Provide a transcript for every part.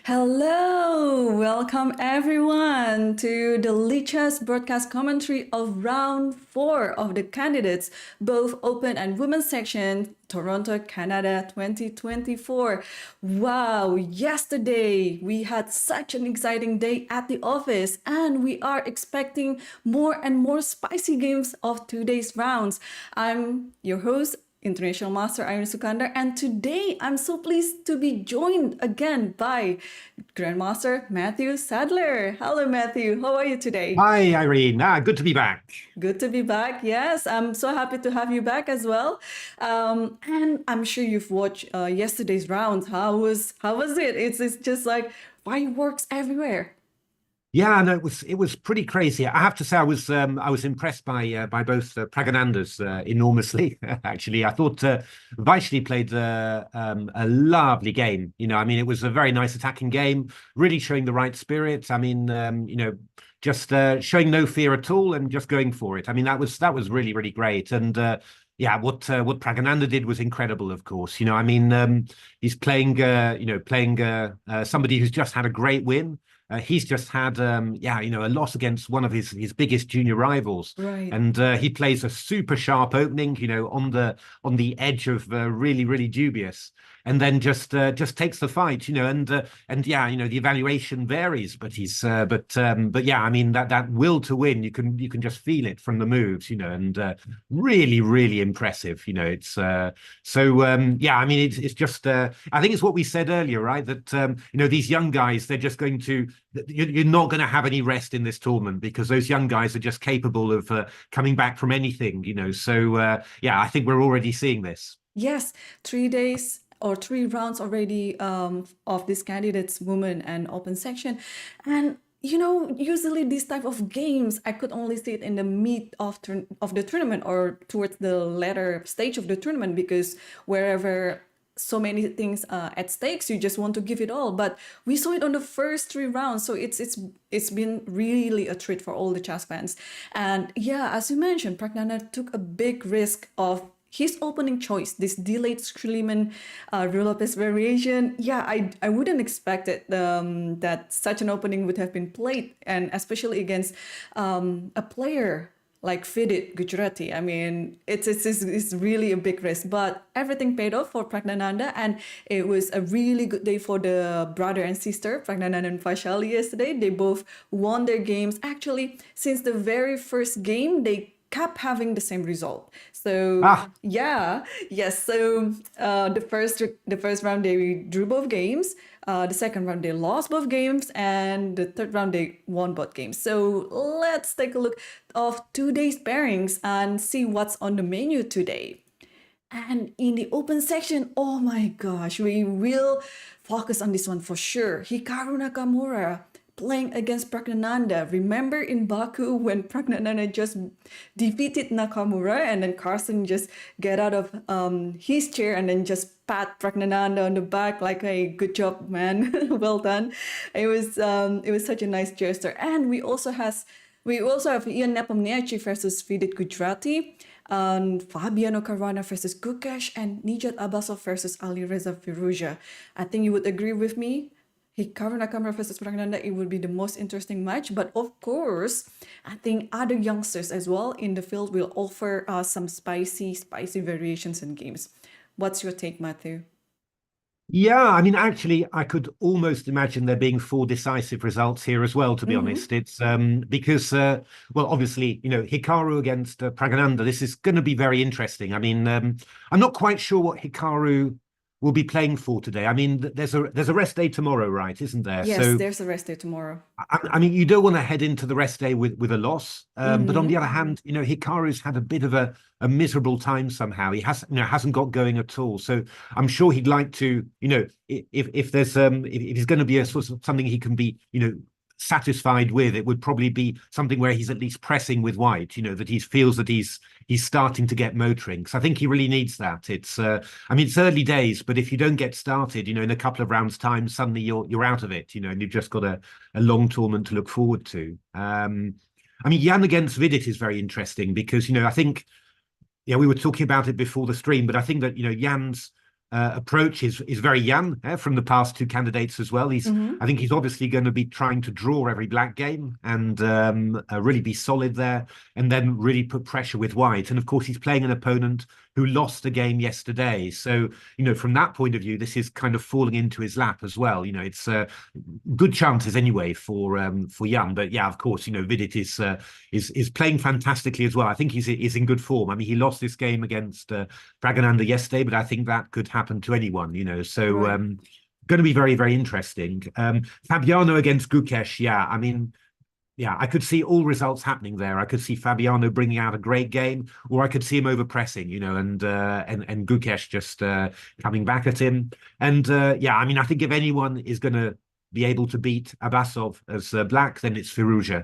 Hello, welcome everyone to the Lichess broadcast commentary of round 4 of the candidates, both open and women's section, Toronto, Canada 2024. Wow, yesterday we had such an exciting day at the office, and we are expecting more and more spicy games of today's rounds. I'm your host, International Master Irene Sukandar, and today I'm so pleased to be joined again by Grandmaster Matthew Sadler. Hello, Matthew. How are you today? Hi, Irene. Good to be back. Good to be back. Yes, I'm so happy to have you back as well. And I'm sure you've watched yesterday's rounds. How was it? It's just like fireworks everywhere. Yeah, no, it was pretty crazy. I have to say, I was impressed by both Praggnanandhaas enormously. Actually, I thought Vaishali played a lovely game. I mean, it was a very nice attacking game, really showing the right spirit. I mean, just showing no fear at all and just going for it. I mean, that was really really great. And yeah, what Praggnanandhaa did was incredible. Of course, I mean, he's playing somebody who's just had a great win. He's just had, a loss against one of his biggest junior rivals, Right. and he plays a super sharp opening, on the edge of really really dubious, and then just takes the fight, and yeah, the evaluation varies, but but yeah, I mean that will to win, you can just feel it from the moves, and really really impressive, it's yeah, I mean it's just I think it's what we said earlier, right? That these young guys, they're just going to you're not going to have any rest in this tournament because those young guys are just capable of coming back from anything, So yeah, I think we're already seeing this. Yes, 3 days or 3 rounds already of this candidates women and open section. And usually these type of games, I could only see it in the mid of the tournament or towards the latter stage of the tournament, because wherever so many things at stakes, you just want to give it all. But we saw it on the first 3 rounds, so it's been really a treat for all the chess fans. And yeah, as you mentioned, Praggnanandhaa took a big risk of his opening choice, this delayed Schliemann Rulopes variation. Yeah, I wouldn't expect it, that such an opening would have been played, and especially against a player like Vidit Gujarati. I mean, it's really a big risk, but everything paid off for Praggnanandhaa, and it was a really good day for the brother and sister, Praggnanandhaa and Vaishali, yesterday. They both won their games. Actually, since the very first game, they kept having the same result. So Ah, yeah, yes. So the first round they drew both games. The second round they lost both games, and the third round they won both games. So let's take a look of today's pairings and see what's on the menu today. And in the open section, oh my gosh, we will focus on this one for sure. Hikaru Nakamura playing against Praggnanandhaa. Remember in Baku when Praggnanandhaa just defeated Nakamura, and then Carson just get out of his chair and then just pat Praggnanandhaa on the back like, "Hey, good job, man, well done." It was such a nice gesture. And we also have Ian Nepomniachtchi versus Vidit Gujarati, Fabiano Caruana versus Gukesh, and Nijat Abasov versus Ali Reza Firouzja. I think you would agree with me. Hikaru Nakamura versus Praggnanandhaa, it would be the most interesting match. But of course, I think other youngsters as well in the field will offer some spicy variations and games. What's your take, Matthew? yeah, I mean, actually, I could almost imagine there being four decisive results here as well, to be Mm-hmm. honest. It's because, well, obviously, Hikaru against Praggnanandhaa, this is going to be very interesting. I mean, I'm not quite sure what Hikaru will be playing for today. I mean, there's a rest day tomorrow, right? Isn't there? Yes, So there's a rest day tomorrow. I mean, you don't want to head into the rest day with a loss, but on Mm-hmm. the other hand, Hikaru's had a bit of a miserable time somehow. He hasn't got going at all. So I'm sure he'd like to, if there's if he's going to be a sort of something he can be, satisfied with, it would probably be something where he's at least pressing with white, that he feels that he's starting to get motoring. So I think he really needs that. It's I mean, it's early days, but if you don't get started, in a couple of rounds time, suddenly you're out of it, and you've just got a long tournament to look forward to. I mean, Jan against Vidit is very interesting because, I think, yeah, we were talking about it before the stream, but I think that, Jan's approach is very young from the past two candidates as well. I think he's obviously going to be trying to draw every black game and really be solid there, and then really put pressure with white. And of course, he's playing an opponent who lost a game yesterday. So, from that point of view, this is kind of falling into his lap as well. It's good chances anyway for Jan. But yeah, of course, Vidit is playing fantastically as well. I think he's in good form. I mean, he lost this game against Praggnanandhaa yesterday, but I think that could happen to anyone. So Right. going to be very, very interesting. Fabiano against Gukesh. Yeah, I mean, yeah, I could see all results happening there. I could see Fabiano bringing out a great game, or I could see him over pressing, and Gukesh just coming back at him. And yeah, I mean, I think if anyone is going to be able to beat Abasov as black, then it's Firouzja.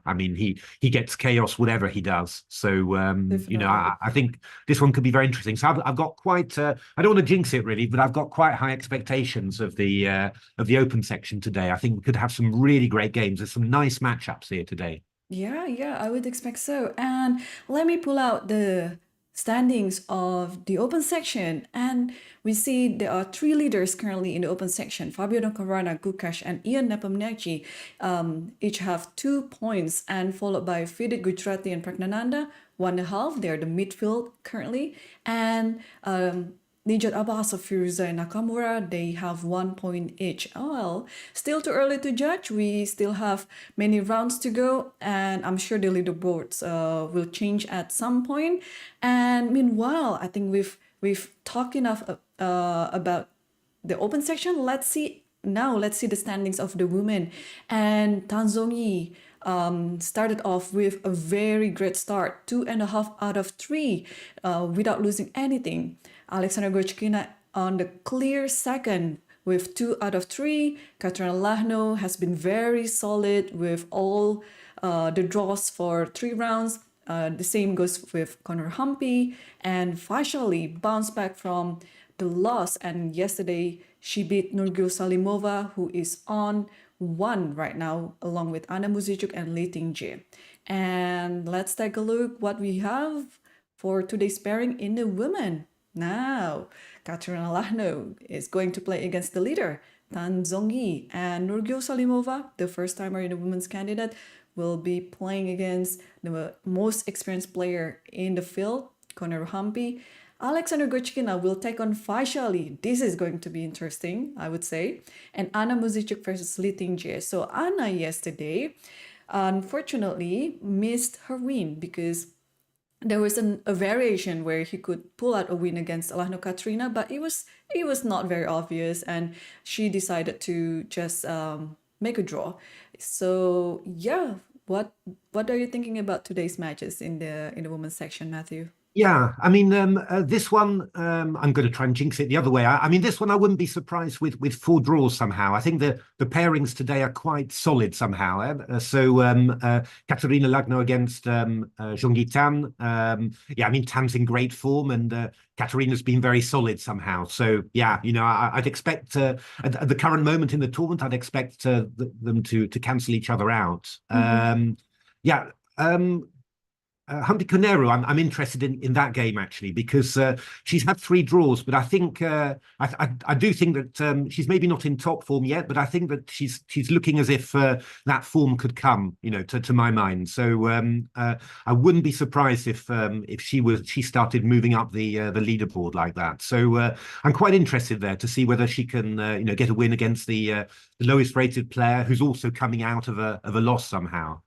I mean, he gets chaos whatever he does. So Definitely. I think this one could be very interesting. So I've got quite I don't want to jinx it really, but I've got quite high expectations of the open section today. I think we could have some really great games. There's some nice matchups here today. Yeah, I would expect so. And let me pull out the standings of the open section. And we see there are three leaders currently in the open section: Fabiano Caruana, Gukesh, and Ian Nepomniachtchi. Each have 2 points, and followed by Vidit, Gujarati, and Praggnanandhaa, 1.5. They're the midfield currently. And Nijat Abasov, Firouzja, and Nakamura, they have 1 point each. Oh, well, still too early to judge. We still have many rounds to go, and I'm sure the leaderboards will change at some point. And meanwhile, I think we've talked enough about the open section. Let's see the standings of the women. And Tan Zhongyi started off with a very great start, 2.5 out of 3, without losing anything. Alexander Goryachkina on the clear second with 2 out of 3. Caruana Lagno has been very solid with all the draws for 3 rounds. The same goes with Humpy, and Vaishali bounced back from the loss, and yesterday she beat Salimova, who is on 1 right now, along with Anna Muzichuk and Lichess. And let's take a look what we have for today's pairing in the women. Now, Caruana Lagno is going to play against the leader, Tan Zhongyi, and Salimova, the first timer in the women's candidate, will be playing against the most experienced player in the field, Humpy. Alexander Goryachkina will take on Vaishali. This is going to be interesting, I would say. And Anna Muzichuk versus Lichess. So Anna yesterday, unfortunately, missed her win because there was a variation where he could pull out a win against Lagno Katrina, but it was not very obvious, and she decided to just make a draw. So yeah, what are you thinking about today's matches in the women's section, Matthew? Yeah, I mean, this one, I'm going to try and jinx it the other way. I mean, this one, I wouldn't be surprised with 4 draws somehow. I think the pairings today are quite solid somehow. So Katerina Lagno against Zhongyi Tan. Yeah, I mean, Tan's in great form, and Katerina's been very solid somehow. So yeah, I'd expect at the current moment in the tournament, I'd expect them to cancel each other out. Yeah. Humpy Koneru, I'm interested in that game actually, because she's had 3 draws, but I think I do think that she's maybe not in top form yet, but I think that she's looking as if that form could come, to my mind. So I wouldn't be surprised if she started moving up the leaderboard like that. So I'm quite interested there to see whether she can get a win against the lowest rated player who's also coming out of a loss somehow.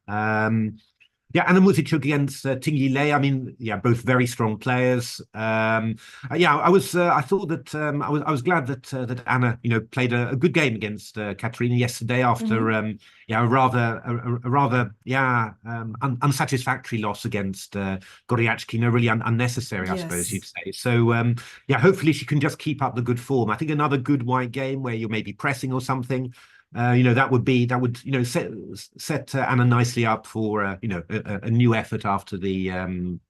Yeah, Anna Muzichuk against Tingyi Lei. I mean, yeah, both very strong players. Yeah, I thought that I was glad that Anna, played a good game against Katerina yesterday after a rather unsatisfactory loss against Goryachkina, really unnecessary, I suppose you'd say. So yeah, hopefully she can just keep up the good form. I think another good white game where you're maybe pressing or something. That would set Anna nicely up for a new effort after the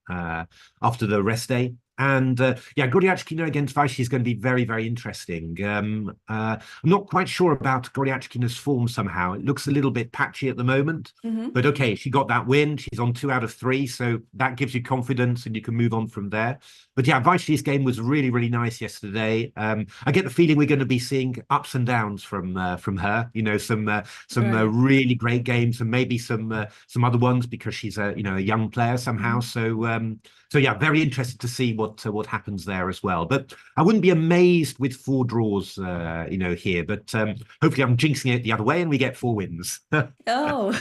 rest day. And yeah, Goryachkina against Vaishali is going to be very, very interesting. I'm not quite sure about Goryachkina's form somehow. It looks a little bit patchy at the moment. But okay, she got that win. She's on 2 out of 3, so that gives you confidence and you can move on from there. But yeah, Vaishali's game was really, really nice yesterday. I get the feeling we're going to be seeing ups and downs from her. You know, some Right. really great games and maybe some other ones because she's a a young player somehow. So yeah, very interested to see what happens there as well. But I wouldn't be amazed with 4 draws, here. But hopefully, I'm jinxing it the other way, and we get 4 wins. Oh,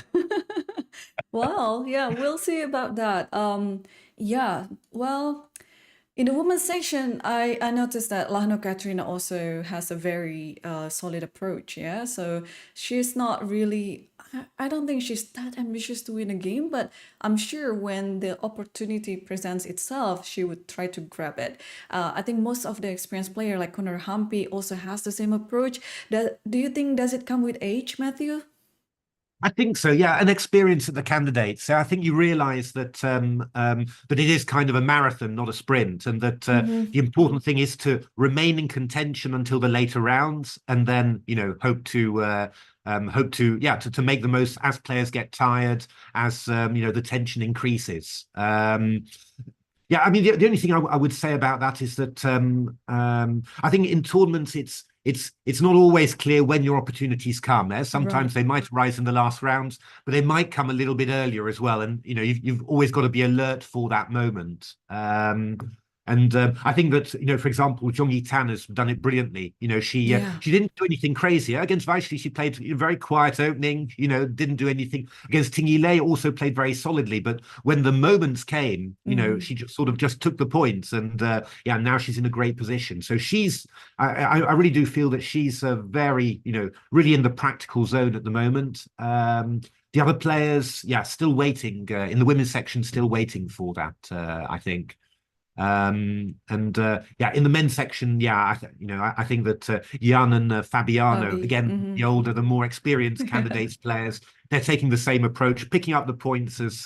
well, yeah, we'll see about that. Yeah, well, in the women's section, I noticed that Lagno Katrina also has a very solid approach. Yeah, so she's not really. I don't think she's that ambitious to win a game, but I'm sure when the opportunity presents itself, she would try to grab it. I think most of the experienced player like Connor Humpy also has the same approach. Do you think does it come with age, Matthew? I think so, yeah, and experience at the candidates. So I think you realise that that it is kind of a marathon, not a sprint, and that the important thing is to remain in contention until the later rounds, and then hope to make the most as players get tired, as the tension increases. Yeah, I mean, the only thing I would say about that is that I think in tournaments it's not always clear when your opportunities come. Sometimes Right. they might arise in the last rounds, but they might come a little bit earlier as well. And you've always got to be alert for that moment. And I think that for example, Zhong Yitan has done it brilliantly. Yeah. She didn't do anything crazy against Vaishali. She played a very quiet opening. Didn't do anything against Ting Yilei. Also played very solidly. But when the moments came, she just took the points. And yeah, now she's in a great position. So I really do feel that she's very really in the practical zone at the moment. The other players, yeah, still waiting in the women's section, still waiting for that. I think. And yeah, in the men's section, yeah, I think that Jan and Fabiano, Bobby. again, the older, the more experienced candidates players, they're taking the same approach, picking up the points as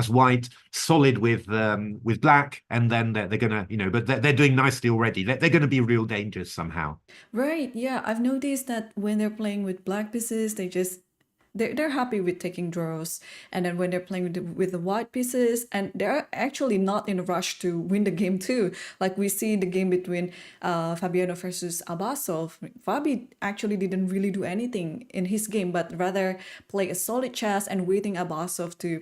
white, solid with black, and then they're gonna, but they're doing nicely already. They're going to be real dangers somehow. Right, yeah. I've noticed that when they're playing with black pieces, they're happy with taking draws, and then when they're playing with the white pieces, and they're actually not in a rush to win the game too. Like we see the game between Fabiano versus Abasov. Fabi actually didn't really do anything in his game, but rather play a solid chess and waiting Abasov to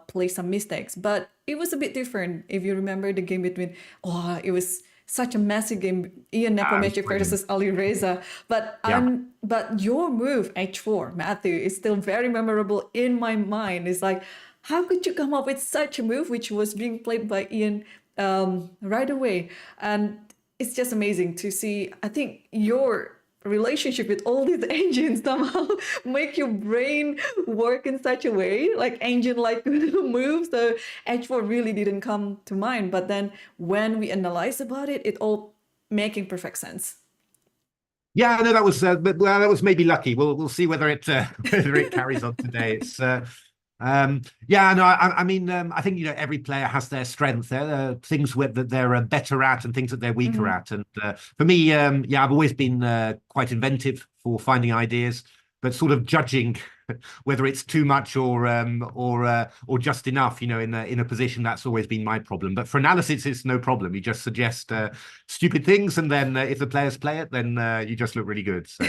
play some mistakes. But it was a bit different if you remember the game between. Oh, it was such a messy game, Ian Nepomniachtchi Brilliant. versus Ali Reza. Yeah. But your move H4, Matthew, is still very memorable in my mind. It's like, how could you come up with such a move which was being played by Ian right away? And it's just amazing to see. I think your relationship with all these engines somehow make your brain work in such a way, like engine like moves. So H4 really didn't come to mind, but then when we analyze about it, it all making perfect sense. Yeah, no, that was that was maybe lucky. We'll see whether it whether it carries on today. It's yeah, no, I mean, I think every player has their strength. There are things that they're better at and things that they're weaker at. And for me, yeah, I've always been quite inventive for finding ideas, but sort of judging whether it's too much or just enough, in a position, that's always been my problem. But for analysis, it's no problem. You just suggest stupid things, and then if the players play it, then you just look really good. So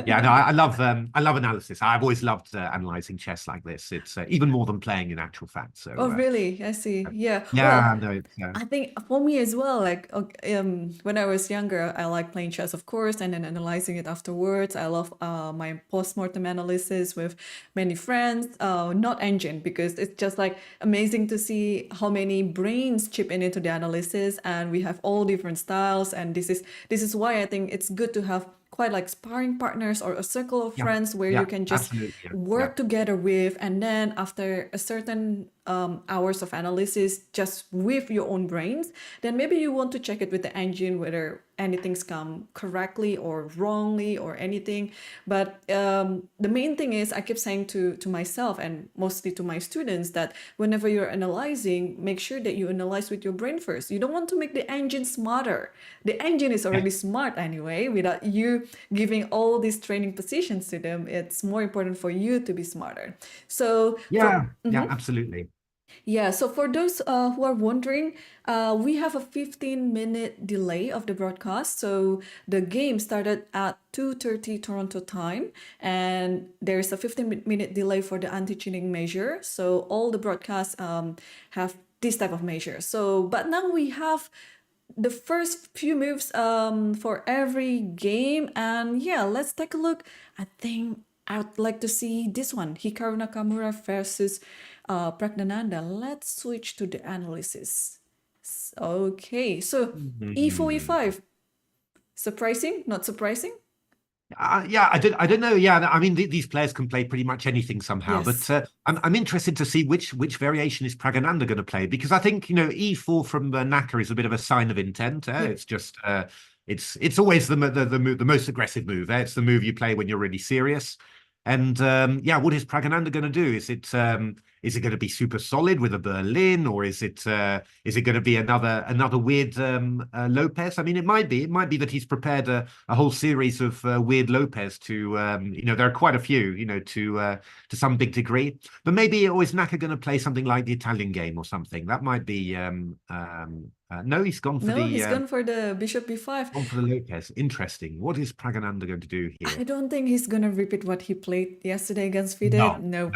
yeah, no, I love analysis. I've always loved analyzing chess like this. It's even more than playing in actual fact. So Oh, really? I see. Yeah. Well, yeah, no, it's I think for me as well, like when I was younger, I like playing chess, of course, and then analyzing it afterwards. I love my post-mortem analysis with many friends, not engine, because it's just like amazing to see how many brains chip in into the analysis, and we have all different styles. And this is why I think it's good to have quite like sparring partners or a circle of yeah, friends where you yeah, can just absolutely, yeah, yeah. work together with, and then after a certain hours of analysis just with your own brains, then maybe you want to check it with the engine whether anything's come correctly or wrongly or anything. But the main thing is, I keep saying to myself and mostly to my students that whenever you're analyzing, make sure that you analyze with your brain first. You don't want to make the engine smarter. The engine is already smart anyway without you giving all these training positions to them. It's more important for you to be smarter. So Yeah, yeah, absolutely. yeah, so for those who are wondering, we have a 15-minute delay of the broadcast. So the game started at 2:30 Toronto time, and there's a 15-minute delay for the anti-cheating measure. So all the broadcasts have this type of measure. So, but now we have the first few moves for every game, and yeah, let's take a look. I think I'd like to see this one, Hikaru Nakamura versus Praggnanandhaa. Let's switch to the analysis. Okay, so e4, e5. Surprising? Not surprising? Yeah, I don't know. Yeah, I mean, these players can play pretty much anything somehow. Yes. But I'm interested to see which variation is Praggnanandhaa going to play, because I think, you know, e4 from Naka is a bit of a sign of intent. It's just it's always the most aggressive move. It's the move you play when you're really serious. And yeah, what is Praggnanandhaa going to do? Is it going to be super solid with a Berlin, or is it going to be another weird Lopez? I mean, it might be that he's prepared a whole series of weird Lopez to you know, there are quite a few, you know, to some big degree. But maybe, or is Naka going to play something like the Italian game or something? That might be no, he's gone for he's gone for the bishop b5. Gone for the Lopez. Interesting. What is Praggnanandhaa going to do here? I don't think he's gonna repeat what he played yesterday against Vidit. No.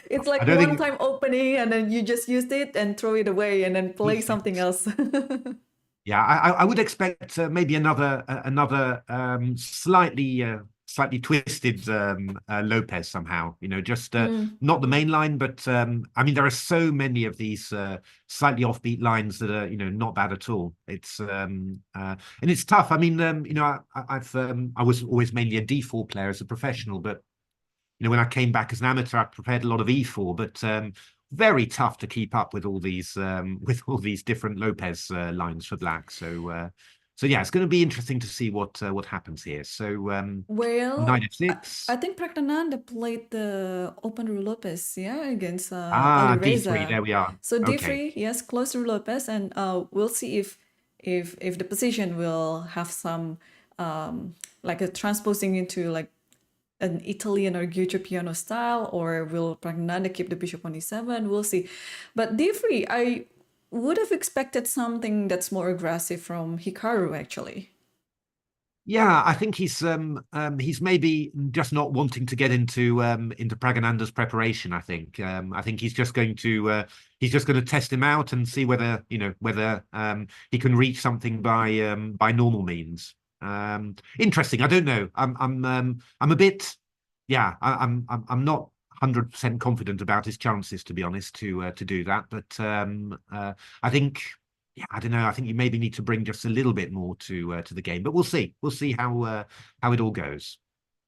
It's like one-time opening, and then you just used it and throw it away, and then play something else. Yeah, I would expect maybe another slightly twisted Lopez somehow. You know, just not the main line, but I mean, there are so many of these slightly offbeat lines that are, you know, not bad at all. It's and it's tough. I mean, you know, I was always mainly a D4 player as a professional, but you know, when I came back as an amateur, I prepared a lot of E4, but very tough to keep up with all these different Lopez lines for black. So so yeah, it's going to be interesting to see what happens here. So well, knight f6. I think Praggnanandhaa played the open Rue Lopez, yeah, against D3. There we are. So D3, yes, close Rue Lopez, and we'll see if the position will have some like a transposing into like an Italian or Guccio piano style, or will Praggnanandhaa keep the bishop on e7? We'll see. But d3, I would have expected something that's more aggressive from Hikaru, actually. Yeah, I think he's maybe just not wanting to get into Praggnanandhaa's preparation. I think he's just going to test him out and see whether, you know, whether he can reach something by normal means. Interesting. I don't know. I'm a bit, yeah. I'm not 100% confident about his chances, to be honest, to do that. But I think, yeah, I don't know. I think you maybe need to bring just a little bit more to the game. But we'll see. We'll see how it all goes.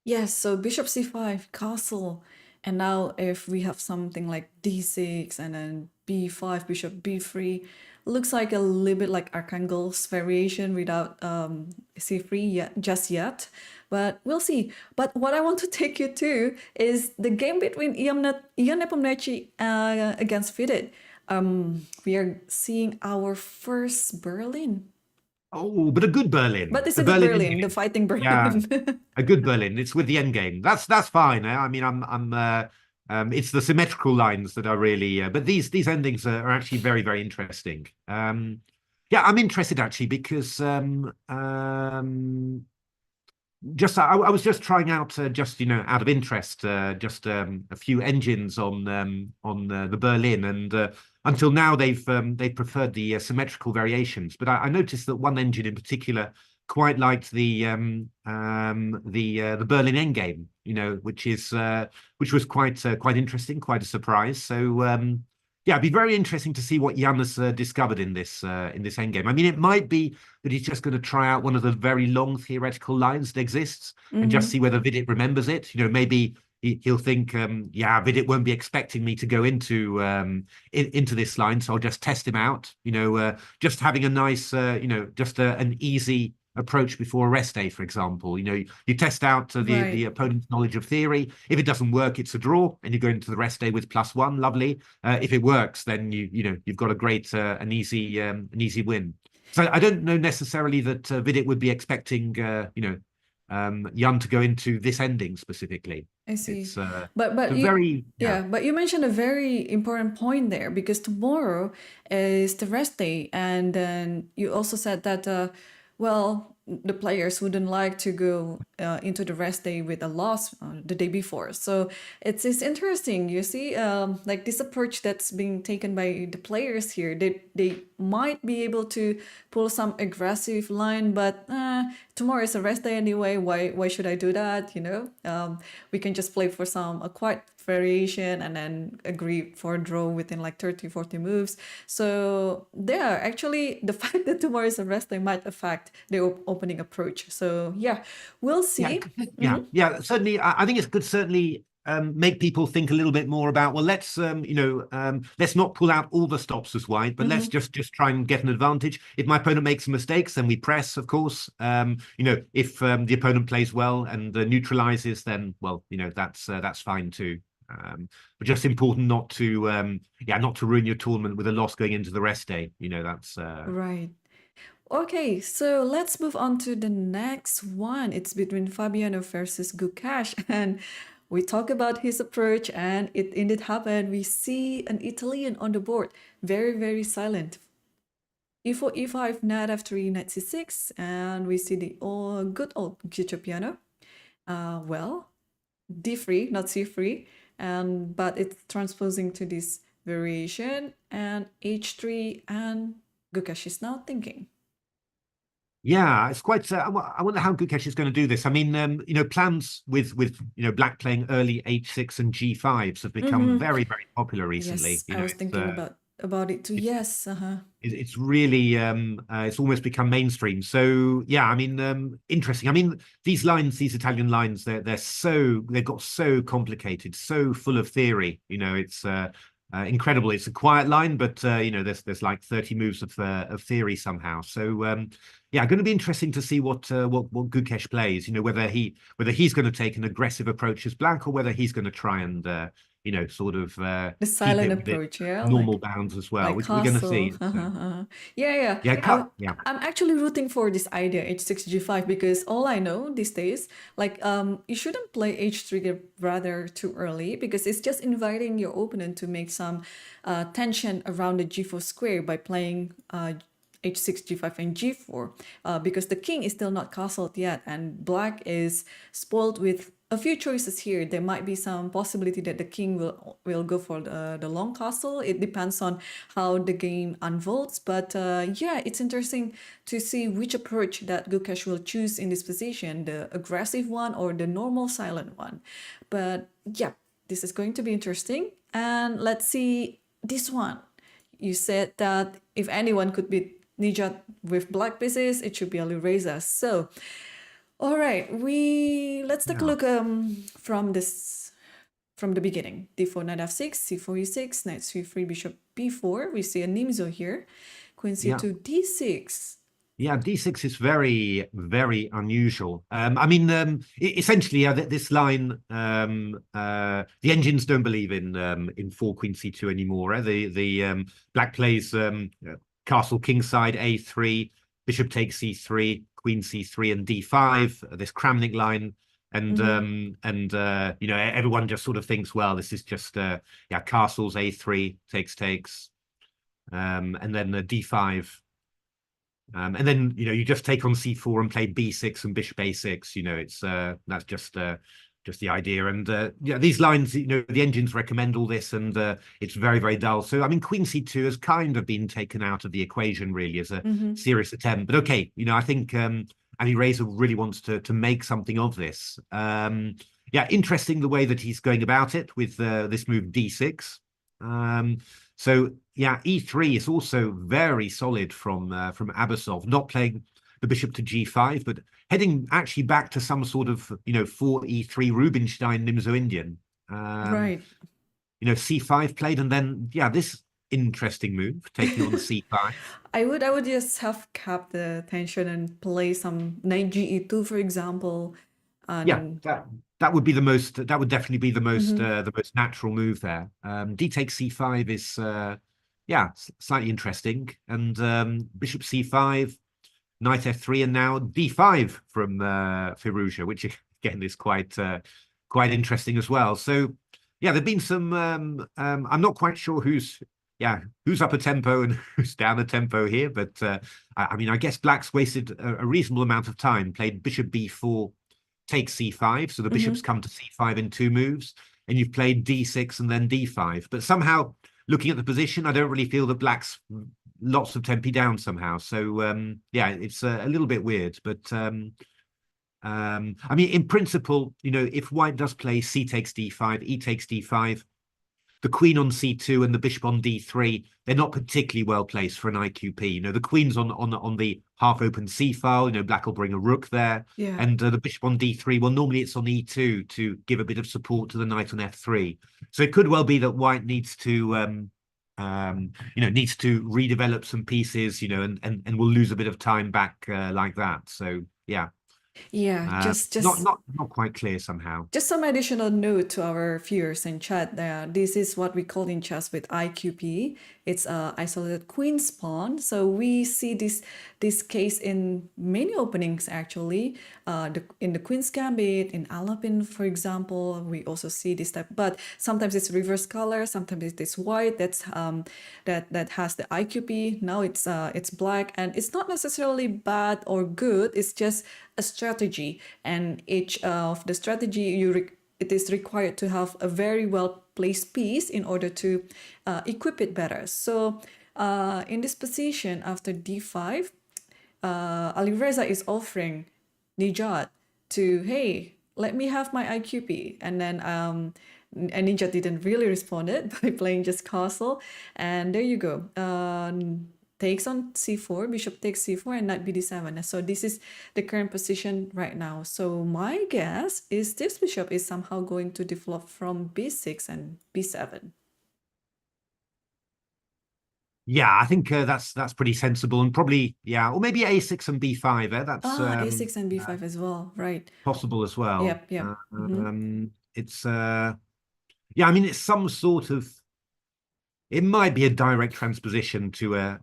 Yes. So bishop c5, castle, and now if we have something like d6 and then b5, bishop b3. Looks like a little bit like Archangel's variation without c3 yet, just yet, but we'll see. But what I want to take you to is the game between Ian Nepomniachtchi against Vidit. We are seeing our first Berlin. Oh, but a good Berlin. But it's a good Berlin, the fighting Berlin. Yeah, a good Berlin. It's with the endgame. That's fine. I mean, it's the symmetrical lines that are really, but these endings are actually very, very interesting. Yeah, I'm interested actually because just I was just trying out just, you know, out of interest, just a few engines on the Berlin, and until now they've preferred the symmetrical variations, but I noticed that one engine in particular quite liked the Berlin endgame, you know, which was quite interesting, quite a surprise. So yeah, it'd be very interesting to see what Jan has discovered in this endgame. I mean, it might be that he's just going to try out one of the very long theoretical lines that exists and just see whether Vidit remembers it. You know, maybe he'll think, yeah, Vidit won't be expecting me to go into this line, so I'll just test him out. Just having a nice, just an easy approach before a rest day, for example. You test out the opponent's knowledge of theory. If it doesn't work, it's a draw, and you go into the rest day with +1. Lovely. If it works, then you've got a great an easy win. So I don't know necessarily that Vidit would be expecting Jan to go into this ending specifically. I see. It's but you mentioned a very important point there, because tomorrow is the rest day, and then you also said that the players wouldn't like to go into the rest day with a loss the day before. So it's interesting. You see, like this approach that's being taken by the players here. They might be able to pull some aggressive line, but tomorrow is a rest day anyway. Why should I do that? We can just play for some a quiet variation and then agree for a draw within like 30-40 moves. So actually the fact that tomorrow is a rest day might affect the opening approach. So yeah, we'll see. Yeah, certainly. I think it's good, certainly, make people think a little bit more about, well, let's let's not pull out all the stops as white, but let's just try and get an advantage. If my opponent makes some mistakes, then we press, of course. If the opponent plays well and neutralizes, then that's fine too. But just important not to ruin your tournament with a loss going into the rest day. That's right. Okay, so let's move on to the next one. It's between Fabiano versus Gukesh, and we talk about his approach, and it indeed happened. We see an Italian on the board, very, very silent. E4, E5, knight F3, knight C6, and we see the good old Guccio piano. D3, not C3, but it's transposing to this variation, and H3, and Gukesh is now thinking. Yeah, it's quite. I wonder how Gukesh is going to do this. I mean, plans with black playing early H6 and G5s have become very, very popular recently. Yes, I was thinking about it too. Yes, It's really it's almost become mainstream. So yeah, I mean, interesting. I mean, these Italian lines, they've got so complicated, so full of theory. It's incredible. It's a quiet line, but there's like 30 moves of theory somehow. So yeah, going to be interesting to see what Gukesh plays. Whether he's going to take an aggressive approach as black, or whether he's going to try and sort of the silent approach, normal bounds as well, which we're going to see. I'm actually rooting for this idea H6 G5, because all I know these days, like you shouldn't play H3 rather too early, because it's just inviting your opponent to make some tension around the G4 square by playing H6, G5, and G4, because the king is still not castled yet, and black is spoiled with a few choices here. There might be some possibility that the king will go for the long castle. It depends on how the game unfolds, but yeah, it's interesting to see which approach that Gukesh will choose in this position, the aggressive one or the normal silent one. But yeah, this is going to be interesting. And let's see this one. You said that if anyone could beat Nijat with black pieces, it should be Alireza. So all right, let's take a look from the beginning. D4, knight F6, C4, E6, knight C3, bishop B4. We see a Nimzo here. Queen C2, D6. Yeah, D6 is very, very unusual. I mean, essentially, this line, the engines don't believe in 4 Queen C2 anymore. The black plays castle kingside A3, bishop takes C3. Queen C3 and D5, this Kramnik line, and everyone just sort of thinks, well, this is just castles A3 takes, and then the D5, and then you just take on C4 and play B6 and bishop A6. It's that's just the idea. And these lines, the engines recommend all this, and it's very, very dull. So I mean, Queen C2 has kind of been taken out of the equation really as a serious attempt. But okay, I think Alireza really wants to make something of this. Interesting the way that he's going about it with this move D6. So yeah, E3 is also very solid from Abasov, not playing the bishop to g5, but heading actually back to some sort of 4e3 Rubinstein Nimzo-Indian. Right. C5 played, and then this interesting move, taking on the c5. I would just have kept the tension and play some knight ge2, for example. And that would be the most. That would definitely be the most natural move there. D takes c5 is slightly interesting, and bishop c5, knight f3, and now d5 from Firouzja, which again is quite interesting as well. So there've been some. I'm not quite sure who's up a tempo and who's down a tempo here, but I guess Black's wasted a reasonable amount of time. Played bishop b4, take c5, so the bishops come to c5 in 2 moves, and you've played d6 and then d5. But somehow, looking at the position, I don't really feel that Black's lots of tempi down somehow. So it's a little bit weird. But in principle, if White does play c takes d5, e takes d5, the queen on c2 and the bishop on d3, they're not particularly well placed for an IQP. The queen's on the half-open c file. Black will bring a rook there, and the bishop on d3. Well, normally it's on e2 to give a bit of support to the knight on f3. So it could well be that White needs to redevelop some pieces, and will lose a bit of time back like that. So just not quite clear somehow. Just some additional note to our viewers in chat there. This is what we call in chess with IQP. It's a isolated queen pawn. So we see this case in many openings actually. In the Queen's Gambit, in Alapin, for example, we also see this type. But sometimes it's reverse color, sometimes it's white. That has the IQP. Now it's black, and it's not necessarily bad or good. It's just a strategy, and each of the strategy it is required to have a very well placed piece in order to equip it better. So in this position after d5, Alireza is offering Nijat to, hey, let me have my IQP, and then and Nijat didn't really respond it by playing just castle, and there you go. Takes on c4, bishop takes c4, and knight bd7. So this is the current position right now. So my guess is this bishop is somehow going to deflop from b6 and b7. I think that's pretty sensible, and probably or maybe a6 and b5. That's a6 and b5 as well, right? Possible as well. Yep. It's it's some sort of. It might be a direct transposition to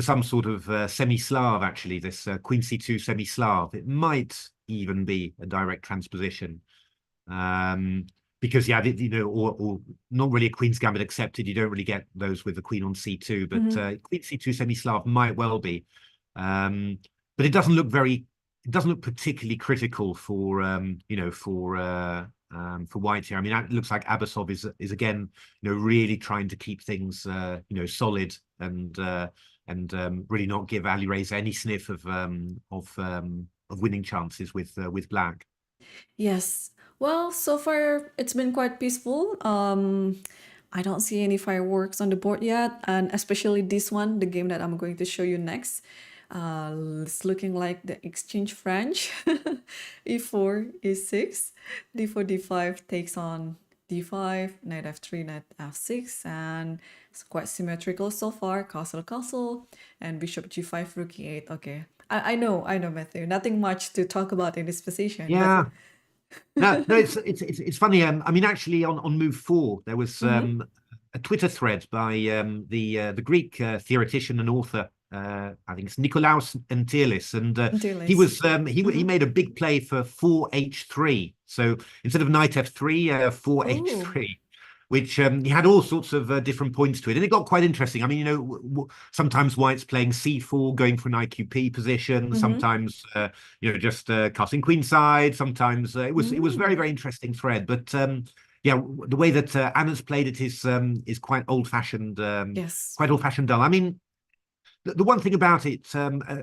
some sort of semi-Slav, actually, this Queen C2 semi-Slav. It might even be a direct transposition. Because, or not really a Queen's Gambit accepted. You don't really get those with the Queen on C2, but Queen C2 semi-Slav might well be. But it doesn't look particularly critical for, for White here. It looks like Abasov is again, really trying to keep things, solid and really not give Alireza any sniff of winning chances with Black. Yes. Well, so far it's been quite peaceful. I don't see any fireworks on the board yet, and especially this one, the game that I'm going to show you next. It's looking like the exchange French. e4, e6, d4, d5 takes on d5, knight f3, knight f6, and it's quite symmetrical so far. Castle, and bishop g5, rook e8. Okay, I know, Matthew. Nothing much to talk about in this position. Yeah. No, it's funny. Actually, on move 4, there was a Twitter thread by the Greek theoretician and author. I think it's Nikolaos Antilis, and he was he made a big play for 4h3. So instead of knight f3, 4h3, which he had all sorts of different points to it, and it got quite interesting. Sometimes White's playing c4, going for an IQP position. Sometimes just casting queenside. Sometimes it was very, very interesting thread. But the way that Anna's played it is quite old-fashioned. Yes, quite old-fashioned dull. The one thing about it,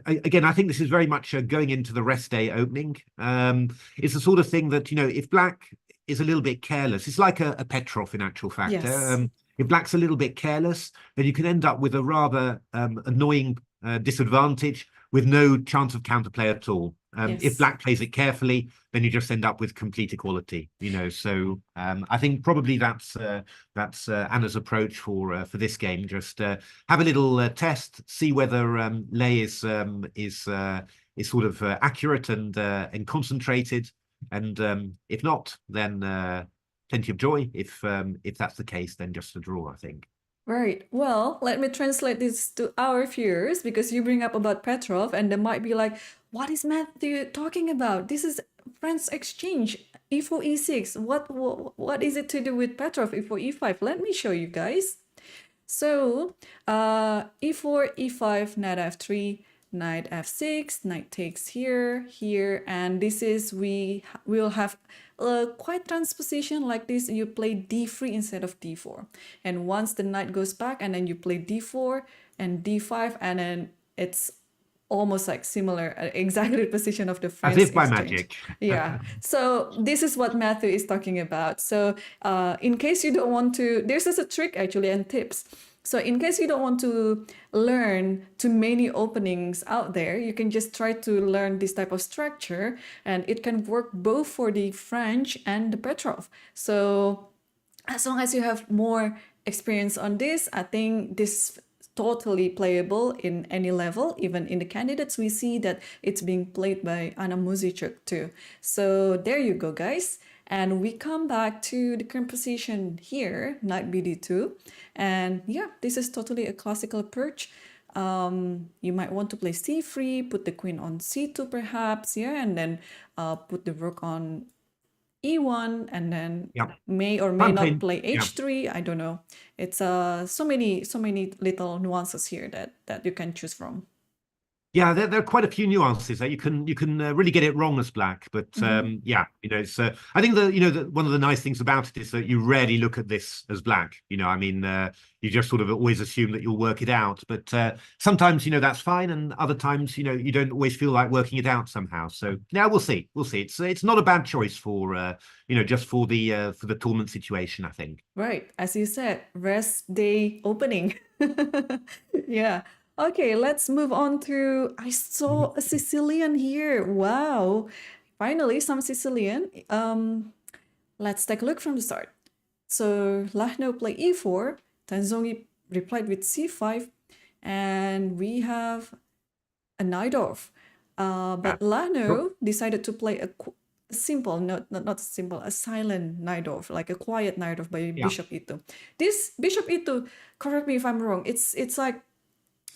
again, I think this is very much going into the rest day opening. It's the sort of thing that, if Black is a little bit careless, it's like a Petrov in actual fact. Yes. If Black's a little bit careless, then you can end up with a rather annoying disadvantage with no chance of counterplay at all. If Yes. black plays it carefully, then you just end up with complete equality, So I think probably that's Anna's approach for this game. Just have a little test, see whether Lei is sort of accurate and concentrated, and if not, then plenty of joy. If that's the case, then just a draw, I think. Right. Well, let me translate this to our viewers because you bring up about Petrov and they might be like, what is Matthew talking about? This is French exchange, e4, e6. What is it to do with Petrov, e4, e5? Let me show you guys. So, e4, e5, knight f3, knight f6, knight takes here, here, and this is, we'll have a quite transposition like this. You play d3 instead of d4. And once the knight goes back, and then you play d4 and d5, and then it's almost like similar, exactly the position of the French As if by exchange. magic. Yeah. So this is what Matthew is talking about. So in case you don't want to, there's just a trick actually and tips. So in case you don't want to learn too many openings out there, you can just try to learn this type of structure, and it can work both for the French and the Petrov. So as long as you have more experience on this, I think this totally playable in any level. Even in the candidates, we see that it's being played by Anna Muzichuk too. So there you go, guys. And we come back to the current position here, knight bd2. And yeah, this is totally a classical approach. You might want to play c3, put the queen on c2 perhaps, yeah, and then put the rook on e1, and then may or may not play h3. I don't know. It's so many little nuances here that you can choose from. Yeah, there are quite a few nuances there. You can really get it wrong as black, but yeah, it's. I think one of the nice things about it is that you rarely look at this as black. I mean, you just sort of always assume that you'll work it out, but sometimes that's fine, and other times you don't always feel like working it out somehow. So now we'll see. It's not a bad choice for just for the tournament situation, I think. Right, as you said, rest day opening. Yeah. Okay, let's move on to, I saw a Sicilian here. Wow. Finally, some Sicilian. Let's take a look from the start. So Lagno played e4, Tanzongi replied with c5, and we have a knight off. But Lagno decided to play a simple, not simple, a silent knight off, like a quiet knight off by bishop e2. This bishop e2, correct me if I'm wrong, it's like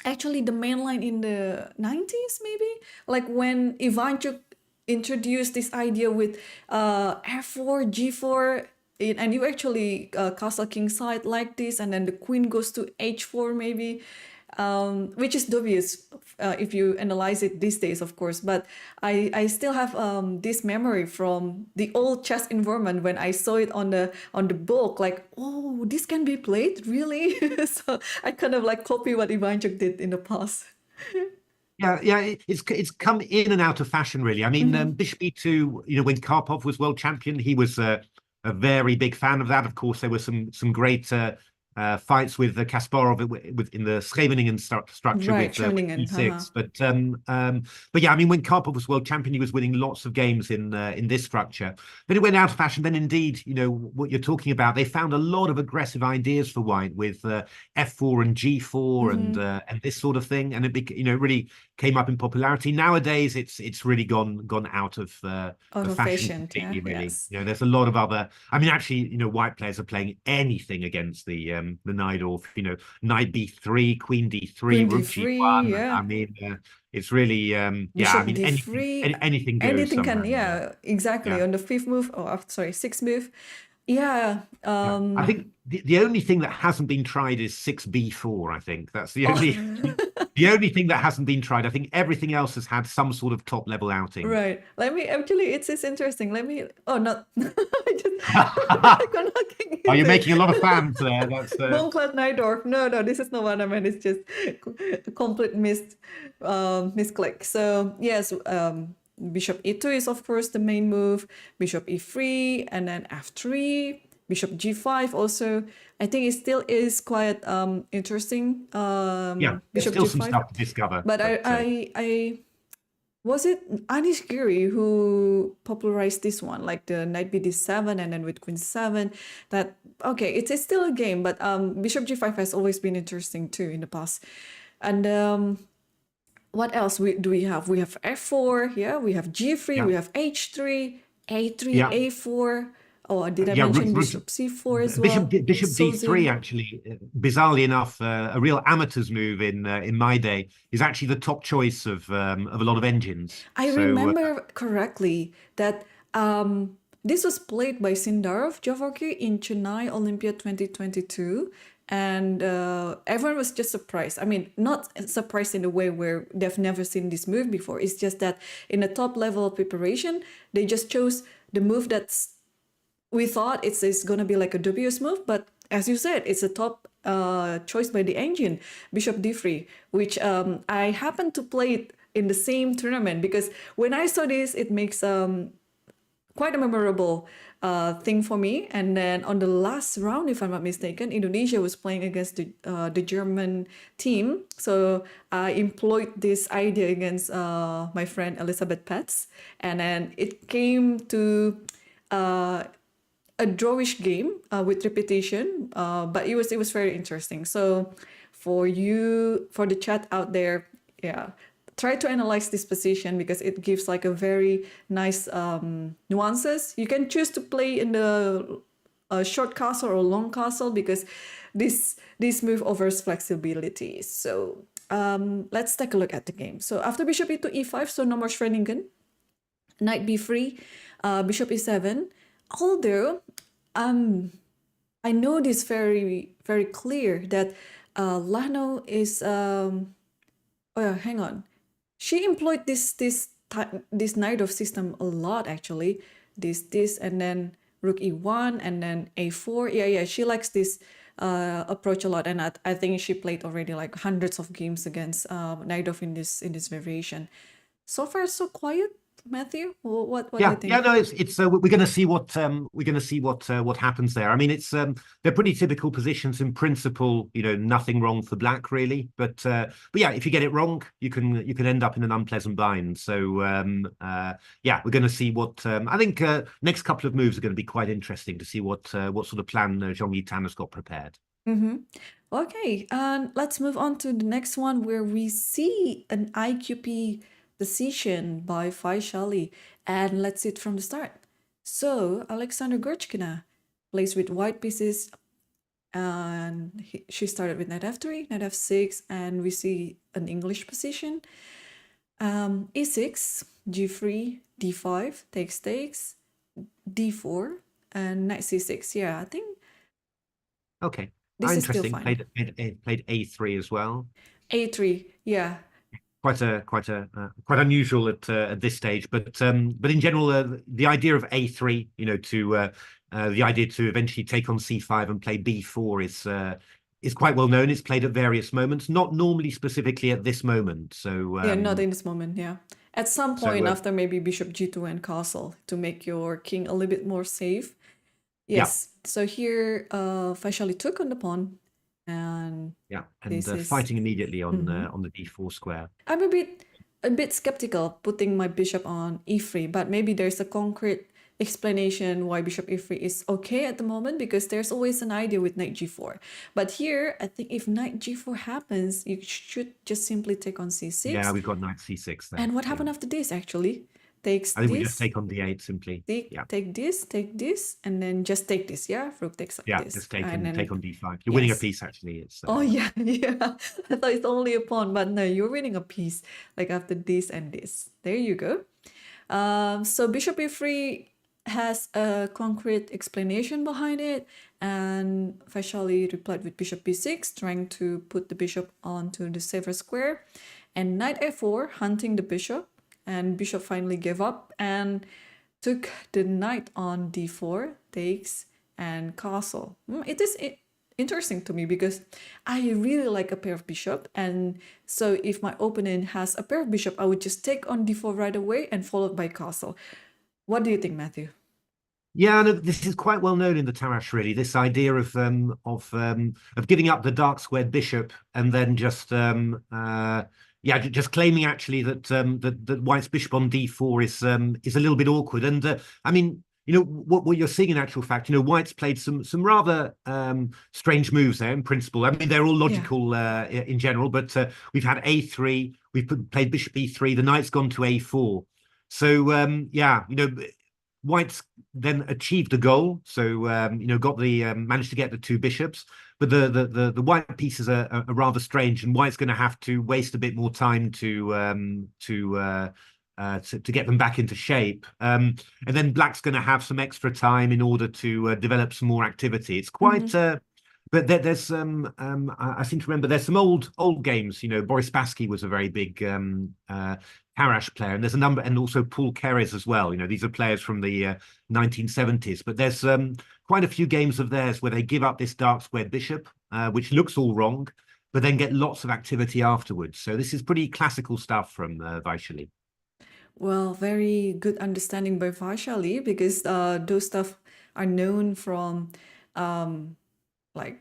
actually the main line in the 90s, maybe? Like when Ivanchuk introduced this idea with f4, g4, and you actually castle king side like this, and then the queen goes to h4 maybe, which is dubious if you analyze it these days, of course. But I still have this memory from the old chess environment when I saw it on the book, like, oh, this can be played, really? So I kind of like copy what Ivanchuk did in the past. Yeah, it's come in and out of fashion, really. I mean, Bishop E2, when Karpov was world champion, he was a very big fan of that. Of course, there were some great fights with Kasparov in the Scheveningen structure, right, with E6. But yeah, I mean, when Karpov was world champion, he was winning lots of games in this structure. Then it went out of fashion. Then indeed, what you're talking about, they found a lot of aggressive ideas for white with f4 and g4 and this sort of thing, and it really came up in popularity. Nowadays, it's really gone out of fashion completely. Really, yes. there's a lot of other. I mean, actually, white players are playing anything against the knight off. Knight b3, queen d3, rook g1. Yeah. I mean, it's really Bishop I mean, anything goes. Anything somehow. can, exactly. On the fifth move, sixth move. Yeah. I think the only thing that hasn't been tried is 6b4. I think that's the only the only thing that hasn't been tried. I think everything else has had some sort of top level outing. Right. It's interesting. Not. Are you making a lot of fans there? That's Bonklat Najdorf. No, this is not what I meant. It's just a complete misclick. So yes, bishop e2 is of course the main move. Bishop e3, and then f3. bishop g5 also. I think it still is quite interesting. Yeah, there's Bishop still some g5. stuff to discover. But I was it Anish Giri who popularized this one, like the knight bd7 and then with queen 7? That okay, it's still a game, but bishop g5 has always been interesting too in the past. And what else do we have? We have f4, yeah. We have g3, Yeah. we have h3, a3, Yeah. a4. Oh, did I Yeah, mention bishop c4 as well? Bishop So d3 actually, bizarrely enough, a real amateur's move in my day is actually the top choice of a lot of engines. I So remember correctly that this was played by Sindarov Javoki in Chennai Olympiad 2022. And everyone was just surprised. I mean, not surprised in a way where they've never seen this move before. It's just that in the top level of preparation, they just chose the move that's we thought it's going to be like a dubious move, but as you said, it's a top choice by the engine, bishop d3, which I happened to play it in the same tournament because when I saw this, it makes quite a memorable thing for me. And then on the last round, if I'm not mistaken, Indonesia was playing against the German team. So I employed this idea against my friend Elizabeth Petz, and then it came to a drawish game with repetition, but it was very interesting. So for the chat out there, yeah, try to analyze this position because it gives like a very nice nuances. You can choose to play in the short castle or long castle because this move offers flexibility. So let's take a look at the game. So after bishop e to e5, so no more Schwenningen, knight b3, bishop e7. Although I know this very clear that Lagno is oh hang on, she employed this knight of system a lot actually. This and then rook e1 and then a4. Yeah, she likes this approach a lot, and I think she played already like hundreds of games against Naidov in this variation. So far so quiet. Matthew, what do you think? Yeah, no, it's we're going to see what what happens there. I mean, it's they're pretty typical positions in principle. You know, nothing wrong for black really, but yeah, if you get it wrong, you can end up in an unpleasant bind. So yeah, we're going to see what I think next couple of moves are going to be quite interesting to see what sort of plan Zhong Yitan has got prepared. Okay, and let's move on to the next one where we see an IQP decision by Vaishali, and let's see it from the start. So Alexander Goryachkina plays with white pieces, and she started with knight f3, knight f6, and we see an English position. E6, g3, d5, takes, d4, and knight c6. Yeah, I think. Okay, this is interesting. Still fine. Played a3 as well. A3, yeah. Quite unusual at this stage, but in general, the idea of a3, you know, to the idea to eventually take on c5 and play b4 is quite well known. It's played at various moments, not normally specifically at this moment. So yeah, not in this moment. Yeah, at some point after maybe bishop g2 and castle to make your king a littleit more safe. Yes. Yeah. So here, Vaishali took on the pawn. And fighting immediately on the d4 square. I'm a bit skeptical putting my bishop on e3, but maybe there's a concrete explanation why bishop e3 is okay at the moment, because there's always an idea with knight g4. But here, I think if knight g4 happens, you should just simply take on c6. Yeah, we've got knight c6 there. And what happened after this actually? I think we just take on d8 simply. Take this, and then just take this. Yeah, rook takes this. Just take on d5. You're winning a piece actually. It's oh yeah. I thought it's only a pawn, but no, you're winning a piece. Like after this and this. There you go. So bishop e3 has a concrete explanation behind it, and Vaishali replied with bishop b6, trying to put the bishop onto the safer square, and knight f4, hunting the bishop. And bishop finally gave up and took the knight on d4, takes, and castle. It is interesting to me because I really like a pair of bishop. And so if my opponent has a pair of bishop, I would just take on d4 right away and followed by castle. What do you think, Matthew? Yeah, no, this is quite well known in the Tarrasch, really. This idea of giving up the dark squared bishop and then just yeah, just claiming actually that that White's bishop on d4 is a little bit awkward. And I mean, what you're seeing in actual fact, White's played some rather strange moves there in principle. I mean, they're all Yeah. logical in general, but we've had a3, we've played bishop e3, the knight's gone to a4. So yeah, White's then achieved a goal, so got the managed to get the two bishops, but the white pieces are rather strange, and White's going to have to waste a bit more time to get them back into shape, and then Black's going to have some extra time in order to develop some more activity. It's quite. But there's I seem to remember there's some old games. Boris Spassky was a very big Tarrasch player, and there's a number, and also Paul Keres as well. These are players from the 1970s. But there's quite a few games of theirs where they give up this dark squared bishop, which looks all wrong, but then get lots of activity afterwards. So this is pretty classical stuff from Vaishali. Well, very good understanding by Vaishali, because those stuff are known from like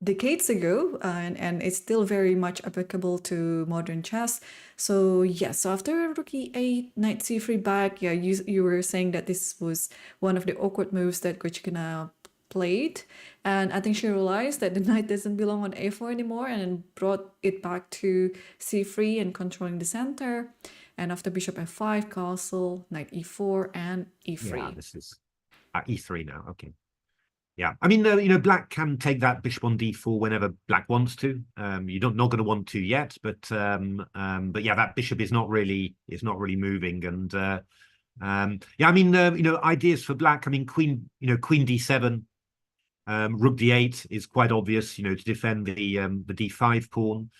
decades ago, and it's still very much applicable to modern chess. So yes, so after rook e8, knight c3 back, yeah, you were saying that this was one of the awkward moves that Goryachkina played, and I think she realized that the knight doesn't belong on a4 anymore, and then brought it back to c3 and controlling the center. And after bishop f5, castle, knight e4, and e3. Yeah, this is e3 now. Okay. Yeah, I mean, Black can take that bishop on d4 whenever Black wants to. You're not going to want to yet, but yeah, that bishop is not really moving. And yeah, I mean, ideas for Black. I mean, queen d7, rook d8 is quite obvious. To defend the d5 pawn.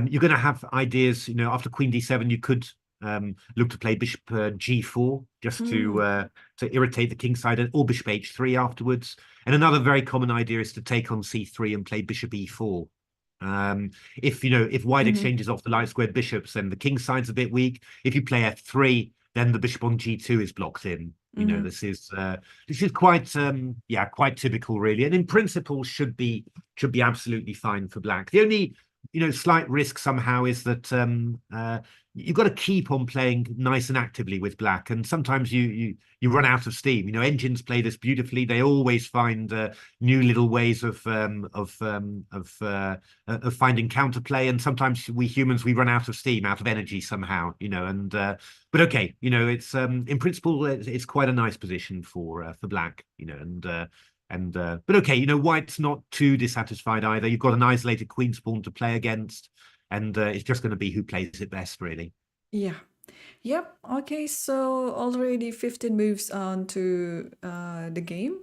You're going to have ideas. After queen d7, you could look to play bishop g4 just to irritate the king side, or bishop h3 afterwards. And another very common idea is to take on c3 and play bishop e4. If White exchanges off the light squared bishops, then the king side's a bit weak. If you play f3, then the bishop on g2 is blocked in. This is quite quite typical, really, and in principle should be absolutely fine for Black. The only slight risk somehow is that you've got to keep on playing nice and actively with Black, and sometimes you run out of steam. Engines play this beautifully; they always find new little ways of finding counterplay, and sometimes we humans, we run out of steam, out of energy somehow. But okay, it's in principle it's quite a nice position for Black. But okay, White's not too dissatisfied either. You've got an isolated queen's pawn to play against, and it's just going to be who plays it best, really. Yeah. Yep. Okay. So already 15 moves on to the game.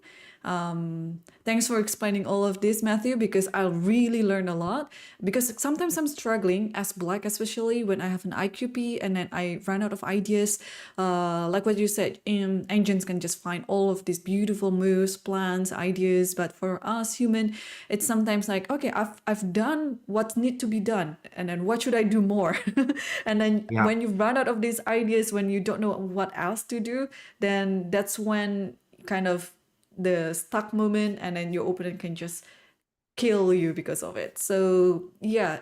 Thanks for explaining all of this, Matthew, because I really learned a lot. Because sometimes I'm struggling as Black, especially when I have an IQP and then I run out of ideas. Like what you said, engines can just find all of these beautiful moves, plans, ideas. But for us human, it's sometimes like, okay, I've done what need to be done, and then what should I do more? And then when you run out of these ideas, when you don't know what else to do, then that's when kind of the stuck moment, and then your opponent can just kill you because of it. So yeah,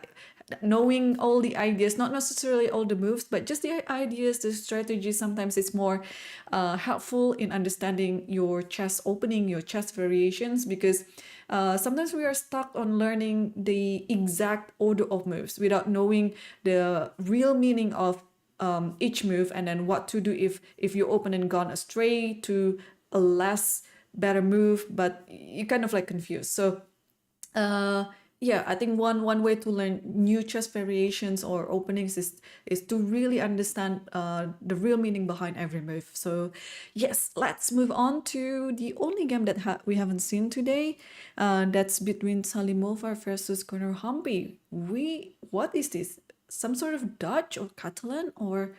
knowing all the ideas, not necessarily all the moves, but just the ideas, the strategies, sometimes it's more helpful in understanding your chess opening, your chess variations, because sometimes we are stuck on learning the exact order of moves without knowing the real meaning of each move, and then what to do if your opponent gone astray to a less better move, but you kind of like confused. So yeah, I think one way to learn new chess variations or openings is to really understand the real meaning behind every move. So yes, let's move on to the only game that we haven't seen today. That's between Salimova versus Conor Humpy. What is this? Some sort of Dutch or Catalan, or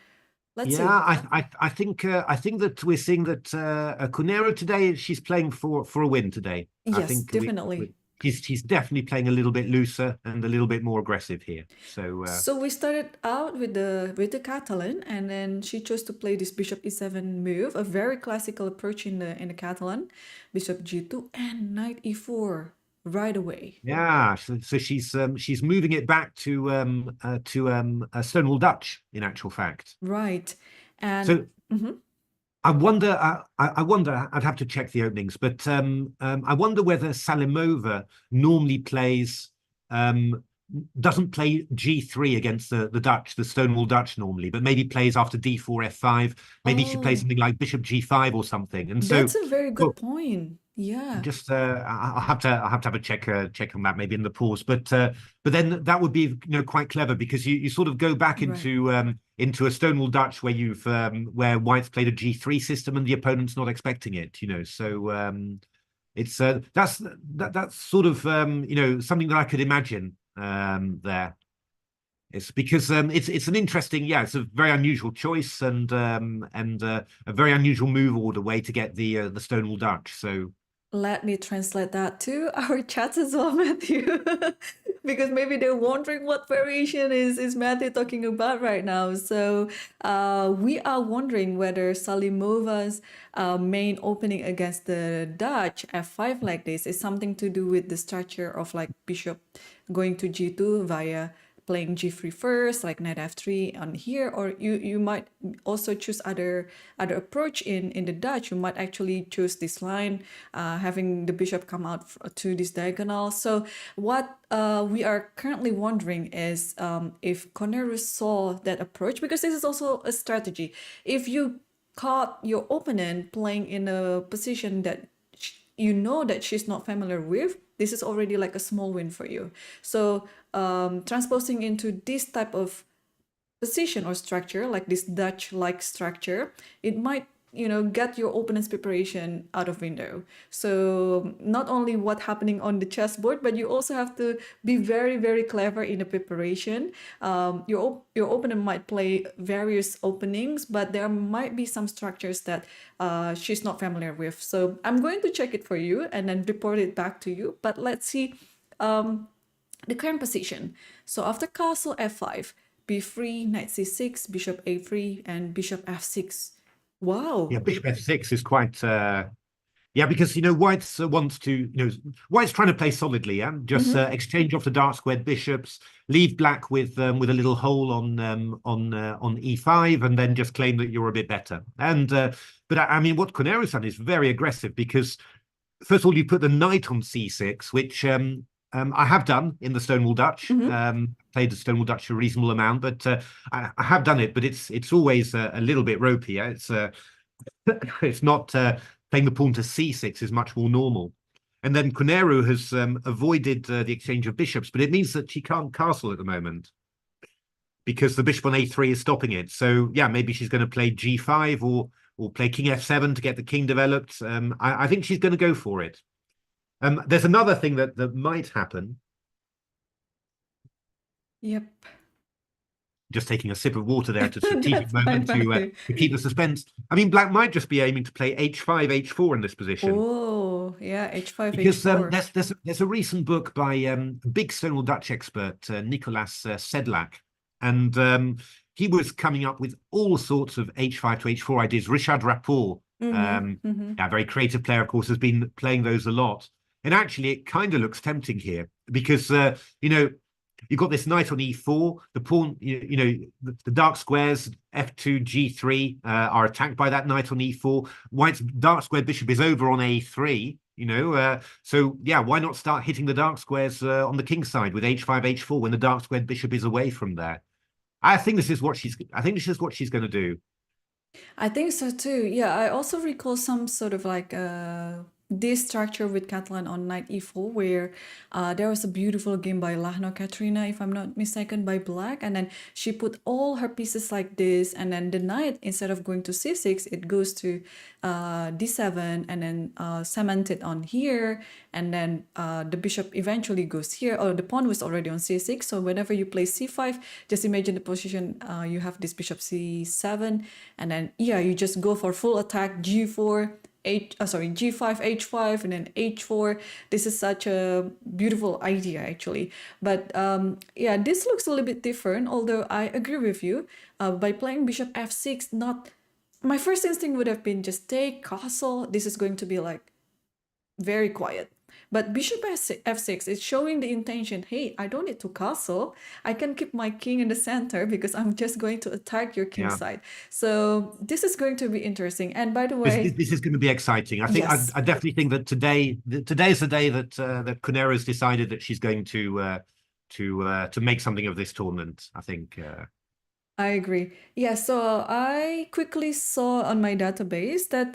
let's see. I think that we're seeing that Cunero today, she's playing for a win today. Yes, I think definitely. he's definitely playing a little bit looser and a little bit more aggressive here. So So we started out with the Catalan, and then she chose to play this Bishop E7 move, a very classical approach in the Catalan, Bishop G2 and Knight E4 right away. yeah, so she's moving it back to Stonewall Dutch in actual fact. Right, and So I wonder, I wonder, I'd have to check the openings, but I wonder whether Salimova normally plays, doesn't play G3 against the Dutch, the Stonewall Dutch normally, but maybe plays after D4, F5. Maybe she plays oh, something like Bishop G5 or something. And so, that's a very well, good point. Yeah, just I'll have to have a check on that maybe in the pause, but then that would be quite clever because you sort of go back right. into a Stonewall Dutch where you've where White's played a G3 system and the opponent's not expecting it, so it's that's sort of something that I could imagine there. It's because it's an interesting, it's a very unusual choice and a very unusual move order way to get the Stonewall Dutch. So Let me translate that to our chats as well, Matthew, because maybe they're wondering what variation is Matthew talking about right now. So we are wondering whether Salimova's main opening against the Dutch F5 like this is something to do with the structure of like bishop going to G2 via playing G3 first, like Knight F3 on here, or you might also choose other approach in the Dutch. You might actually choose this line, having the bishop come out to this diagonal. So what we are currently wondering is if Koneru saw that approach, because this is also a strategy. If you caught your opponent playing in a position that you know that she's not familiar with, this is already like a small win for you. So transposing into this type of position or structure, like this Dutch-like structure, it might get your opponent's preparation out of window. So not only what happening on the chessboard, but you also have to be very, very clever in the preparation. Your opponent might play various openings, but there might be some structures that she's not familiar with. So I'm going to check it for you and then report it back to you. But let's see the current position. So after castle f5, b3, knight c6, bishop a3, and bishop f6. Wow. yeah, Bishop F6 is quite because White wants to White's trying to play solidly and just exchange off the dark squared bishops, leave black with a little hole on e5, and then just claim that you're a bit better. And but I mean, what Koneru's done is very aggressive because first of all, you put the knight on c6, which I have done in the Stonewall Dutch. Played the Stonewall Dutch a reasonable amount, but I have done it. But it's always a little bit ropey. It's not playing the pawn to c6 is much more normal. And then Koneru has avoided the exchange of bishops, but it means that she can't castle at the moment because the bishop on a3 is stopping it. So yeah, maybe she's going to play g5 or play king f7 to get the king developed. I think she's going to go for it. There's another thing that might happen. Yep. Just taking a sip of water there at a strategic That's moment fine, to keep the suspense. I mean, black might just be aiming to play h5, h4 in this position. Oh, yeah, h5, Because h4. there's a recent book by a big Stonewall Dutch expert, Nicolas Sedlak, and he was coming up with all sorts of h5 to h4 ideas. Richard Rapport, a very creative player, of course, has been playing those a lot. And actually, it kind of looks tempting here because, you've got this knight on e4, the pawn, the dark squares, f2, g3 are attacked by that knight on e4. White's dark square bishop is over on a3, so yeah, why not start hitting the dark squares on the king side with h5, h4 when the dark squared bishop is away from there? I think this is what she's going to do. I think so too. Yeah, I also recall some sort of like this structure with Catalan on knight e4, where there was a beautiful game by Lagno Caruana, if I'm not mistaken, by black, and then she put all her pieces like this, and then the knight, instead of going to c6, it goes to d7, and then cemented on here, and then the bishop eventually goes here, or the pawn was already on c6, so whenever you play c5, just imagine the position, you have this bishop c7, and then yeah, you just go for full attack, g4, G5, H5, and then H4. This is such a beautiful idea, actually. But yeah, this looks a little bit different, although I agree with you. By playing bishop f6, not my first instinct would have been just take castle. This is going to be like very quiet. But bishop f6 is showing the intention, hey, I don't need to castle. I can keep my king in the center because I'm just going to attack your king side. So this is going to be interesting. And by the way, this is going to be exciting. I think yes. I definitely think that today is the day that that Cunero's decided that she's going to make something of this tournament. I think. I agree. Yeah, so I quickly saw on my database that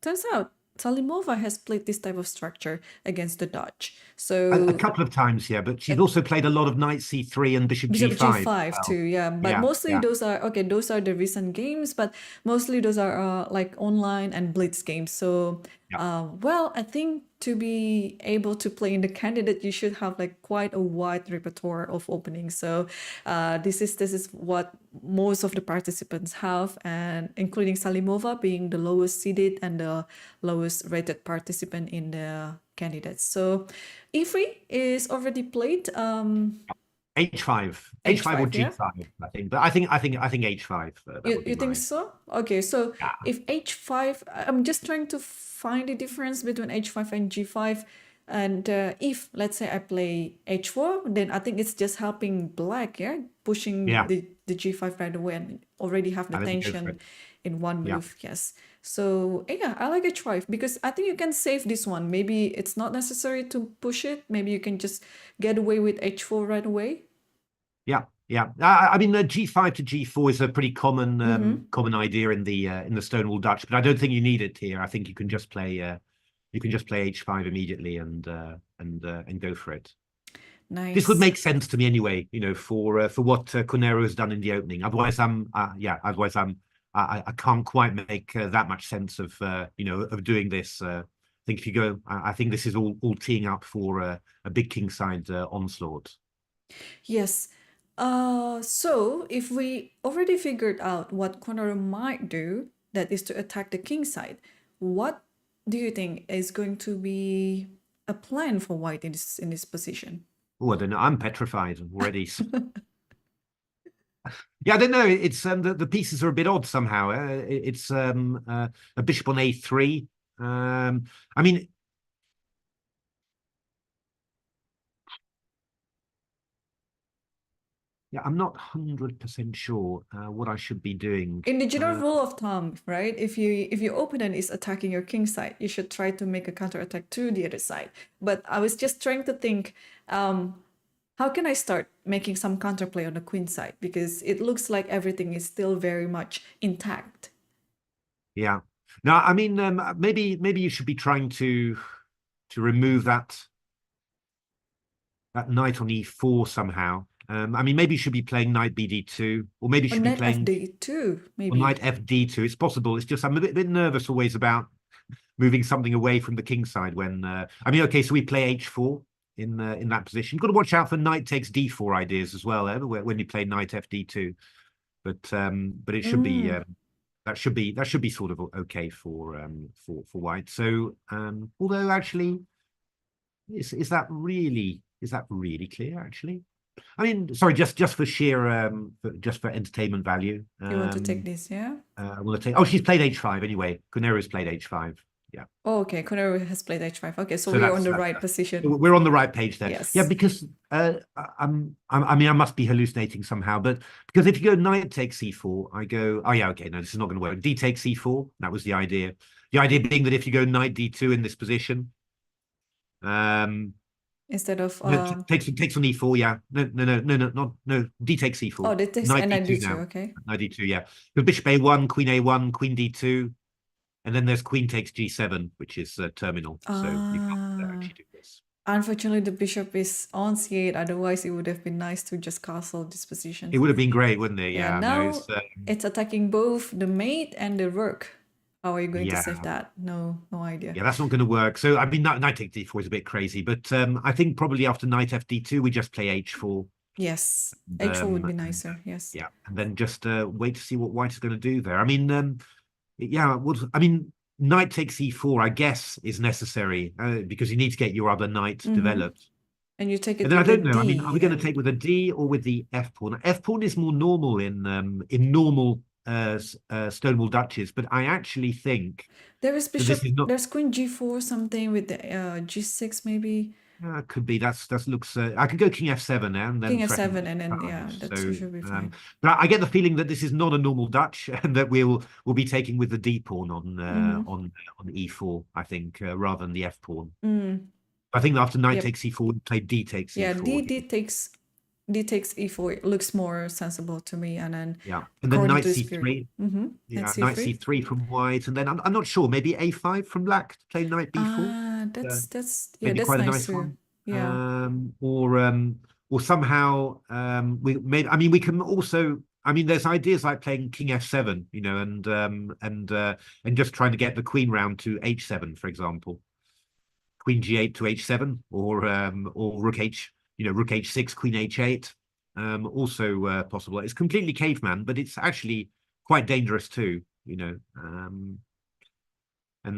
turns out Salimova has played this type of structure against the Dutch. So A couple of times, yeah, but she's also played a lot of knight c3 and bishop g5. G5 too, yeah. But mostly those are those are the recent games, but mostly those are like online and blitz games. So well, I think to be able to play in the candidate, you should have like quite a wide repertoire of openings. So this is what most of the participants have, and including Salimova being the lowest seeded and the lowest rated participant in the candidates. So E3 is already played. H5 or G5, I think. But I think H5. You think so? Okay, so if H5, I'm just trying to find the difference between H5 and G5. And if, let's say, I play H4, then I think it's just helping black, pushing the G5 right away and already have the tension in one move. Yes. So yeah, I like H5 because I think you can save this one. Maybe it's not necessary to push it. Maybe you can just get away with H4 right away. Yeah. I mean, G5 to G4 is a pretty common common idea in the Stonewall Dutch, but I don't think you need it here. I think you can just play H5 immediately and go for it. Nice. This would make sense to me anyway, you know, for what Cunero has done in the opening. Otherwise, I can't quite make that much sense of of doing this. I think if you go, I think this is all teeing up for a big kingside onslaught. Yes. So if we already figured out what Cunero might do, that is to attack the king side, what do you think is going to be a plan for white in this position? Oh, I don't know. I'm petrified already. Yeah, I don't know. It's the pieces are a bit odd somehow. It's a bishop on a3. I mean, yeah, I'm not 100% sure what I should be doing. In the general rule of thumb, right? If your opponent is attacking your king side, you should try to make a counterattack to the other side. But I was just trying to think, how can I start making some counterplay on the queen side? Because it looks like everything is still very much intact. Yeah. No, I mean, maybe you should be trying to remove that knight on e4 somehow. I mean, maybe you should be playing knight bd2, or maybe you should be playing fd2, maybe. Or knight fd2. It's possible. It's just I'm a bit nervous always about moving something away from the king side when I mean, okay, so we play h4 in that position. You've got to watch out for knight takes d4 ideas as well when you play knight fd2. But it should be that should be sort of okay for white. So although actually is that really clear actually? I mean, sorry, just for sheer just for entertainment value. You want to take this, yeah? I want to take. Oh, she's played h5 anyway. Cunero's played h5. Yeah. Oh, okay. Cunero has played h5. Okay, so we're on the right position. We're on the right page there. Yes. Yeah, because I mean, I must be hallucinating somehow, but because if you go knight takes c4, I go, oh yeah, okay, no, this is not going to work. D takes c4. That was the idea. The idea being that if you go knight d2 in this position, instead of takes on e4, yeah. No. D takes e4. Oh, that takes knight and d2 d2, now. okay. Knight d2, yeah. So bishop a1, queen a1, queen d2, and then there's queen takes g7, which is terminal. So you can't actually do this. Unfortunately, the bishop is on c8. Otherwise, it would have been nice to just castle this position. It would have been great, wouldn't it? Yeah. Now it's attacking both the mate and the rook. How are you going to save that? No idea. Yeah, that's not going to work. So I mean, knight takes d4 is a bit crazy, but I think probably after knight fd2 we just play h4. Yes, h4 would be nicer. Yes. Yeah, and then just wait to see what white is going to do there. I mean, yeah. I mean, knight takes e4, I guess, is necessary because you need to get your other knight developed. And you take it And then I with the don't know. I mean, are we going to D. take with a D or with the F pawn? F pawn is more normal in normal Stonewall Duchess, but I actually think There is that this bishop, is not. there's queen g4 something with the g6 maybe. Could be that looks. I could go King F7 now and then King threaten. f7 and then, yeah, that So, should be fine. but I get the feeling that this is not a normal Dutch, and that we'll be taking with the D pawn on E4. I think rather than the F pawn. I think after knight takes E4, we play D takes Yeah, E4. D takes e4. It looks more sensible to me, and then and then knight C3. Knight Knight C3 from white, and then I'm not sure. Maybe A5 from black to play knight B4. That's maybe that's quite a nice nice too. one. Yeah. Or somehow we maybe. I mean, we can also. I mean, there's ideas like playing King F7, you know, and just trying to get the queen round to H7, for example. Queen G8 to H7, or Rook H, you know, Rook H6, Queen H8. Also possible. It's completely caveman, but it's actually quite dangerous too, you know. I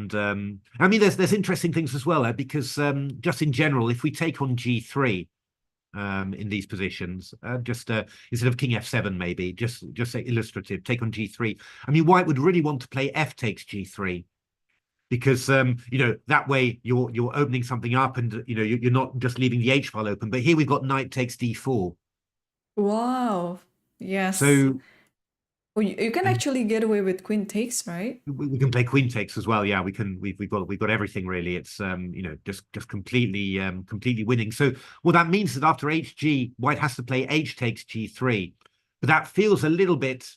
mean, there's interesting things as well, because just in general, if we take on G3 in these positions, just instead of King F7, maybe just say illustrative, take on G3. I mean, white would really want to play F takes G3. Because you know, that way you're opening something up, and you know, you're not just leaving the H file open. But here we've got knight takes D4. Wow. Yes. So you can actually get away with queen takes, right? we can play queen takes as well. Yeah, we can. We've got everything really. It's you know, just completely winning. So what that means is that after HG, white has to play H takes G3. But that feels a little bit.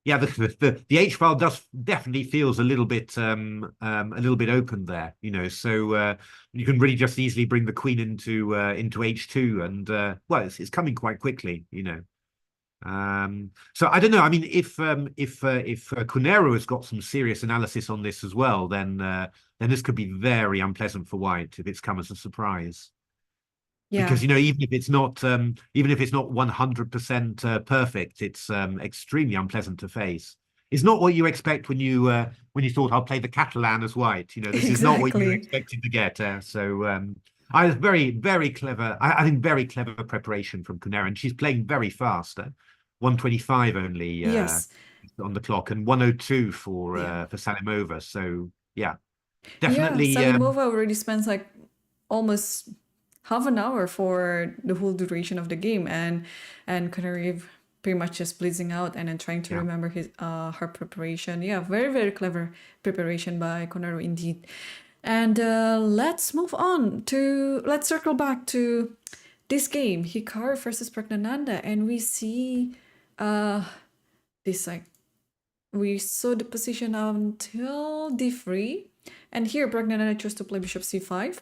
Yeah, the H file definitely feels a little bit open there, you know. So you can really just easily bring the queen into H2, and well, it's coming quite quickly, you know. So I don't know. I mean, if Cunero has got some serious analysis on this as well, then this could be very unpleasant for white if it's come as a surprise. Yeah. Because, you know, even if it's not 100% perfect, it's extremely unpleasant to face. It's not what you expect when you thought I'll play the Catalan as white. You know, this is not what you expected to get. So I was very clever. I think very clever preparation from Cunero, and she's playing very fast. 125 only on the clock, and 102 for Salimova. So yeah, definitely. Yeah, Salimova already spends like almost half an hour for the whole duration of the game, and Cunero pretty much just blitzing out and then trying to remember his her preparation. Yeah, very clever preparation by Cunero indeed. And let's circle back to this game, Hikaru versus Praggnanandhaa, and we see this, like, we saw the position until d3, and here Praggnanandhaa chose to play bishop c5,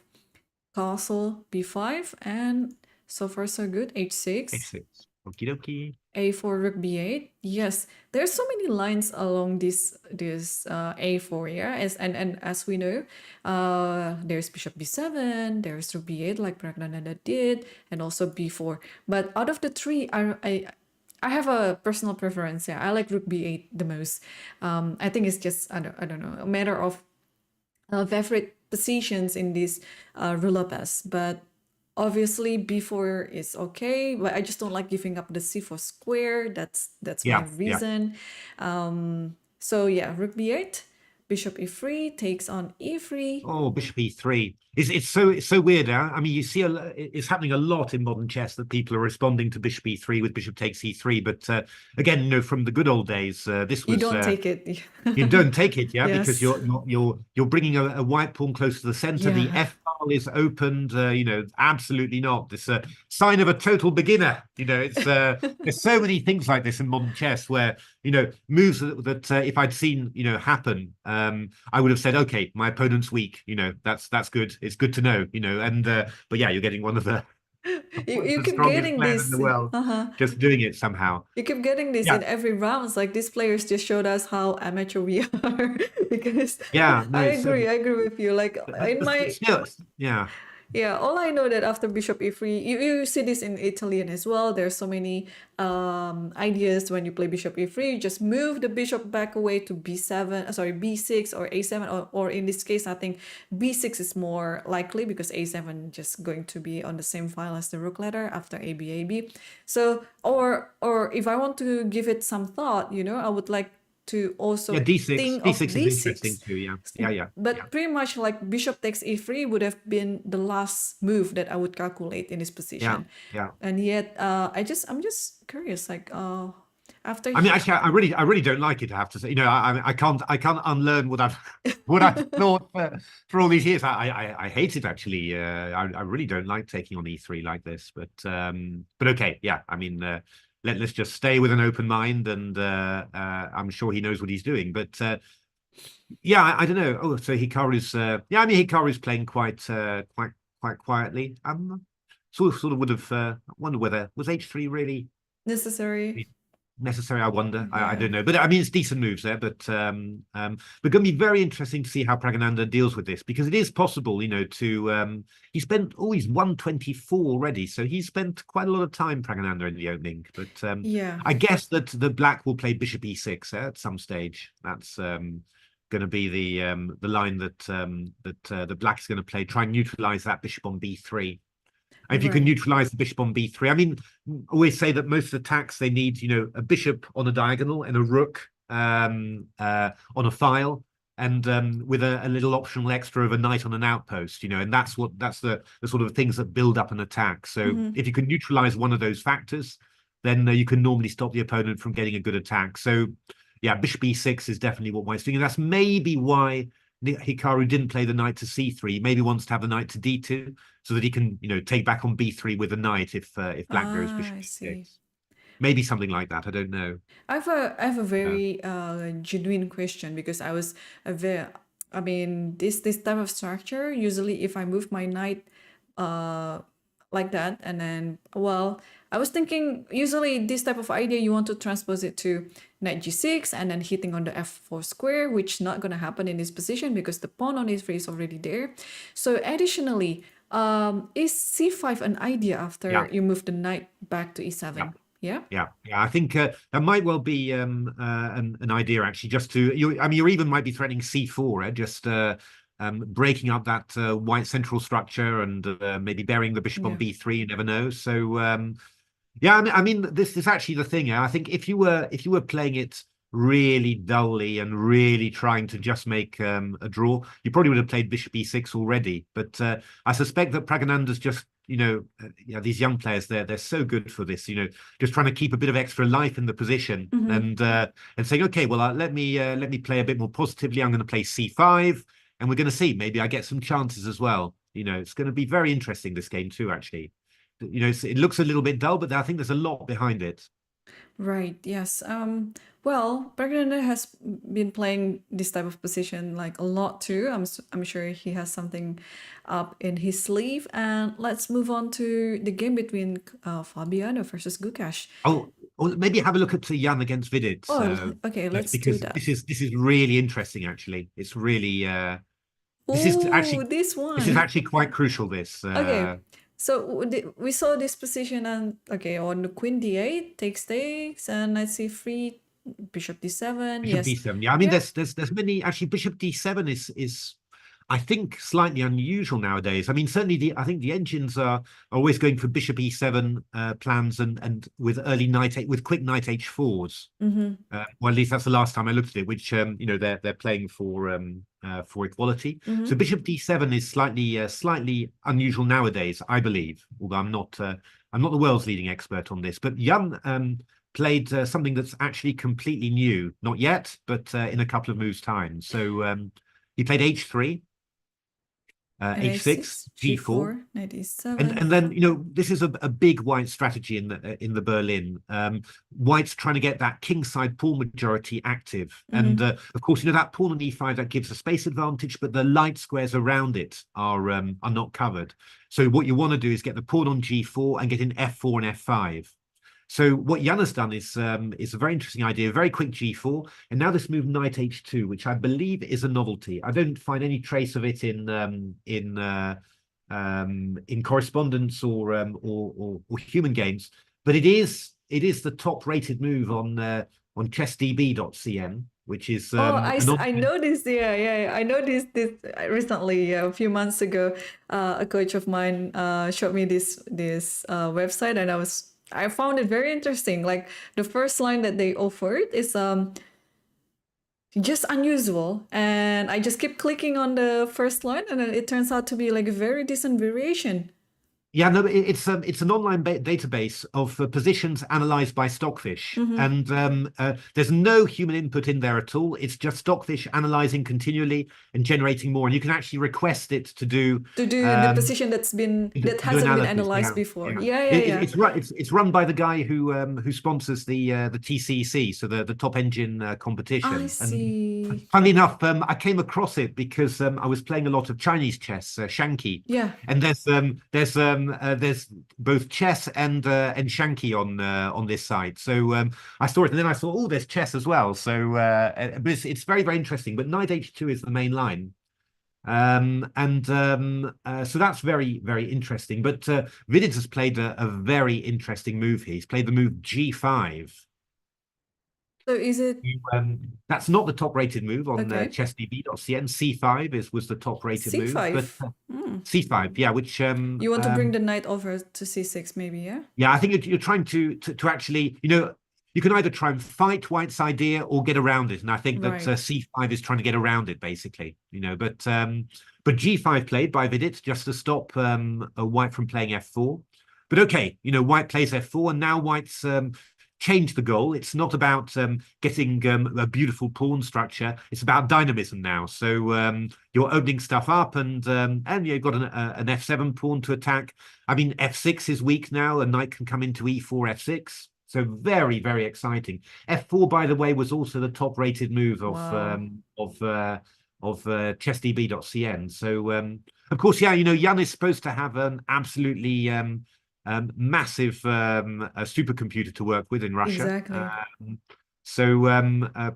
castle b5, and so far so good. H6. H6. Okie dokie. A4, rook b8. Yes, there's so many lines along this A4, yeah. And as we know, there's bishop b7, there's rook b8 like Praggnanandhaa did, and also b4. But out of the three, I have a personal preference. Yeah, I like rook b8 the most. I think it's just I don't know, a matter of favorite positions in this Rulapes, but obviously b4 is okay, but I just don't like giving up the c4 square. That's my reason. So yeah, rook b8, bishop e3 takes on e3. Oh, bishop e3. It's so weird. I mean, you see it's happening a lot in modern chess that people are responding to bishop e3 with bishop takes e3. But again, you know, from the good old days, this was you don't take it. You don't take it, yeah, Yes. because you're bringing a white pawn close to the center. The F file is opened. You know, absolutely not. This sign of a total beginner. You know, it's there's so many things like this in modern chess where, you know, moves that if I'd seen, you know, happen, I would have said, okay, my opponent's weak. You know, that's good. It's good to know. You know, and but yeah, you're getting one of the you keep getting this in the world, just doing it somehow. You keep getting this in every round. It's like these players just showed us how amateur we are. Because no, I agree with you. Like in my Yeah, all I know that after bishop e3, you see this in Italian as well. There's so many ideas when you play bishop e3. You just move the bishop back away to b7, sorry, b6 or a7, or in this case, I think b6 is more likely because a7 just going to be on the same file as the rook ladder after ab. So, or if I want to give it some thought, I would like to also Yeah, d6. think of D6 is interesting d6. too. Yeah, yeah. But pretty much like bishop takes e3 would have been the last move that I would calculate in this position. Yeah. And yet, I'm just curious, like, after I mean, actually, I really don't like it. I have to say, I can't unlearn what I've thought for all these years. I hate it actually. I really don't like taking on e3 like this. But okay, yeah. I mean, let's just stay with an open mind, and I'm sure he knows what he's doing. But yeah, I don't know. Oh, so Hikaru's I mean, Hikaru's playing quite quietly. Sort of would have wondered whether was h3 really necessary. I wonder. I Yeah. don't know, but I mean, it's decent moves there. But going to be very interesting to see how Praggnanandhaa deals with this, because it is possible, to he spent he's 124 already, so he's spent quite a lot of time, Praggnanandhaa, in the opening. But Yeah. I guess that the black will play bishop e6 at some stage. That's going to be the line that the black is going to play. Try and neutralize that bishop on b3. And if you can neutralize the bishop on b3, I mean, I always say that most attacks, they need, a bishop on a diagonal and a rook on a file, and with a little optional extra of a knight on an outpost, and that's the sort of things that build up an attack. So if you can neutralize one of those factors, then you can normally stop the opponent from getting a good attack. So yeah, bishop e6 is definitely what White's doing, and that's maybe why Hikaru didn't play the knight to c3. He maybe wants to have the knight to d2 so that he can, take back on b3 with a knight if black goes bishop e6. Maybe something like that. I don't know. I have a very genuine question, because I was I mean, this type of structure, usually if I move my knight like that, and then, well, I was thinking usually this type of idea, you want to transpose it to knight g6 and then hitting on the f4 square, which not going to happen in this position because the pawn on e3 is already there. So additionally, is c5 an idea after you move the knight back to e7? Yeah. I think that might well be an idea, actually, just to you even might be threatening c4, just breaking up that white central structure and maybe burying the bishop on b3. You never know. So I mean, this is actually the thing. I think if you were playing it really dully and really trying to just make a draw, you probably would have played bishop e6 already. But I suspect that Praggnanandhaa's just, these young players, they're so good for this, just trying to keep a bit of extra life in the position, and saying, okay, well, let me play a bit more positively. I'm going to play c5, and we're going to see, maybe I get some chances as well. It's going to be very interesting, this game too, actually. It looks a little bit dull, but I think there's a lot behind it. Right. Yes. Well, Praggnanandhaa has been playing this type of position like a lot too. I'm sure he has something up in his sleeve. And let's move on to the game between Fabiano versus Gukesh. Oh, maybe have a look at Jan against Vidit. Okay. Let's do that. This is really interesting. Actually, it's really this is actually quite crucial. This. Okay. So we saw this position, and on the queen d8 takes, and knight c3, bishop d7. Bishop d7. Yeah, I mean, there's many. Actually, bishop d7 is I think slightly unusual nowadays. I mean, certainly I think the engines are always going for bishop e7 plans and with early with quick knight h4s. Well, at least that's the last time I looked at it, which they're playing for equality. So bishop d7 is slightly unusual nowadays, I believe. Although I'm not the world's leading expert on this, but Jan played something that's actually completely new. Not yet, but in a couple of moves' time. So he played h3. H6, G4, knight e7, and then this is a big white strategy in the Berlin. White's trying to get that kingside pawn majority active, and of course that pawn on e5 that gives a space advantage, but the light squares around it are not covered. So what you want to do is get the pawn on g4 and get in f4 and f5. So what Jan has done is a very interesting idea, a very quick g4, and now this move knight h2, which I believe is a novelty. I don't find any trace of it in in correspondence or human games, but it is the top-rated move on chessdb.cn, which is Oh, an I know this. Yeah. I know this recently. Yeah, a few months ago, a coach of mine showed me this website, and I found it very interesting. Like the first line that they offered is just unusual, and I just keep clicking on the first line, and then it turns out to be like a very decent variation. Yeah, no, it's an online database of positions analyzed by Stockfish, and there's no human input in there at all. It's just Stockfish analyzing continually and generating more, and you can actually request it to do The position that do hasn't been analysis. analyzed Yeah, before. yeah. Yeah. It's run by the guy who sponsors the TCC, so the top engine I competition. And see. funnily enough, I came across it because I was playing a lot of Chinese chess, Shanki. Yeah. And there's both chess and Shanki on this site. So I saw it, and then I saw, oh, there's chess as well. So but it's very, very interesting. But knight h2 is the main line. So that's very, very interesting. But Vidit has played a very interesting move here. He's played the move g5. So is it That's not the top-rated move on okay? chessdb.cn. c5 was the top-rated move, but c5, yeah, which You want to bring the knight over to c6, maybe, yeah? yeah, I think you're trying to actually, you can either try and fight White's idea or get around it, and I think that Right. c5 is trying to get around it, basically, but g5 played by Vidit just to stop White from playing f4. But okay, White plays f4, and now White's changed the goal. It's not about getting a beautiful pawn structure. It's about dynamism now. So you're opening stuff up, and you've got an f7 pawn to attack. I mean, f6 is weak now. A knight can come into e4, f6. So very, very exciting. f4, by the way, was also the top-rated move of chessdb.cn. So of course, yeah, Jan is supposed to have an absolutely massive supercomputer to work with in Russia. Exactly.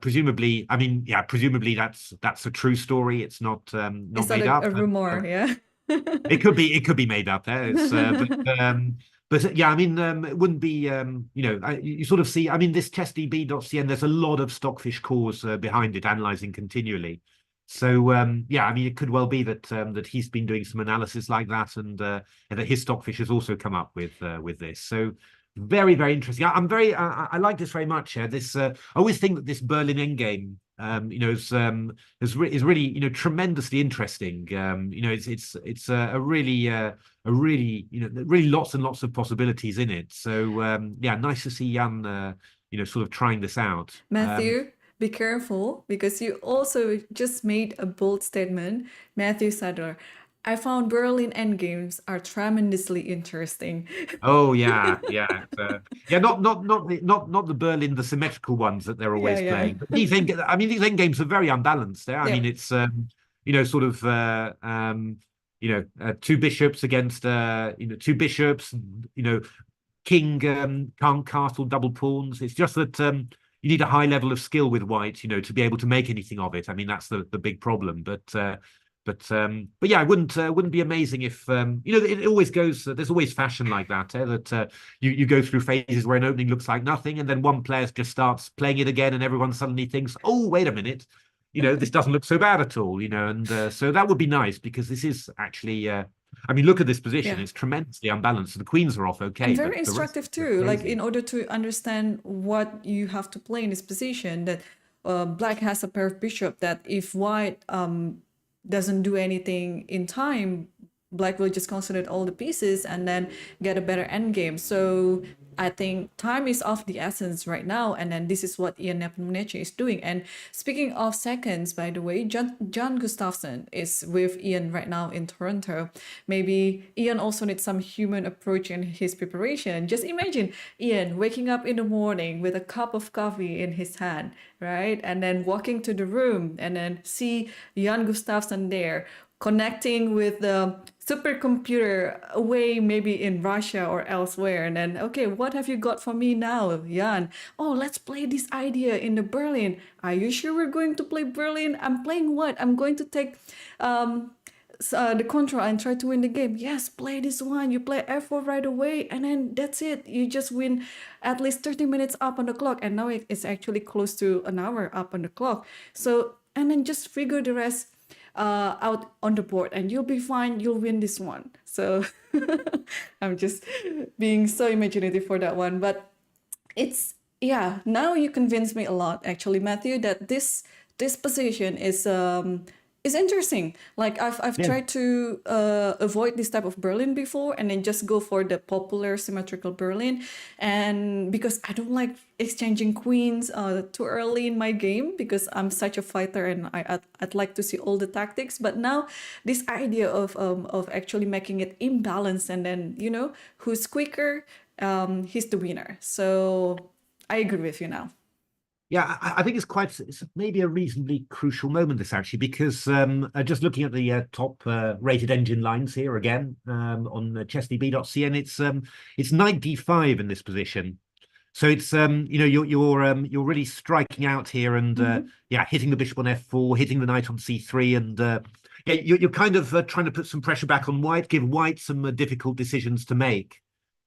Presumably, I mean, yeah, presumably that's a true story. It's not It's made not up. a rumor, yeah. It could be made up there. But yeah, I mean, it wouldn't be you sort of see. I mean, this chessdb.cn, there's a lot of Stockfish cores behind it, analyzing continually. So yeah, I mean, it could well be that that he's been doing some analysis like that, and that his Stockfish has also come up with this. So very, very interesting. I like this very much. I always think that this Berlin endgame, is really tremendously interesting. It's a really really lots and lots of possibilities in it. So yeah, nice to see Jan sort of trying this out. Matthew, be careful, because you also just made a bold statement. Matthew Sadler, I found Berlin endgames are tremendously interesting. Oh yeah, yeah, not the Berlin, the symmetrical ones that they're always Yeah. playing. But these end games are very unbalanced. I mean, it's sort of two bishops against two bishops, king can't castle double pawns. It's just that you need a high level of skill with White, to be able to make anything of it. I mean, that's the big problem. But yeah, it wouldn't be amazing if it always goes. There's always fashion like that. That you go through phases where an opening looks like nothing, and then one player just starts playing it again, and everyone suddenly thinks, "Oh, wait a minute, this doesn't look so bad at all." And so that would be nice, because this is actually. I mean, look at this position; it's tremendously unbalanced. The queens are off okay, and very but the rest instructive is too. Like, crazy. in order to understand what you have to play in this position, that Black has a pair of bishop that if White doesn't do anything in time, Black will just consolidate all the pieces and then get a better endgame. So I think time is of the essence right now, and then this is what Ian Nepomniachtchi is doing. And speaking of seconds, by the way, John Gustafsson is with Ian right now in Toronto. Maybe Ian also needs some human approach in his preparation. Just imagine Ian waking up in the morning with a cup of coffee in his hand, right? And then walking to the room and then see Jan Gustafsson there, connecting with the supercomputer away, maybe in Russia or elsewhere. And then, okay, what have you got for me now, Jan? Oh, let's play this idea in the Berlin. Are you sure we're going to play Berlin? I'm playing what? I'm going to take the control and try to win the game. Yes, play this one. You play f4 right away, and then that's it. You just win at least 30 minutes up on the clock, and now it's actually close to an hour up on the clock. So, and then just figure the rest out on the board, and you'll be fine. You'll win this one. So I'm just being so imaginative for that one, but it's, yeah, now you convinced me a lot actually, Matthew, that this position is interesting. Like I've Yeah. tried to avoid this type of Berlin before, and then just go for the popular symmetrical Berlin, and because I don't like exchanging queens too early in my game, because I'm such a fighter, and I'd like to see all the tactics. But now this idea of actually making it imbalanced, and then who's quicker, he's the winner. So I agree with you now. Yeah, I think it's maybe a reasonably crucial moment, this actually, because just looking at the top rated engine lines here again on chessdb.cn, it's knight d5 in this position. So it's you're really striking out here, and hitting the bishop on f4, hitting the knight on c3, and you're kind of trying to put some pressure back on white, give white some difficult decisions to make.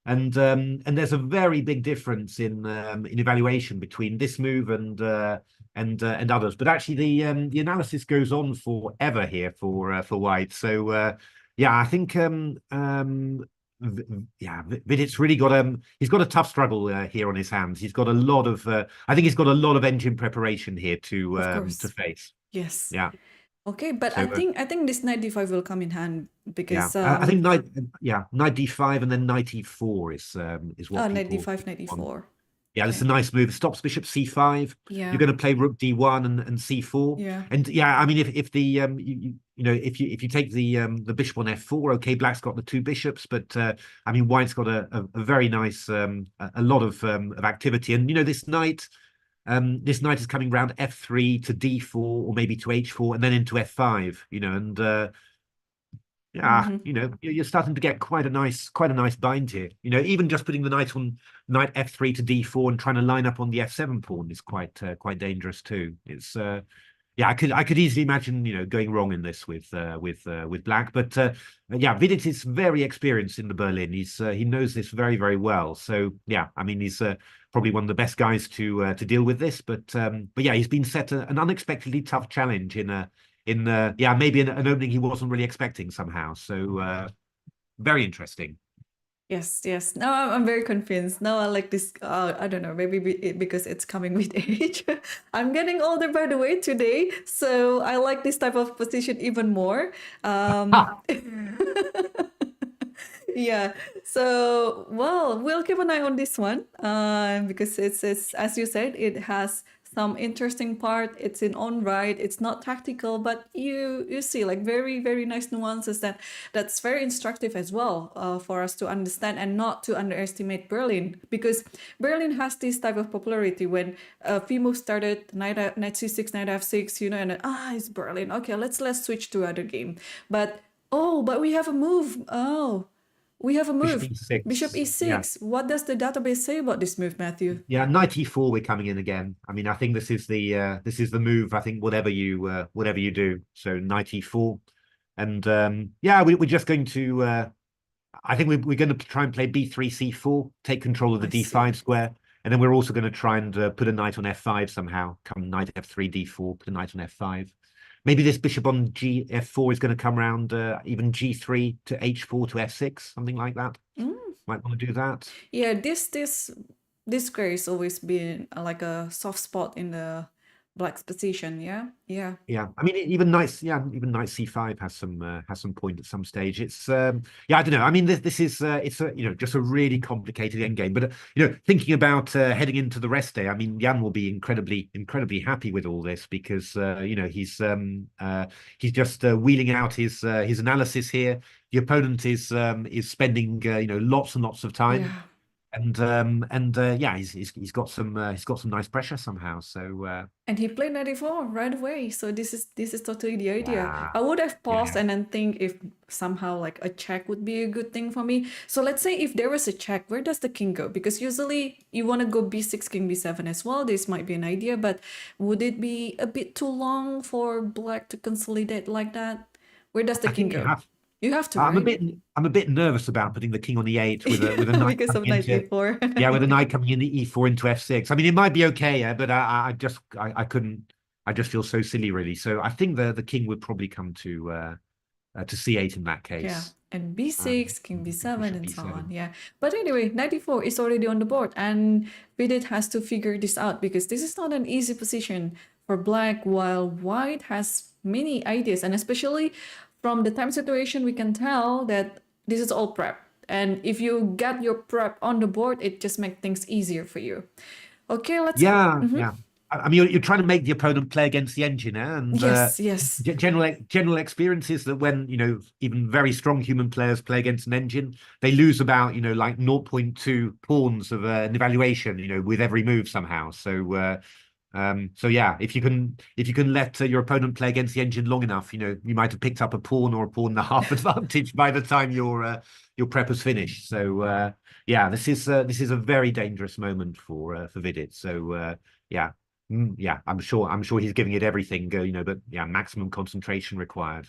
And there's a very big difference in evaluation between this move and others. But actually, the analysis goes on forever here for white. So I think Vidit's really got he's got a tough struggle here on his hands. He's got a lot of I think he's got a lot of engine preparation here to face. Yes. Yeah. Okay, but So, I think this knight d5 will come in hand, because I think knight d5 and then knight e4 is what knight people d5, knight d4. Yeah, this is a nice move. It stops bishop c5. Yeah. You're going to play rook d1 and c4. Yeah. And I mean, if the if you take the bishop on f4, okay, black's got the two bishops, but I mean, white's got a very nice a lot of activity. And this knight is coming round f3 to d4, or maybe to h4, and then into f5. And you're starting to get quite a nice bind here. Even just putting the knight on knight f3 to d4 and trying to line up on the f7 pawn is quite dangerous too. It's I could easily imagine going wrong in this with black, but Vidit is very experienced in the Berlin. He knows this very, very well. So I mean, he's probably one of the best guys to deal with this. But he's been set an unexpectedly tough challenge in maybe an opening he wasn't really expecting somehow. So very interesting. Yes. Now I'm very convinced. Now I like this. I don't know, maybe because it's coming with age. I'm getting older, by the way, today. So I like this type of position even more. Yeah. So, well, we'll keep an eye on this one, because it's as you said, it has some interesting part. It's in own right. It's not tactical, but you see like very, very nice nuances that's very instructive as well, for us to understand and not to underestimate Berlin, because Berlin has this type of popularity. When Fimo started knight c6, knight f6, and it's Berlin. Okay, let's switch to other game. But we have a move. We have a move. Bishop e6. Yeah. What does the database say about this move, Matthew? Yeah, knight e4, we're coming in again. I mean, I think this is the move. I think whatever you do. So knight e4, and we're just going to. I think we're going to try and play b3 c4, take control of the d5 square, and then we're also going to try and put a knight on f5 somehow. Come knight f3 d4, put a knight on f5. Maybe this bishop on f4 is going to come around even g3 to h4 to f6, something like that. Might want to do that. Yeah, this square has always been like a soft spot in the black's position. Yeah. I mean, even knight c5 has some point at some stage. It's I don't know. I mean, this is it's just a really complicated endgame. But thinking about heading into the rest day, I mean, Jan will be incredibly happy with all this, because he's just wheeling out his analysis here. The opponent is spending lots and lots of time. Yeah. He's got some nice pressure somehow. So and he played 94 right away. So this is totally the idea. Yeah. I would have paused and then think if somehow like a check would be a good thing for me. So let's say if there was a check, where does the king go? Because usually you want to go b6, king b7 as well. This might be an idea, but would it be a bit too long for black to consolidate like that? Where does the I king think you go? have. You have to, I'm a right? bit I'm a bit nervous about putting the king on e8 with a knight Because of coming knight into e4. yeah, with a knight coming in the e4 into f6. I mean, it might be okay, yeah, but I couldn't. I just feel so silly, really. So I think the king would probably come to c8 in that Yeah, case. and b6, king b7, Bishop and so on. b7. Yeah, but anyway, knight e4 is already on the board, and Vidit has to figure this out because this is not an easy position for black, while white has many ideas, and especially from the time situation, we can tell that this is all prep. And if you get your prep on the board, it just makes things easier for you. Okay, let's. Yeah, yeah. I mean, you're trying to make the opponent play against the engine, eh? And Yes, yes. general experience is that when even very strong human players play against an engine, they lose about like 0.2 pawns of an evaluation with every move somehow. So yeah, if you can let your opponent play against the engine long enough, you might have picked up a pawn or a pawn and a half advantage by the time your prep is finished. So yeah, this is a very dangerous moment for Vidit. So yeah. Yeah, I'm sure he's giving it everything, but yeah, maximum concentration required.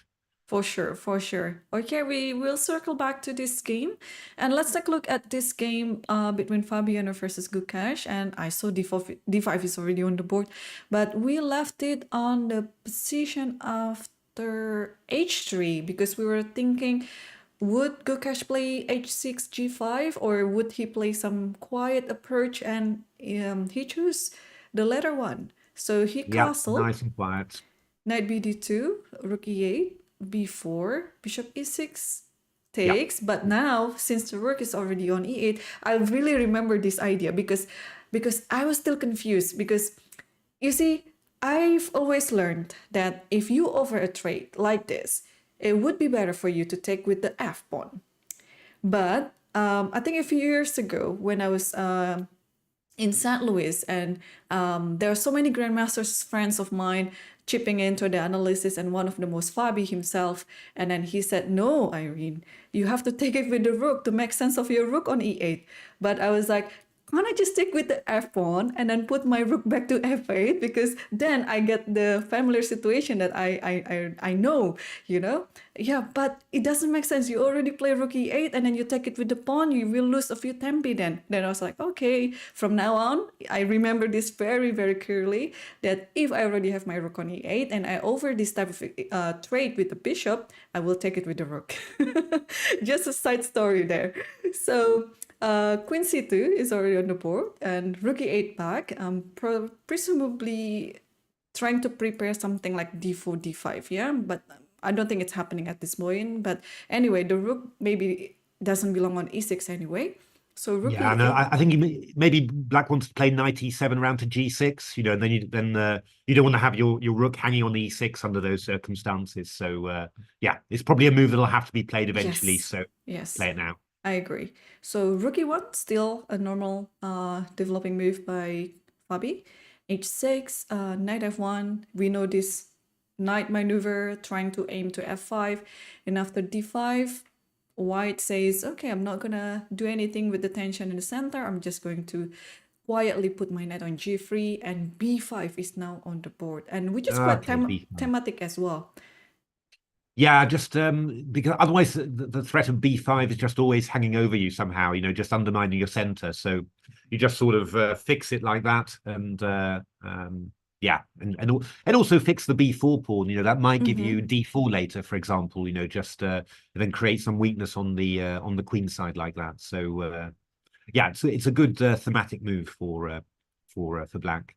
For sure, for sure. Okay, we will circle back to this game, and let's take a look at this game between Fabiano versus Gukesh. And I saw d5 is already on the board, but we left it on the position after h3 because we were thinking, would Gukesh play h6 g5, or would he play some quiet approach, and he chose the latter one. So he Yeah, castled nice and quiet. knight bd2, rook e8, b4, bishop e6 Yeah, takes. But now, since the rook is already on e8, I really remember this idea because I was still confused. Because you see, I've always learned that if you over a trade like this, it would be better for you to take with the f pawn. But I think a few years ago, when I was in St. Louis, and there are so many grandmasters friends of mine chipping into the analysis, and one of them was Fabi himself, and then he said, no, Irene, you have to take it with the rook to make sense of your rook on e8. But I was like, can't I just stick with the f pawn and then put my rook back to f8, because then I get the familiar situation that I know, Yeah, but it doesn't make sense. You already play rook e8 and then you take it with the pawn, you will lose a few tempi then. Then I was like, okay, from now on, I remember this very, very clearly, that if I already have my rook on e8 and I over this type of trade with the bishop, I will take it with the rook. Just a side story there. So queen c2 is already on the board, and rook e8 back, presumably trying to prepare something like d4, d5, yeah? But I don't think it's happening at this point. But anyway, the rook maybe doesn't belong on e6 anyway. So rook yeah. e8. No, I think maybe Black wants to play knight e7 round to g6, and then you don't want to have your rook hanging on e6 under those circumstances. So yeah, it's probably a move that'll have to be played eventually. Yes. So Yes. play it now. I agree. So rook e1, still a normal developing move by Fabi. h6, knight f1. We know this knight maneuver, trying to aim to f5. And after d5, white says, okay, I'm not gonna do anything with the tension in the center. I'm just going to quietly put my knight on g3, and b5 is now on the board. And which is quite Okay, b5. thematic as well. Yeah, just because otherwise the threat of b5 is just always hanging over you somehow, just undermining your center. So you just sort of fix it like that, and yeah, and also fix the b4 pawn. That might give you d4 later, for example. Just then create some weakness on the queen side like that. So yeah, it's a good thematic move for Black.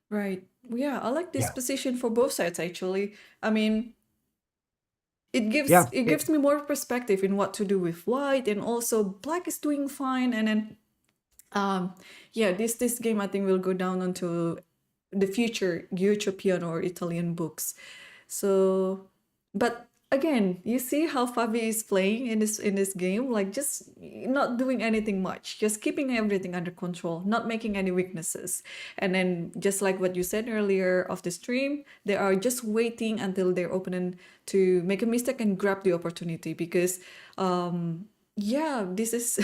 Right. Yeah, I like this position for both sides actually. I mean, it gives me more perspective in what to do with white, and also black is doing fine. And then yeah, this game I think will go down onto the future European or Italian books. So, but again, you see how Fabi is playing in this game, like just not doing anything much, just keeping everything under control, not making any weaknesses. And then just like what you said earlier of the stream, they are just waiting until their opponent to make a mistake and grab the opportunity, because yeah, this is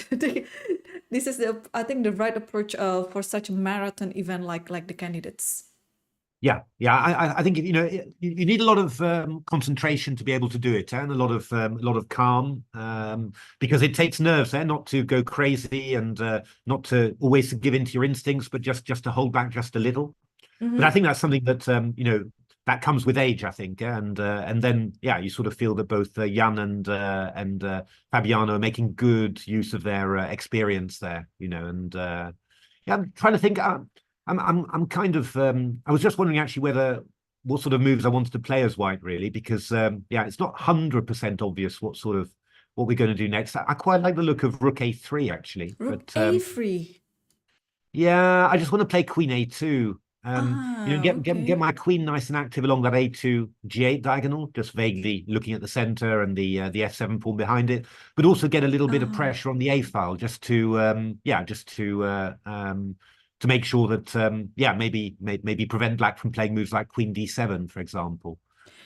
I think the right approach for such a marathon event like the candidates. Yeah. I think you need a lot of concentration to be able to do it, and a lot of calm, because it takes nerves there not to go crazy and not to always give in to your instincts, but just to hold back just a little. But I think that's something that that comes with age, I think, and then you sort of feel that both Jan and Fabiano are making good use of their experience there, and I'm trying to think. I'm kind of I was just wondering actually what sort of moves I wanted to play as white, really, because it's not 100% obvious what we're going to do next. I quite like the look of Rook A3 actually, Rook but A3. yeah, I just want to play Queen A2. Get Okay. my queen nice and active along that A2 G8 diagonal, just vaguely looking at the center and the F7 pawn behind it, but also get a little bit of pressure on the A file just to to make sure that maybe prevent black from playing moves like Queen D7, for example.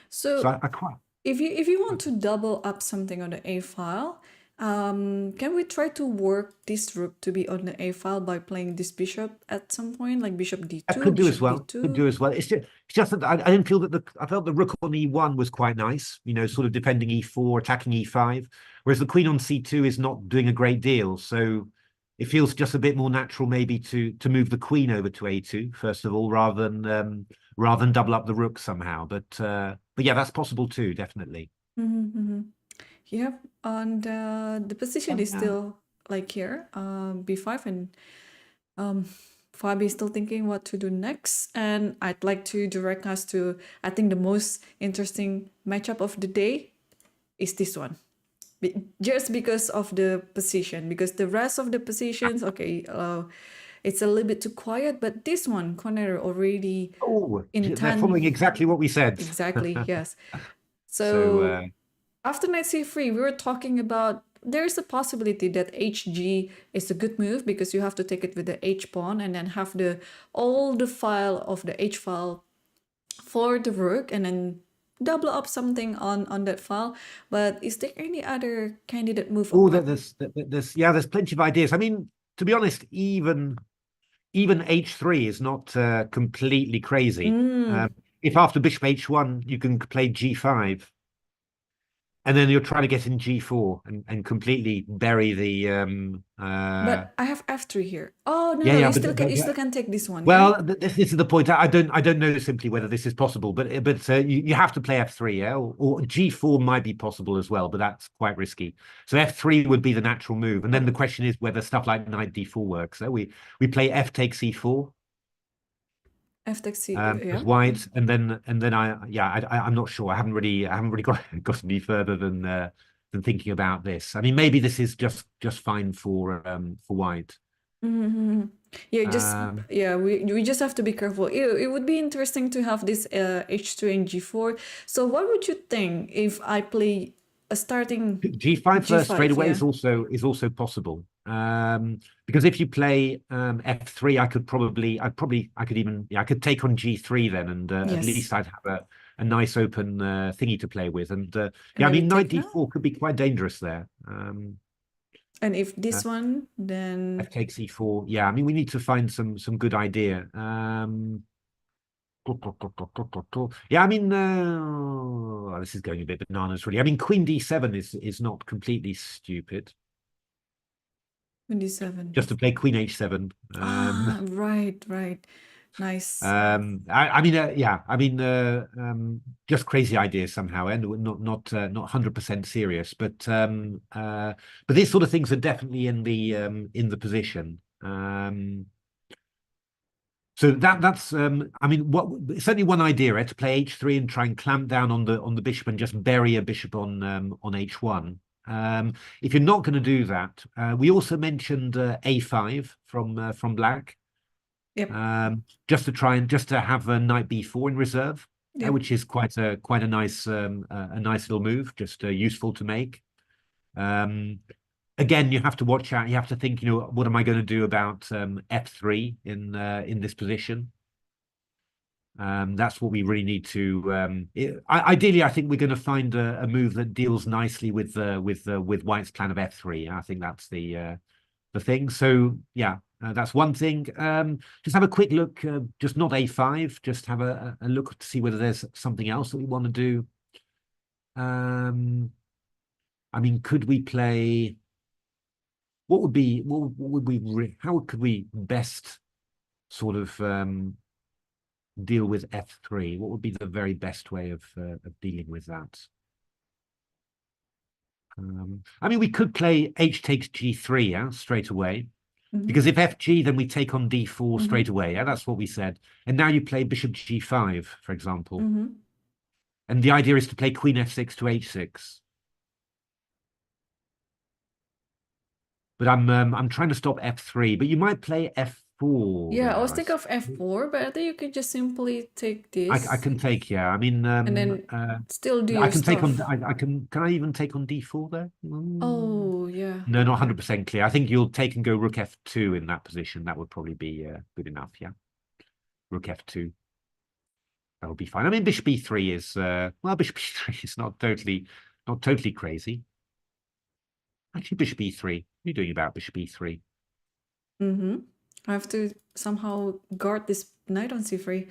So So I quite if you want to double up something on the A file, can we try to work this rook to be on the A file by playing this bishop at some point, like bishop that D2, could do as bishop well. Could D2? do as well. It's just that I didn't feel that I felt the rook on E1 was quite nice, sort of defending E4, attacking E5, whereas the queen on C2 is not doing a great deal. So it feels just a bit more natural maybe to move the queen over to A2 first of all, rather than double up the rook somehow. But yeah, that's possible too, definitely. Mm-hmm. Yep, and the position is Yeah. still like here, B5, and um, Fabi is still thinking what to do next. And I'd like to direct us to, I think the most interesting matchup of the day is this one. Just because of the position, because the rest of the positions, okay, it's a little bit too quiet, but this one, Conner already Oh, they're intent. following exactly what we said. Exactly, yes. So So after knight c3, we were talking about there's a possibility that hg is a good move because you have to take it with the h pawn and then have all the file of the h file for the rook and then double up something on that file. But is there any other candidate move oh, apart? there's plenty of ideas. I mean, to be honest, even H3 is not completely crazy. If after bishop H1 you can play G5, and then you're trying to get in G4 and completely bury the But I have f3 here. Oh no, yeah, no, yeah, you still can take this one, yeah? well, this is the point. I don't know simply whether this is possible, but you have to play F3, yeah, or G4 might be possible as well, but that's quite risky. So F3 would be the natural move, and then the question is whether stuff like knight D4 works. So we play F takes E4 F takes c, as yeah. white, and then I'm not sure. I haven't really got any further than thinking about this. I mean, maybe this is just fine for white. Mm-hmm. Um, We just have to be careful. It would be interesting to have this h2 and g4. So what would you think if I play a starting G5 first straight g5? away Yeah. is also possible. Because if you play F3, I could even I could take on G3 then, and at Yes. least I'd have a nice open thingy to play with. And And I maybe mean knight take now. D4 could be quite dangerous there. And if Uh, this one, then F takes E4. Yeah, I mean we need to find some good idea. Yeah, I mean, this is going a bit bananas, really. I mean, Queen D7 is not completely stupid. 27. Just to play Queen H7. Right. Nice. I mean, just crazy ideas somehow, and not 100% serious, but these sort of things are definitely in the position. So that's I mean, certainly one idea, to play H3 and try and clamp down on the bishop and just bury a bishop on H1. If you're not going to do that, we also mentioned A5 from black, Yep. just to have a knight B4 in reserve, Yep. which is quite a nice little move, just useful to make. Again, you have to watch out. You have to think, what am I going to do about F3 in this position? That's what we really need to. Ideally, I think we're going to find a move that deals nicely with White's plan of F3. I think that's the thing. So yeah, That's one thing. Just have a quick look, just not a5, just have a look to see whether there's something else that we want to do. I mean, could we play? What would we? How could we best sort of deal with f3? What would be the very best way of dealing with that? I mean, we could play h takes g3, yeah, straight away. Because if fg, then we take on d4 straight away. Yeah, that's what we said. And now you play bishop g5, for example. And the idea is to play queen f6 to h6. But I'm trying to stop f3. But you might play f4. Yeah, there, I was thinking of f4, but I think you could just simply take this. I can take, yeah. I mean, and then still do I your can take on. stuff. Can I even take on d4 there? Oh, yeah. No, not 100% clear. I think you'll take and go rook f2 in that position. That would probably be good enough, yeah. Rook f2. That would be fine. I mean, bishop e3 is well, bishop e3 is not totally crazy. Actually, bishop e3. What are you doing about bishop e3? I have to somehow guard this knight on c3.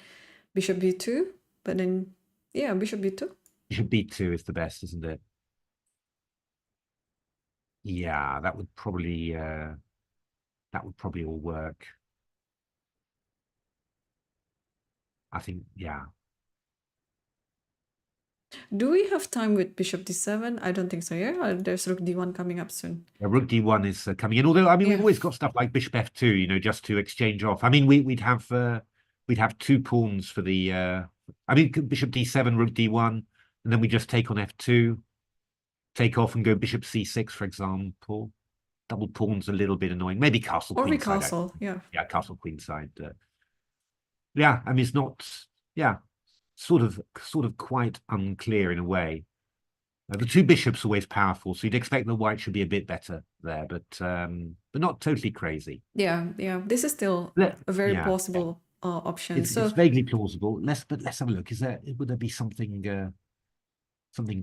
Bishop b2, but then yeah, bishop b2. Bishop b2 is the best, isn't it? Yeah, that would probably all work. I think, yeah. Do we have time with bishop d7? I don't think so, yeah? There's rook d1 coming up soon. Yeah, rook d1 is coming in. Although, I mean, Yeah. we've always got stuff like bishop f2, you know, just to exchange off. I mean, we'd have two pawns for the. I mean, bishop d7, rook d1, and then we just take on f2, take off and go bishop c6, for example. Double pawn's a little bit annoying. Maybe castle Or queenside. castle, yeah. Yeah, castle queenside. Yeah, I mean, it's not. Yeah, sort of quite unclear in a way. The two bishops are always powerful, so you'd expect the white should be a bit better there, but not totally crazy. Yeah. This is still a very plausible option. It's vaguely plausible. Let's have a look. Would there be something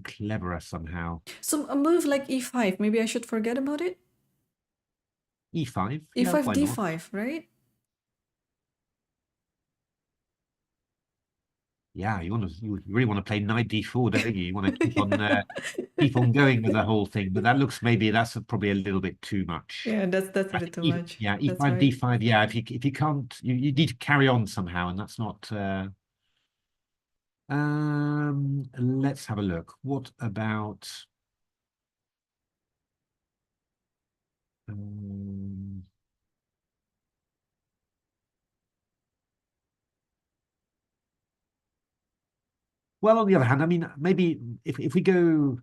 cleverer somehow? So a move like e5, maybe I should forget about it? E5? E5, why d5, not? right? Yeah, you really want to play knight d4, don't you? You want to keep on going with the whole thing, but that's probably a little bit too much. Yeah, that's a bit too much. Yeah, e5, right. d5. Yeah, if you can't, you need to carry on somehow, and that's not. Let's have a look. What about? Well, on the other hand, I mean, maybe if we go.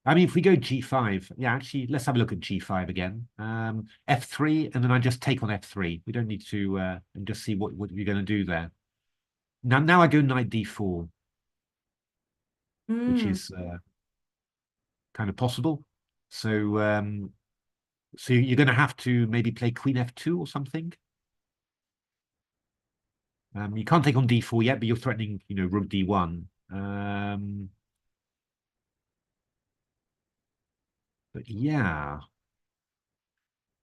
I mean, if we go g5, yeah, actually, let's have a look at g5 again. F3, and then I just take on f3. We don't need to and just see what you're going to do there. Now I go knight d4, which is kind of possible. So you're going to have to maybe play queen f2 or something. You can't take on d4 yet, but you're threatening, you know, rook d1. But yeah,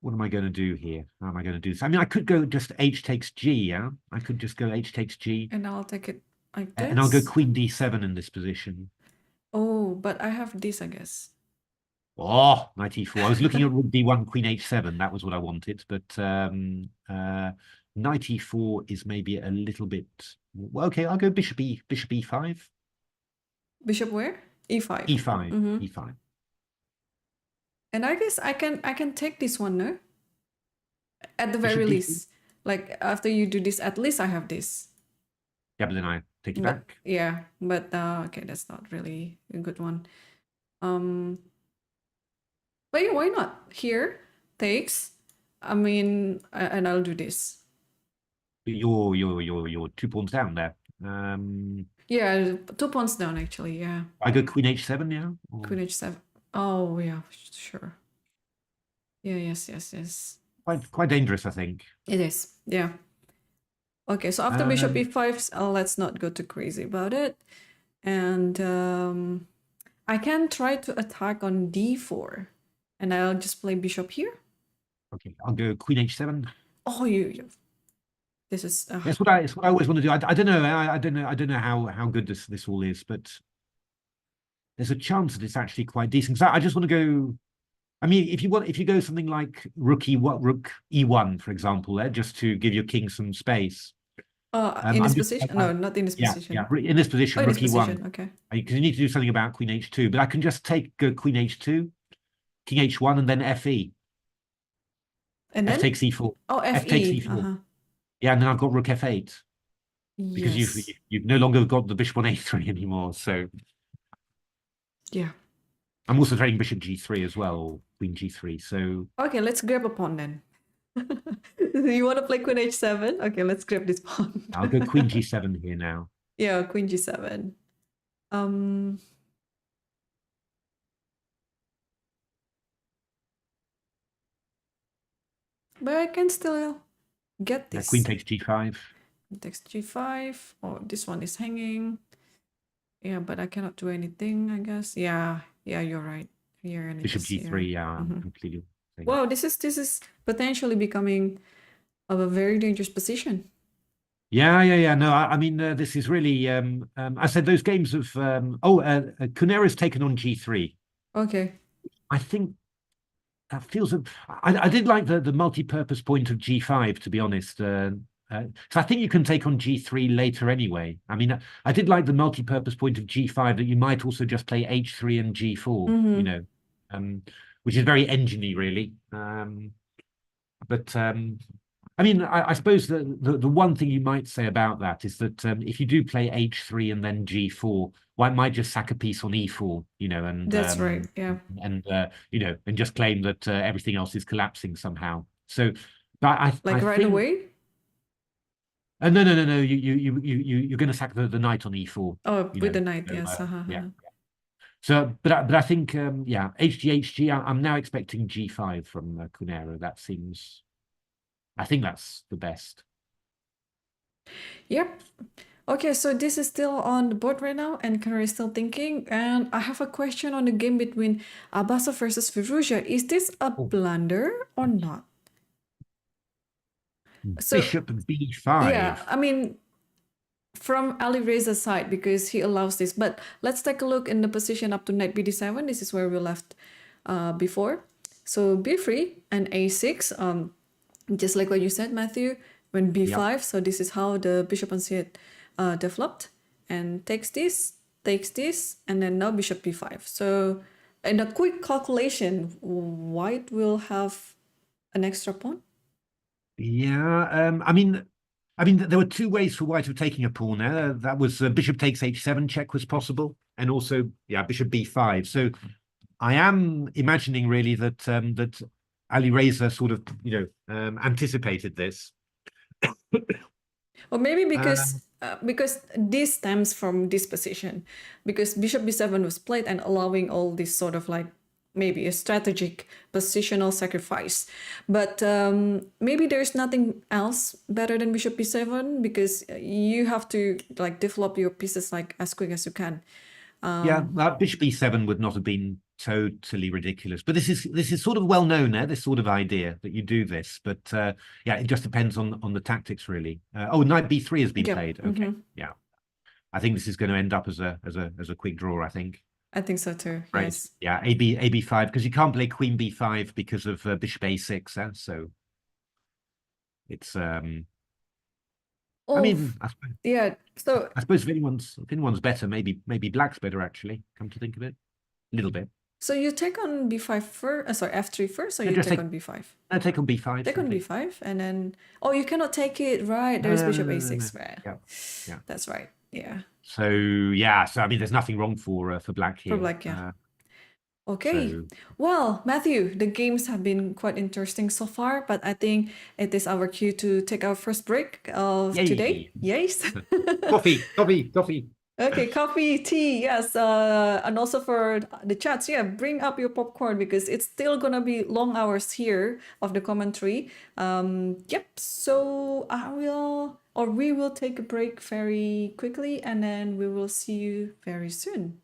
what am I going to do here? How am I going to do this? I mean, I could go just h takes g, yeah? I could just go h takes g. And I'll take it like this. And I'll go queen d7 in this position. Oh, but I have this, I guess. Oh, knight e4. I was looking at rook d1, queen h7. That was what I wanted. But knight e4 is maybe a little bit... Well, okay, I'll go bishop e5. Bishop where? e5. e5. E5. And I guess I can take this one, no? At the very least. Like, after you do this, at least I have this. Yeah, but then I take it back. Yeah, but okay, that's not really a good one. But yeah, why not? Here, takes. I mean, and I'll do this. You're 2 pawns down there. Yeah, 2 pawns down, actually, yeah. I go queen h7, yeah? Or... Queen h7. Oh, yeah, sure. Yeah, yes. Quite dangerous, I think. It is, yeah. Okay, so after bishop e5, let's not go too crazy about it. And I can try to attack on d4. And I'll just play bishop here. Okay, I'll go Queen H7. Oh, this is It's what I always want to do. I don't know. I don't know how good this all is, but there's a chance that it's actually quite decent. So I just want to go. I mean, if you go something like rook E1, for example, there, just to give your king some space. in this I'm just position? No, not in this position. in this position, Oh, in rook this position. E1, Okay. because you need to do something about Queen H2. But I can just take Queen H2, King H1, and then FE. And F then? takes E4. Oh, F takes FE. E4. Yeah, and then I've got rook F8 because Yes. you've no longer got the bishop on A3 anymore. So Yeah. I'm also trading bishop G3 as well, or Queen G3. So Okay, let's grab a pawn then. You want to play Queen H7? Okay, let's grab this pawn. I'll go Queen G7 here now. Yeah, Queen G7. But I can still get this. Queen takes G5. Takes G5. Oh, this one is hanging. Yeah, but I cannot do anything, I guess. Yeah, you're right. Here and Bishop G3. Yeah, I'm completely. Wow, this is potentially becoming a very dangerous position. Yeah. No, I mean, this is really. I said those games of. Cunera's taken on G3. Okay. I think that feels. I did like the multi-purpose point of G5, to be honest. So I think you can take on G3 later anyway. I mean, I did like the multi-purpose point of G5 that you might also just play H3 and G4. You know, which is very engine-y, really. But I mean, I suppose the one thing you might say about that is that if you do play H3 and then G4, one might just sack a piece on E4, and that's right, yeah, and and just claim that everything else is collapsing somehow. So, but I right think, away. No. You're going to sack the knight on E4. Oh, with the knight, so, yes. Yeah. So, but I think, HG. I'm now expecting G5 from Cunera. That seems. I think that's the best. Yep. Okay, so this is still on the board right now, and Cunera is still thinking. And I have a question on the game between Abasov versus Firouzja. Is this a blunder or not? Bishop B5. Yeah, I mean, from Ali Reza's side, because he allows this. But let's take a look in the position up to knight BD7. This is where we left before. So B3 and A6. Just like what you said, Matthew, when B5. Yep. So this is how the bishop on C8 developed, and takes this, and then now bishop B5. So in a quick calculation, white will have an extra pawn. Yeah, I mean, there were two ways for white of taking a pawn there. That was bishop takes H7 check was possible, and also bishop B5. So I am imagining really that that Ali Reza sort of anticipated this. Or maybe because this stems from this position, because bishop B7 was played and allowing all this sort of like maybe a strategic positional sacrifice. But maybe there's nothing else better than bishop B7, because you have to like develop your pieces like as quick as you can. Bishop B7 would not have been totally ridiculous, but this is sort of well known there, this sort of idea that you do this, but it just depends on the tactics really. Knight B3 has been played. Okay. Yeah, I think this is going to end up as a quick draw. I think so too. Right. Yes. Yeah, AB5, because you can't play Queen B5 because of bishop A6. So it's I mean, So I suppose if anyone's better, maybe black's better actually. Come to think of it, a little bit. So you take on B5 first, F3 first, or you take on B5? No, take on B5. Take on B5, and then you cannot take it, right? There's bishop A6, right? Yeah. That's right. Yeah. So I mean, there's nothing wrong for black here. For black, yeah. Okay. Well, Matthew, the games have been quite interesting so far, but I think it is our cue to take our first break of today. Yes. Coffee. Okay, coffee, tea, yes. And also for the chats, bring up your popcorn, because it's still gonna be long hours here of the commentary. So we will take a break very quickly, and then we will see you very soon.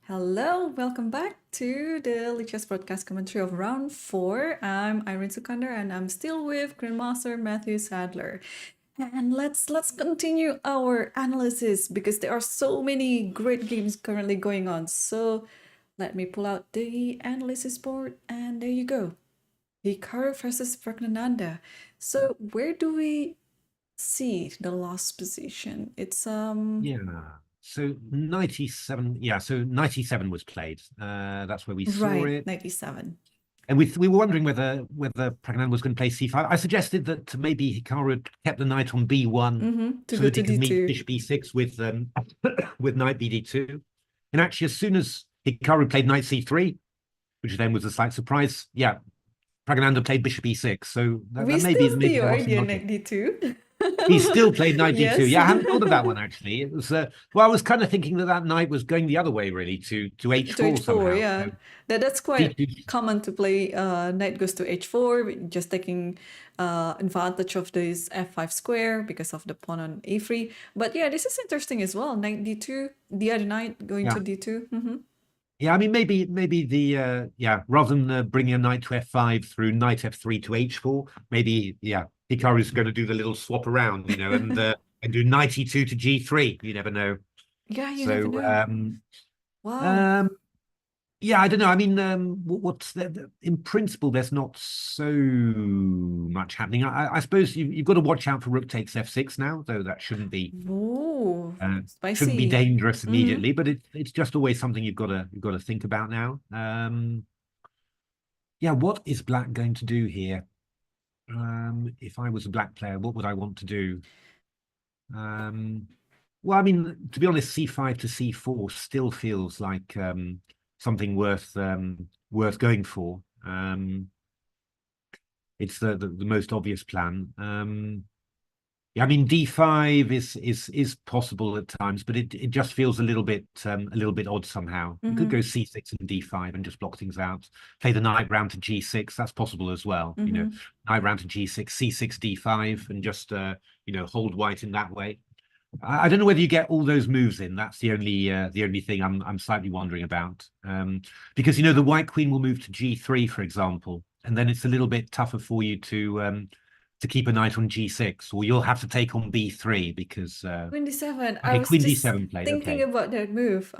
Hello, welcome back to the Lichess broadcast commentary of round 4. I'm Irene Sukandar and I'm still with Grandmaster Matthew Sadler. And let's continue our analysis because there are so many great games currently going on. So let me pull out the analysis board and there you go. Hikaru versus Praggnanandhaa. So where do we see the last position? It's Yeah. So 97, yeah, so 97 was played. That's where we saw right, it. 97. And we were wondering whether Praggnanandhaa was going to play c5. I suggested that maybe Hikaru had kept the knight on b1 To so go that to he could meet d2. bishop e6 with with knight bd2. And actually, as soon as Hikaru played knight c3, which then was a slight surprise, yeah, Praggnanandhaa played bishop e6. So We that still see maybe your there was some idea logic. knight d2. He still played knight d2. Yes. Yeah, I hadn't thought of that one actually. It was well, I was kind of thinking that knight was going the other way really to To h4 h4, somehow. yeah. So That's quite d2. common to play knight goes to h4, just taking advantage of this f5 square because of the pawn on a3. But yeah, this is interesting as well. Knight d2, the other knight going Yeah. to d2. Yeah, I mean maybe the yeah, rather than bringing a knight to f5 through knight f3 to h4, maybe Hikaru's going to do the little swap around, and do knight e2 to g3. You never know. Yeah, you never So know. Wow. yeah, I don't know. I mean, what's in principle, there's not so much happening. I suppose you've got to watch out for rook takes f6 now, though that shouldn't be Ooh, spicy. dangerous immediately, but it's just always something you've got to think about now. Yeah, what is black going to do here? If I was a black player, what would I want to do? Well, I mean, to be honest, c5 to c4 still feels like something worth going for. It's the most obvious plan. Yeah, I mean, d5 is possible at times, but it just feels a little bit odd somehow. You could go c6 and d5 and just block things out. Play the knight round to g6. That's possible as well. Knight round to g6, c6, d5, and just hold white in that way. I don't know whether you get all those moves in. That's the only thing I'm slightly wondering about. Because the white queen will move to g3, for example, and then it's a little bit tougher for you to keep a knight on g6, or you'll have to take on b3 because Queen d7. I okay, was queen just d7 played. thinking Okay, about that move.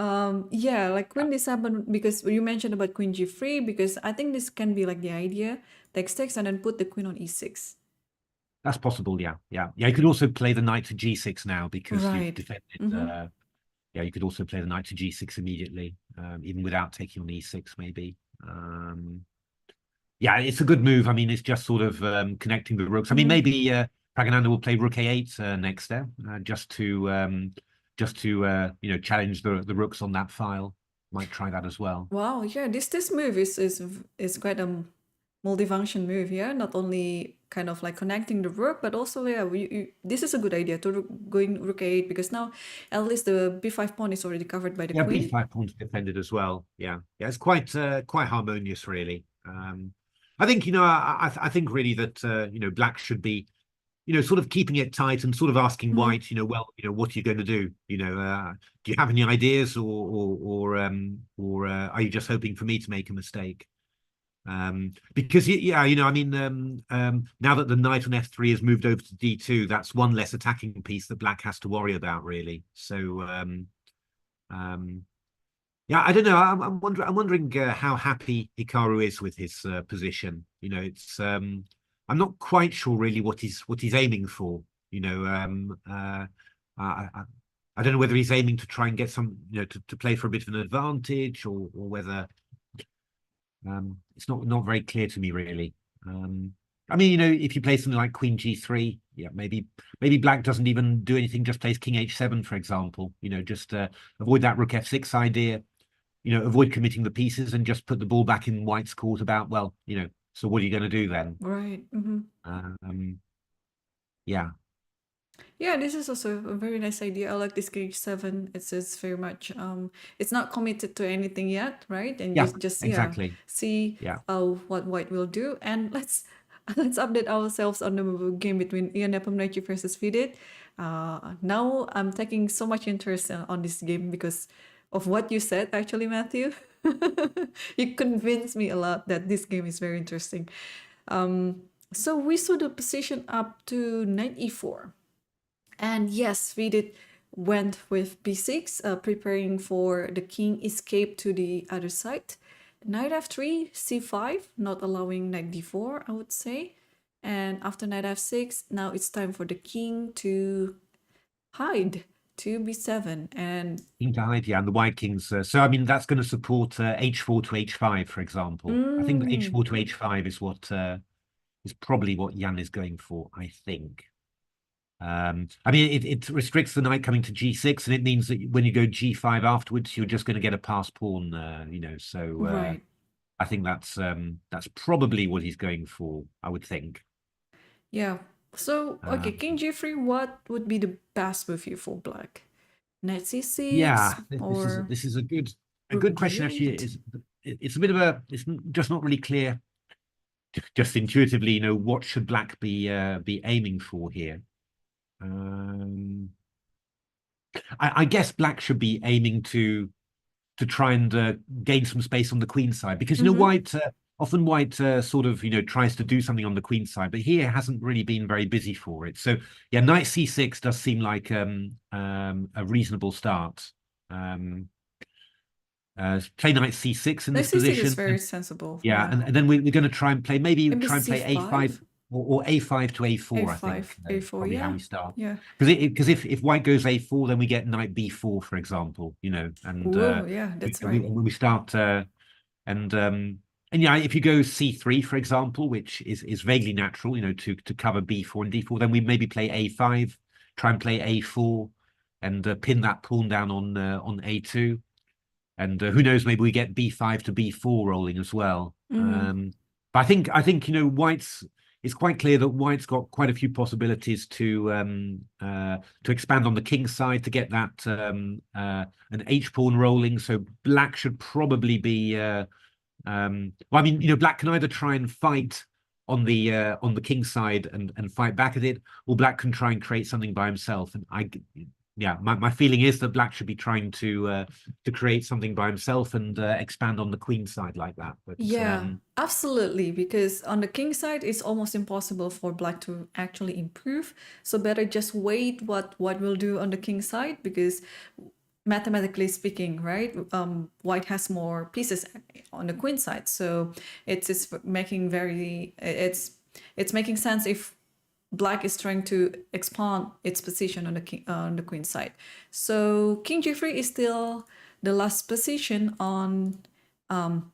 Yeah, like queen d7 because you mentioned about queen g3 because I think this can be like the idea. Takes takes and then put the queen on e6. that's possible. Yeah. You could also play the knight to g6 now because you've Right. defended. Yeah, you could also play the knight to g6 immediately, even without taking on e6, maybe. Yeah, it's a good move. I mean, it's just sort of connecting the rooks. I mean, maybe Praggnanandhaa will play rook a8 next there, just to challenge the rooks on that file. Might try that as well. Wow. Yeah. This move is quite a multifunction move. Yeah. Not only kind of like connecting the rook, but also this is a good idea to going rook a8 because now at least the b5 pawn is already covered by the queen. B5 pawn's defended as well. Yeah. It's quite harmonious, really. I think I think really that black should be sort of keeping it tight and sort of asking white, well, what are you going to do? Do you have any ideas, or are you just hoping for me to make a mistake? Because I mean, now that the knight on f3 has moved over to d2, that's one less attacking piece that black has to worry about, really. So yeah, I don't know. I'm wondering how happy Hikaru is with his position. It's I'm not quite sure really what he's aiming for. I don't know whether he's aiming to try and get some, to play for a bit of an advantage, or whether it's not very clear to me really. I mean, if you play something like Queen G3, yeah, maybe Black doesn't even do anything, just plays King H7, for example. Just avoid that Rook F6 idea. Avoid committing the pieces and just put the ball back in White's court. About, well, so what are you going to do then? Right. Yeah. Yeah, this is also a very nice idea. I like this King H7. It's very much it's not committed to anything yet, right? And Yeah, just exactly. see Yeah. what White will do. And let's update ourselves on the game between Nepomniachtchi versus Vidit. Now I'm taking so much interest on this game because of what you said, actually, Matthew. You convinced me a lot that this game is very interesting. So we saw the position up to knight e4. And yes, Vidit went with b6, preparing for the king escape to the other side. Knight f3, c5, not allowing knight d4, I would say. And after knight f6, now it's time for the king to hide to b7. And King to hide, yeah, and the white kings. So I mean, that's going to support h4 to h5, for example. I think that h4 to h5 is what is probably what Jan is going for, I think. I mean, it restricts the knight coming to g6, and it means that when you go g5 afterwards, you're just going to get a passed pawn, you know. So right. I think that's probably what he's going for, I would think. Yeah. So, okay, king g3, what would be the best move here for black? Knight c6 Yeah, or this is a good rook question actually. d8? It's a bit of a it's just not really clear, just intuitively, you know, what should black be aiming for here. I guess black should be aiming to try and gain some space on the queen side, because you know white often white sort of, you know, tries to do something on the queen side, but here hasn't really been very busy for it. So yeah, knight c6 does seem like a reasonable start. Play knight c6 in Knight this c6 position. is very sensible. Yeah, and then we're going to try and play maybe try and play c5? a5 or a5 to a4. a5, I think a4, probably yeah. how we start. Yeah. Because if white goes a4, then we get knight b4, for example. You know, and Whoa, yeah, that's right. we start and yeah, if you go c3, for example, which is vaguely natural, you know, to cover b4 and d4, then we maybe play a5, try and play a4, and pin that pawn down on a2. And who knows, maybe we get b5 to b4 rolling as well. But I think you know, it's quite clear that white's got quite a few possibilities to expand on the king side, to get that an h pawn rolling. So black should probably be well, I mean, you know, black can either try and fight on the king side and fight back at it, or black can try and create something by himself. And yeah, my feeling is that black should be trying to create something by himself and expand on the queen side like that. But yeah, absolutely. Because on the king side, it's almost impossible for black to actually improve. So better just wait what will do on the king side, because mathematically speaking, right, white has more pieces on the queen side. So it's making it's making sense if black is trying to expand its position on the queen side. So king g3 is still the last position on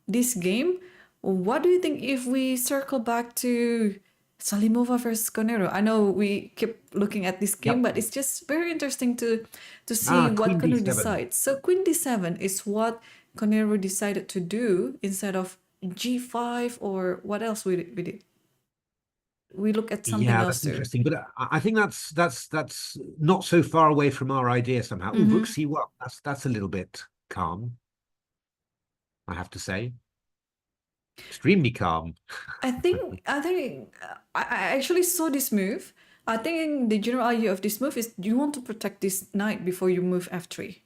this game. What do you think if we circle back to Salimova versus Conero? I know we keep looking at this game, but it's just very interesting to see what Conero decides. So queen d7 is what Conero decided to do instead of g5, or what else we did. We look at something else. Yeah, that's interesting. But I think that's not so far away from our idea somehow. Rook c1, that's a little bit calm, I have to say. Extremely calm. I think I actually saw this move. I think the general idea of this move is you want to protect this knight before you move f3.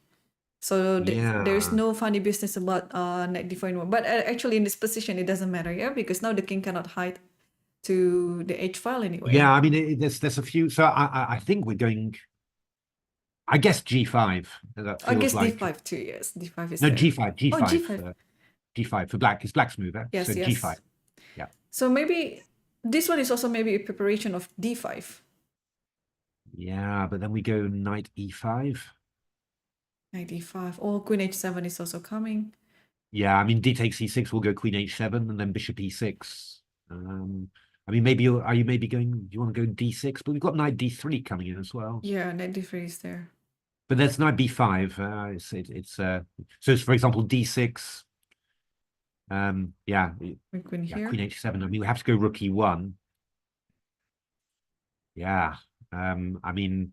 So there is no funny business about knight d4 anymore. But actually in this position, it doesn't matter, yeah, because now the king cannot hide to the h file anyway. Yeah, I mean, there's a few. So I think we're going. I guess g5. That feels I guess like d5 too. Yes, d5 is no there. g5. G5. Oh, g5. G5 for black is black's move. Yes, so yes. g5. Yeah. So maybe this one is also maybe a preparation of d5. Yeah, but then we go knight e5. Knight e5. Or queen h7 is also coming. Yeah, I mean, d takes e6 will go queen h7 and then bishop e6. I mean, maybe are you maybe going? Do you want to go d6? But we've got knight d3 coming in as well. Yeah, knight d3 is there. But there's knight b5. So it's, for example, d6. Yeah, Queen here. Queen h7. I mean, we have to go rook e1. Yeah. I mean,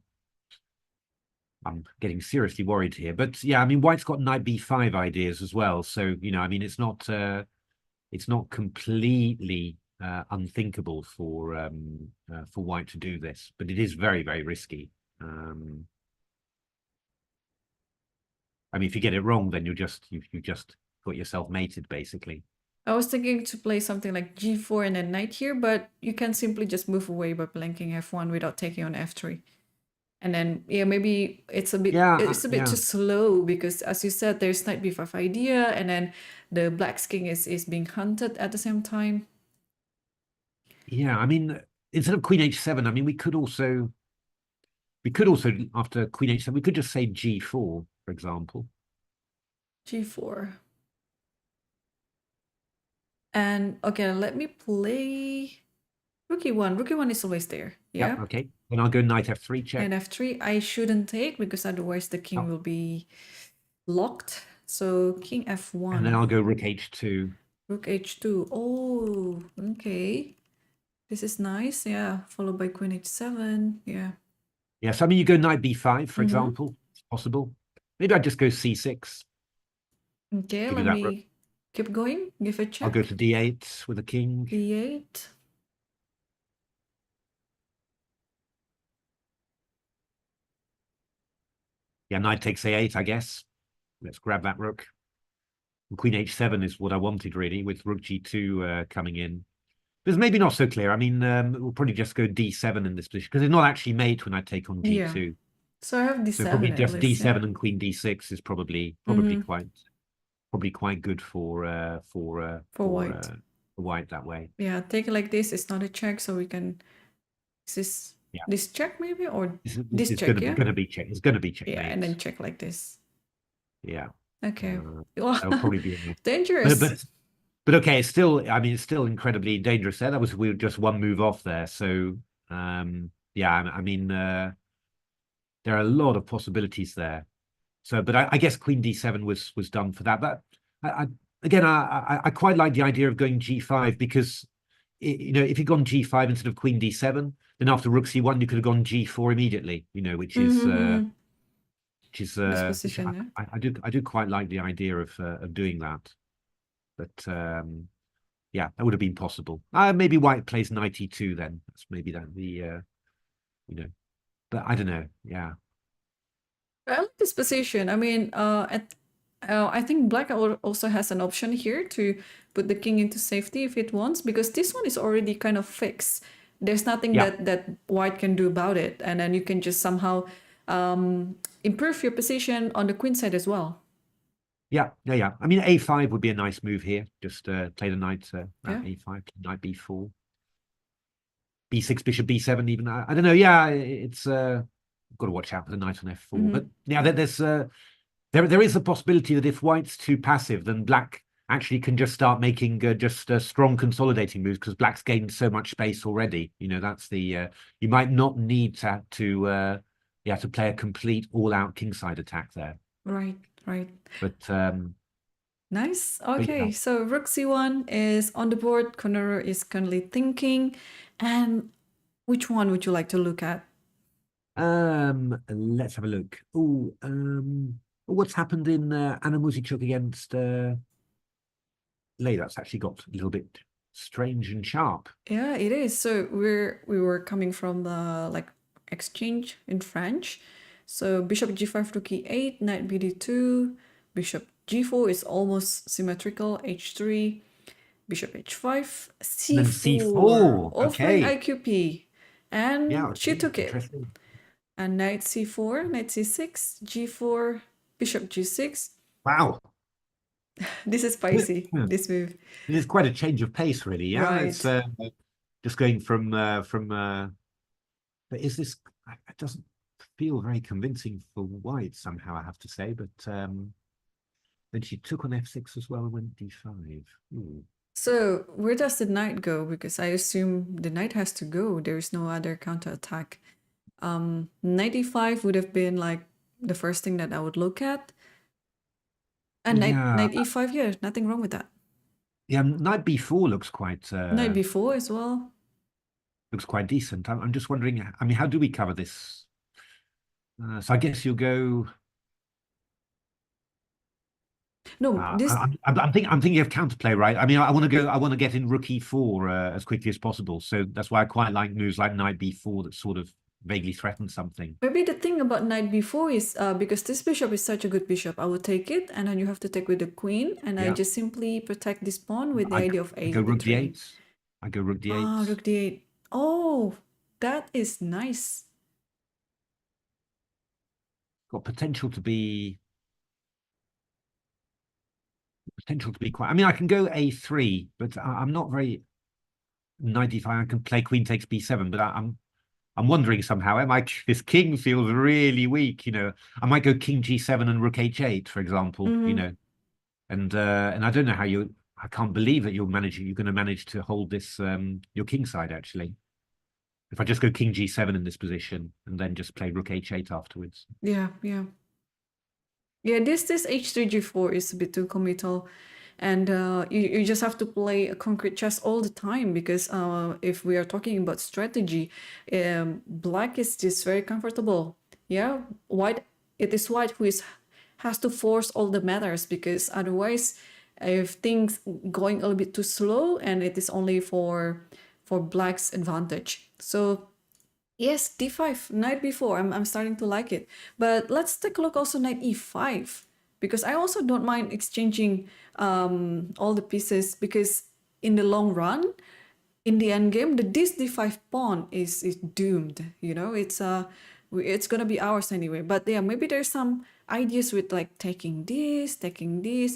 I'm getting seriously worried here. But yeah, I mean, white's got knight b5 ideas as well. So, you know, I mean, it's not completely unthinkable for white to do this, but it is very, very risky. I mean, if you get it wrong, then you just got yourself mated, basically. I was thinking to play something like g4 and then knight here, but you can simply just move away by blanking f1 without taking on f3. And then, yeah, maybe it's a bit too slow because, as you said, there's knight b5 idea, and then the black's king is being hunted at the same time. Yeah, I mean, instead of queen h7, I mean, we could also after queen h7, we could just say g4, for example. G4. And okay, let me play rook e1. Rook e1 is always there. Yeah. Okay. Then I'll go knight f3 check. And f3 I shouldn't take because otherwise the king will be locked. So king f1. And then I'll go rook h2. Rook h2. Oh, okay. This is nice. Yeah. Followed by queen h7. Yeah. Yes, I mean, you go knight b5, for example. It's possible. Maybe I'd just go c6. Okay, let me keep going. Give a check. I'll go to d8 with a king. d8. Yeah, knight takes a8, I guess. Let's grab that rook. Queen h7 is what I wanted, really, with rook g2 coming in. But it's maybe not so clear. I mean, we'll probably just go d7 in this position because it's not actually made when I take on g2. Yeah. So I have d7. So probably just d7 and queen d6 is probably quite good for white that way. Yeah, take it like this. It's not a check, so we can. Is this check maybe, or this check? It's going to be check. It's going to be check. Yeah, and then check like this. Yeah. Okay. That'll probably be dangerous. But okay, it's still. I mean, it's still incredibly dangerous there. We were just one move off there. So yeah, I mean, there are a lot of possibilities there. So, but I guess queen d7 was done for that. But I quite like the idea of going g5 because if you'd gone g5 instead of queen d7, then after rook c1 you could have gone g4 immediately. Which is I do quite like the idea of doing that. But yeah, that would have been possible. Maybe white plays knight e2 then. That's maybe that but I don't know. Yeah. I like this position. I mean, I think black also has an option here to put the king into safety if it wants, because this one is already kind of fixed. There's nothing that white can do about it. And then you can just somehow improve your position on the queen side as well. Yeah. I mean, a5 would be a nice move here. Just play the knight at a5, knight b4. b6, bishop b7 even. I don't know. Yeah, it's... got to watch out for the knight on f4. But yeah, there is a possibility that if white's too passive, then black actually can just start making strong consolidating moves because black's gained so much space already. That's the you might not need to play a complete all-out kingside attack there. Right. But nice. Okay, so rook c1 is on the board. Conor is currently thinking, and which one would you like to look at? Let's have a look. What's happened in Anna Muzichuk against Lei? That's actually got a little bit strange and sharp. Yeah, it is. So we were coming from the exchange in French. So bishop g5, rook e8, knight bd2, bishop g4 is almost symmetrical, h3, bishop h5, c4, offering IQP, and she took it. And knight c4, knight c6, g4, bishop g6. Wow. This is spicy, this move. It is quite a change of pace, really. Yeah, right. It's just going from but is this... It doesn't feel very convincing for white somehow, I have to say. But then she took on f6 as well and went d5. So where does the knight go? Because I assume the knight has to go. There is no other counterattack. Knight e5 would have been the first thing that I would look at. And knight e5, yeah, nothing wrong with that. Yeah, knight b4 looks quite... knight b4 as well. Looks quite decent. I'm just wondering, I mean, how do we cover this? So I guess you'll go... No, I'm thinking of counterplay, right? I mean, I want to get in rook e4 as quickly as possible. So that's why I quite like moves like knight b4 that sort of vaguely threaten something. Maybe the thing about knight b4 is because this bishop is such a good bishop, I will take it, and then you have to take with the queen, and I Yeah. just simply protect this pawn with the idea of I go rook d8. I go rook d8. Ah, rook d8. Oh, that is nice. Got potential to be quite. I mean, I can go a3, but I'm not very knight d5. I can play queen takes b7, but I'm wondering somehow. This king feels really weak. You know, I might go king g7 and rook h8, for example. You know, and I don't know how you. I can't believe that you're going to manage to hold this your king side actually. If I just go king g7 in this position and then just play rook h8 afterwards. Yeah, yeah. Yeah, this h3 g4 is a bit too committal, and you just have to play a concrete chess all the time, because if we are talking about strategy, black is just very comfortable. Yeah, it is white who has to force all the matters, because otherwise, if things going a little bit too slow, and it is only for black's advantage. So yes, d5, knight b4. I'm starting to like it. But let's take a look also knight e5, because I also don't mind exchanging all the pieces, because in the long run, in the end game, this d5 pawn is doomed. You know, it's gonna be ours anyway. But yeah, maybe there's some ideas with like taking this.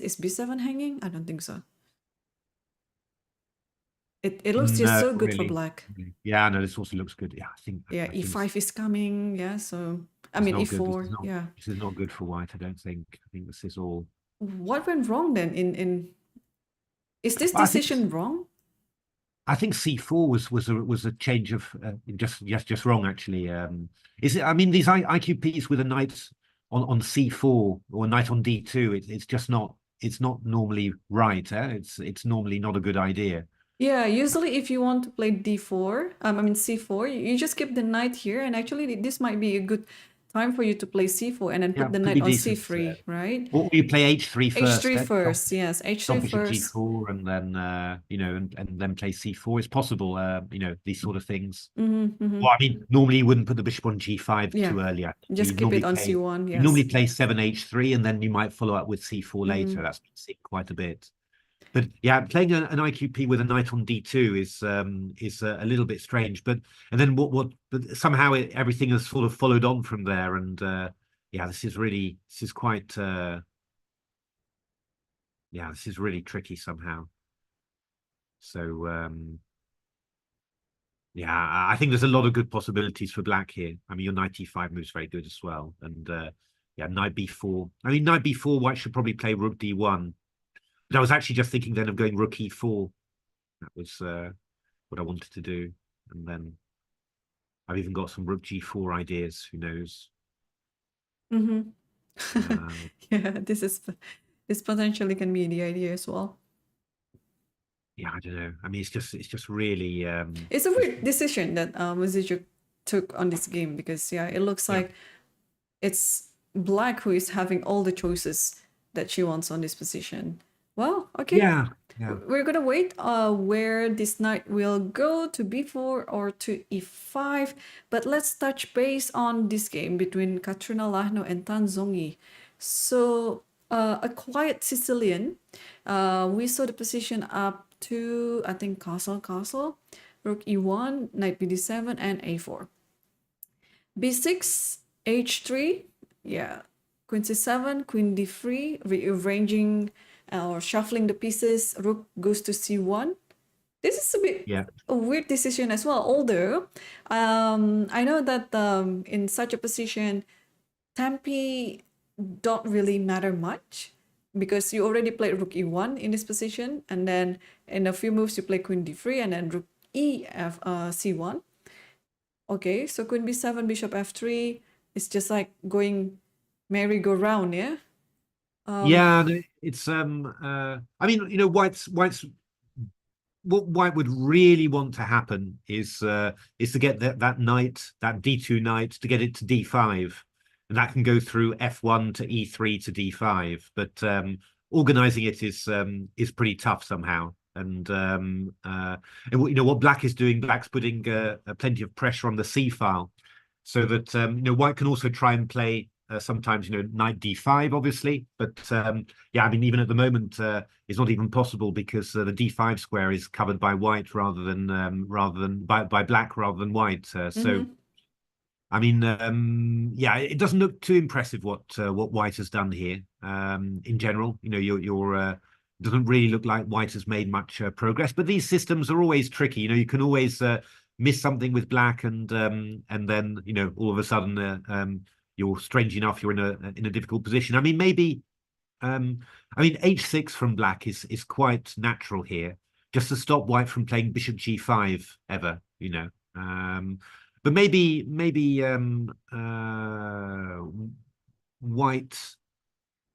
Is b7 hanging? I don't think so. It looks just so good for black. Yeah, no, this also looks good. Yeah, I think. Yeah, e5 is coming. Yeah, so I mean e4. Yeah, this is not good for white. I don't think. I think this is all. What went wrong then? Is this decision wrong? I think c4 was a change of just wrong actually. Is it? I mean, these IQPs with a knight on c4 or a knight on d2, it's just not. It's not normally right. It's normally not a good idea. Yeah, usually if you want to play d4, I mean c4, you just keep the knight here, and actually this might be a good time for you to play c4 and then put the knight on c3, right? Or you play h3 first. h3 first, yes, h3 first. g4, and then you know, and then play c4. It's possible, you know, these sort of things. Well, I mean, normally you wouldn't put the bishop on g5 too early. Just keep it on c1. Yes. You normally play 7h3, and then you might follow up with c4 later. That's seen quite a bit. But yeah, playing an IQP with a knight on d2 is a little bit strange. But then but somehow everything has sort of followed on from there, and yeah, this is really tricky somehow. So yeah, I think there's a lot of good possibilities for black here. I mean, your knight e5 move's very good as well, and yeah, knight b4. I mean, knight b4, white should probably play rook d1. But I was actually just thinking then of going rook e4. That was what I wanted to do. And then I've even got some rook g4 ideas. Who knows? Yeah, this potentially can be the idea as well. Yeah, I don't know. I mean, it's just really. It's a weird decision that Muzichuk took on this game, because yeah, it looks like it's black who is having all the choices that she wants on this position. Well, okay. Yeah. We're gonna wait where this knight will go, to b4 or to e5. But let's touch base on this game between Caruana, Lagno, and Tan Zhongyi. So a quiet Sicilian. We saw the position up to, I think, castle, rook e1, knight bd7, and a4. b6, h3, yeah, queen c7, queen d3, rearranging or shuffling the pieces. Rook goes to c1. This is a bit a weird decision as well, although I know that in such a position, tempi don't really matter much, because you already played rook e1 in this position, and then in a few moves you play queen d3 and then rook c1. Okay, so queen b7, bishop f3. It's just like going merry-go-round, yeah? Yeah, it's I mean, you know, white's what white would really want to happen is to get that knight, that d2 knight, to get it to d5, and that can go through f1 to e3 to d5. But organizing it is pretty tough somehow. And you know what black is doing? Black's putting plenty of pressure on the c file. so that white can also try and play sometimes knight d5 obviously, but yeah, I mean even at the moment it's not even possible because the d5 square is covered by white rather than by black rather than white. So I mean yeah, it doesn't look too impressive what white has done here in general. Your doesn't really look like white has made much progress, but these systems are always tricky. You can always miss something with black and then all of a sudden you're strange enough you're in a difficult position. I mean maybe I mean h6 from black is quite natural here, just to stop white from playing bishop g5 ever, but maybe white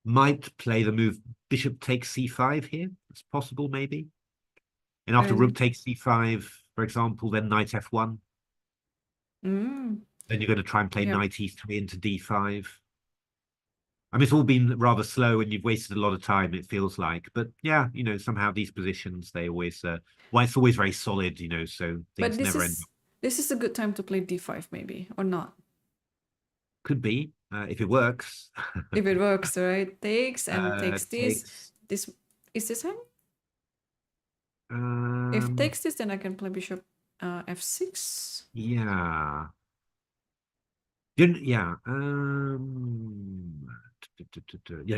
might play the move bishop takes c5 here. It's possible maybe, and after rook takes c5 for example, then knight f1. Then you're going to try and play knight e3 into d5. I mean, it's all been rather slow and you've wasted a lot of time, it feels like. But yeah, somehow these positions, they always, it's always very solid, so things never end. This is a good time to play d5 maybe, or not? Could be, if it works. If it works, right? Takes and takes this. This is this him? If takes this, then I can play bishop f6. Yeah. Yeah.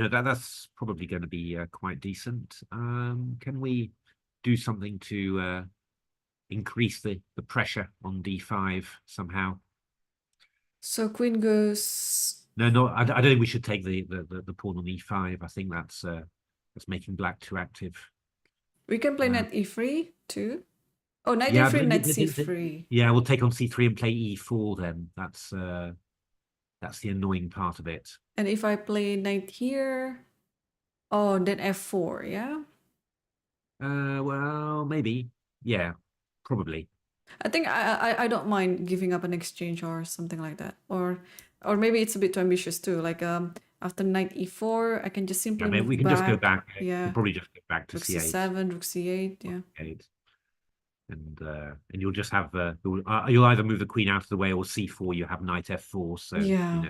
That's probably going to be quite decent. Can we do something to increase the pressure on d5 somehow? So queen goes. No, I don't think we should take the pawn on e5. I think that's making black too active. We can play knight e3 too. Oh, knight e3, knight c3. Yeah, we'll take on c3 and play e4 then. That's the annoying part of it. And if I play knight here, oh, then f4, yeah? Well, maybe. Yeah, probably. I think I don't mind giving up an exchange or something like that. Or maybe it's a bit too ambitious too. Like after knight e4, I can just simply move we can back. just go back. Yeah. We'll probably just go back to rook c8. c7, rook c8, yeah. And you'll just have you'll either move the queen out of the way or c4. You have knight f4. So yeah.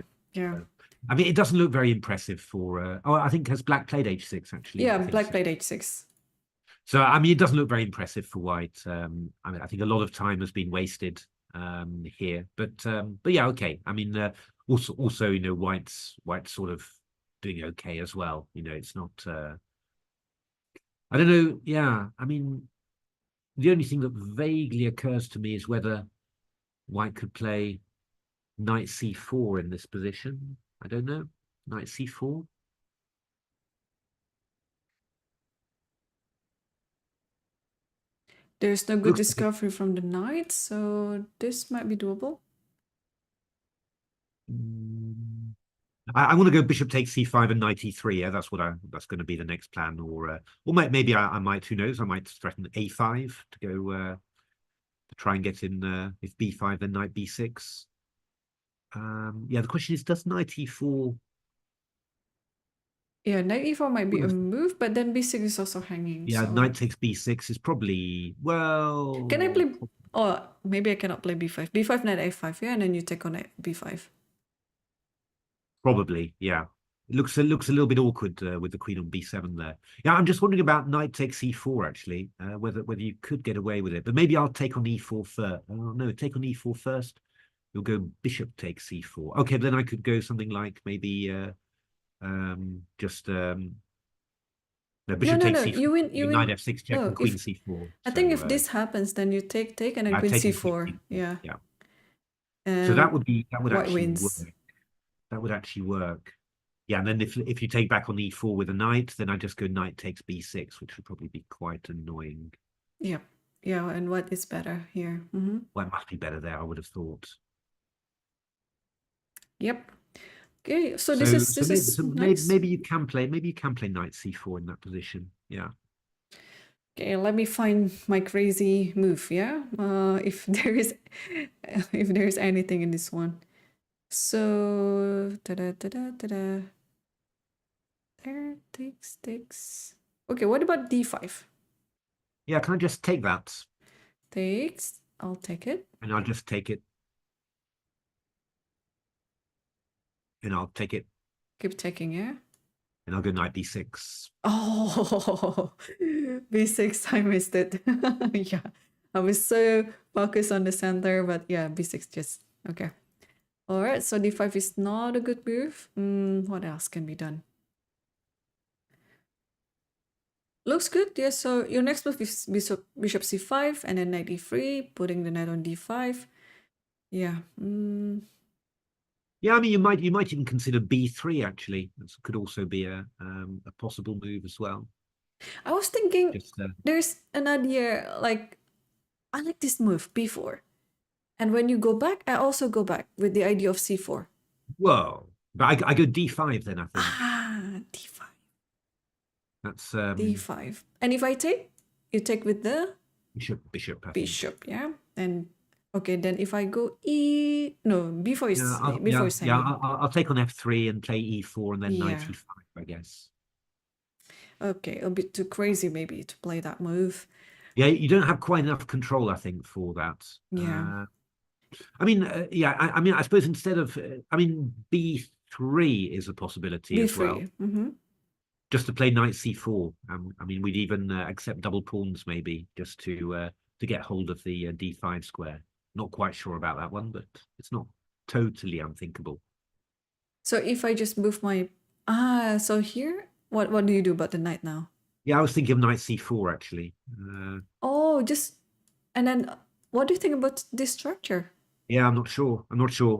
I mean, it doesn't look very impressive for. I think has black played h6 actually. Yeah, black played h6. So I mean, it doesn't look very impressive for white. I mean, I think a lot of time has been wasted here. But yeah, okay. I mean, also white's sort of doing okay as well. It's not. I don't know. Yeah, I mean. The only thing that vaguely occurs to me is whether white could play knight c4 in this position. I don't know. Knight c4. There's no good discovery from the knight, so this might be doable. I want to go bishop takes c5 and knight e3. Yeah, that's going to be the next plan. Or maybe I might. Who knows? I might threaten a5 to go to try and get in. If b5, then knight b6. Yeah, the question is, does knight e4? Yeah, knight e4 might be a move, but then b6 is also hanging. Yeah, so... knight takes b6 is probably Can I play? Oh, maybe I cannot play b5. b5 knight a5. Yeah, and then you take on b5. Probably, yeah. It looks a little bit awkward with the queen on b7 there. Yeah, I'm just wondering about knight takes e4 actually, whether you could get away with it. But maybe I'll take on e4 first. Oh, no, take on e4 first. You'll go bishop takes c4. Okay, then I could go something like maybe just no, bishop takes c4. You win. Knight f6 check and queen c4. I think if this happens, then you take and then queen c4. Yeah. So that would actually wins. work. That would actually work. Yeah, and then if you take back on e4 with a knight, then I just go knight takes b6, which would probably be quite annoying. Yeah. Yeah, and what is better here? Well, it must be better there, I would have thought. Yep. Okay, so this is nice. Maybe you can play knight c4 in that position. Yeah. Okay, let me find my crazy move. Yeah, if there is anything in this one. So there takes. Okay, what about d5? Yeah, can I just take that? Takes. I'll take it. And I'll just take it. and I'll take it, Keep taking, yeah? and I'll go knight d6. Oh, b6, I missed it. Yeah, I was so focused on the center, but yeah, b6 just, okay. All right, so d5 is not a good move. What else can be done? Looks good, yes. So your next move is bishop c5 and then knight e3, putting the knight on d5. Yeah. Yeah, I mean, you might even consider b3 actually. That could also be a possible move as well. I was thinking Just, there's an idea like I like this move b4, and when you go back, I also go back with the idea of c4. Whoa, but I go d5 then. I think d5. that's d5, and if I take, you take with the bishop. I think. Bishop, yeah, and okay, then if I go b4 is yeah, is I'll take on f3 and play e4 and then knight Yeah. e5, I guess. Okay, a bit too crazy maybe to play that move. Yeah, you don't have quite enough control, I think, for that. Yeah. I mean, I mean, I suppose instead of, I mean, b3 is a possibility as well. Just to play knight c4. I mean, we'd even accept double pawns maybe, just to get hold of the d5 square. Not quite sure about that one, but it's not totally unthinkable. So if I just move my so here, what do you do about the knight now? Yeah, I was thinking of knight c4 actually. Oh, just and then what do you think about this structure? Yeah, I'm not sure.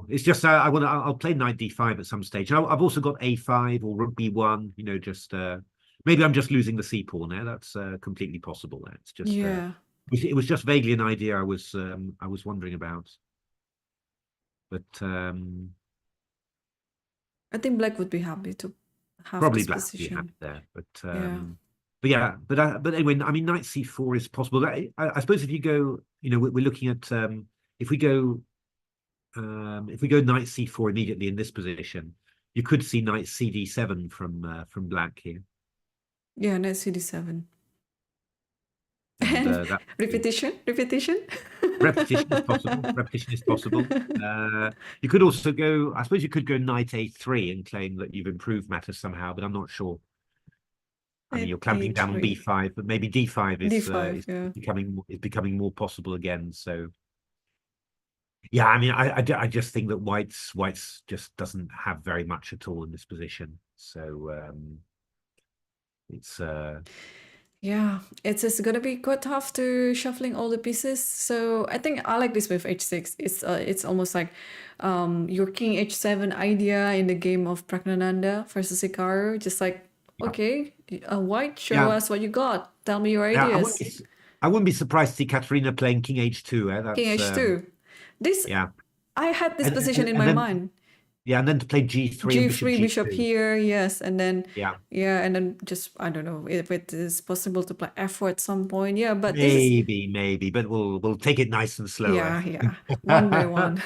It's just I'll play knight d5 at some stage. I've also got a5 or rook b1. You know, just maybe I'm just losing the c pawn there. That's completely possible. It's just it was just vaguely an idea I was wondering about. But I think black would be happy to have probably this black position. would be happy there. But anyway, I mean, knight c4 is possible. I suppose if you go, you know, we're looking at if we go knight c4 immediately in this position, you could see knight cd7 from black here. Yeah, knight cd7. And repetition. Repetition is possible. You could also go, I suppose you could go knight a3 and claim that you've improved matters somehow, but I'm not sure. I mean, you're clamping down on b5, but maybe d5 is becoming more possible again. So yeah, I mean, I just think that white's just doesn't have very much at all in this position. So it's yeah, it's gonna be quite tough to shuffling all the pieces. So I think I like this with h6. It's almost like your king h7 idea in the game of Praggnanandhaa versus Hikaru. Just like, okay, white, show us what you got. Tell me your ideas. I wouldn't be surprised to see Katerina playing king h2. That's, king h2. This I had this position in my mind. Yeah, and then to play g3 bishop here, yes, and then yeah, and then just I don't know if it is possible to play f4 at some point. Yeah, but maybe, but we'll take it nice and slow. Yeah, one by one.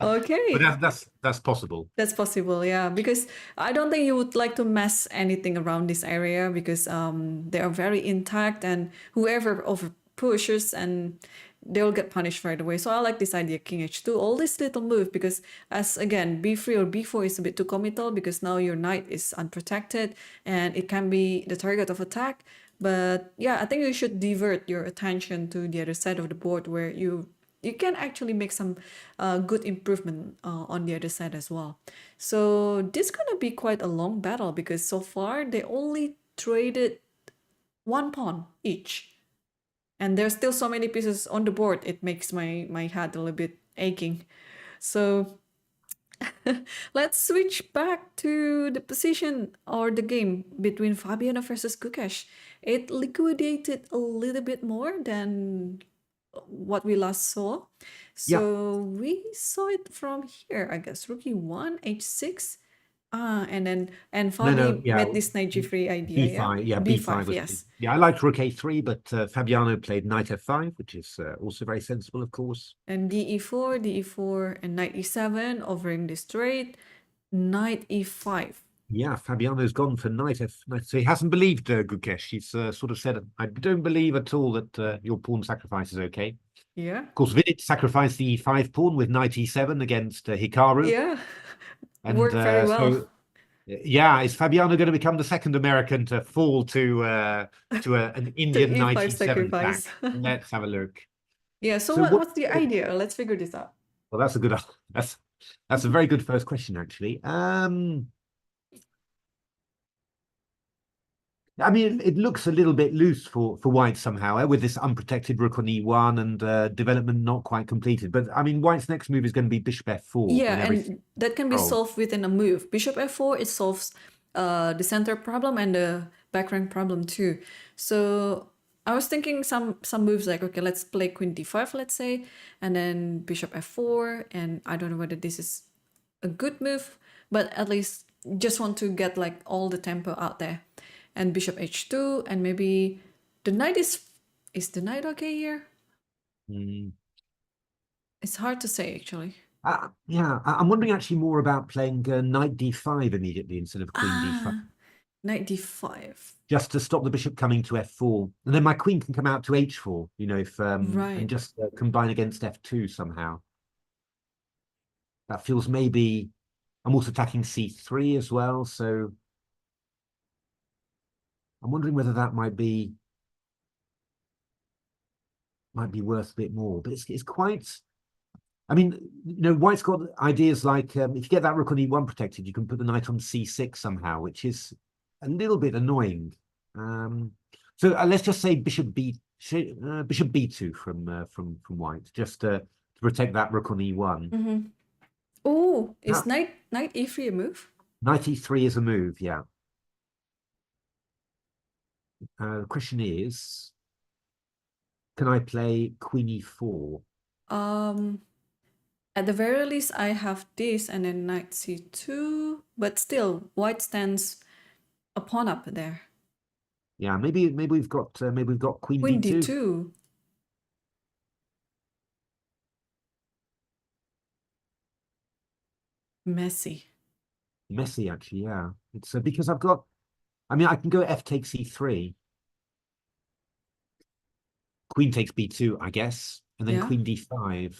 Okay, but that's possible. That's possible, yeah, because I don't think you would like to mess anything around this area because they are very intact, and whoever over pushes and they'll get punished right away. So I like this idea, king h2, all this little move, because as again, b3 or b4 is a bit too committal because now your knight is unprotected and it can be the target of attack. But yeah, I think you should divert your attention to the other side of the board where you can actually make some good improvement on the other side as well. So this is gonna be quite a long battle because so far they only traded one pawn each. And there's still so many pieces on the board, it makes my head a little bit aching. So let's switch back to the position or the game between Fabiano versus Gukesh. It liquidated a little bit more than what we last saw. So we saw it from here, I guess. Rook e1, h6. And Fabi met this knight g3 idea. b5, yes. Yeah, I liked rook a3, but Fabiano played knight f5, which is also very sensible, of course. And de4, and knight e7, offering this trade, knight e5. Yeah, Fabiano's gone for knight f9. So he hasn't believed Gukesh. He's sort of said, I don't believe at all that your pawn sacrifice is okay. Yeah. Of course, Vidit sacrificed the e5 pawn with knight e7 against Hikaru. Yeah. And Worked very well. so, yeah, is Fabiano going to become the second American to fall to an To Indian knight E5 e7 attack? sacrifice. Let's have a look. Yeah, so So what? what's the idea? Let's figure this out. Well, that's a good. That's a very good first question, actually. I mean, it looks a little bit loose for White somehow, with this unprotected rook on e1 and development not quite completed. But I mean, White's next move is going to be bishop f4 Yeah, when everything. and that can be solved within a move. Bishop f4, it solves the center problem and the back rank problem too. So I was thinking some moves like, okay, let's play queen d5, let's say, and then bishop f4. And I don't know whether this is a good move, but at least just want to get like all the tempo out there. And bishop h2, and maybe the knight is the knight okay here? It's hard to say, actually. Yeah, I'm wondering actually more about playing knight d5 immediately instead of queen d5. Knight d5. Just to stop the bishop coming to f4. And then my queen can come out to h4, you know, if Right. and just combine against f2 somehow. That feels maybe... I'm also attacking c3 as well, so I'm wondering whether that might be worth a bit more. But it's quite... I mean, you know, White's got ideas like if you get that rook on e1 protected, you can put the knight on c6 somehow, which is a little bit annoying. So let's just say bishop b2 from White, just to protect that rook on e1. Oh, is knight e3 a move? Knight e3 is a move, yeah. The question is, can I play queen e4? At the very least, I have this and then knight c2, but still, White stands a pawn up there. Yeah, maybe we've got queen Queen d2. d2. Messy, actually, yeah. It's because I've got... I mean, I can go f takes e3. Queen takes b2, I guess, and then queen d5.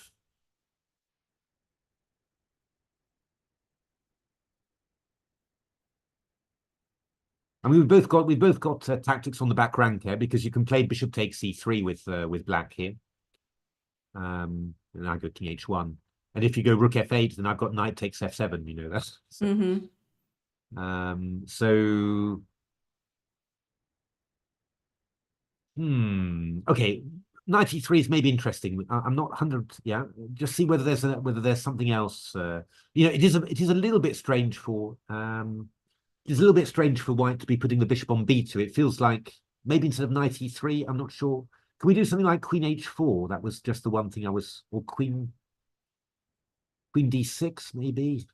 I mean, we've both got tactics on the back rank here, because you can play bishop takes e3 with black here. And I go king h1, and if you go rook f8, then I've got knight takes f7. You know that. So, so okay, knight e3 is maybe interesting. I'm not 100. Yeah, just see whether there's something else. You know, it is a little bit strange for it's a little bit strange for White to be putting the bishop on b2. It feels like maybe instead of knight e3, I'm not sure. Can we do something like queen h4? That was just the one thing I was... Or queen d6, maybe?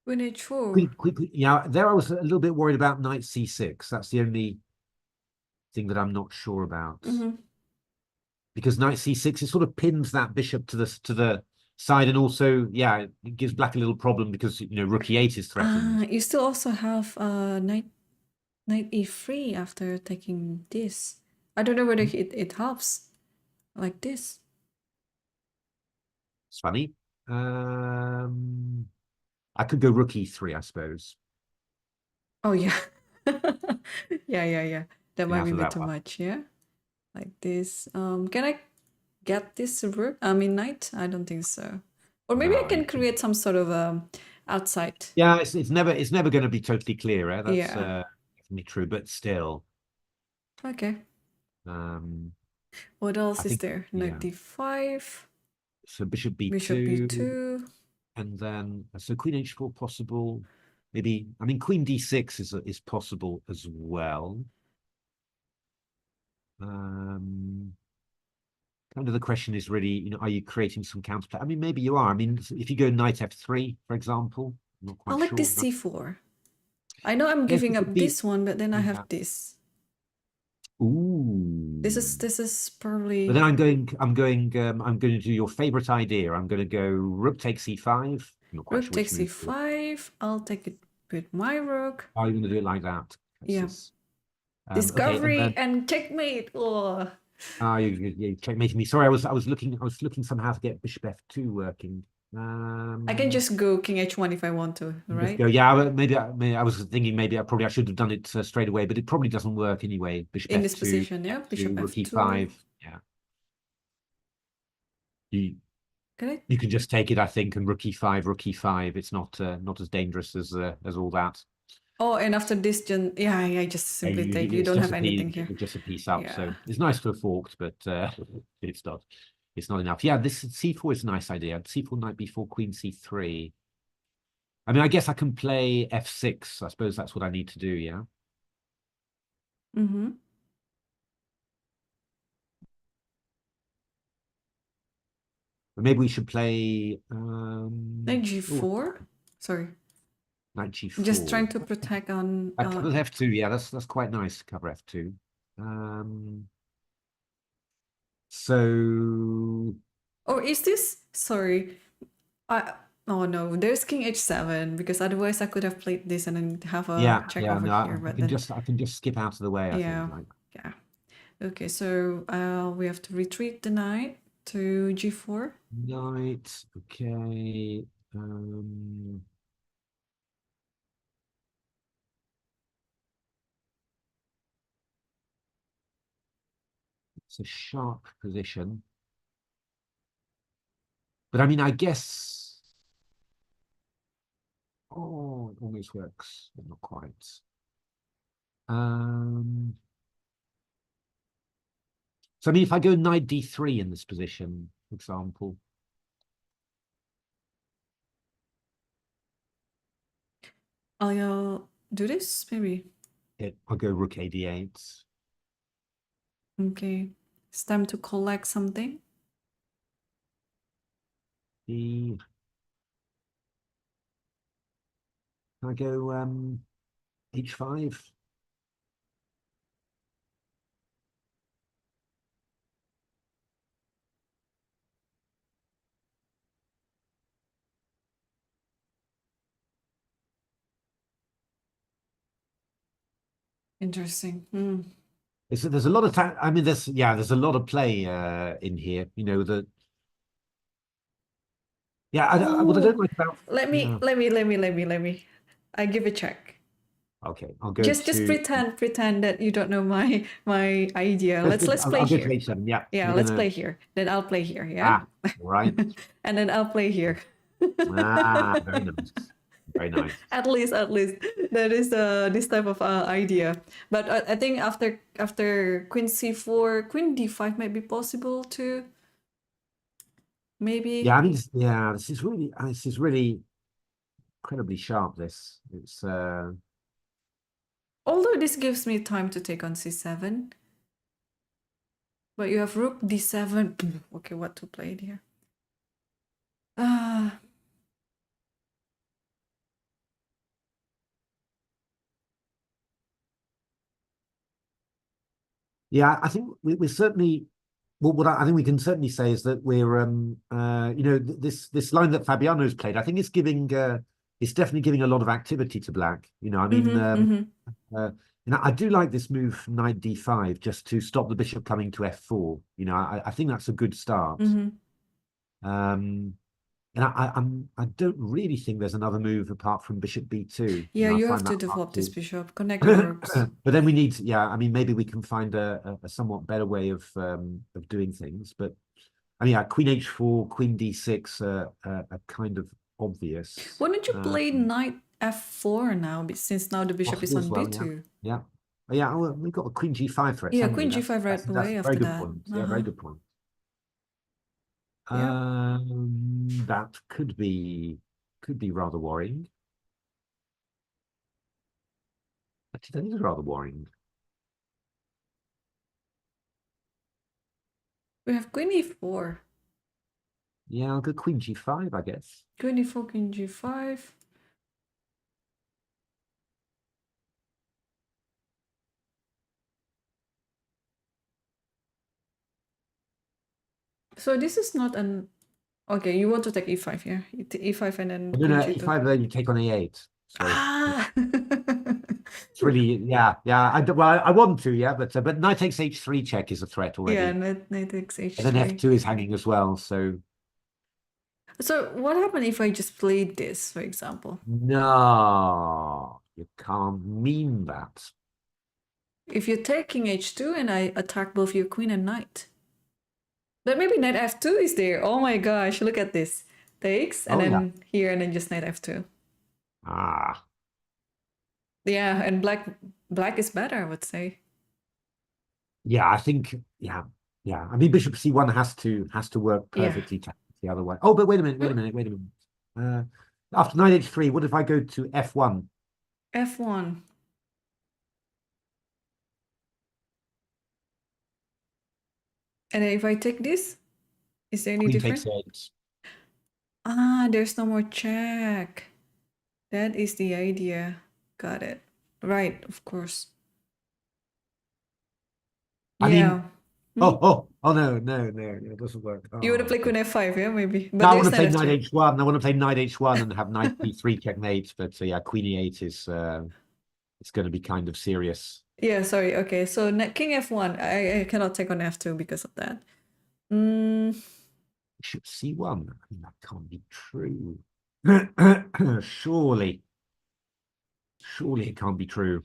Queen h4. Yeah, there I was a little bit worried about knight c6. That's the only thing that I'm not sure about. Because knight c6, it sort of pins that bishop to the side, and also, yeah, it gives black a little problem because, you know, rook e8 is threatened. You still also have knight e3 after taking this. I don't know whether it helps like this. It's funny. I could go rook e3, I suppose. Oh yeah. yeah. That might be a bit too one. much, yeah. Like this. Can I get this rook? I mean knight? I don't think so. Or maybe I can create some sort of outside. Yeah, it's never going to be totally clear. That's definitely true, but still. Okay. What else is think, there? Knight d5. So bishop b2. Bishop b2. And then so queen h4 possible. Maybe, I mean, queen d6 is possible as well. Kind of the question is really, you know, are you creating some counterplay? I mean, maybe you are. I mean, if you go knight f3, for example, I'm not quite I like sure. this c4. I know I'm giving up this one, but then I have this. Ooh. This is probably... But then I'm going to do your favorite idea. I'm going to go rook takes e5. Rook takes e5. I'll take it with my rook. Are you going to do it like that? Yes. Discovery okay, and checkmate. You checkmated me. Sorry, I was looking somehow to get bishop f2 working. I can just go king h1 if I want to, right? Go, yeah, maybe I was thinking maybe I should have done it straight away, but it probably doesn't work anyway. Bishop In f2, this position, yeah. Bishop rook f2. e5. Yeah. Correct? You can just take it, I think, and rook e5, rook e5. It's not as dangerous as all that. Oh, and after this, yeah, I just simply take. You don't have anything here. It's just a piece up, Yeah. so it's nice to have forked, but it's not. It's not enough. Yeah, this c4 is a nice idea. c4, knight b4, queen c3. I mean, I guess I can play f6. I suppose that's what I need to do. Yeah. Mm-hmm. But maybe we should play Knight g4. Sorry. Knight g4. Just trying to protect on With f2. Yeah, that's quite nice to cover f2. So. Or is this? Sorry. Oh no, there's king h7 because otherwise I could have played this and then have a check over here. But I can just skip out of the way. I think. Yeah. Okay, so we have to retreat the knight to g4. Knight. Okay. It's a sharp position. But I mean, I guess. Oh, it almost works, but not quite. So I mean, if I go knight d3 in this position, for example. I'll do this, maybe. I'll go rook a d8. Okay. It's time to collect something. Can I go h5? Interesting. There's a lot of time. I mean, there's a lot of play in here. You know that. Yeah, what I don't like about. Let me. I give a check. Okay, I'll go. Just pretend that you don't know my idea. Let's play here. I'll go to h7. Yeah. Yeah, let's play here. Then I'll play here. Yeah. All right. And then I'll play here. Very nice. Very nice. At least that is this type of idea. But I think after queen c4, queen d5 might be possible too. Maybe. Yeah, I mean, this is really incredibly sharp. It's. Although this gives me time to take on c7. But you have rook d7. Okay, what to play here? Yeah, I think we're certainly. Well, what I think we can certainly say is that we're, this line that Fabiano's played, I think it's definitely giving a lot of activity to black. You know, I mean, I do like this move knight d5 just to stop the bishop coming to f4. You know, I think that's a good start. And I don't really think there's another move apart from bishop b2. Yeah, you have to develop this bishop, connect the rooks. But then we need, I mean, maybe we can find a somewhat better way of doing things. But I mean, queen h4, queen d6 are kind of obvious. Why don't you play knight f4 now, since now the bishop is on b2? Yeah. Well, we've got a queen g5 threat. Yeah, queen g5 right away after that. Yeah, very good point. That could be rather worrying. Actually, that is rather worrying. We have queen e4. Yeah, I'll go queen g5, I guess. Queen e4, queen g5. So this is not an... Okay, you want to take e5 here. E5 and then... No, e5, then you take on a8. So it's really, I want to, but knight takes h3 check is a threat already. Yeah, knight takes h3. And then f2 is hanging as well, so... So what happened if I just played this, for example? No, you can't mean that. If you take king h2 and I attack both your queen and knight. But maybe knight f2 is there. Oh my gosh, look at this. Takes, and Oh, yeah. then here, and then just knight f2. Ah, Yeah, and black is better, I would say. yeah, I think, yeah. I mean, bishop c1 has to work Yeah. perfectly the other way. Oh, but wait a minute. After knight h3, what if I go to f1? f1. And then if I take this, is there any Queen takes difference? 8. Ah, there's no more check. That is the idea. Got it. Right, of course. I Yeah. mean, oh, no, it doesn't work. You would have Oh, played queen f5, yeah, maybe. no, But I there's want to play knight knight f3. h1. I want to play knight h1 and have knight b3 checkmate. But yeah, queen e8 is it's going to be kind of serious. Yeah, sorry. Okay, so king f1. I cannot take on f2 because of that. Mm, Bishop c1. I mean, that can't be true. Surely it can't be true.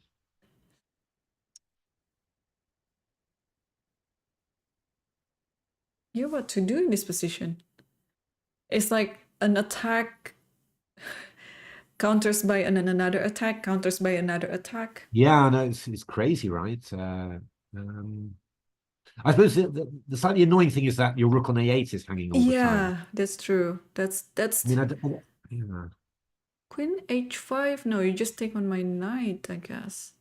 yeah, what to do in this position? It's like an attack counters by another attack, counters by another attack. Yeah, no, it's crazy, right? I suppose the slightly annoying thing is that your rook on a8 is hanging all the time. Yeah, that's true. That's I mean, yeah. queen h5. No, you just take on my knight, I guess.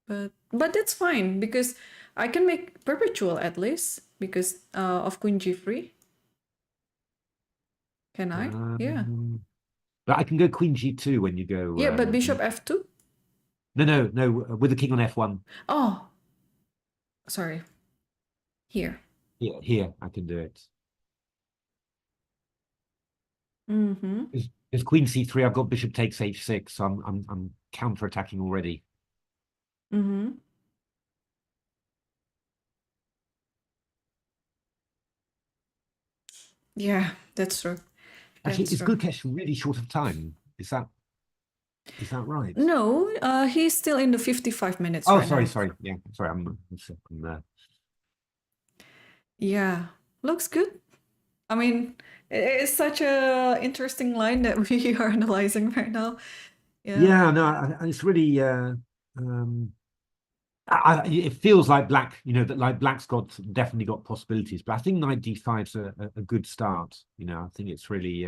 But that's fine because I can make perpetual at least because of queen g3. Can I? Yeah. But I can go queen g2 when you go. Yeah, but bishop f2. No, with the king on f1. Oh, sorry. Here. Yeah, here I can do it. Mm-hmm. There's queen c3. I've got bishop takes h6. So I'm counter-attacking already. Mm-hmm. Yeah, that's true. Actually, That's is true. Gukesh really short of time? Is that right? No, he's still in the 55 minutes Oh, right now. sorry. Yeah, sorry. I'm Yeah, looks good. I mean, it's such a interesting line that we are analyzing right now. Yeah, no, it's really it feels like black, that like black's definitely got possibilities, but I think knight d5's a good start. I think it's really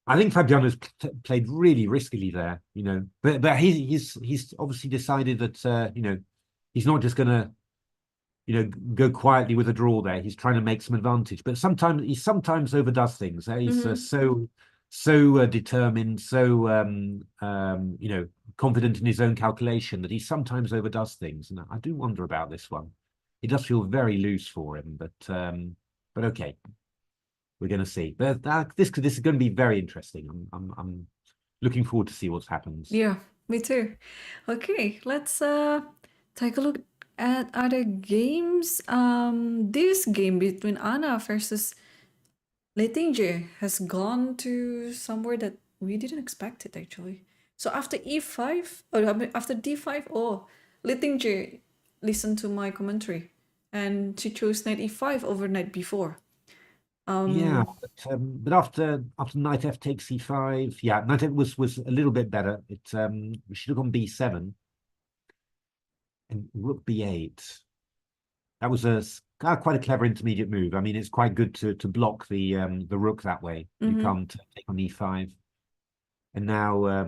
I think Fabiano's played really riskily there, but he's obviously decided that he's not just gonna go quietly with a draw there. He's trying to make some advantage, but he sometimes overdoes things. He's so determined, so confident in his own calculation that he sometimes overdoes things. And I do wonder about this one. It does feel very loose for him, but okay, we're going to see. But this is going to be very interesting. I'm looking forward to see what happens. Yeah, me too. Okay, let's take a look at other games. This game between Anna versus Lichess has gone to somewhere that we didn't expect it actually. So after e5, or after d5, Lichess listened to my commentary and she chose knight e5 over knight b4. Yeah, but after knight f takes c5, yeah, knight f was a little bit better. We should have gone b7 and rook b8. That was quite a clever intermediate move. I mean, it's quite good to block the rook that way. You can't take on e5. And now,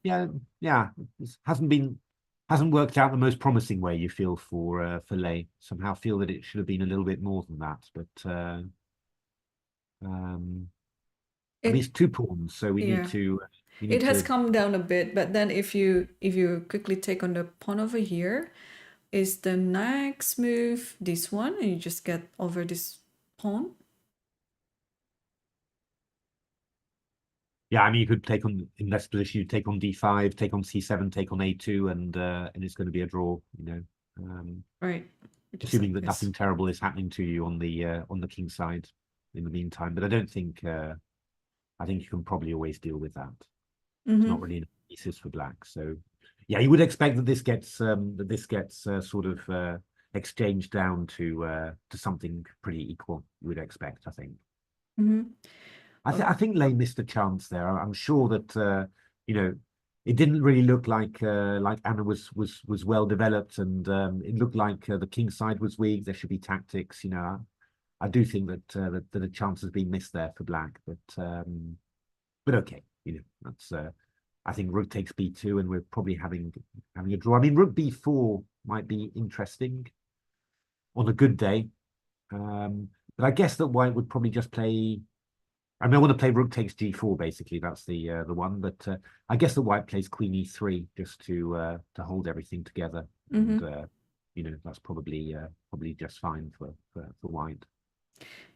yeah, it hasn't worked out the most promising way. You feel for Lei. Somehow feel that it should have been a little bit more than that, but. I mean, it's 2 pawns, so we need to. It has come down a bit, but then if you quickly take on the pawn over here, is the next move this one, and you just get over this pawn? Yeah, I mean, you could take on in this position. You take on d5, take on c7, take on a2, and it's going to be a draw. Right. Assuming that nothing terrible is happening to you on the king side. in the meantime. But I don't think I think you can probably always deal with that. Mm-hmm. It's not really an pieces for black. So yeah, you would expect that this gets sort of exchanged down to something pretty equal. You would expect, I think. Mm-hmm. I think Lane missed a chance there. I'm sure that it didn't really look like Anna was well developed, and it looked like the king side was weak. There should be tactics. I do think that a chance has been missed there for black, but okay. That's I think rook takes b2, and we're probably having a draw. I mean, rook b4 might be interesting on a good day, but I guess that white would probably just play. I mean, I want to play rook takes g4. Basically, that's the one. But I guess the white plays queen e3 just to hold everything together, Mm-hmm. and that's probably just fine for white.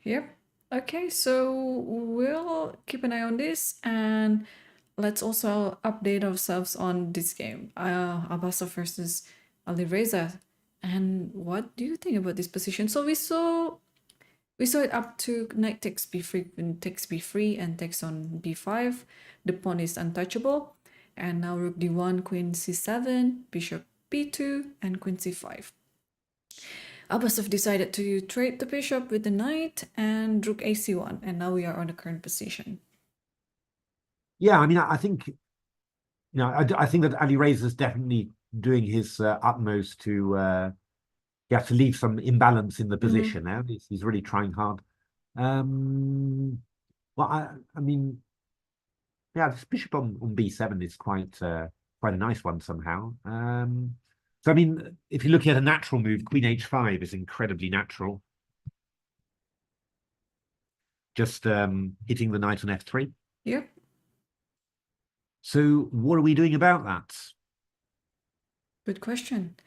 Yep. Okay, so we'll keep an eye on this, and let's also update ourselves on this game, Abasov versus Alireza. And what do you think about this position? So we saw it up to knight takes b3, queen takes b3, and takes on b5. The pawn is untouchable. And now rook d1, queen c7, bishop b2, and queen c5. Abasov decided to trade the bishop with the knight and rook ac1, and now we are on the current position. Yeah, I mean, I think I think that Alireza's definitely doing his utmost to leave some imbalance in the position now. He's really trying hard. Well, I mean, yeah, this bishop on b7 is quite a nice one somehow. So I mean, if you're looking at a natural move, queen h5 is incredibly natural. Just hitting the knight on f3. Yep. So what are we doing about that? Good question.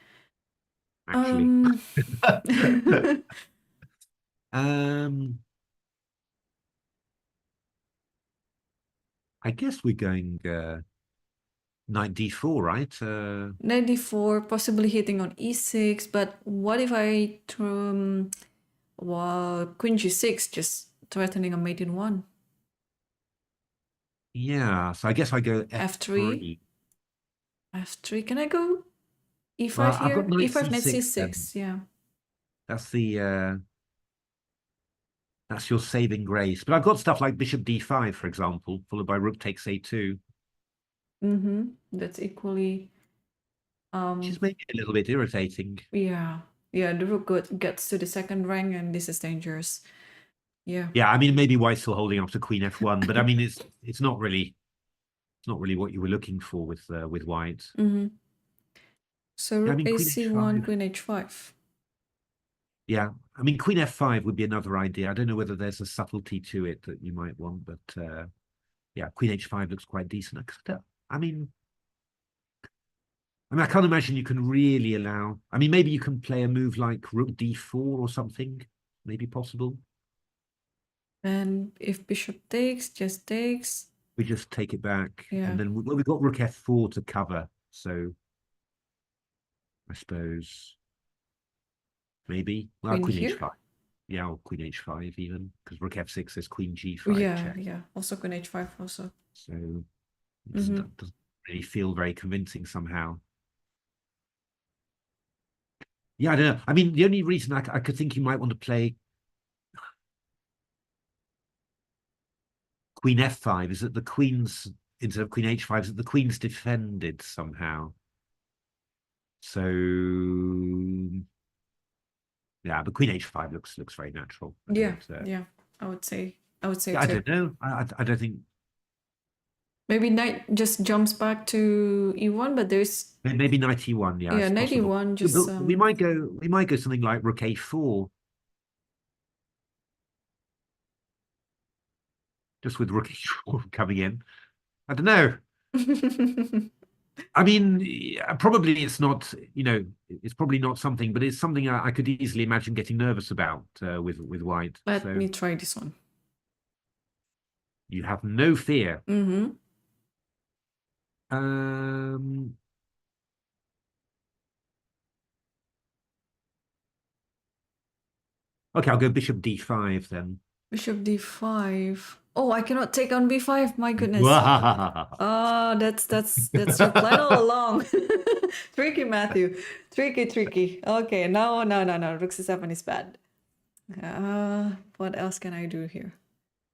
Actually. I guess we're going knight d4, right? Knight d4, possibly hitting on e6, but what if I queen g6, just threatening a mate in one? Yeah, so I guess I go f3. F3. Can I go e5 Well, here? I've got knight e5, knight c6 c6, yeah. That's your saving grace. But I've got stuff like bishop d5, for example, followed by rook takes a2. That's equally Which is maybe a little bit irritating. yeah, the rook gets to the second rank, and this is dangerous. Yeah, I mean, maybe white's still holding up to queen f1, but I mean, it's not really what you were looking for with white. so rook I mean, queen ac1, h5. queen h5. Yeah, I mean, queen f5 would be another idea. I don't know whether there's a subtlety to it that you might want, but yeah, queen h5 looks quite decent. I mean, I can't imagine you can really allow. I mean, maybe you can play a move like rook d4 or something. Maybe possible. And if bishop takes, just takes. We just take it back, Yeah. and then we've got rook f4 to cover. So I suppose maybe queen h5. Yeah, or queen h5 even, because rook f6 says queen g5 check. Yeah. Also queen h5 also. So it doesn't really feel very convincing somehow. Yeah, I don't know. I mean, the only reason I could think you might want to play queen f5 is that the queen's, instead of queen h5, is that the queen's defended somehow. So yeah, but queen h5 looks very natural. Yeah. I would say I don't know. I don't think. Maybe knight just jumps back to e1, but there's Maybe knight e1. Yeah, it's knight possible. e1 just we might go something like rook a4. Just with rook a4 coming in. I don't know. I mean, probably it's not, it's probably not something, but it's something I could easily imagine getting nervous about with white. Let me try this one. You have no fear. Okay, I'll go bishop d5 then. Bishop d5. Oh, I cannot take on b5. My goodness. Wow. Oh, that's your plan all along. Tricky, Matthew. Tricky. Okay, no. Rook c7 is bad. What else can I do here?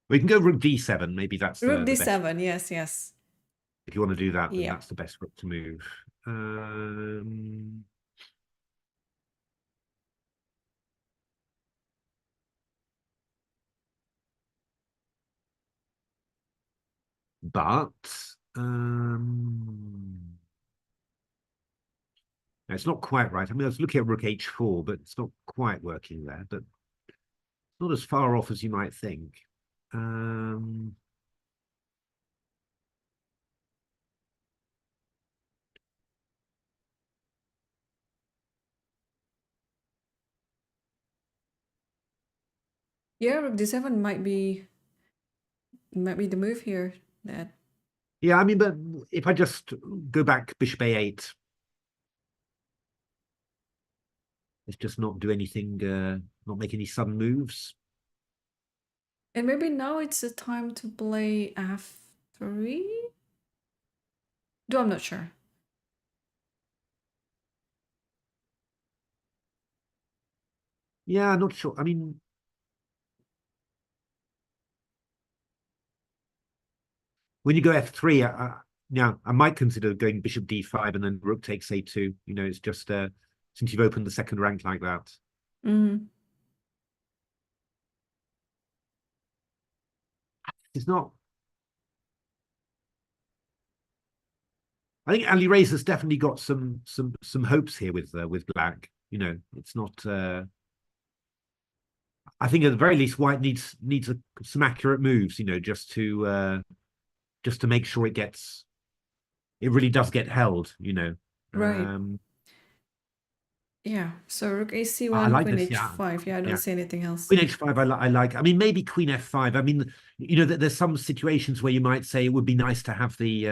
We can go rook d7. Maybe that's Rook the best. d7. Yes. If you want to do that, then Yeah. that's the best rook to move. But it's not quite right. I mean, I was looking at rook h4, but it's not quite working there. But not as far off as you might think. Yeah, rook d7 might be the move here. That Yeah, I mean, but if I just go back bishop a8, it's just not do anything, not make any sudden moves. and maybe now it's the time to play f3. Though I'm not sure. Yeah, not sure. I mean, when you go f3, yeah, I might consider going bishop d5 and then rook takes a2. You know, it's just since you've opened the second rank like that. It's not. I think Ali Reza's definitely got some hopes here with black. You know, it's not. I think at the very least, white needs some accurate moves. You know, just to make sure it really does get held. You know, Right. Yeah. So rook I ac1, like queen this. Yeah, h5. Yeah, I don't yeah. see anything else. Queen h5, I like. I mean, maybe queen f5. I mean, you know, there's some situations where you might say it would be nice to have the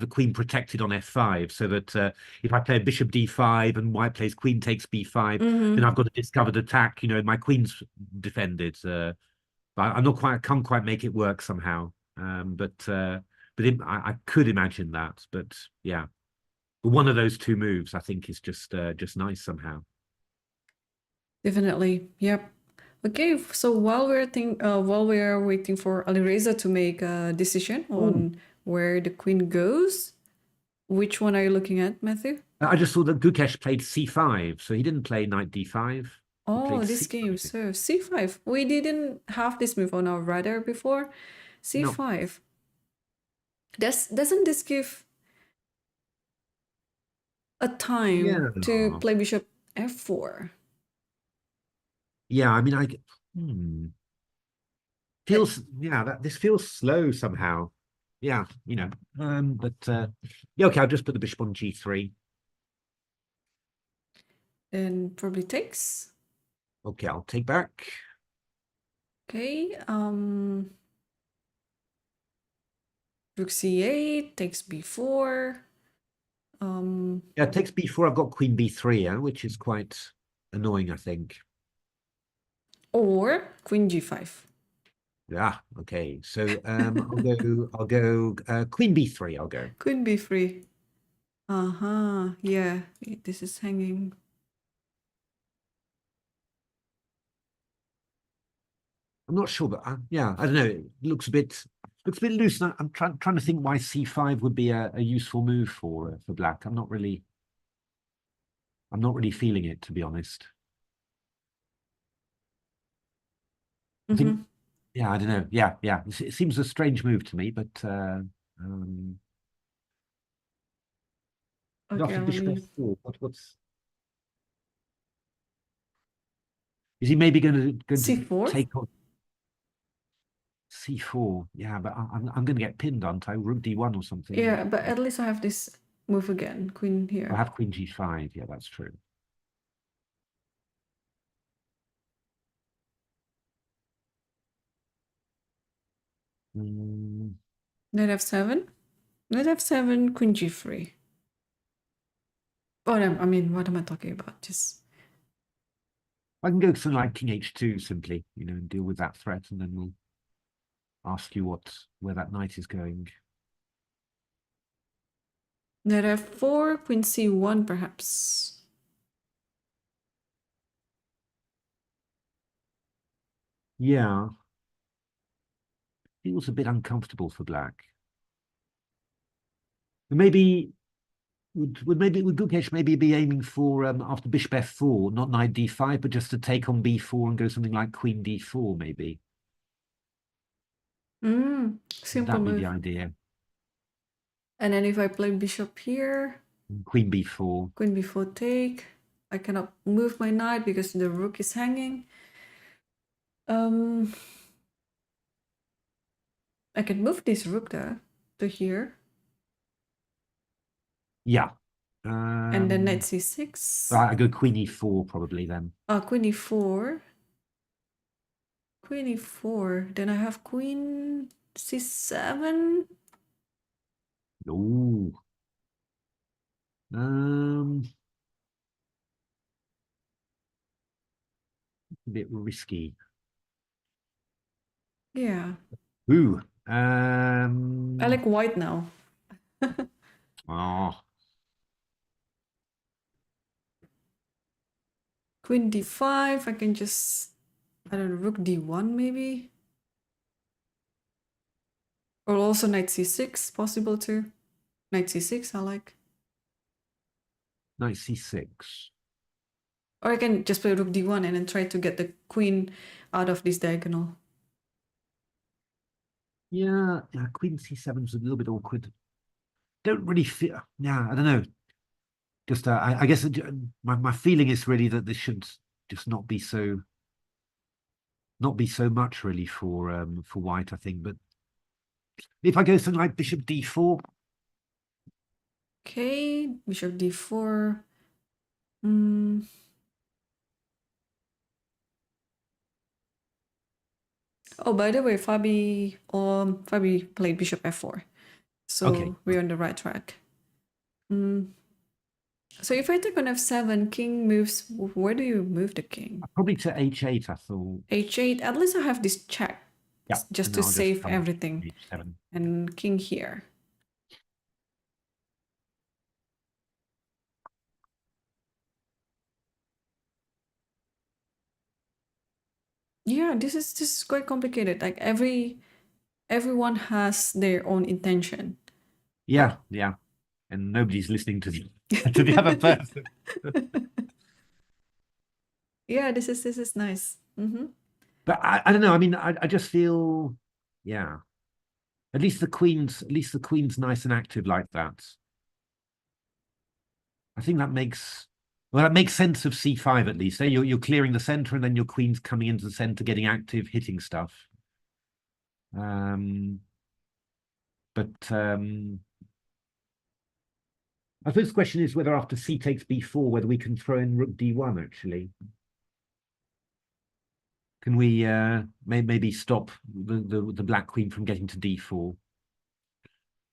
queen protected on f5, so that if I play bishop d5 and white plays queen takes b5, then I've got a discovered attack. You know, my queen's defended. But I'm not quite. I can't quite make it work somehow. I could imagine that. But yeah, but one of those two moves, I think, is just nice somehow. Definitely. Yep. Okay, so while we're waiting for Alireza to make a decision on where the queen goes, which one are you looking at, Matthew? I just saw that Gukesh played c5, so he didn't play knight d5. Oh, Played this game. c5. So c5. We didn't have this move on our radar before. c5. Doesn't this give a time Yeah. to play bishop f4? Yeah, I mean, feels this feels slow somehow. Yeah, you know. Yeah, okay, I'll just put the bishop on g3. And probably takes. Okay, I'll take back. Okay, rook c8 takes b4. Yeah, it takes b4. I've got queen b3, yeah, which is quite annoying, I think. Or queen g5. Yeah, okay. So I'll go queen b3, I'll go. Queen b3. Uh-huh. Yeah, this is hanging. I'm not sure, but yeah, I don't know. It looks a bit loose. I'm trying to think why c5 would be a useful move for black. I'm not really feeling it, to be honest. I think, yeah, I don't know. Yeah. It seems a strange move to me, but Okay, after let bishop me... f4, is he maybe going to c4? take on c4? Yeah, but I'm going to get pinned, aren't I? Rook d1 or something. Yeah, but at least I have this move again. Queen here. I have queen g5. Yeah, that's true. Knight f7. Knight f7, queen g3. Oh, no, I mean, what am I talking about? Just... I can go something like king h2 simply, and deal with that threat, and then we'll ask you where that knight is going. Knight f4, queen c1 perhaps. Yeah. Feels a bit uncomfortable for black. Maybe would Gukesh maybe be aiming for after bishop f4, not knight d5, but just to take on b4 and go something like queen d4 maybe. Simple That'd be move. the idea. And then if I play bishop here, Queen b4. queen b4 take. I cannot move my knight because the rook is hanging. I can move this rook there to here. Yeah. And then knight c6. I go queen e4 probably then. Queen e4. Queen e4. Then I have queen c7. Ooh. A bit risky. Yeah. Ooh. I like white now. Oh. Queen d5. I can just, I don't know, rook d1 maybe. Or also knight c6, possible too. Knight c6, I like. Knight c6. Or I can just play rook d1 and then try to get the queen out of this diagonal. Yeah, queen c7 is a little bit awkward. Don't really feel. Yeah, I don't know. Just I guess my feeling is really that this should just not be so much really for white, I think. But if I go something like bishop d4. Okay, bishop d4. Oh, by the way, Fabi played bishop f4. So Okay. we're on the right track. So if I take on f7, king moves, where do you move the king? Probably to h8, I thought. h8, at least I have this check. Yeah, just to save come everything. h7. And king here. Yeah, this is quite complicated. Like everyone has their own intention. Yeah, yeah. And nobody's listening to the other person. Yeah, this is nice. But I don't know. I mean, I just feel, yeah. At least the queen's nice and active like that. I think that makes sense of c5 at least. You're clearing the center, and then your queen's coming into the center, getting active, hitting stuff. But I suppose the question is whether after c takes b4, whether we can throw in rook d1 actually. Can we maybe stop the black queen from getting to d4?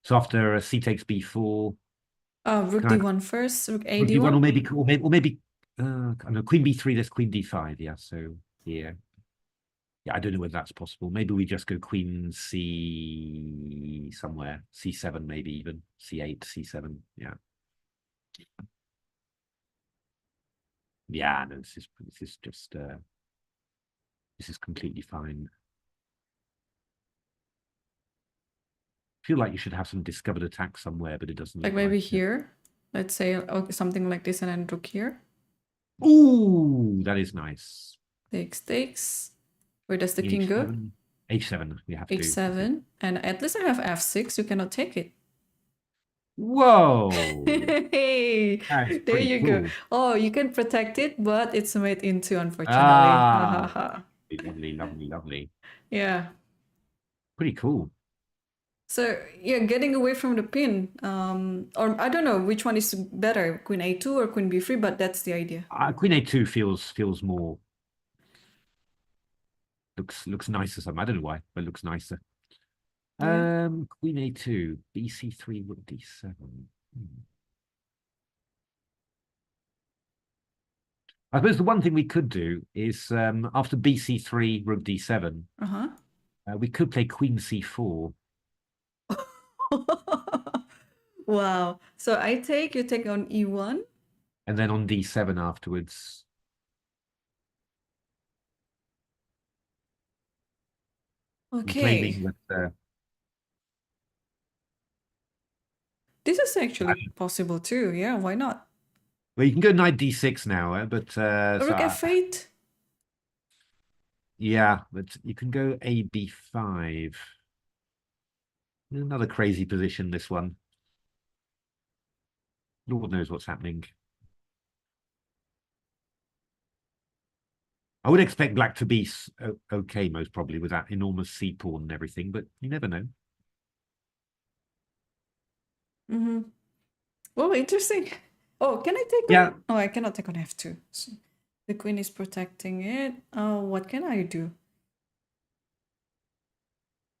So after c takes b4. Rook d1 first, rook a Rook d1. d1 or maybe I don't know, queen b3, there's queen d5, yeah. So here. Yeah, I don't know whether that's possible. Maybe we just go queen c somewhere, c7 maybe even, c8, c7, yeah. Yeah, no, this is just this is completely fine. I feel like you should have some discovered attack somewhere, but it doesn't Like look maybe like here. Let's say something like this and then rook here. Ooh, that is nice. Takes. Where does the king go? H7, we have to. H7. And at least I have f6. You cannot take it. Whoa. Hey, there you cool. go. Oh, you can protect it, but it's made into, unfortunately. Lovely. Yeah. Pretty cool. So yeah, getting away from the pin. Or I don't know which one is better, queen a2 or queen b3, but that's the idea. Queen a2 feels more. Looks nicer. I don't know why, but it looks nicer. Yeah. Queen a2, bc3, rook d7. I suppose the one thing we could do is after bc3, rook d7, Uh-huh. we could play queen c4. Wow. So I take, you take on e1. And then on d7 afterwards. Okay. Claiming that This is actually possible too. Yeah, why not? well, you can go knight d6 now, but Rook f8. Yeah, but you can go a b5. Another crazy position, this one. Lord knows what's happening. I would expect black to be okay, most probably, with that enormous c pawn and everything, but you never know. Mm-hmm. Oh, interesting. Oh, can I take Yeah. on? Oh, I cannot take on f2. So the queen is protecting it. Oh, what can I do?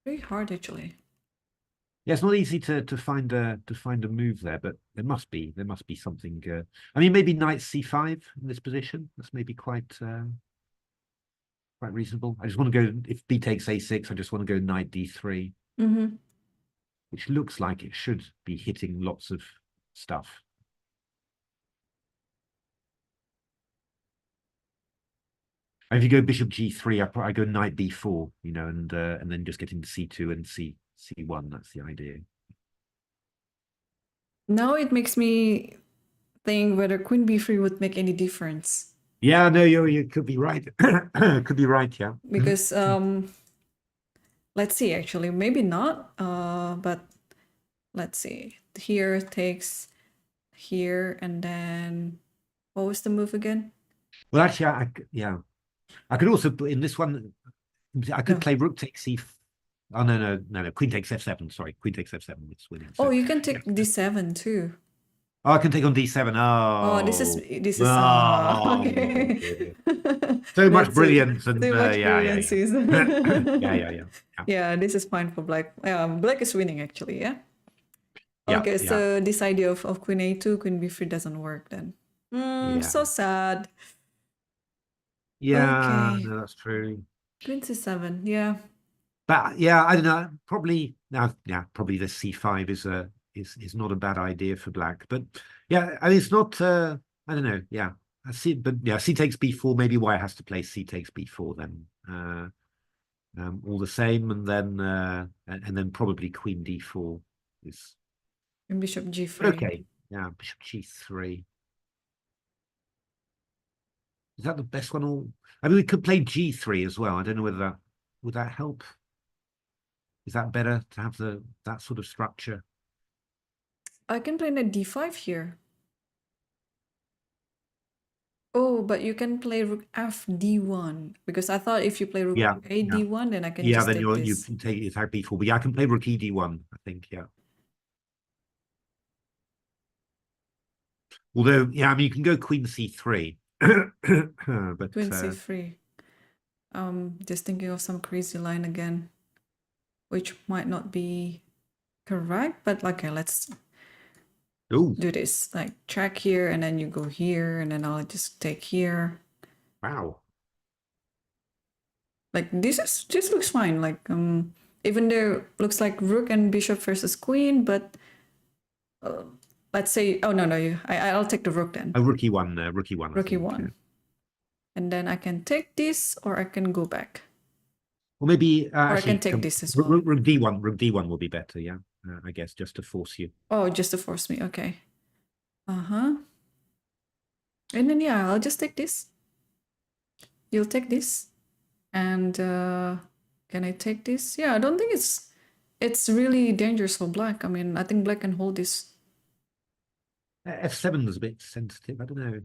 Very hard, actually. Yeah, it's not easy to find a move there, but there must be something. I mean, maybe knight c5 in this position. That's maybe quite reasonable. I just want to go, if b takes a6, I just want to go knight d3, which looks like it should be hitting lots of stuff. And if you go bishop g3, I go knight b4, you know, and then just get into c2 and c1. That's the idea. Now it makes me think whether queen b3 would make any difference. Yeah, no, you could be right. Could be right, yeah. Because let's see, actually, maybe not. But let's see. Here takes here, and then what was the move again? Well, actually, yeah, I could also put in this one. I could play rook takes c. Oh no! Queen takes f7. Sorry, queen takes f7. It's winning. So, oh, you can take d7 too. Oh, I can take on d7. Oh, this is Oh, okay. So much brilliance and yeah. Yeah. Yeah, this is fine for black. Black is winning actually. Yeah. Yeah, Okay, yeah. so this idea of queen a2, queen b3 doesn't work then. So sad. Yeah, Okay. no, that's true. Queen c7, yeah. But yeah, I don't know. Probably probably the c5 is not a bad idea for black. But yeah, I mean, it's not. I don't know. Yeah, I see. But yeah, c takes b4. Maybe white has to play c takes b4 then. All the same, and then probably queen d4 is. And bishop g3. Okay. Yeah, bishop g3. Is that the best one? Or I mean, we could play g3 as well. I don't know whether that would that help. Is that better to have that sort of structure? I can play knight d5 here. Oh, but you can play rook f d1 because I thought if you play rook a d1, then I can just take this. You can take it out b4. But yeah, I can play rook e d1. I think Although I mean you can go queen c3. But queen c3. Just thinking of some crazy line again, which might not be correct, but okay, let's do this. Like check here, and then you go here, and then I'll just take here. Wow. Like this looks fine. Like even though it looks like rook and bishop versus queen, but let's say I'll take the rook then. A rookie one. Rookie one. Yeah. And then I can take this, or I can go back. Or maybe or I can take this as well. Rook d1. Rook d1 will be better. Yeah, I guess just to force you. Oh, just to force me. Okay. And then I'll just take this. You'll take this, and can I take this? Yeah, I don't think it's really dangerous for black. I mean, I think black can hold this. f7 was a bit sensitive. I don't know.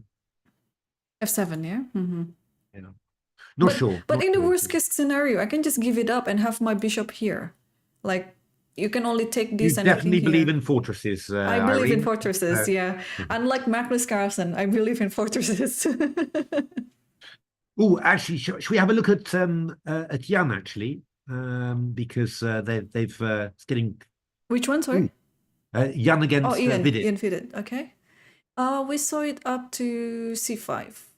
f7, yeah. Not sure. But in the worst case scenario, I can just give it up and have my bishop here. Like you can only take this. You definitely believe in fortresses. I believe in fortresses. Yeah, unlike Magnus Carlsen, I believe in fortresses. Oh, actually, should we have a look at Jan actually? Because they've it's getting. Which one? Sorry. Jan against Vidit. Ian Vidit. Okay. We saw it up to c5.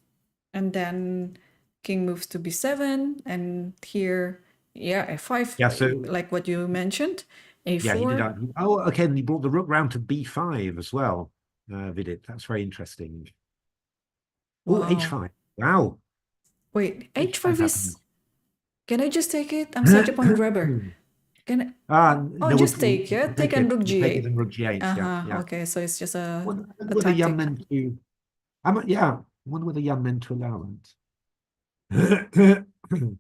And then king moves to b7, and here, yeah, f5, Yeah, so like what you mentioned, yeah, he did. a4. Oh, okay, and he brought the rook round to b5 as well. Vidit, that's very interesting. Oh, Wow. h5. Wow, Wait, h5 h5 happened. is... Can I just take it? I'm such a pawn grabber. Can I... Oh, No, just take, yeah? we'll Take take and it. rook We'll take it g8. in rook g8. Yeah, Uh-huh, yeah. okay, so it's just a Wonder a whether young tactic. men to. Yeah, I wonder whether young men to allow that.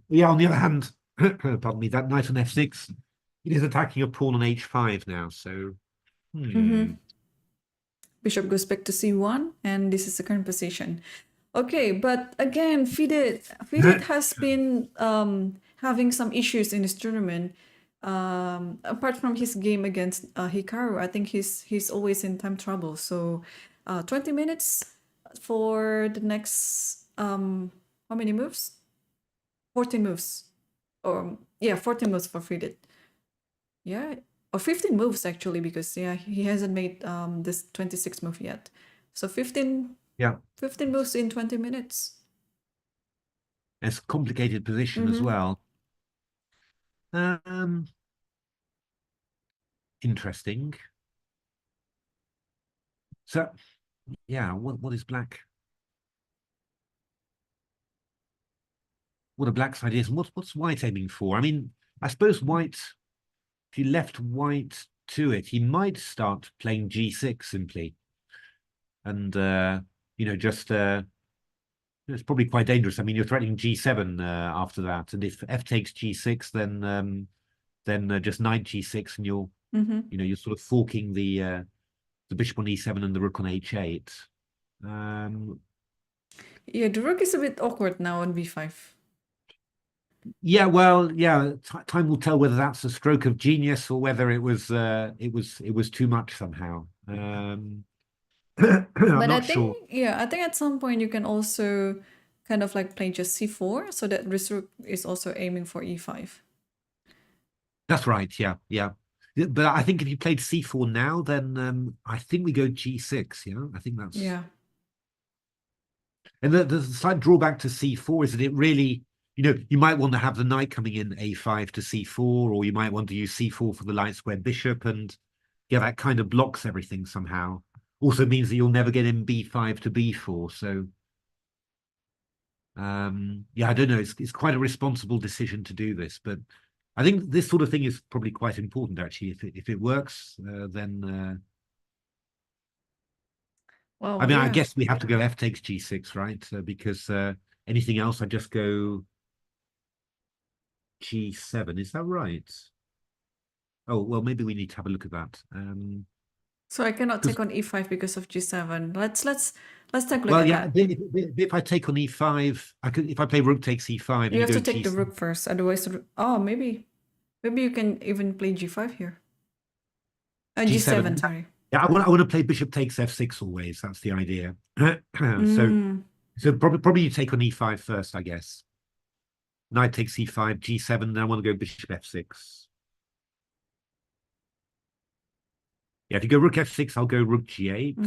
Yeah, on the other hand, pardon me, that knight on f6, it is attacking a pawn on h5 now. So, Bishop goes back to c1, and this is the current position. Okay, but again, Vidit has been having some issues in this tournament. Apart from his game against Hikaru, I think he's always in time trouble. So, 20 minutes for the next how many moves? 14 moves, or yeah, 14 moves for Vidit. Yeah, or 15 moves actually, because yeah, he hasn't made this 26th move yet. So 15 yeah, 15 moves in 20 minutes. it's a complicated position as well. Interesting. So, yeah, what is black? What are black's ideas, and what's white aiming for? I mean, I suppose white, if you left white to it, he might start playing g6 simply, and just it's probably quite dangerous. I mean, you're threatening g7 after that, and if f takes g6, then just knight g6, and you're sort of forking the bishop on e7 and the rook on h8. Yeah, the rook is a bit awkward now on b5. Yeah, well, yeah, time will tell whether that's a stroke of genius or whether it was too much somehow. I'm But I not think, sure. yeah, I think at some point you can also kind of like play just c4, so that this rook is also aiming for e5. That's right. Yeah, yeah. But I think if you played c4 now, then I think we go g6. Yeah, I think that's. Yeah. And the slight drawback to c4 is that it really, you might want to have the knight coming in a5 to c4, or you might want to use c4 for the light square bishop, and yeah, that kind of blocks everything somehow. Also means that you'll never get in b5 to b4. So yeah, I don't know. It's quite a responsible decision to do this, but I think this sort of thing is probably quite important actually. If it works, then I Well, mean, I yeah. guess we have to go f takes g6, right? Because anything else, I just go g7. Is that right? Oh, well, maybe we need to have a look at that. So I cannot Because take on e5 because of g7. Let's take a look well, at yeah, that. if I take on e5, I could if I play rook takes e5 and You you have go to take the g7. rook first, otherwise oh, maybe you can even play g5 here. G7, G7. sorry. Yeah, I want to play bishop takes f6 always. That's the idea. So Mm. probably you take on e5 first, I guess. Knight takes e5, g7, then I want to go bishop f6. Yeah, if you go rook f6, I'll go rook g8.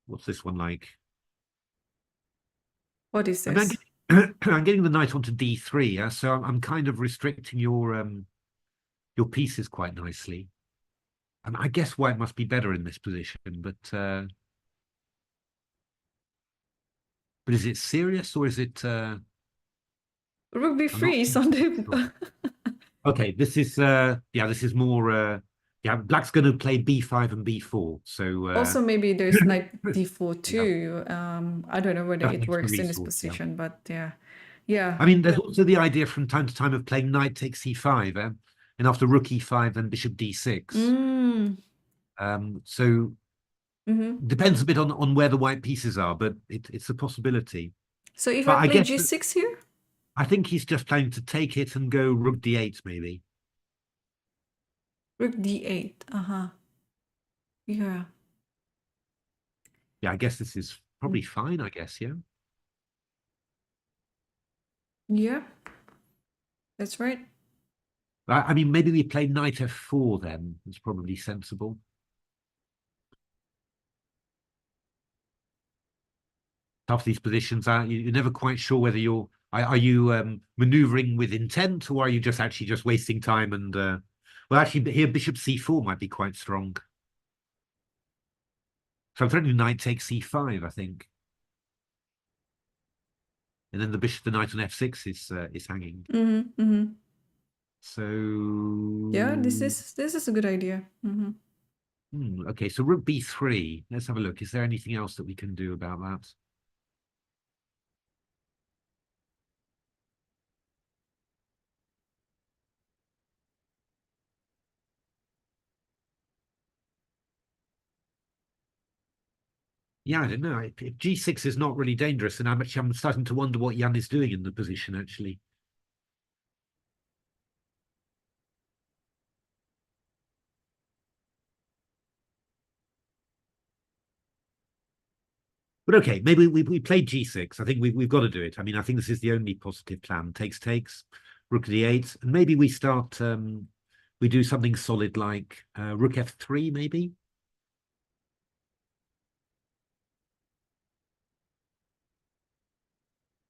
What's this one like? What is I mean, this? I'm getting the knight onto d3, yeah? So I'm kind of restricting your pieces quite nicely. And I guess white must be better in this position, but is it serious or is it? Rook I'm not b3 is on sure. the... Okay, this is more yeah, black's going to play b5 and b4. So Also, maybe there's knight d4 yeah, too. I don't know whether that it makes the works in this resource. Yeah, position, but yeah. Yeah. I mean, there's also the idea from time to time of playing knight takes e5, and after rook e5, then bishop d6. Mm. So Mm-hmm. depends a bit on where the white pieces are, but it's a possibility. So if I But I play guess g6 here? I think he's just planning to take it and go rook d8 maybe. Rook d8. Uh-huh. Yeah. Yeah, I guess this is probably fine, I guess, yeah. Yeah. That's right. I mean, maybe we play knight f4 then. It's probably sensible. tough these positions are. You're never quite sure whether are you maneuvering with intent, or are you just actually just wasting time and well, actually here bishop c4 might be quite strong. So I'm threatening knight takes c5, I think. And then the knight on f6 is hanging. So yeah, this is a good idea. Okay, so rook b3. Let's have a look. Is there anything else that we can do about that? Yeah, I don't know. If g6 is not really dangerous, and I'm starting to wonder what Jan is doing in the position, actually. But okay, maybe we played g6. I think we've got to do it. I mean, I think this is the only positive plan. Takes, rook d8, and maybe we start. We do something solid like rook f3, maybe.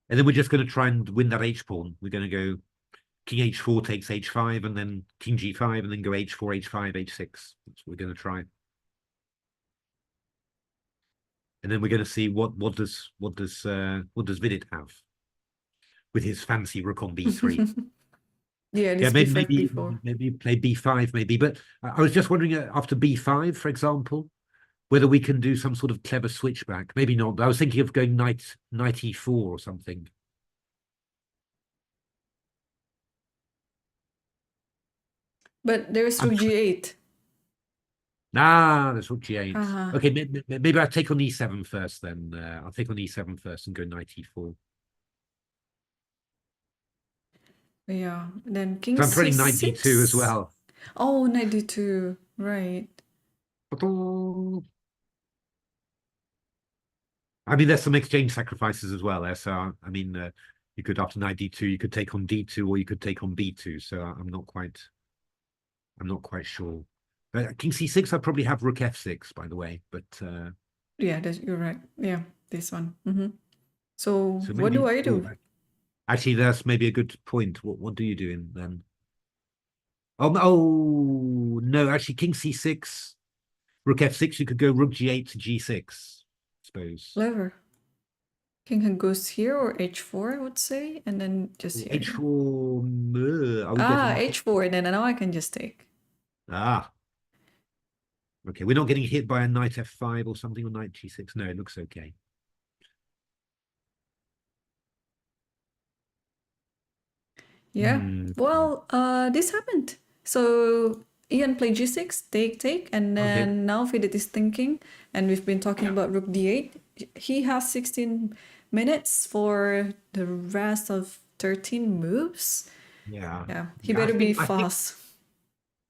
And then we're just going to try and win that h-pawn. We're going to go king h4 takes h5, and then king g5, and then go h4, h5, h6. That's what we're going to try. And then we're going to see what does Vidit have with his fancy rook on b3. Yeah, Yeah, this b5 before. maybe play b5 maybe. But I was just wondering after b5, for example, whether we can do some sort of clever switchback. Maybe not. I was thinking of going knight e4 or something. But there's rook g8. That's rook g8. Uh-huh. Okay, maybe I'll take on e7 first then. I'll take on e7 first and go knight e4. Yeah, then king So I'm threatening c6. knight d2 as well. Oh, knight d2, right. I mean, there's some exchange sacrifices as well there. So, I mean, you could, after knight d2, you could take on d2 or you could take on b2. So I'm not quite sure. King c6, I probably have rook f6, by the way. But yeah, you're right. Yeah, this one. So so what do I do? Actually, that's maybe a good point. What do you do in then? Oh no! Actually, king c6, rook f6. You could go rook g8 to g6. I suppose. Clever. King goes here or h4, I would say, and then just here. h4. H4, and then now I can just take. Okay, we're not getting hit by a knight f5 or something, or knight g6. No, it looks okay. Yeah. Well, this happened. So Ian played g6, take, and then now Vidit is thinking, and we've been talking about rook d8. He has 16 minutes for the rest of 13 moves. Yeah. He better be fast.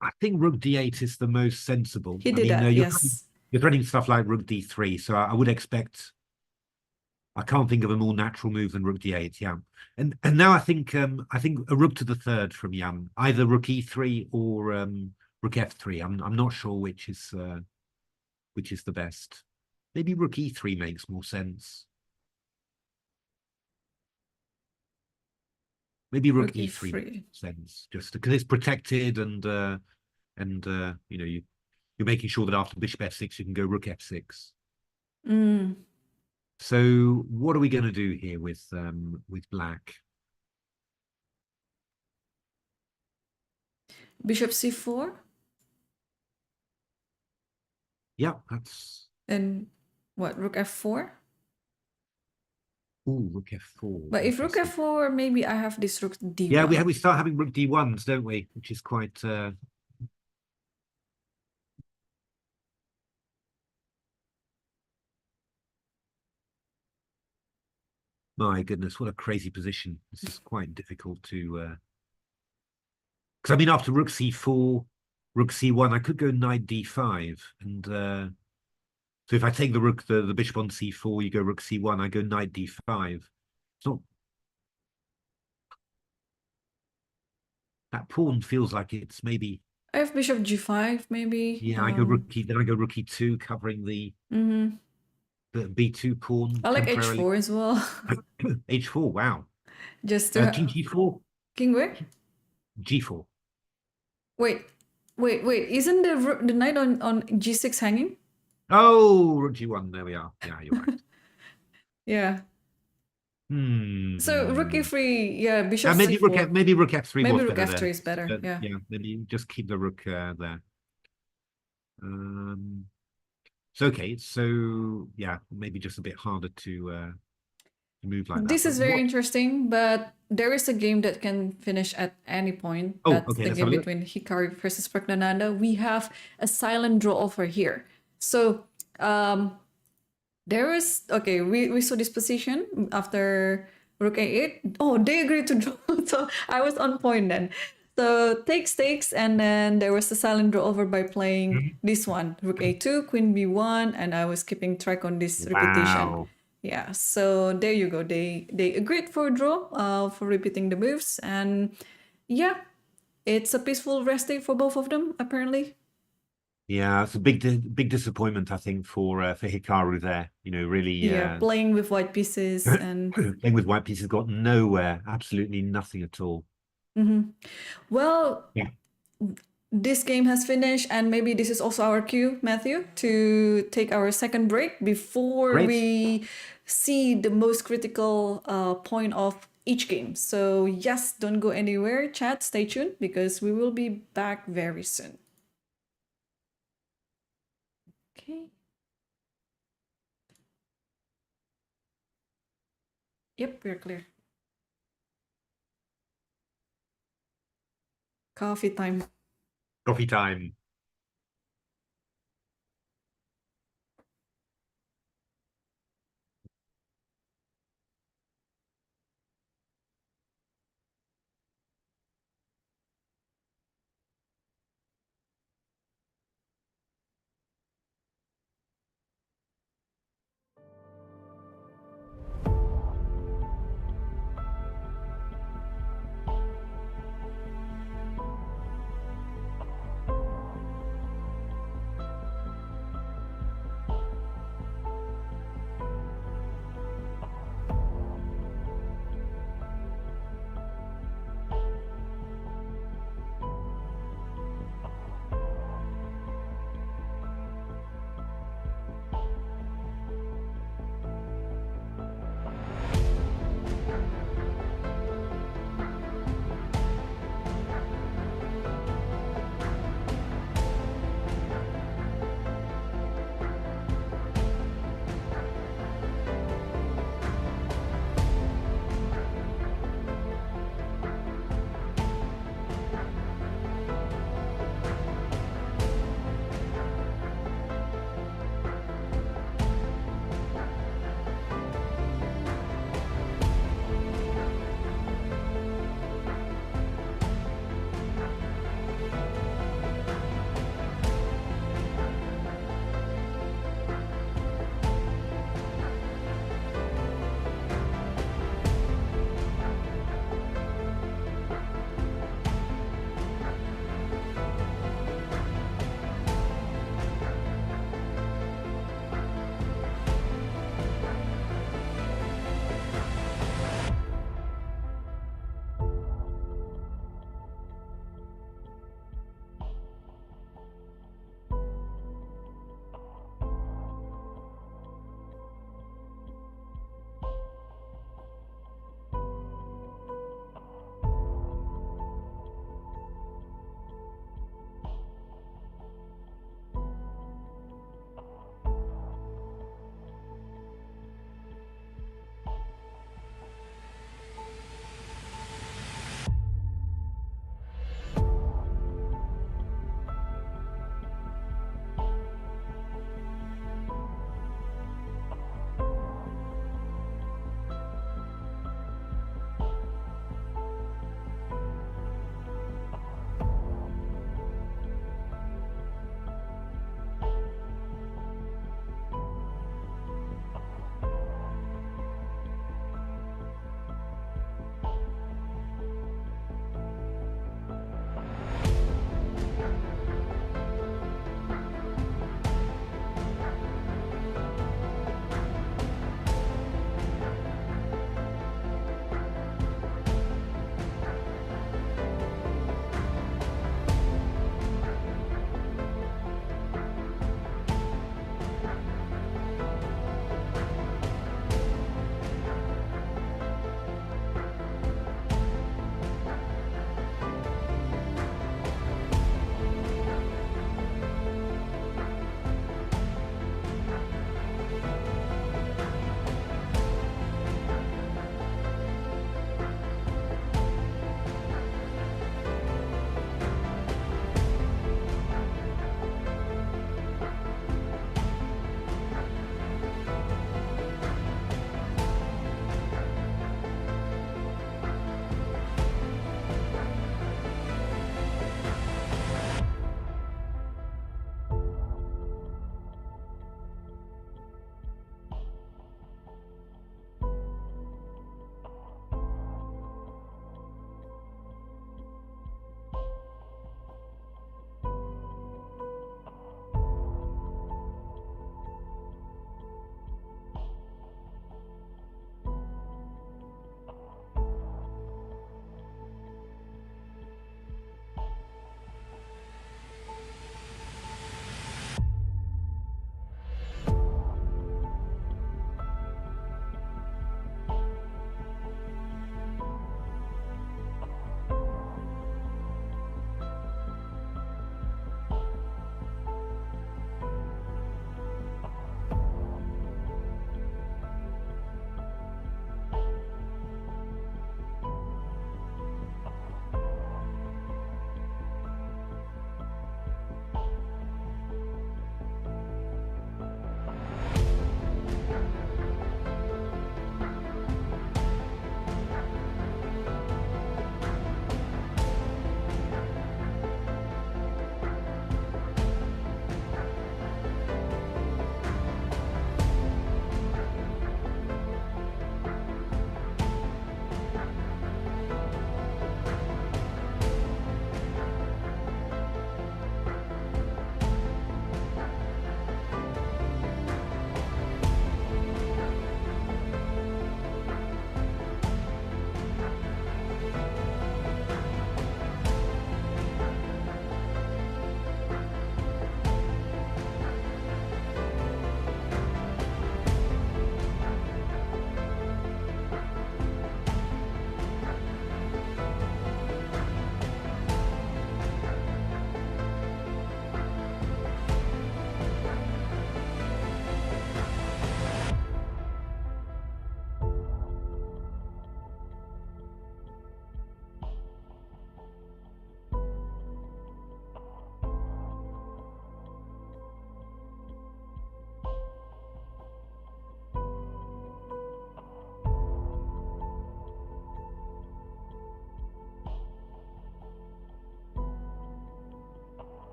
I think rook d8 is the most sensible. He did that, yes. You're threatening stuff like rook d3, so I would expect. I can't think of a more natural move than rook d8. Yeah, and now I think a rook to the third from Jan, either rook e3 or rook f3. I'm not sure which is the best. Maybe rook e3 makes more sense. Maybe rook e3 makes sense, just because it's protected and you know you're making sure that after bishop f6 you can go rook f6. So what are we going to do here with black? Bishop c4. Yeah, that's. And what, rook f4? Ooh, rook f4. But if rook f4, maybe I have this rook d1. Yeah, we start having rook d1s, don't we? Which is quite. My goodness, what a crazy position. This is quite difficult to. Because I mean, after rook c4, rook c1, I could go knight d5, and so if I take the rook, the bishop on c4, you go rook c1, I go knight d5. It's not. That pawn feels like it's maybe. I have bishop g5, maybe. Yeah, I go rook then I go rook e2, covering the. the b2 pawn I like temporarily. h4 as well. h4, wow. Just King to g4, king where? g4. Wait, wait. Isn't the knight on g6 hanging? Oh, rook g1. There we are. Yeah, you're right. Yeah. So rook Hmm. e3, yeah, bishop Maybe c4. maybe rook f3 Maybe was rook better f3 there. is better. Yeah. Yeah, maybe just keep the rook there. So okay, so yeah, maybe just a bit harder to move like that. This But is very what? interesting, but there is a game that can finish at any point. Oh, That's okay, the let's have game a look. between Hikaru versus Praggnanandhaa. We have a silent draw over here. So there is, okay, we saw this position after rook a8. Oh, they agreed to draw. So I was on point then. So takes, and then there was a silent draw over by playing this one, rook a2, queen b1, and I was keeping track on this repetition. Wow. Yeah, so there you go. They agreed for a draw, for repeating the moves, and yeah, it's a peaceful resting for both of them apparently. Yeah, it's a big disappointment, I think, for Hikaru there. You know, really Yeah, playing with white pieces and playing with white pieces got nowhere, absolutely nothing at all. well, Yeah. this game has finished, and maybe this is also our cue, Matthew, to take our second break before Great. we see the most critical point of each game. So yes, don't go anywhere, chat, stay tuned, because we will be back very soon. Okay. Yep, we're clear. Coffee time. Coffee time.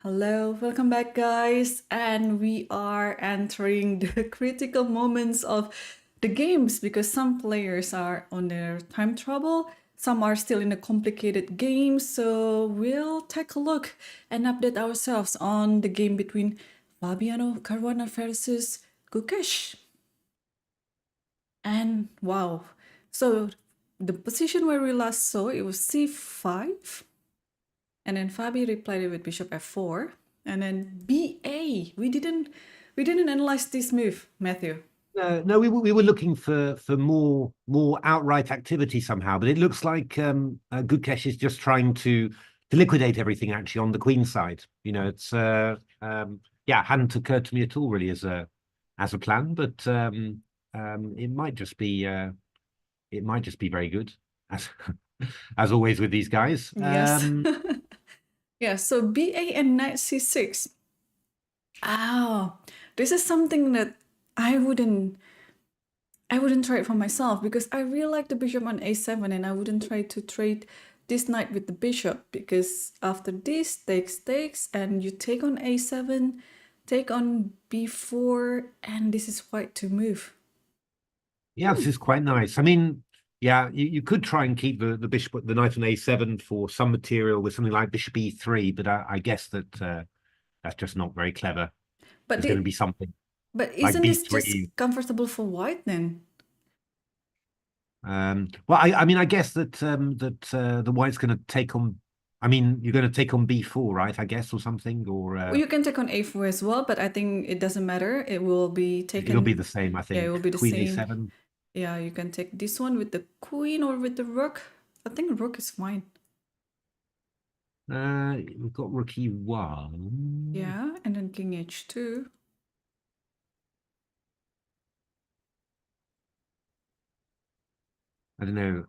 Hello, welcome back, guys. And we are entering the critical moments of the games because some players are on their time trouble, some are still in a complicated game. So we'll take a look and update ourselves on the game between Fabiano Caruana versus Gukesh. And wow, so the position where we last saw it was c5. And then Fabi replied with bishop f4. And then ba. We didn't analyze this move, Matthew. No, we were looking for more outright activity somehow, but it looks like Gukesh is just trying to liquidate everything actually on the queen side. You know, it's hadn't occurred to me at all really as a plan, but it might just be very good as as always with these guys. Yes. Yeah, so ba and knight c6. Oh, this is something that I wouldn't try it for myself because I really like the bishop on a7 and I wouldn't try to trade this knight with the bishop because after this takes and you take on a7, take on b4, and this is white to move. Yeah, this is quite nice. I mean, yeah, you could try and keep the bishop, the knight on a7 for some material with something like bishop e3, but I guess that that's just not very clever. But There's going to be something. But like isn't this just b3. comfortable for white then? Well, I mean, I guess that the white's going to take on. I mean, you're going to take on b4, right? I guess, or something, or Well, you can take on a4 as well, but I think it doesn't matter. It will be taken. it'll be the same, I think. Yeah, it will be the Queen same. a7. Yeah, you can take this one with the queen or with the rook. I think rook is fine. We've got rook e1. Yeah, and then king h2. I don't know.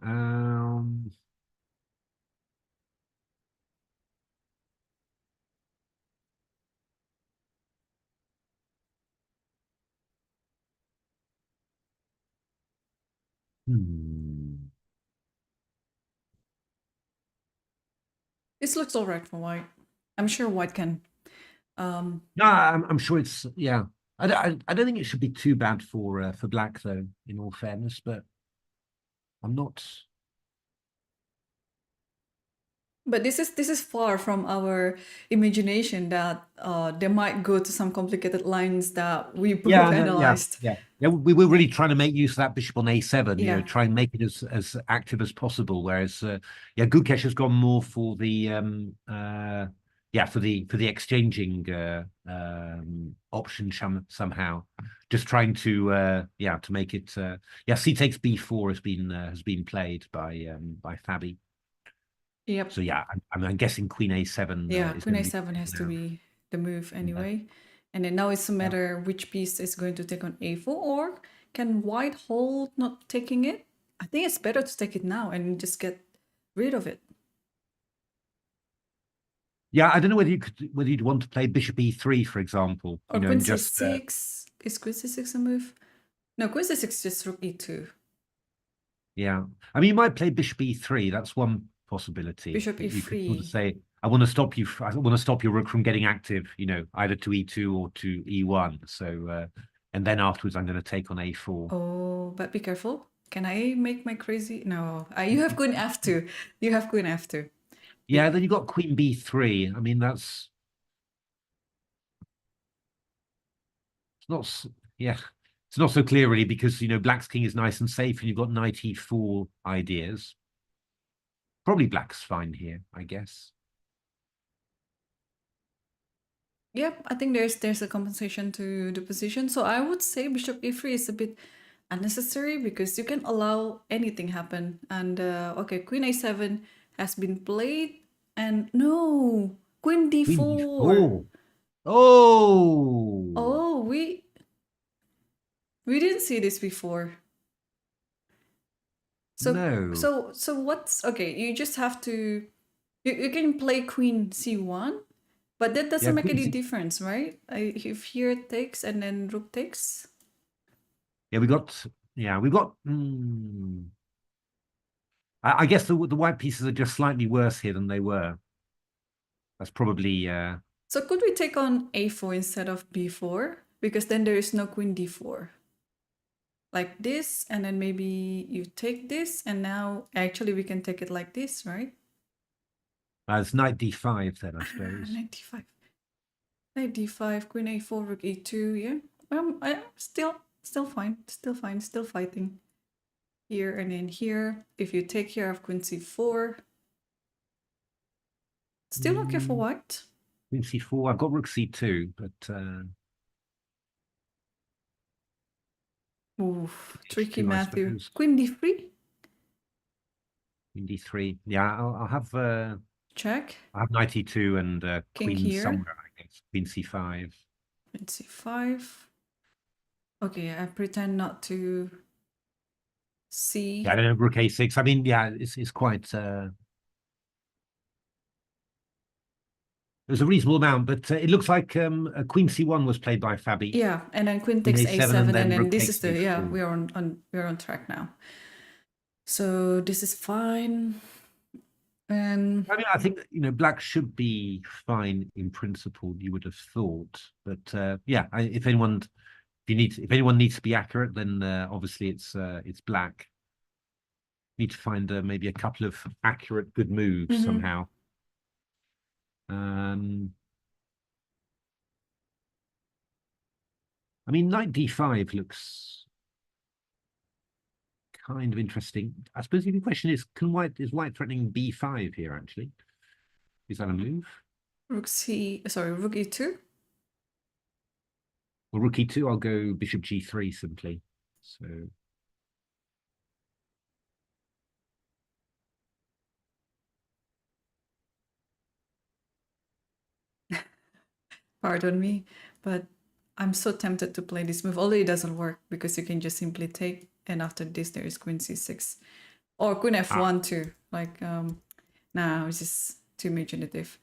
This looks all right for white. I'm sure white can. No, I'm sure it's yeah. I don't think it should be too bad for black though. In all fairness, but I'm not. But this is far from our imagination that they might go to some complicated lines that we both analyzed. Yeah. We were really trying to make use of that bishop on a7. You Yeah. know, try and make it as active as possible. Whereas, Gukesh has gone more for the for the exchanging option somehow. Just trying to make it c takes b4 has been played by Fabi. Yep. So yeah, I'm guessing queen a7. Yeah, queen a7 has to be the move anyway. And then now it's a matter which piece is going to take on a4, or can white hold not taking it? I think it's better to take it now and just get rid of it. Yeah, I don't know whether you'd want to play bishop e3, for example. Or queen c6. Is queen c6 a move? No, queen c6 is just rook e2. Yeah, I mean, you might play bishop e3. That's one possibility. Bishop You could sort of e3. say, I want to stop your rook from getting active. You know, either to e2 or to e1. So, and then afterwards, I'm going to take on a4. Oh, but be careful. Can I make my crazy? No, you have queen f2. You have queen f2. Yeah, then you got queen b3. I mean, it's not so clear really because black's king is nice and safe, and you've got knight e4 ideas. Probably black's fine here, I guess. Yep, I think there's a compensation to the position. So I would say bishop e3 is a bit unnecessary because you can allow anything happen. And okay, queen a7 has been played, and no, queen d4. Queen d4. Oh, we didn't see this before. So no. So what's okay? You just have to. You can play queen c1, but that doesn't make any difference, right? If here it takes and then rook takes. Yeah, we got. I guess the white pieces are just slightly worse here than they were. That's probably So could we take on a4 instead of b4? Because then there is no queen d4. Like this, and then maybe you take this, and now actually we can take it like this, right? It's knight d5 then, I suppose. Knight d5. Knight d5, queen a4, rook e2, yeah. I still fine, still fine, still fighting. Here and then here. If you take here, I have queen c4. Still okay for white. Queen c4. I've got rook c2, but Oof, tricky, H2, I Matthew. suppose. Queen d3. Queen d3. Yeah, I'll have Check. I have knight e2 and King queen here. somewhere, I guess. Queen c5. Queen c5. Okay, I pretend not to see. Yeah, I don't know, rook a6. I mean, yeah, it's quite there's a reasonable amount, but it looks like a queen c1 was played by Fabi. Yeah, and then queen takes a7, a7, and then rook this takes is the a4. we're on track now. So this is fine. And I mean, I think black should be fine in principle. You would have thought, but yeah, if anyone needs to be accurate, then obviously it's black. Need to find maybe a couple of accurate good moves somehow. I mean, knight d5 looks kind of interesting. I suppose the question is, is white threatening b5 here, actually? Is that a move? rook e2. Well, rook e2, I'll go bishop g3 simply. So Pardon me, but I'm so tempted to play this move, although it doesn't work because you can just simply take, and after this there is queen c6 or queen f1 too. Like nah, it's just too imaginative.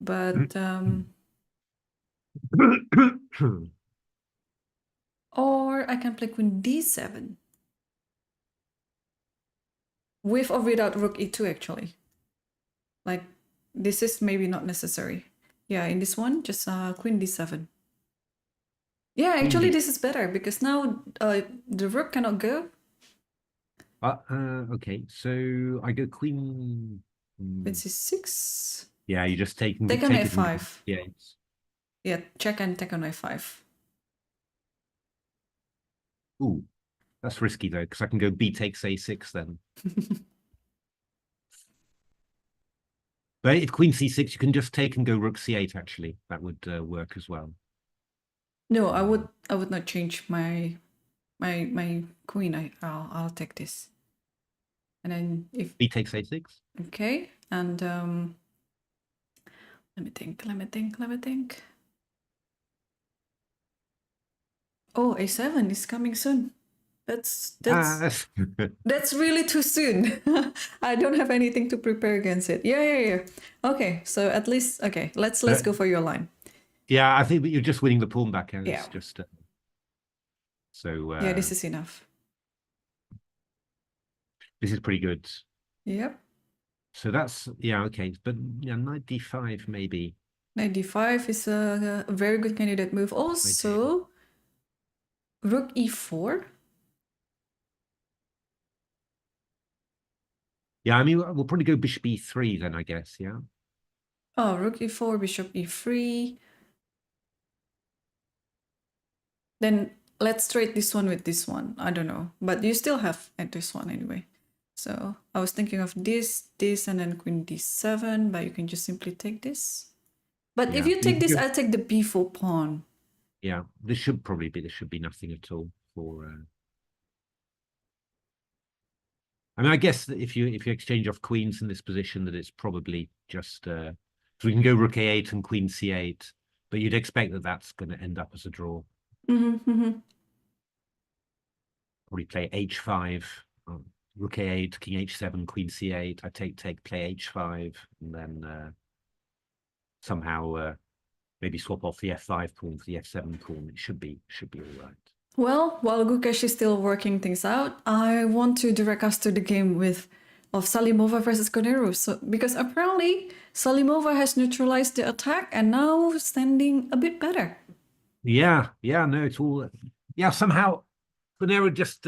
But or I can play queen d7 with or without rook e2 actually. Like this is maybe not necessary. Yeah, in this one, just queen d7. Yeah, actually this is better because now the rook cannot go. Okay, so I go queen. Queen c6. Yeah, you just take on f5. Yeah. Yeah, check and take on f5. Ooh, that's risky though, because I can go b takes a6 then. But if queen c6, you can just take and go rook c8. Actually, that would work as well. No, I would not change my queen. I'll take this. And then if b takes a6. Okay, and let me think. Oh, a7 is coming soon. That's that's really too soon. I don't have anything to prepare against it. Yeah. Okay, so at least let's go for your line. Yeah, I think that you're just winning the pawn back. And yeah. It's just so. Yeah, this is enough. This is pretty good. Yep. So that's okay, but yeah, knight d5 maybe. Knight d5 is a very good candidate move. Also, rook e4. Yeah, I mean, we'll probably go bishop e3 then, I guess, yeah? Oh, rook e4, bishop e3. Then let's trade this one with this one. I don't know, but you still have this one anyway. So I was thinking of this, and then queen d7, but you can just simply take this. But if you take this, I'll take the b4 pawn. Yeah, there should be nothing at all for... I mean, I guess that if you exchange off queens in this position, that it's probably just so we can go rook a8 and queen c8, but you'd expect that that's going to end up as a draw. Probably play h5, rook a8, king h7, queen c8. I take, play h5, and then somehow maybe swap off the f5 pawn for the f7 pawn. It should be all right. Well, while Gukesh is still working things out, I want to direct us to the game with of Salimova versus Conero. So because apparently Salimova has neutralized the attack and now standing a bit better. Yeah, no, it's all somehow Panera just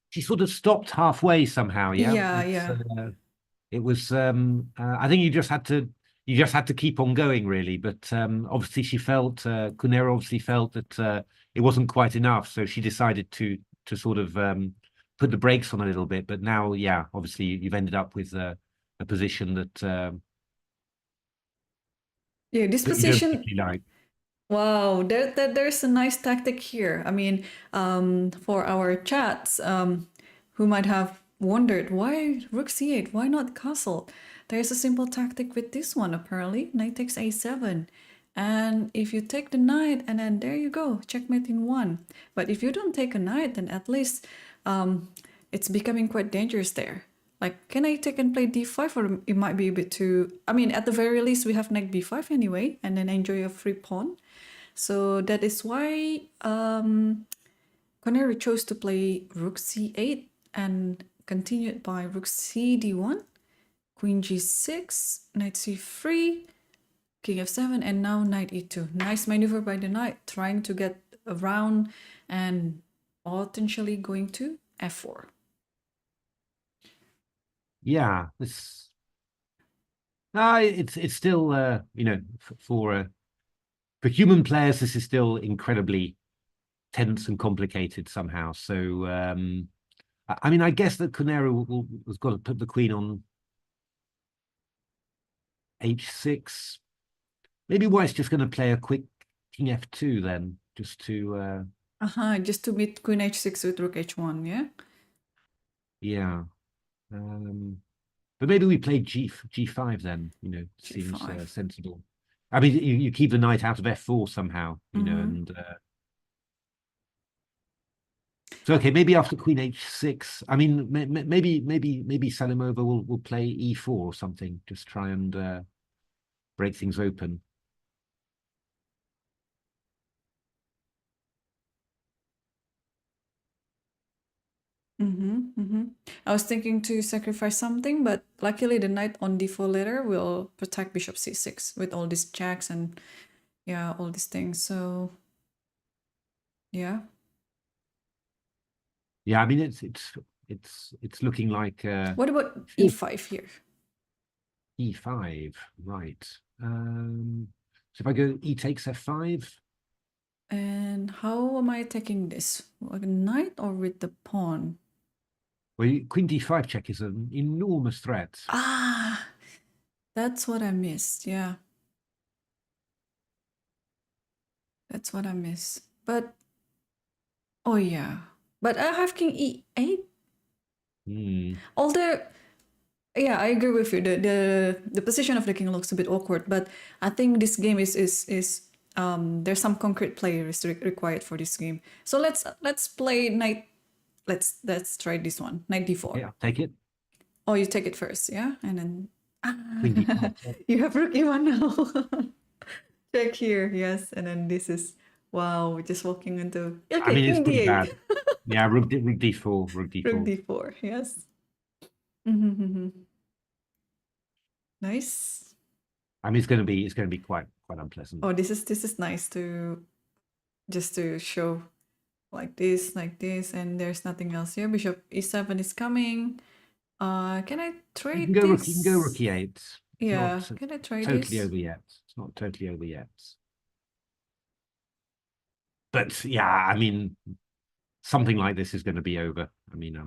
she sort of stopped halfway somehow. It was I think you just had to keep on going really, but obviously Cunera obviously felt that it wasn't quite enough, so she decided to sort of put the brakes on a little bit. But now, obviously you've ended up with a position that this that you don't position. particularly like. Wow, there's a nice tactic here. I mean, for our chats, who might have wondered why rook c8, why not castle? There's a simple tactic with this one apparently. Knight takes a7, and if you take the knight, and then there you go, checkmate in one. But if you don't take a knight, then at least it's becoming quite dangerous there. Like, can I take and play d5, or it might be a bit too... I mean, at the very least, we have knight b5 anyway, and then enjoy a free pawn. So that is why Conero chose to play rook c8 and continued by rook c d1, queen g6, knight c3, king f7, and now knight e2. Nice maneuver by the knight, trying to get around and potentially going to f4. Yeah, it's still for human players this is still incredibly tense and complicated somehow. So I mean, I guess that Conero has got to put the queen on h6. Maybe White's just going to play a quick king f2 then, just to just to beat queen h6 with rook h1, yeah? Yeah. But maybe we play g5 then, seems G5. sensible. I mean, you keep the knight out of f4 somehow, and so okay, maybe after queen h6. I mean, maybe Salimova will play e4 or something, just try and break things open. I was thinking to sacrifice something, but luckily the knight on d4 later will protect bishop c6 with all these checks and all these things. So yeah. Yeah, I mean it's looking like what about e5 here? E5, right. So if I go e takes f5. And how am I taking this? Like a knight or with the pawn? Well, queen d5 check is an enormous threat. Ah, that's what I missed. Yeah. That's what I missed. But, oh yeah. But I have king e8. Although, yeah, I agree with you. The position of the king looks a bit awkward, but I think this game is there's some concrete play required for this game. So let's play knight. Let's try this one. Knight d4. Yeah, take it. Oh, you take it first, yeah, and then Queen d5. you have rook e1 now. Check here, yes, and then this is wow. We're just walking into. Okay, I mean, it's pretty d8. bad. Yeah, rook d4, rook d4. Rook d4, yes. Nice. I mean, it's going to be quite unpleasant. Oh, this is nice to just to show like this, and there's nothing else here. Bishop e7 is coming. Can I trade You can go this? you can go rook e8. Yeah, can I try totally this? over yet. It's not totally over yet. But yeah, I mean, something like this is going to be over. I mean,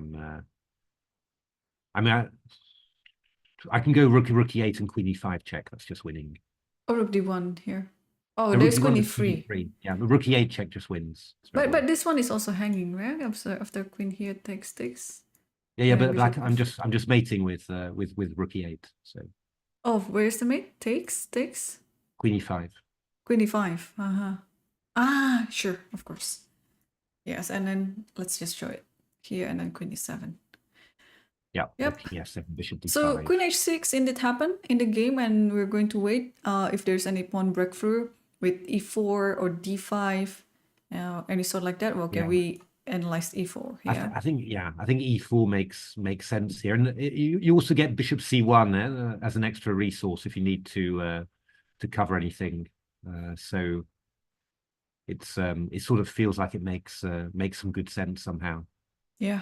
I can go rook e8 and queen e5 check. That's just winning. Or rook d1 here. Oh, The there's rook queen d1 e3. Yeah, the rook e8 check just wins. But this one is also hanging, right? After queen here takes. Yeah, but like I'm just mating with rook e8. So. Oh, where's the mate? Takes. Queen e5. Queen e5. Ah, sure, of course. Yes, and then let's just show it here, and then queen e7. Yeah. Yep. Yes, bishop d5. So queen h6 indeed happened in the game, and we're going to wait if there's any pawn breakthrough with e4 or d5, any sort like that. Okay, analyzed e4. Yeah. I think e4 makes sense here, and you also get bishop c1 as an extra resource if you need to cover anything. So it sort of feels like it makes some good sense somehow. Yeah.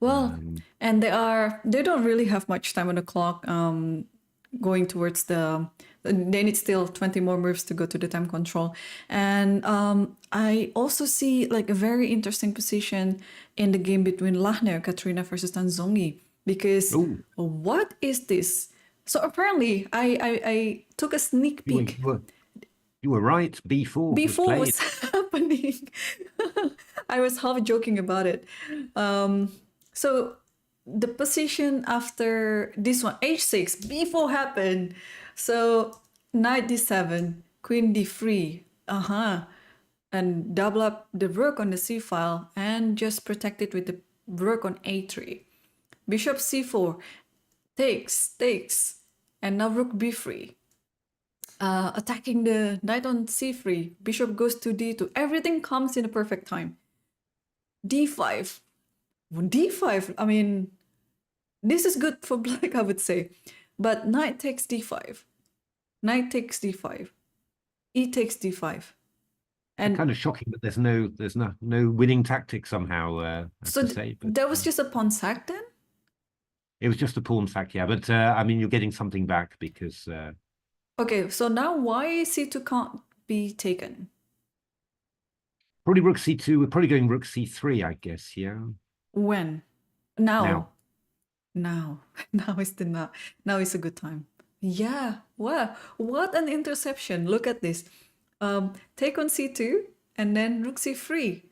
Well, and they don't really have much time on the clock. Going towards they need still 20 more moves to go to the time control. And I also see like a very interesting position in the game between Lagno, Caruana versus Tanzongi, because what is this? So apparently I took a sneak peek. You were right. B4 Before was was happening. I was half joking about it. So the position after this one, h6, b4 happened. So knight d7, queen d3, and double up the rook on the c file and just protect it with the rook on a3. Bishop c4, takes, and now rook b3. Attacking the knight on c3, bishop goes to d2. Everything comes in a perfect time. d5. d5, I mean, this is good for black, I would say. But knight takes d5. Knight takes d5. E takes d5. And kind of shocking that there's no winning tactic somehow. I have to say, but that was just a pawn sack then? it was just a pawn sack, yeah. But I mean, you're getting something back because. Okay, so now why c2 can't be taken? Probably rook c2. We're probably going rook c3, I guess. Yeah. When? Now. Now is now is a good time. Yeah. Wow. What an interception. Look at this. Take on c2 and then rook c3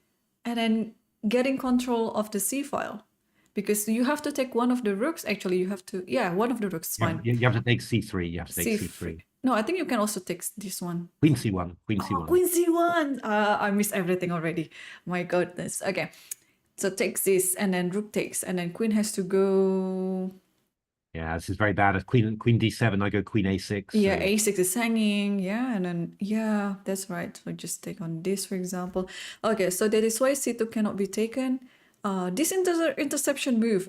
and then getting control of the c file. Because you have to take one of the rooks. Actually, you have to, one of the rooks is fine. You have to take c3. You have to take c3. No, I think you can also take this one. Queen c1. Queen c1. Queen c1. I missed everything already. My goodness. Okay. So takes this and then rook takes and then queen has to go. Yeah, this is very bad. Queen d7. I go queen a6. Yeah, so a6 is hanging. Yeah, and then that's right. So just take on this, for example. Okay, so that is why c2 cannot be taken. This interception move,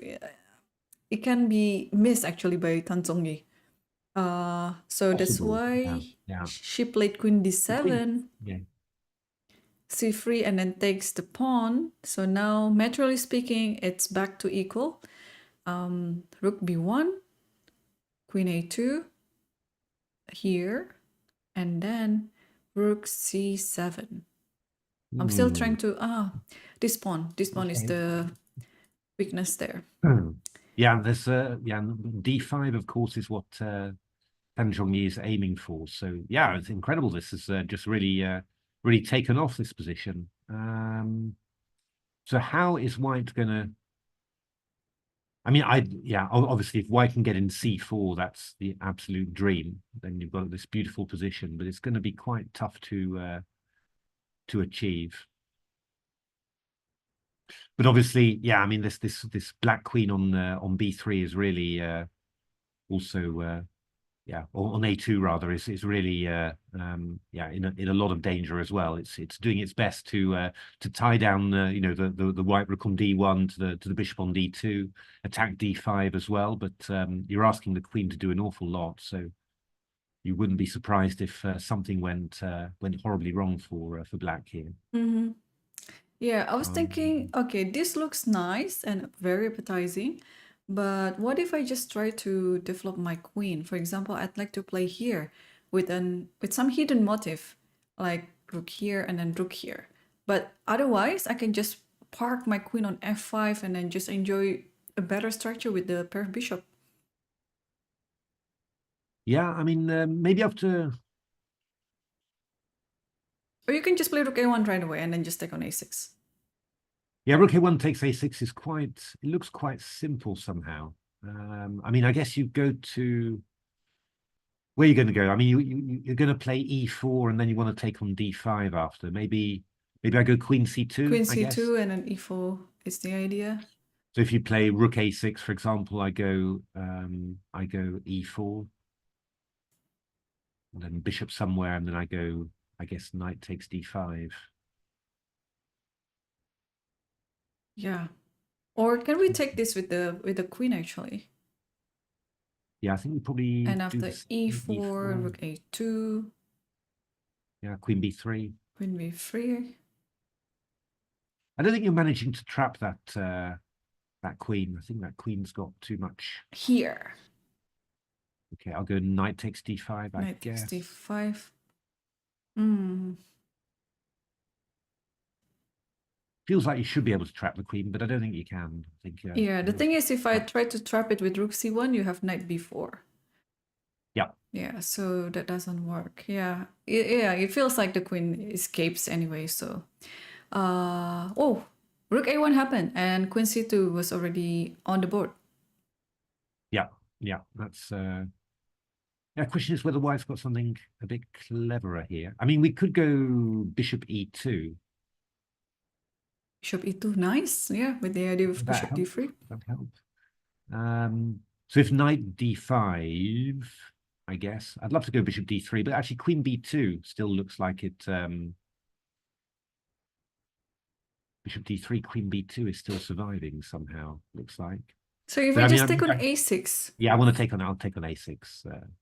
it can be missed actually by Tanzongi. So that's why she played queen d7. Yeah. c3 and then takes the pawn. So now, materially speaking, it's back to equal. Rook b1, queen a2 here, and then rook c7. I'm still trying to this pawn is the weakness there. Yeah, there's d5 of course is what Tanzongi is aiming for. So yeah, it's incredible. This is just really taken off this position. So how is white gonna? I mean, obviously if white can get in c4, that's the absolute dream. Then you've got this beautiful position, but it's going to be quite tough to achieve. But obviously, yeah, I mean this black queen on b3 is really also on a2 rather is really in a lot of danger as well. It's doing its best to tie down the white rook on d1 to the bishop on d2, attack d5 as well. But you're asking the queen to do an awful lot, so you wouldn't be surprised if something went horribly wrong for black here. Mm-hmm. Yeah, I was thinking, okay, this looks nice and very appetizing. But what if I just try to develop my queen? For example, I'd like to play here with some hidden motif, like rook here and then rook here. But otherwise, I can just park my queen on f5 and then just enjoy a better structure with the pair bishop. Yeah, I mean, maybe up to... Or you can just play rook a1 right away and then just take on a6. Yeah, rook a1 takes a6 is it looks quite simple somehow. I mean, I guess you go to... Where are you going to go? I mean, you're going to play e4 and then you want to take on d5 after. Maybe I go queen c2, Queen c2 and then e4 is the idea. So if you play rook a6, for example, I go e4. And then bishop somewhere, and then I go, I guess, knight takes d5. Yeah. Or can we take this with the queen actually? Yeah, I think we probably And do after this e4, rook a2, yeah, queen b3. queen b3. I don't think you're managing to trap that that queen. I think that queen's got too much. Here. Okay, I'll go knight takes d5, I Knight takes guess. d5. Hmm. Feels like you should be able to trap the queen, but I don't think you can. I think Yeah, the thing is, if I try to trap it with rook c1, you have knight b4. yeah. Yeah, so that doesn't work. Yeah, it feels like the queen escapes anyway. So, oh, rook a1 happened, and queen c2 was already on the board. Yeah, that's yeah, question is whether white's got something a bit cleverer here. I mean, we could go bishop e2. Bishop e2, nice. Yeah, with the idea of That bishop help? d3. That help. So if knight d5, I guess I'd love to go bishop d3, but actually queen b2 still looks like it. Bishop d3, queen b2 is still surviving somehow. Looks like. So if But I I mean, just take on a6. yeah, I want to take on. I'll take on a6, and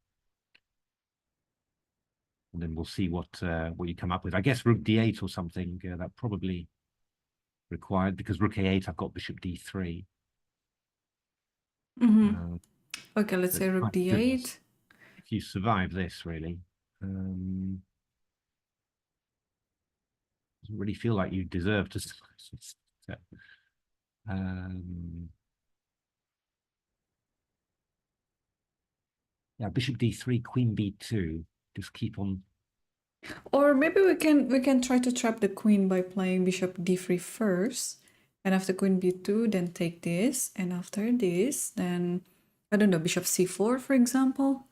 then we'll see what you come up with. I guess rook d8 or something. That probably required because rook a8. I've got bishop d3. Okay, let's say rook d8. Goodness. If you survive this, really, doesn't really feel like you deserve to. Yeah, bishop d3, queen b2. Just keep on. Or maybe we can try to trap the queen by playing bishop d3 first, and after queen b2, then take this, and after this, then I don't know, bishop c4, for example.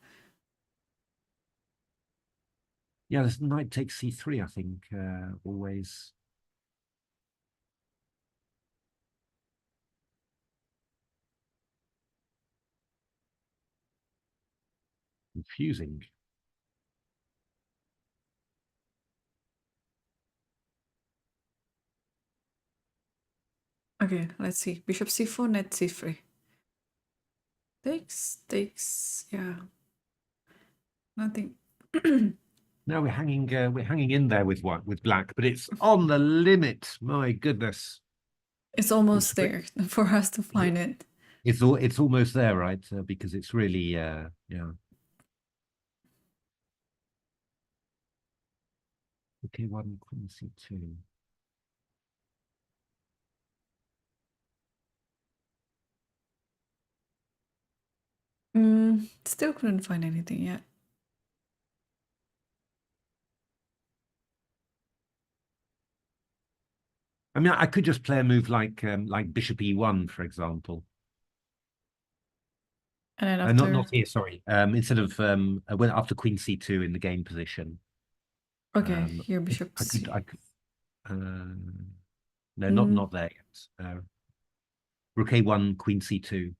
Yeah, this knight takes c3. I think always. Confusing. Okay, let's see. Bishop c4, knight c3. Takes, yeah. Nothing. No, we're hanging in there with black, but it's on the limit. My goodness. It's almost there for us to find it. It's almost there, right? Because it's really yeah. Okay, one queen c2. Still couldn't find anything yet. I mean, I could just play a move like bishop e1, for example. And then after Not here, sorry. Instead of I went after queen c2 in the game position. okay, here bishop I c. could no, not there yet. Rook a1, queen c2,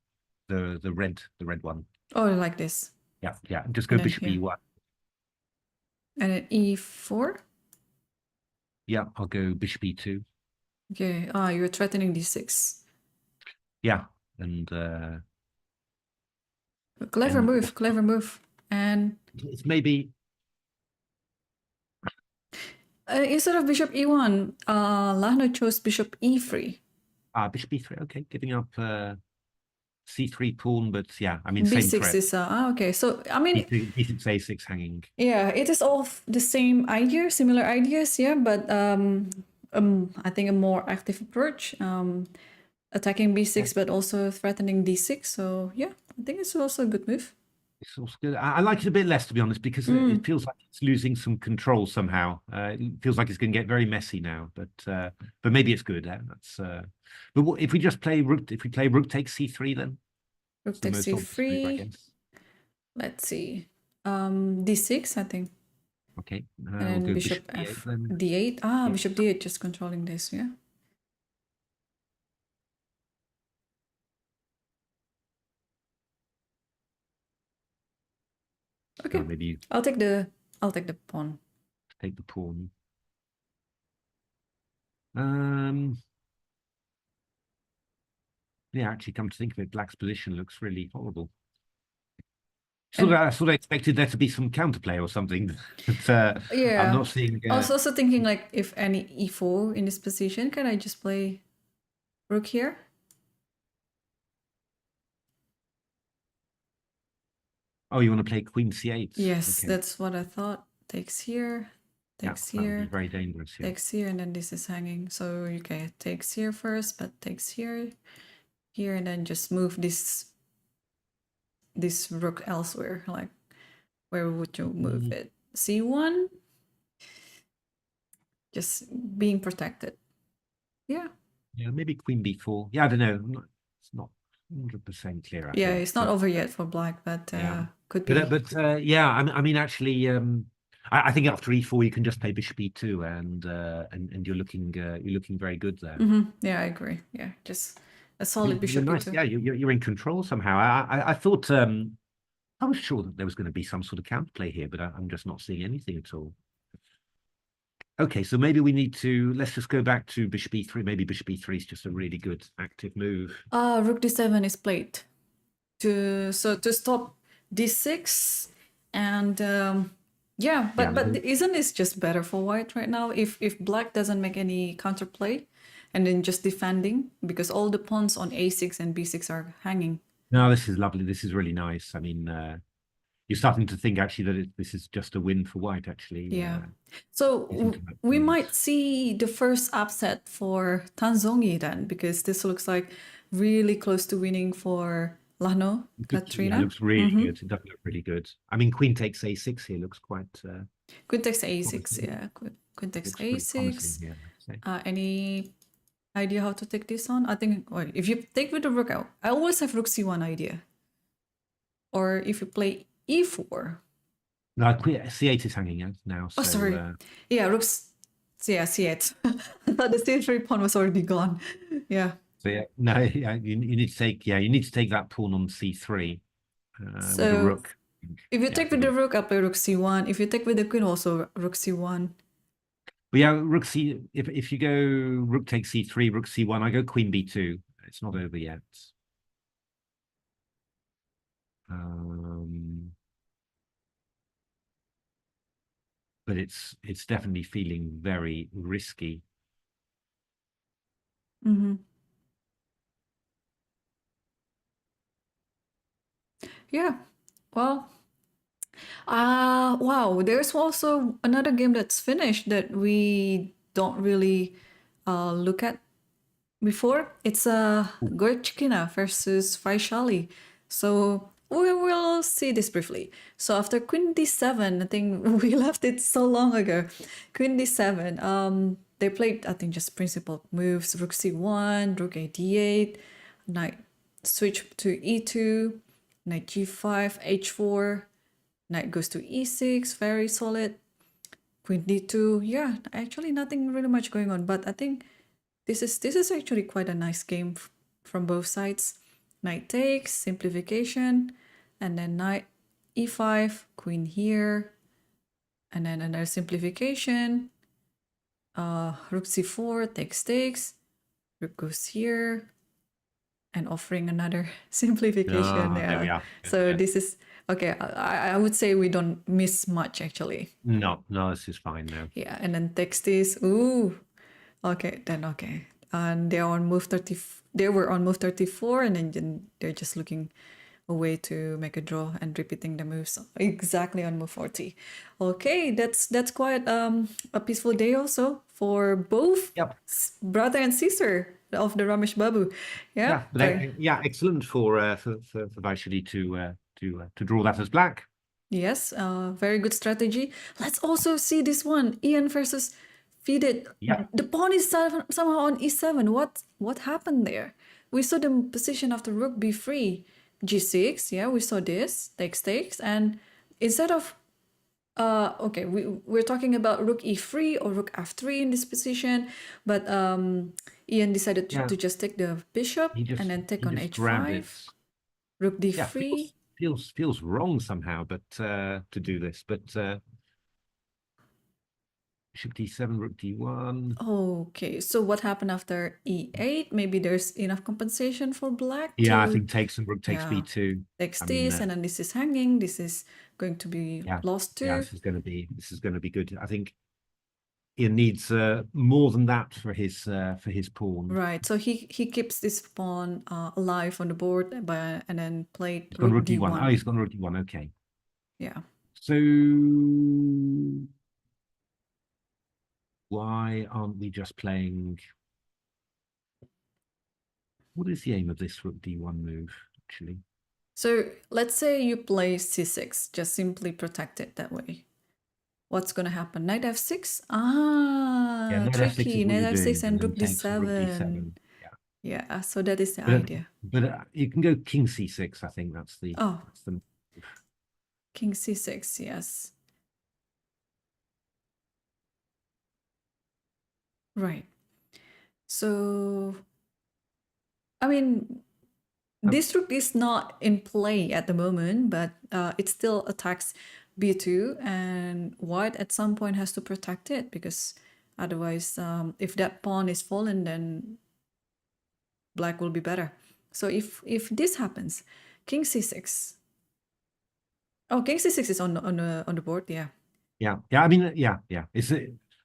the red one. Oh, like this. Yeah. Just go bishop here. e1. And then e4. Yeah, I'll go bishop e2. Okay. You're threatening d6. Yeah, and Clever move. And it's maybe instead of bishop e1, Lagno chose bishop e3. bishop e3. Okay, giving up c3 pawn, but yeah, I mean b6 same threat. is okay. So I mean, b6 a6 hanging. yeah, it is all the same idea, similar ideas, yeah, but I think a more active approach, attacking b6, but also threatening d6. So yeah, I think it's also a good move. It's also good. I like it a bit less, to be honest, because it feels like it's losing some control somehow. It feels like it's going to get very messy now, but maybe it's good. That's but what, if we just play rook, if we play rook takes c3, then Rook takes c3. Let's see, d6, I think. Okay, and we'll go bishop d8, f then. d8. Yeah. Bishop d8 just controlling this, yeah. Okay, maybe I'll take the pawn. Take the pawn. Yeah, actually, come to think of it, Black's position looks really horrible. And I sort of expected there to be some counterplay or something, but I'm yeah, not seeing. I was also thinking like if any e4 in this position, can I just play rook here? Oh, you want to play Queen C8? Yes, Okay. that's what I thought. Takes here, takes That would be here, very dangerous. Yeah. takes here, and then this is hanging. So okay, takes here first, but takes here, here, and then just move this rook elsewhere. Like, where would you move it? C1, just being protected. Yeah. Yeah, maybe Queen B4. Yeah, I don't know. It's not 100% clear. I Yeah, think, it's not over yet for Black, but yeah. could be. Yeah, I mean, actually, I think after E4 you can just play Bishop E2, and you're looking very good there. Yeah, I agree. Yeah, just a I solid mean, Bishop nice. E2. Yeah, you're in control somehow. I thought I was sure that there was going to be some sort of counterplay here, but I'm just not seeing anything at all. Okay, so maybe we need to let's just go back to Bishop E3. Maybe Bishop E3 is just a really good active move. Rook D7 is played to stop D6, and yeah, but isn't this just better for White right now? If Black doesn't make any counterplay, and then just defending, because all the pawns on A6 and B6 are hanging. No, this is lovely. This is really nice. I mean, you're starting to think actually that this is just a win for White. Actually, yeah. So we might see the first upset for Tanzongi then, because this looks like really close to winning for Lagno, Katrina. Yeah, it looks really good. It does look really good. I mean, Queen takes A6 here looks quite. Queen takes A6, yeah. Queen takes A6. Yeah, any idea how to take this on? I think if you take with the rook out, I always have rook C1 idea. Or if you play E4. No, C8 is hanging out now. So, oh, sorry. Yeah, rooks. Yeah, C8. I thought the C3 pawn was already gone. Yeah. So yeah, no, yeah, you need to take that pawn on C3 with the rook. If you take with the rook, I'll play rook C1. If you take with the queen, also rook C1. But yeah, rook C. If you go rook takes C3, rook C1, I go Queen B2. It's not over yet. But it's definitely feeling very risky. Yeah. Well, wow. There's also another game that's finished that we don't really look at before. It's Goryachkina versus Vaishali. So we will see this briefly. So after Queen D7, I think we left it so long ago. Queen D7, they played, I think, just principal moves. Rook C1, Rook A D8, Knight switch to E2, Knight G5, H4, Knight goes to E6, very solid. Queen D2, yeah, actually nothing really much going on, but I think this is actually quite a nice game from both sides. Knight takes, simplification, and then Knight E5, Queen here, and then another simplification. Rook C4 takes, Rook goes here, and offering another simplification. There we are. So this is okay. I would say we don't miss much actually. No, this is fine now. Yeah, and then text is ooh. Okay, then okay. And they're on move 30. They were on move 34, and then they're just looking a way to make a draw and repeating the moves exactly on move 40. Okay, that's quite a peaceful day also for both brother and sister of the Ramesh Babu. Yeah, excellent for Vaishali to draw that as black. Yes, very good strategy. Let's also see this one, Ian versus Vidit. Yeah. The pawn is somehow on E7. What happened there? We saw the position of the rook B3, G6. Yeah, we saw this takes, and instead of okay, we're talking about rook E3 or rook F3 in this position, but Ian decided to just take the bishop and then take on H5, rook D3. Yeah, feels wrong somehow, but to do this, but. Bishop d7, rook d1. Okay, so what happened after e8? Maybe there's enough compensation for black Yeah, I to think takes and rook takes b2. takes I this, mean, and then this is hanging. This is going to be lost too. Yeah, this is going to be good. I think he needs more than that for his pawn. Right. So he keeps this pawn alive on the board and then played He's gone rook rook d1. d1. Oh, he's gone rook d1. Okay. Yeah. So why aren't we just playing? What is the aim of this rook d1 move, actually? So let's say you play c6, just simply protect it that way. What's going to happen? Knight f6? Yeah, knight Tricky. f6 is what Knight you're f6 doing, and rook takes and rook d7. d7. Yeah, so that is the idea. But you can go king c6. I think that's the move. King c6, yes. Right. So, I mean, this rook is not in play at the moment, but it still attacks b2, and white at some point has to protect it, because otherwise, if that pawn is fallen, then black will be better. So if this happens, king c6. Oh, king c6 is on the board, yeah. Yeah. I mean, yeah.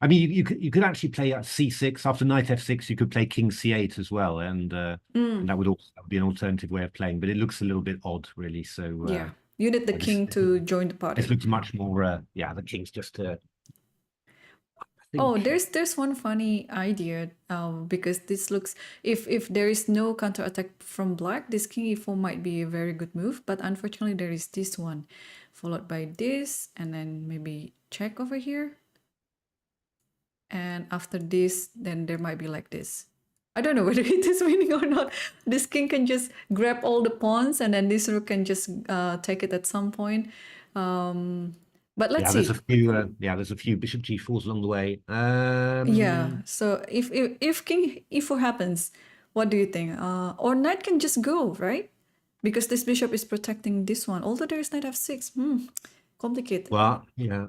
I mean, you could actually play c6 after knight f6. You could play king c8 as well, and that would also be an alternative way of playing. But it looks a little bit odd, really. So yeah, you need the king to join the party. This looks much more. The king's just. Oh, there's one funny idea, because this looks, if there is no counterattack from black, this king e4 might be a very good move, but unfortunately there is this one, followed by this, and then maybe check over here. And after this, then there might be like this. I don't know whether it is winning or not. This king can just grab all the pawns, and then this rook can just take it at some point. But let's see. There's a few bishop g4s along the way. Yeah. So if king e4 happens, what do you think? Or knight can just go, right? Because this bishop is protecting this one. Although there is knight f6. Complicated. Well, yeah.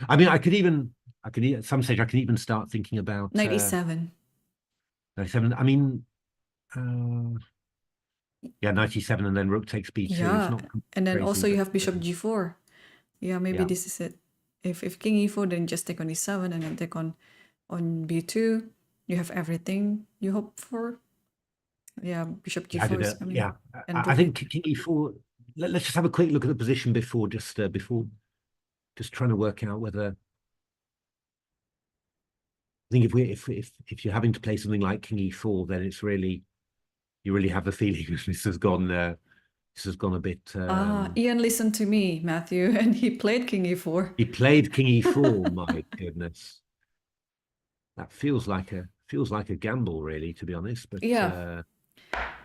I mean, at some stage I can even start thinking about knight e7. Knight e7. I mean, knight e7 and then rook takes b2. Yeah, and then also you have bishop g4. Yeah, maybe this is it. If king e4, then just take on e7 and then take on b2. You have everything you hope for. Yeah, bishop g4. I think king e4. Let's just have a quick look at the position before trying to work out whether. I think if you're having to play something like king e4, then it's really, you really have the feeling this has gone a bit. Ian listened to me, Matthew, and he played king e4. He played king e4. My goodness, that feels like a gamble, really, to be honest. But yeah,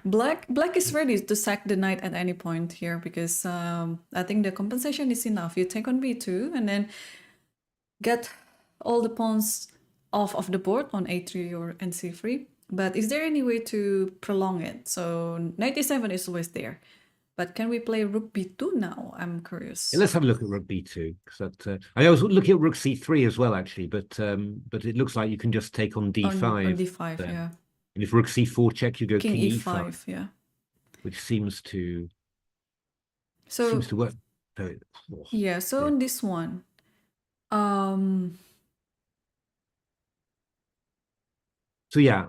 black is ready to sack the knight at any point here, because I think the compensation is enough. You take on b2 and then get all the pawns off of the board on a3 or c3. But is there any way to prolong it? So knight e7 is always there. But can we play rook b2 now? I'm curious. Yeah, let's have a look at rook b2. I was looking at rook c3 as well, actually, but it looks like you can just take on d5. On d5, yeah. And if rook c4 check, you go king e5, yeah. Which seems to work. Yeah. So on this one, So yeah,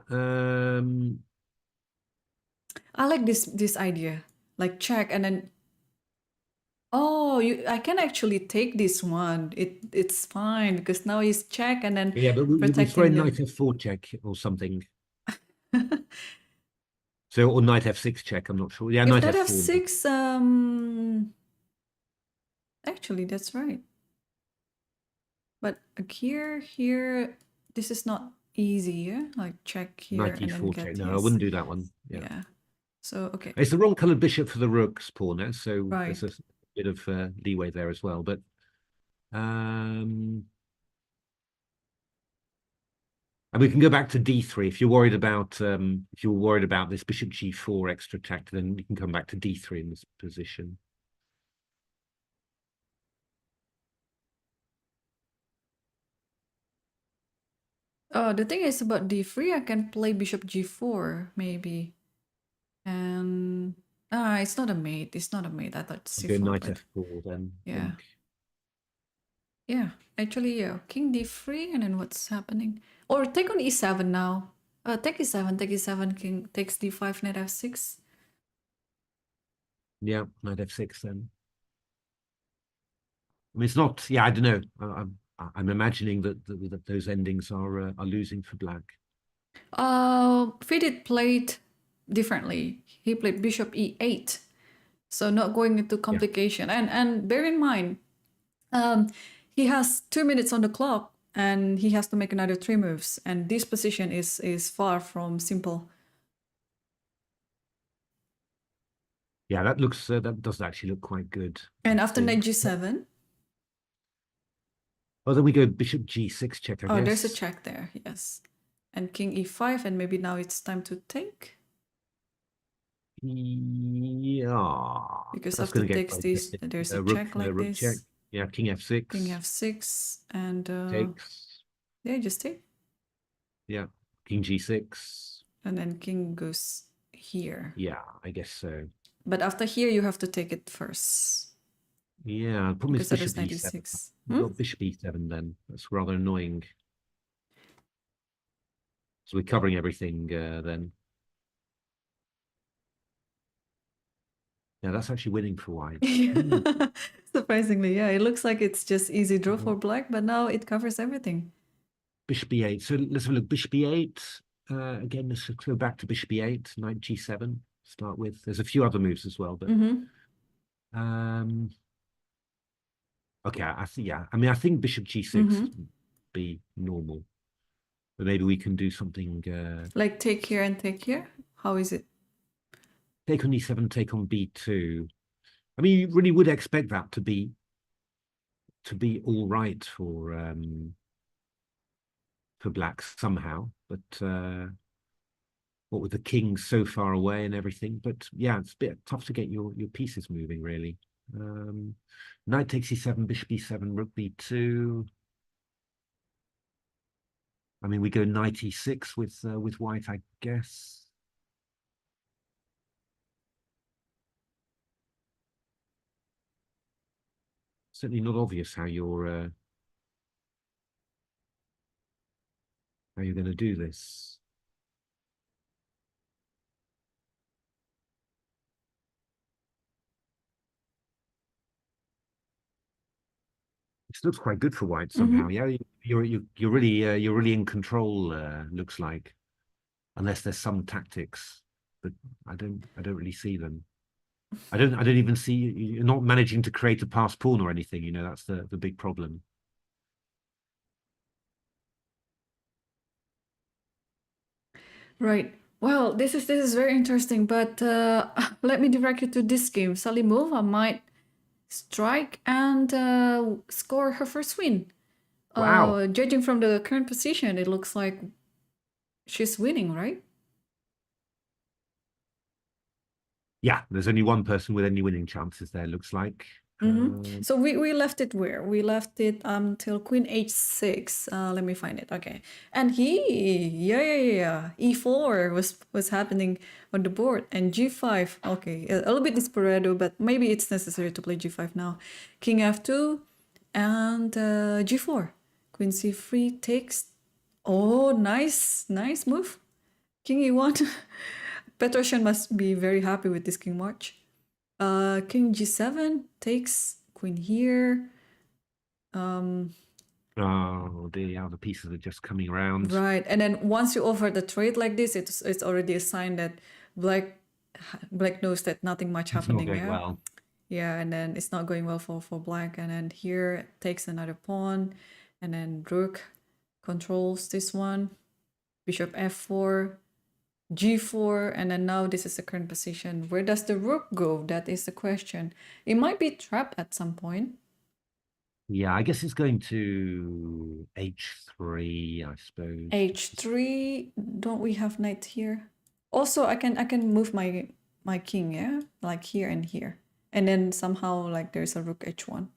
I like this idea, like check and then. Oh, I can actually take this one. It's fine because now he's check and then but we throw knight f4 check or something. So or knight f6 check. I'm not sure. Yeah, knight f6. Actually, that's right. But here, this is not easy. Yeah, like check here. Knight e4 check. No, I wouldn't do that one. Yeah. So okay. It's the wrong colored bishop for the rook's pawn, so right. There's a bit of leeway there as well. But and we can go back to d3 if you're worried about this bishop g4 extra attack. Then you can come back to d3 in this position. The thing is about d3, I can play bishop g4 maybe. And it's not a mate. It's not a mate. I thought I'll go c4, knight but f4 then, I yeah. think. Yeah, actually, yeah. King d3, and then what's happening? Or take on e7 now. Take e7, king takes d5, knight f6. Yeah, knight f6 then. I mean, it's not. Yeah, I don't know. I'm imagining that those endings are losing for black. Vidit played differently. He played bishop e8, so not going into complication. And bear in mind, he has 2 minutes on the clock, and he has to make another 3 moves. And this position is far from simple. Yeah, that looks that does actually look quite good. And I after knight think. g7, Oh, then we go bishop g6 check, I guess. there's a check there, yes. And king e5, and maybe now it's time to take. Yeah. Because That's after going to get takes quite this, interesting. there's a Rook, check like rook this. check. Yeah, king f6. King f6, and Takes. yeah, just take. Yeah, king g6. And then king goes here. Yeah, I guess so. But after here, you have to take it first. Yeah, the problem is Because bishop that e7. is 96. We've got bishop e7 then. That's rather annoying. So we're covering everything then. Yeah, that's actually winning for white. Surprisingly, yeah, it looks like it's just easy draw for black, but now it covers everything. Bishop e8. So let's have a look. Bishop e8. Again, let's go back to bishop e8. Knight g7. Start with. There's a few other moves as well, but okay. I think yeah. I mean, I think bishop g6 would be normal, but maybe we can do something like take here and take here. How is it? Take on e7, take on b2. I mean, you really would expect that to be all right for black somehow, but what with the king so far away and everything. But yeah, it's a bit tough to get your pieces moving, really. Knight takes e7, bishop e7, rook b2. I mean, we go knight e6 with white, I guess. Certainly not obvious how you're going to do this. This looks quite good for white somehow. Yeah, you're really in control. Looks like, unless there's some tactics, but I don't really see them. I don't even see you're not managing to create a pass pawn or anything. You know, that's the big problem. Right. Well, this is very interesting, but let me direct you to this game. Salimova might strike and score her first win. Wow. Judging from the current position, it looks like she's winning, right? Yeah, there's only one person with any winning chances there, looks like. So we left it where? We left it till queen h6. Let me find it. Okay. And yeah. e4 was happening on the board. And g5. Okay. A little bit desperado, but maybe it's necessary to play g5 now. King f2 and g4. Queen c3 takes. Oh, nice move. King e1. Petrosian must be very happy with this king march. King g7 takes queen here. Oh, the other pieces are just coming around. Right, and then once you offer the trade like this, it's already a sign that black knows that nothing much happening. It's not going well. Yeah, and then it's not going well for black, and then here takes another pawn, and then rook controls this one. Bishop f4. g4, and then now this is the current position. Where does the rook go? That is the question. It might be trapped at some point. Yeah, I guess it's going to h3, I suppose. h3. Don't we have knight here? Also, I can move my king, yeah, like here and here, and then somehow like there's a rook h1.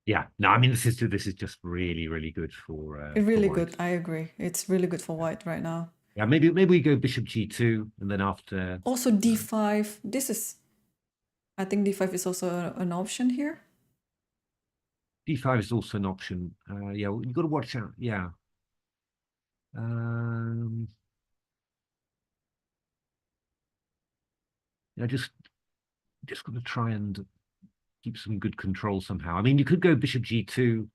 Yeah, no, I mean this is just really, really good for Really white. good. I agree. It's really good for white right now. Yeah, maybe we go bishop g2 and then after Also d5. This is, I think d5 is also an option here. d5 is also an option. Yeah, you've got to watch out. Yeah. Yeah, just got to try and keep some good control somehow. I mean, you could go bishop g2,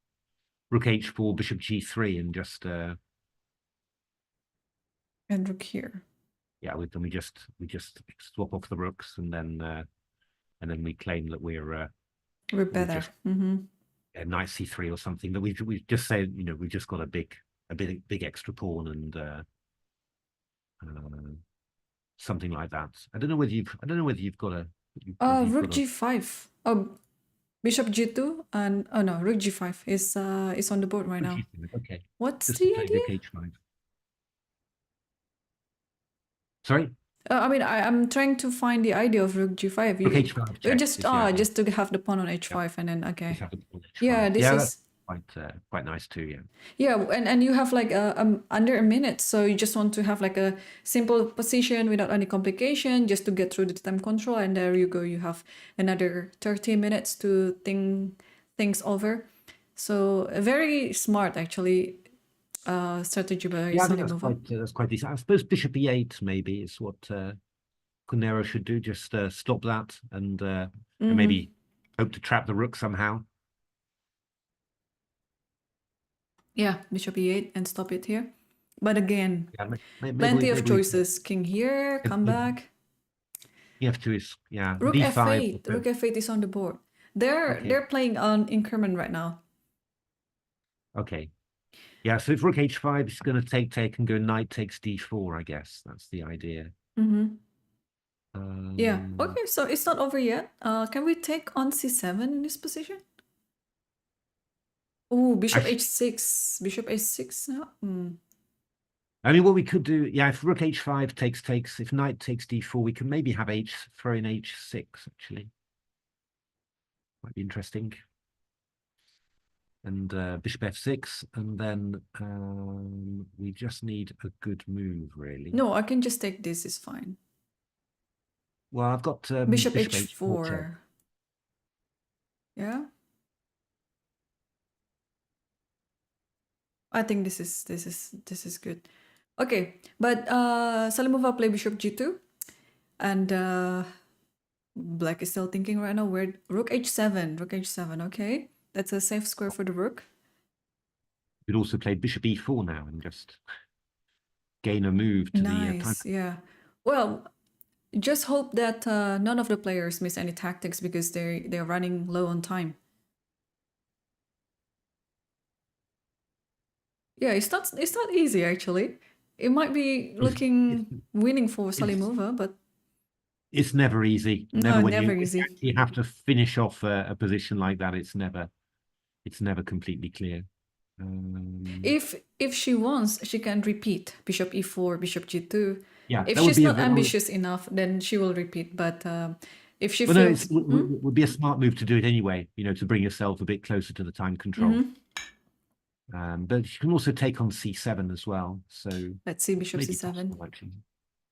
rook h4, bishop g3, and just And rook here. yeah, then we just swap off the rooks, and then we claim that we're better. just knight c3 or something. That we just say, you know, we've just got a big extra pawn, and something like that. I don't know whether you've got a rook g5. Oh, bishop g2 and oh no, rook g5 is on the board right now. Okay. What's Just the play idea? rook h5. Sorry? I mean, I'm trying to find the idea of rook g5. Rook h5 check. Just to have the pawn on h5 and then okay. Yeah, this is quite nice too. Yeah. Yeah, and you have like under a minute, so you just want to have like a simple position without any complication, just to get through the time control, and there you go. You have another 30 minutes to think things over. So very smart actually. Strategy by Salimova. That's quite decent. I suppose bishop e8 maybe is what Cunero should do. Just stop that and maybe hope to trap the rook somehow. Yeah, bishop e8 and stop it here. But again, plenty of choices. King here, come back. e2 is Rook d5. f8. Rook f8 is on the board. They're playing on increment right now. Okay. Yeah, so if rook h5 is going to take and go knight takes d4, I guess. That's the idea. Yeah. Okay, so it's not over yet. Can we take on c7 in this position? Oh, bishop h6. Bishop h6 now? I mean, what we could do, if rook h5 takes, if knight takes d4, we can maybe have throw in h6, actually. Might be interesting. And bishop f6, and then we just need a good move, really. No, I can just take this, it's fine. Well, I've got bishop h4. Yeah. I think this is good. Okay, but Salimova play bishop g2, and black is still thinking right now. Where rook h7, rook h7. Okay, that's a safe square for the rook. You could also play bishop e4 now and just gain a move to the time. Yeah. Well, just hope that none of the players miss any tactics because they're running low on time. Yeah, it's not easy actually. It might be looking winning for Salimova, but it's never easy. Never easy. You have to finish off a position like that. It's never completely clear. If she wants, she can repeat bishop e4, bishop g2. Yeah, if she's not ambitious enough, then she will repeat. But if she feels, it would be a smart move to do it anyway. You know, to bring yourself a bit closer to the time control. But you can also take on c7 as well. So let's see bishop c7.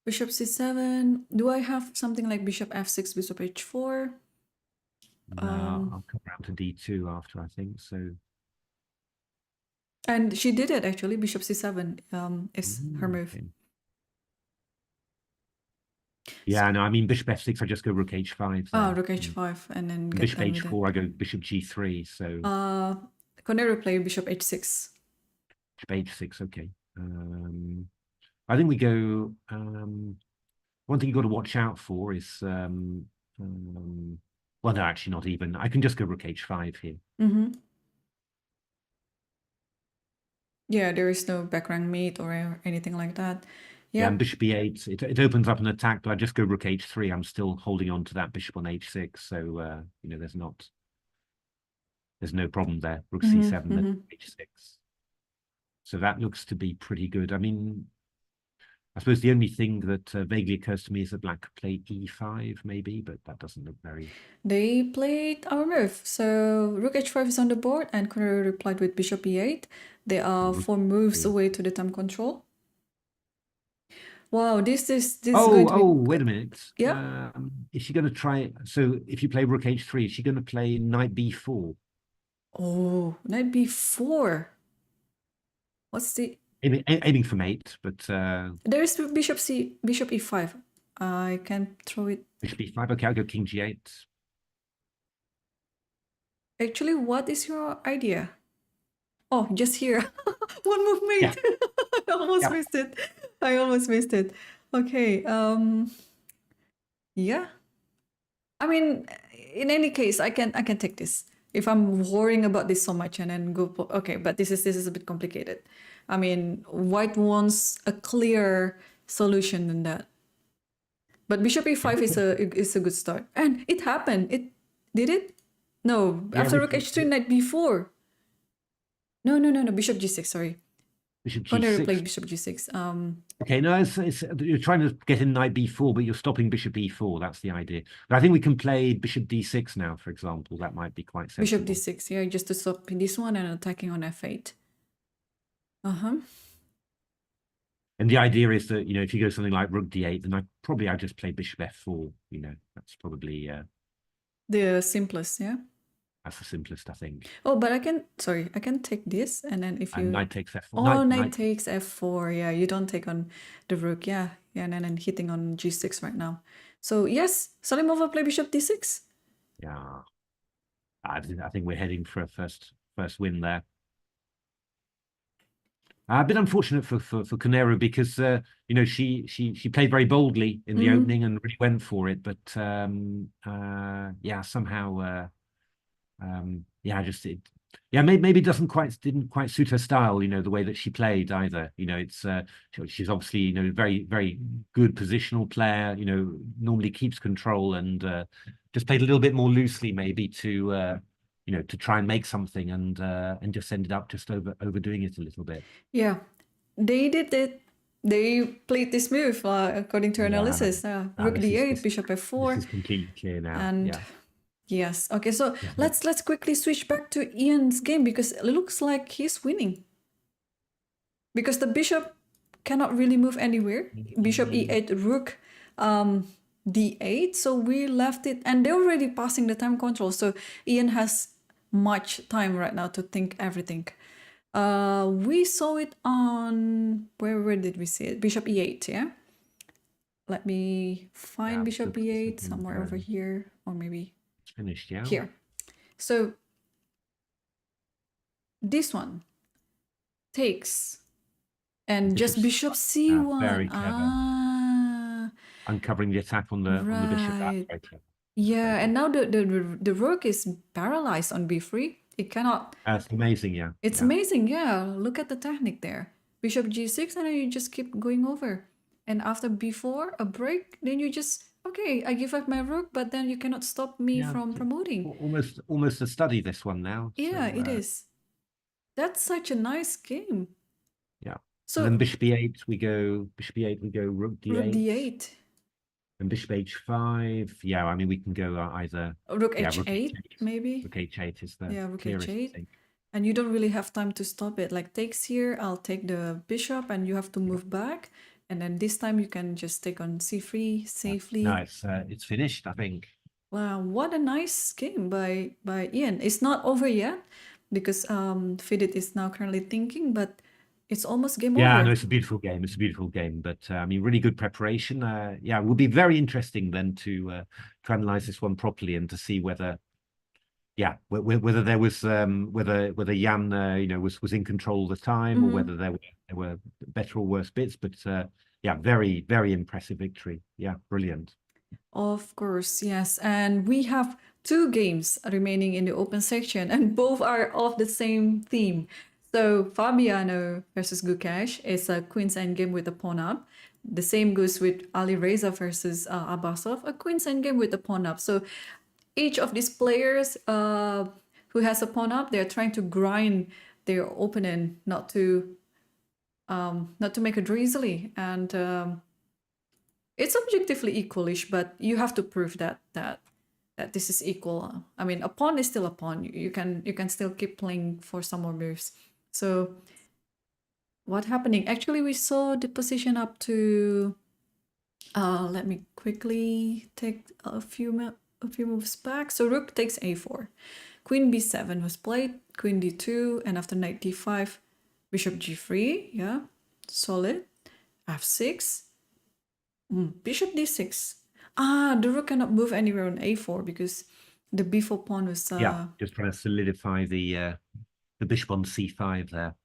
Bishop c7. Do I have something like bishop f6, bishop h4? No, I'll come around to d2 after, I think. So. And she did it actually. Bishop c7 is her move. Okay. Yeah, no, I mean bishop f6. I just go rook h5. Oh, rook h5, and then get bishop h4. I go bishop g3. So. Conero play bishop h6. Bishop h6. Okay. I think we go. One thing you've got to watch out for is. Well, no, actually, not even. I can just go rook h5 here. Yeah, there is no background mate or anything like that. Yeah, and bishop e8, it opens up an attack, but I just go rook h3. I'm still holding on to that bishop on h6, so you know, there's no problem there. Rook c7, then h6. So that looks to be pretty good. I mean, I suppose the only thing that vaguely occurs to me is that black could play e5 maybe, but that doesn't look very... They played our move. So rook h5 is on the board, and Kunaru replied with bishop e8. They are 4 moves away to the time control. Wow, this is going to be... wait a minute. Yeah. Is she going to try... So if you play rook h3, is she going to play knight b4? Oh, knight b4. What's the... Aiming for mate, but... There is bishop e5. I can throw it... Bishop e5, okay, I'll go king g8. Actually, what is your idea? Oh, just here. One move mate. Yeah. I almost missed it. I almost missed it. Okay. Yeah. I mean, in any case, I can take this. If I'm worrying about this so much and then go... Okay, but this is a bit complicated. I mean, white wants a clear solution than that. But bishop e5 is a good start. And it happened. Did it? No, yeah, after rook h3, knight b4. No, bishop g6, sorry. Bishop g6. Gonna replay bishop g6. Okay, no, you're trying to get in knight b4, but you're stopping bishop e4. That's the idea. But I think we can play bishop d6 now, for example. That might be quite sensible. Bishop d6, yeah, just to stop this one and attacking on f8. And the idea is that, if you go something like rook d8, then I'd just play bishop f4. That's probably... the simplest, yeah? That's the simplest, I think. Oh, but I can take this, and then if you... And knight takes f4. Oh, knight takes f4, yeah, you don't take on the rook, yeah, and then hitting on g6 right now. So, yes, Salimova play bishop d6. Yeah. I think we're heading for a first win there. A bit unfortunate for Kunaru because she played very boldly in the opening and really went for it, but somehow maybe didn't quite suit her style, the way that she played either. She's obviously very, very good positional player, normally keeps control, and just played a little bit more loosely maybe to to try and make something, and just ended up just overdoing it a little bit. Yeah, they did it. They played this move according to analysis. Rook d8, bishop f4. This is completely clear now. And yes, okay. So let's quickly switch back to Ian's game because it looks like he's winning. Because the bishop cannot really move anywhere. Bishop e8, rook d8. So we left it, and they're already passing the time control. So Ian has much time right now to think everything. We saw it on where did we see it? Bishop e8, yeah. Let me find bishop e8 somewhere over here, or maybe it's finished, yeah. Here. So this one takes, and just bishop c1. Very clever. Uncovering the attack on the bishop. That's very clever. Yeah, and now the rook is paralyzed on b3. It cannot... It's amazing, yeah. It's amazing, yeah. Look at the technique there. Bishop g6, and then you just keep going over. And after b4, a break, then you just... Okay, I give up my rook, but then you cannot stop me from promoting. Almost a study, this one now. Yeah, so, it is. That's such a nice game. Yeah. So then bishop e8, we go rook d8. Rook d8. And bishop h5. Yeah, I mean, we can go either... Rook h8, maybe? Rook h8 is the rook clearest, h8. And you don't really have time to stop it. Like, takes here, I'll take the bishop, and you have to move back. And then this time you can just take on c3 safely. No, it's finished, I think. Wow, what a nice game by Ian. It's not over yet, because Vidit is now currently thinking, but... It's almost game over. Yeah, no, it's a beautiful game. It's a beautiful game, but I mean, really good preparation. It will be very interesting then to analyze this one properly and to see whether there was whether Jan was in control all the time, or whether there were better or worse bits. But very, very impressive victory. Yeah, brilliant. Of course, yes, and we have 2 games remaining in the open section, and both are of the same theme. So Fabiano versus Gukesh is a queen's endgame with a pawn up. The same goes with Ali Reza versus Abasov, a queen's endgame with a pawn up. So each of these players who has a pawn up, they're trying to grind their opponent not to not to make a draw easily. And it's objectively equalish, but you have to prove that this is equal. I mean, a pawn is still a pawn. You can still keep playing for some more moves. So what happening? Actually, we saw the position up to. Let me quickly take a few moves back. So rook takes a4, queen b7 was played, queen d2, and after knight d5, bishop g3. Yeah, solid. f6, bishop d6. The rook cannot move anywhere on a4 because the b4 pawn was. Yeah, just trying to solidify the bishop on c5 there.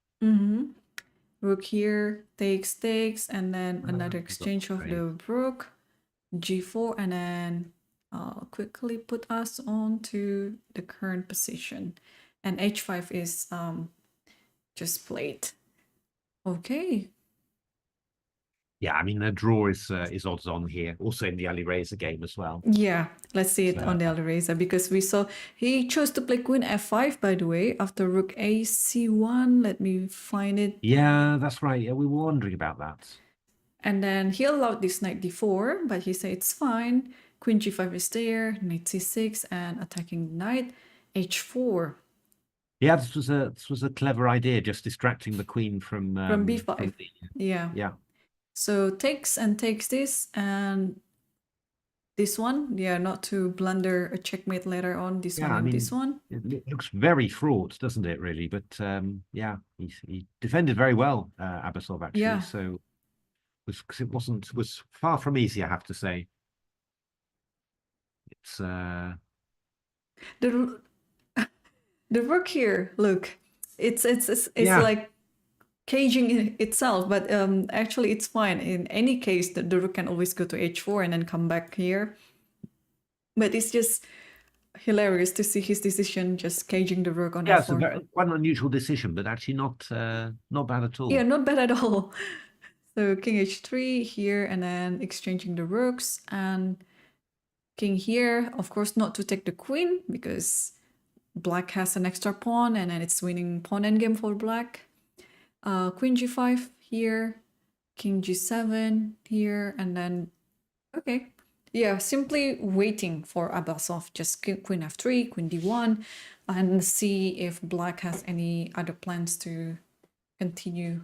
Rook here takes, and then another exchange of the rook, g4, and then I'll quickly put us on to the current position. And h5 is just played. Okay. Yeah, I mean, the draw is odds on here, also in the Ali Reza game as well. Yeah, let's see it on the Ali Reza, because we saw he chose to play queen f5, by the way, after rook a c1. Let me find it. Yeah, that's right. Yeah, we were wondering about that. And then he allowed this knight d4, but he said it's fine. Queen g5 is there, knight c6, and attacking knight h4. Yeah, this was a clever idea, just distracting the queen from b5. Yeah. So takes and takes this, and this one, yeah, not to blunder a checkmate later on. This one and this one. It looks very fraught, doesn't it? Really, but yeah, he defended very well, Abasov, actually. Yeah. So it was far from easy, I have to say. It's the rook here. Look, it's yeah. like caging itself, but actually it's fine. In any case, the rook can always go to h4 and then come back here. But it's just hilarious to see his decision just caging the rook on f4. Yeah, it's quite an unusual decision, but actually not bad at all. Yeah, not bad at all. So king h3 here, and then exchanging the rooks, and king here, of course, not to take the queen because black has an extra pawn, and then it's winning pawn endgame for black. Queen g5 here, king g7 here, and then, okay. Yeah, simply waiting for Abasov, just queen f3, queen d1, and see if black has any other plans to continue.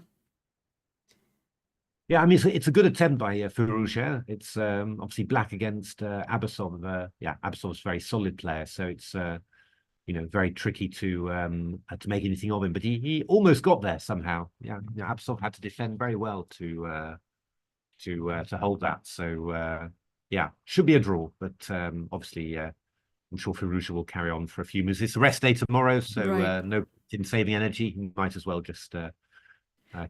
Yeah, I mean, it's a good attempt by Firouzja. It's obviously black against Abasov. Yeah, Abasov's a very solid player, so it's very tricky to make anything of him. But he almost got there somehow. Yeah, Abasov had to defend very well to hold that. So yeah, should be a draw. But obviously, I'm sure Firouzja will carry on for a few minutes. It's a rest day tomorrow, so Right. no, didn't saving energy. He might as well just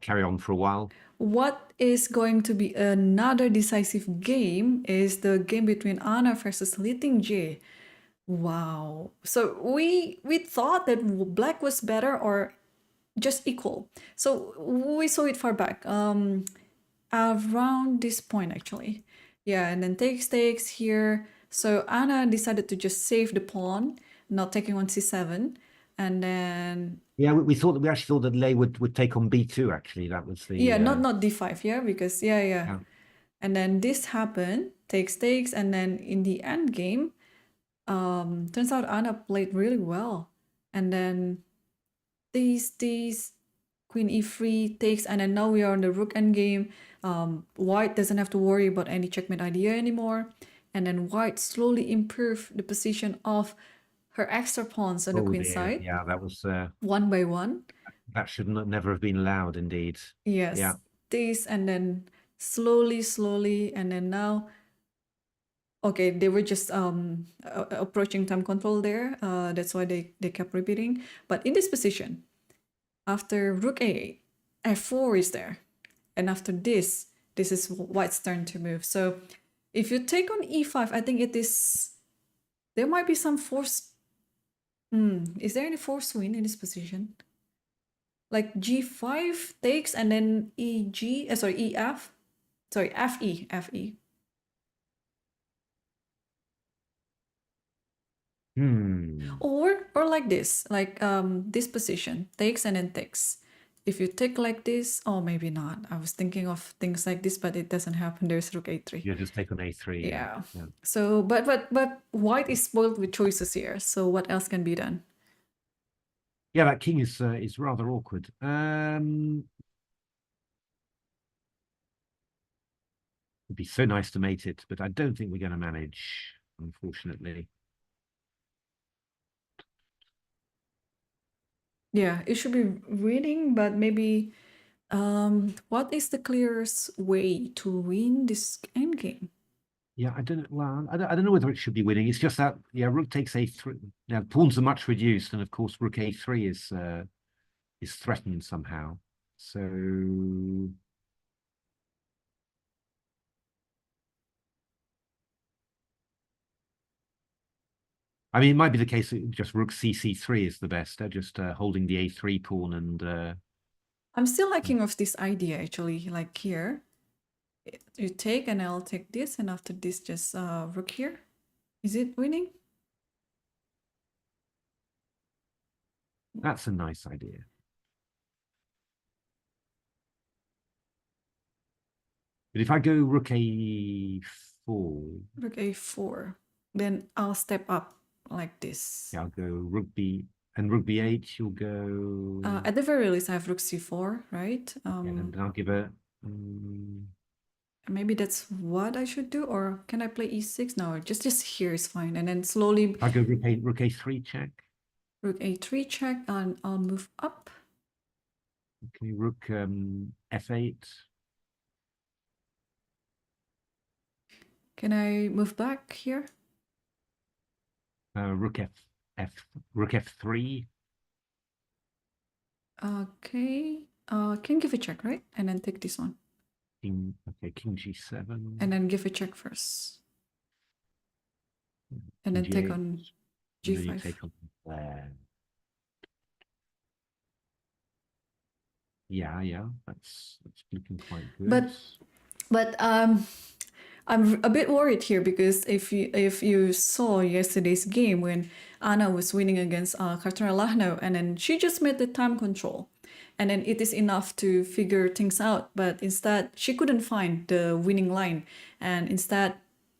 carry on for a while. What is going to be another decisive game is the game between Anna versus Lichess. Wow. So we thought that black was better or just equal. So we saw it far back, around this point actually. Yeah, and then takes here. So Anna decided to just save the pawn, not taking on c7, and then yeah, we actually thought that Lei would take on b2. Actually, that was the not d5. Yeah, because yeah. And then this happened, takes, and then in the end game, turns out Anna played really well, and then these queen e3 takes, and then now we are on the rook endgame. White doesn't have to worry about any checkmate idea anymore, and then white slowly improved the position of her extra pawns on the queen side. Yeah, that was one by one. That should never have been allowed, indeed. Yes. Yeah. This, and then slowly, and then now, okay, they were just approaching time control there. That's why they kept repeating. But in this position, after rook a8, f4 is there, and after this is white's turn to move. So if you take on e5, I think there might be some force. Is there any force win in this position? Like g5 takes, and then ef, fe. Or like this, like this position, takes and then takes. if you take like this, or maybe not. I was thinking of things like this, but it doesn't happen. There's rook a3. You just take on a3. Yeah. Yeah. So, but white is spoiled with choices here. So what else can be done? Yeah, that king is rather awkward. It'd be so nice to mate it, but I don't think we're going to manage, unfortunately. Yeah, it should be winning, but maybe what is the clearest way to win this endgame? Yeah, I don't. Well, I don't know whether it should be winning. It's just that, yeah, rook takes a3. Now pawns are much reduced, and of course rook a3 is threatened somehow. So I mean, it might be the case that just rook cc3 is the best. Just holding the a3 pawn and. I'm still liking of this idea actually. Like here, you take and I'll take this, and after this, just rook here. Is it winning? That's a nice idea. But if I go rook a4, rook a4, then I'll step up like this. yeah, I'll go rook b and rook b8. You'll go. At the very least, I have rook c4, right? And I'll give a. Maybe that's what I should do, or can I play e6? No, just here is fine, and then slowly. I'll go rook a3 check. Rook a3 check, and I'll move up. Okay, rook f8. Can I move back here? Rook rook f3. Okay. Can give a check, right? And then take this one. King, okay, king g7. And then give a check first. And then take on g5. Then you take on there. Yeah, that's looking quite good. But I'm a bit worried here, because if you saw yesterday's game when Anna was winning against Caruana Lagno, and then she just made the time control, and then it is enough to figure things out. But instead, she couldn't find the winning line, and instead,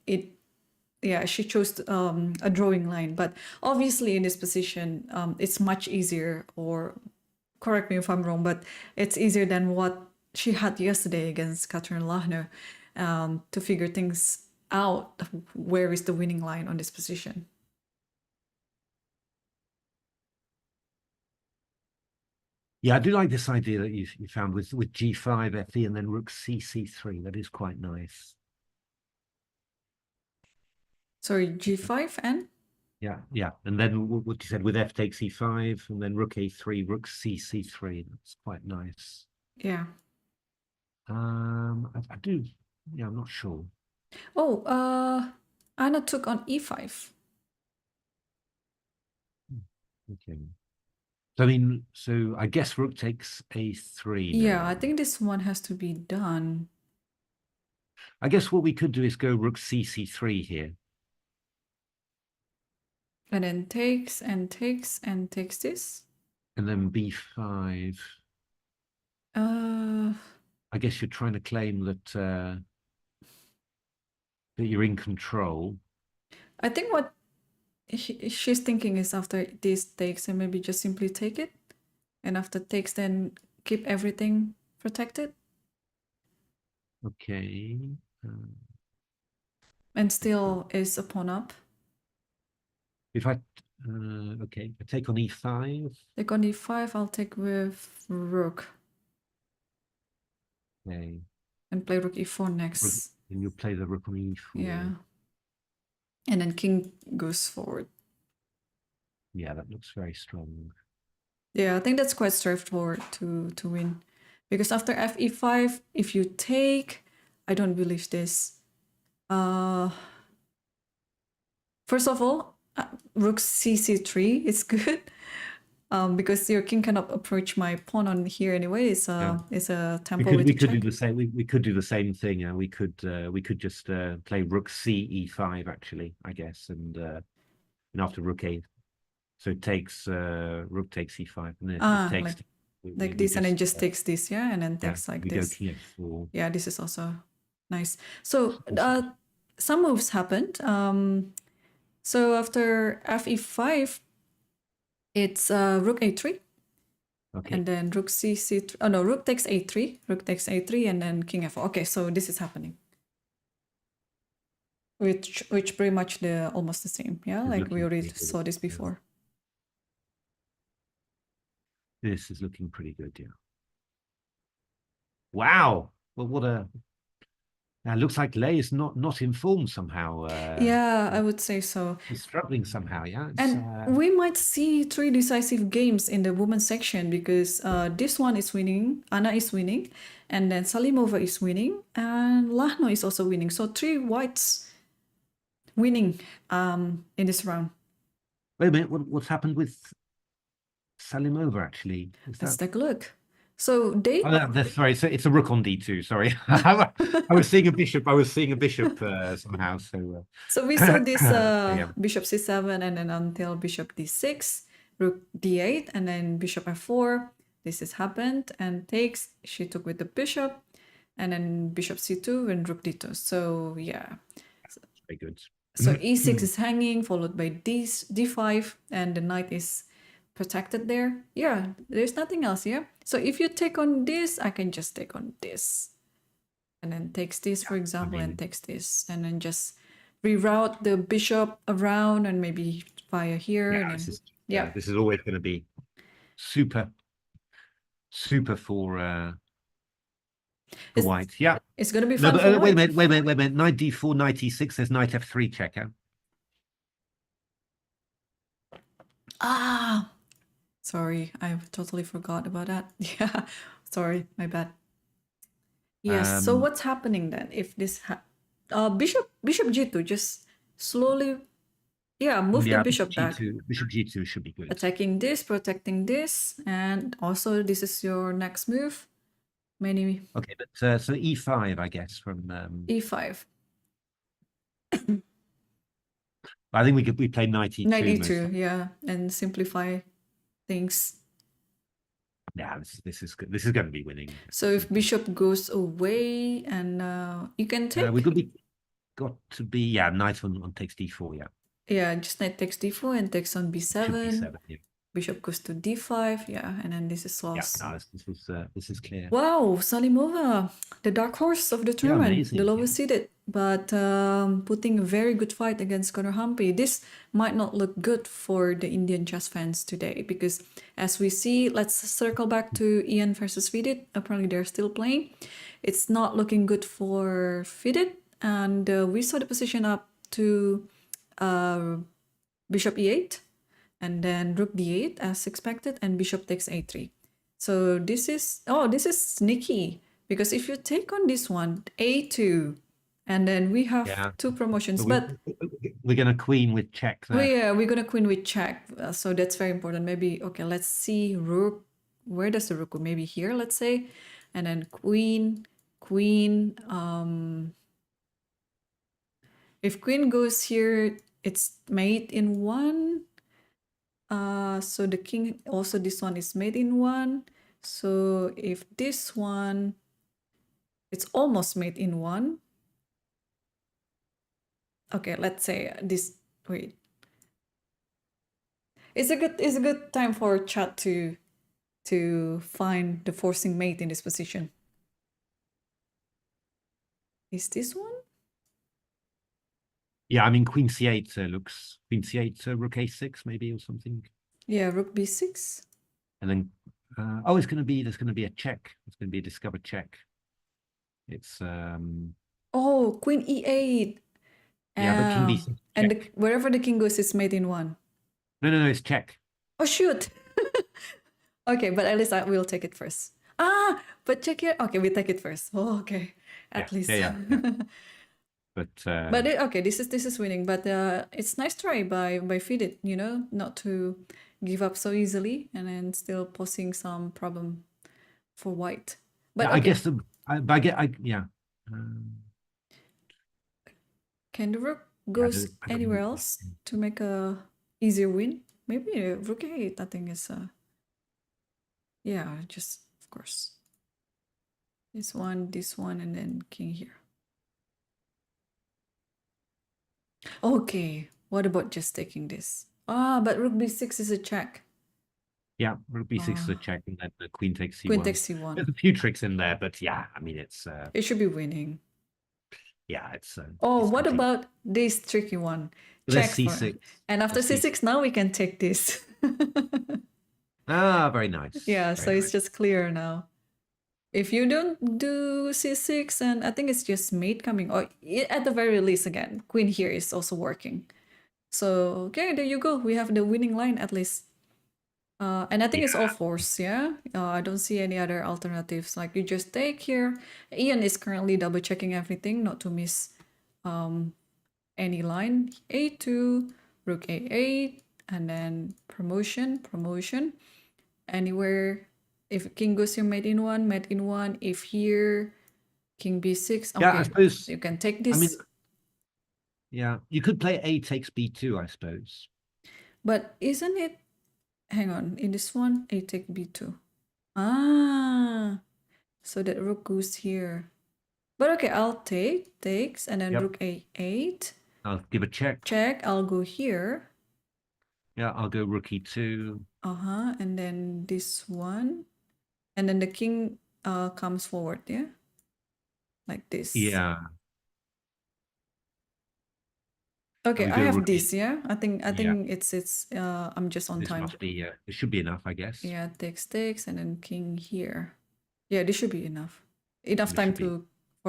she chose a drawing line. But obviously, in this position, it's much easier, or correct me if I'm wrong, but it's easier than what she had yesterday against Caruana Lagno, to figure things out. Where is the winning line on this position? Yeah, I do like this idea that you found with g5 fe and then rook cc3. That is quite nice. Sorry, g5 and? Yeah. And then what you said with f takes e5 and then rook a3, rook cc3. That's quite nice. Yeah. I do. Yeah, I'm not sure. Oh, Anna took on e5. Okay. So I mean, so I guess rook takes a3 now. Yeah, I think this one has to be done. I guess what we could do is go rook cc3 here. And then takes and takes and takes this. And then b5. I guess you're trying to claim that that you're in control. I think what she's thinking is, after this takes, and maybe just simply take it, and after takes, then keep everything protected. Okay. And still is a pawn up. If I okay, I take on e5. Take on e5. I'll take with rook. Okay. And play rook e4 next. And you play the rook on e4. Yeah. And then king goes forward. Yeah, that looks very strong. Yeah, I think that's quite straightforward to win. Because after fe5, if you take, I don't believe this. First of all, rook cc3 is good. Because your king cannot approach my pawn on here anyway. It's a tempo with we a could check. do the same. We could do the same thing. We could just play rook c e5 actually, I guess, and after rook a, so it takes rook takes e5, and then it takes. Like, like this, and then just takes this, yeah, and then yeah, takes like we this. go kf4. Yeah, this is also nice. So some moves happened. So after fe5, it's rook a3. Okay. And then rook c3. Oh no, rook takes a3. Rook takes a3, and then king f4. Okay, so this is happening. Which pretty much the almost the same. Yeah, It's like we looking already pretty good. saw this before. This is looking pretty good, yeah. Wow. Well, what a... Now, it looks like Lei is not informed somehow. Yeah, I would say so. He's struggling somehow, yeah. It's, And we might see 3 decisive games in the women's section, because this one is winning, Anna is winning, and then Salimova is winning, and Lagno is also winning. So 3 whites winning in this round. Wait a minute, what's happened with Salimova, actually? Let's take a look. So they... sorry, so it's a rook on d2, sorry. I was seeing a bishop. I was seeing a bishop somehow, so... So we saw this yeah. bishop c7, and then until bishop d6, rook d8, and then bishop f4. This has happened, and takes, she took with the bishop, and then bishop c2 and rook d2. So yeah. Very good. So e6 is hanging, followed by d5, and the knight is protected there. Yeah, there's nothing else here. So if you take on this, I can just take on this. And then takes this, for example, and takes this. And then just reroute the bishop around and maybe via here. Yeah, and then, this is always going to be super for white. Yeah. It's going to be fun. No, but, wait a minute. Knight d4, knight e6, there's knight f3 check out. Ah, sorry, I totally forgot about that. Yeah, sorry, my bad. Yes, so what's happening then if this bishop g2, just slowly, yeah, move the bishop back. Bishop g2 should be good. Attacking this, protecting this, and also this is your next move. Many. Okay, but so e5, I guess, from e5. I think we play knight e2. Knight e2, yeah, and simplify things. Yeah, this is good. This is going to be winning. So if bishop goes away, and you can take... we got to be, knight on takes d4, yeah. Yeah, just knight takes d4 and takes on b7. b7, yeah. Bishop goes to d5, yeah, and then this is lost. Yeah, this is clear. Wow, Salimova, the dark horse of the tournament, the lowest seeded, but putting a very good fight against Conor Humpy. This might not look good for the Indian chess fans today, because as we see, let's circle back to Ian versus Vidit. Apparently they're still playing. It's not looking good for Vidit, and we saw the position up to bishop e8. And then rook d8 as expected, and bishop takes a3. So this is sneaky, because if you take on this one, a2, and then we have 2 promotions. But we're going to queen with check there. We're going to queen with check. So that's very important. Maybe, okay, let's see rook. Where does the rook go? Maybe here, let's say. And then queen. If queen goes here, it's mate in 1. So the king, also this one is made in 1. So if this one, it's almost made in 1. Okay, let's say this, wait. It's a good time for chat to find the forcing mate in this position. Is this one? Yeah, I mean, queen c8 looks... Queen c8, rook a6 maybe, or something. Yeah, rook b6. And then... there's going to be a check. It's going to be a discovered check. It's... Oh, queen e8. Yeah, but king b6 check. And wherever the king goes, it's made in 1. No, it's check. Oh, shoot. Okay, but at least I will take it first. But check here. Okay, we take it first. Oh, okay. At least. Yeah. But okay, this is winning. But it's nice try by Vidit, not to give up so easily, and then still posing some problem for white. But yeah, okay. I guess Can the rook goes anywhere else to make a easier win? Maybe rook a8, I think is Yeah, just of course. This one, and then king here. Okay, what about just taking this? Ah, but rook b6 is a check. Yeah, rook b6 is a Ah, check, and then the queen takes queen c1. takes c1. There's a few tricks in there, but yeah, I mean, it's It should be winning. yeah, it's Oh, it's what complete. about this tricky one? There's Check for c6. and after There's c6, now we can take this. Ah, very nice. Yeah, Very so it's nice. just clear now. If you don't do c6, and I think it's just mate coming, or at the very least, again, queen here is also working. So, okay, there you go. We have the winning line at least. And I think it's all force, yeah? I don't see any other alternatives. Like, you just take here. Ian is currently double checking everything, not to miss any line. A2, rook A8, and then promotion. Anywhere, if king goes here, mate in one. If here, king b6. Okay, Yeah, I suppose. you can take this. I mean, yeah, you could play a takes b2, I suppose. But isn't it, hang on, in this one, a take b2. Ah, so that rook goes here. But okay, I'll takes, and then rook a8. I'll give a check. Check, I'll go here. Yeah, I'll go rook e2. And then this one. And then the king comes forward, yeah? Like this. Yeah. Okay, I go have rook this, E. yeah? I think it's I'm just on This time. must be it should be enough, I guess. Yeah, takes, and then king here. Yeah, this should be enough. Enough time for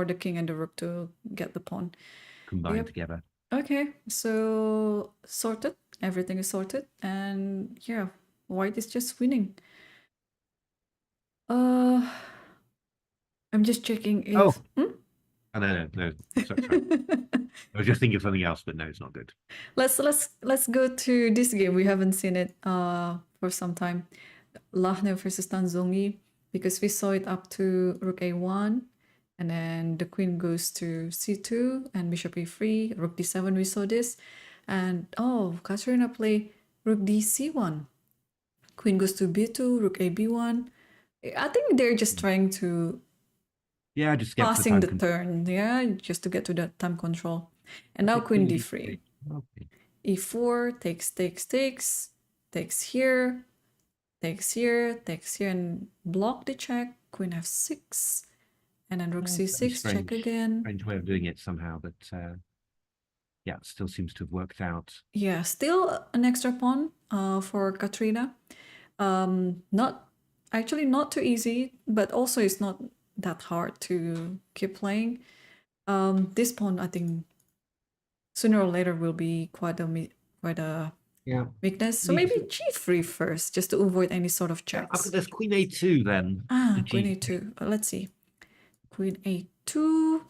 the king and the rook to get the pawn. Combined together. Okay, so sorted. Everything is sorted. And yeah, white is just winning. I'm just checking if... Oh. Oh, no. Sorry. I was just thinking of something else, but no, it's not good. Let's go to this game. We haven't seen it for some time. Lagno versus Tanzongi, because we saw it up to rook a1, and then the queen goes to c2 and bishop e3, rook d7. We saw this, and oh, Caruana play rook dc1. Queen goes to b2, rook a b1. I think they're just trying to just get passing the turn, just to get to the time control. And now queen d3. Okay. e4 takes here, and block the check. Queen f6, and then rook c6, check again. Strange way of doing it somehow, but yeah, it still seems to have worked out. Yeah, still an extra pawn for Caruana. Not too easy, but also it's not that hard to keep playing. This pawn, I think, sooner or later will be quite a weakness. So maybe g3 first, just to avoid any sort of checks. There's queen a2 then. Queen a2. Let's see. Queen a2.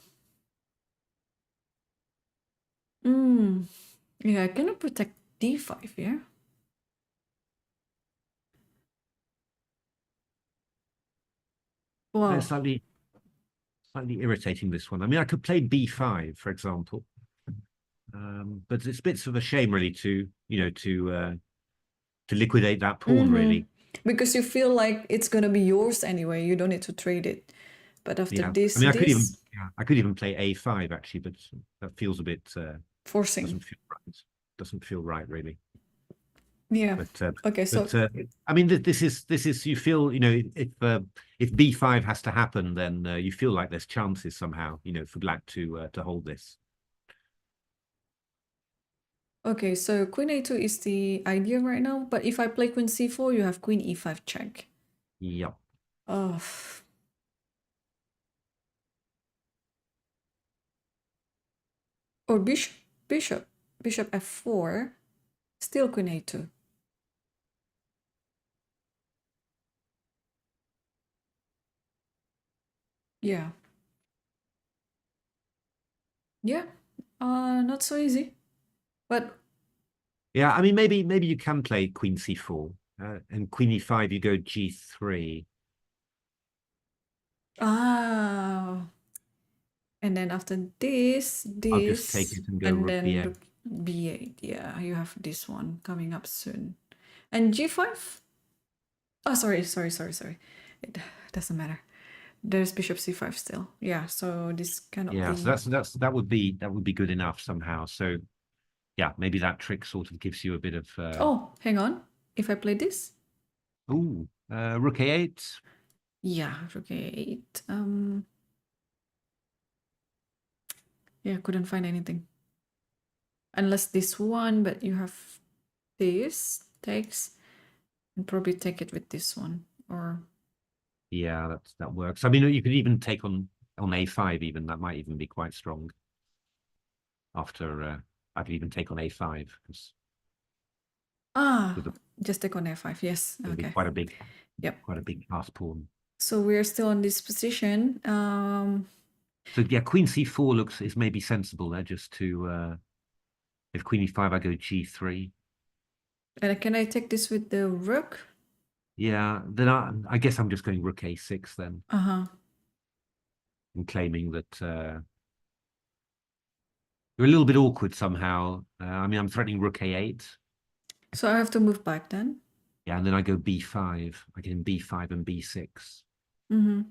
Yeah, I cannot protect d5 here. Wow. They're slightly irritating, this one. I mean, I could play b5, for example. But it's bits of a shame, really, to liquidate that pawn, really. Because you feel like it's gonna be yours anyway. You don't need to trade it. But after this, I mean, I could even play a5 actually, but that feels a bit forcing. Doesn't feel right, really. Yeah. But okay. So I mean, this is you feel, if b5 has to happen, then you feel like there's chances somehow, for black to hold this. Okay, so queen a2 is the idea right now, but if I play queen c4, you have queen e5 check. Yep. Oh. Or bishop f4, still queen a2. Yeah. Yeah, not so easy. But yeah, I mean, maybe you can play queen c4 and queen e5. You go g3. And then after this, I'll just take it and go rook b8. Rook b8. Yeah, you have this one coming up soon. And g5. Oh, sorry. It doesn't matter. There's bishop c5 still. Yeah, so this cannot Yeah, be. so that would be good enough somehow. So yeah, maybe that trick sort of gives you a bit of Oh, hang on. If I play this? rook a8. Yeah, rook a8. Yeah, couldn't find anything. Unless this one, but you have this takes, and probably take it with this one. Or Yeah, that works. I mean, you could even take on a5 even. That might even be quite strong. After I could even take on a5 because just take on f5. Yes. it'll be Okay. quite a big, Yep. quite a big pass pawn. So we're still on this position. So yeah, queen c4 is maybe sensible there, just to if queen e5, I go g3. And can I take this with the rook? Yeah, then I guess I'm just going rook a6 then, and claiming that you're a little bit awkward somehow. I mean, I'm threatening rook a8. So I have to move back then. Yeah, and then I go b5. I get in b5 and b6. Mm-hmm.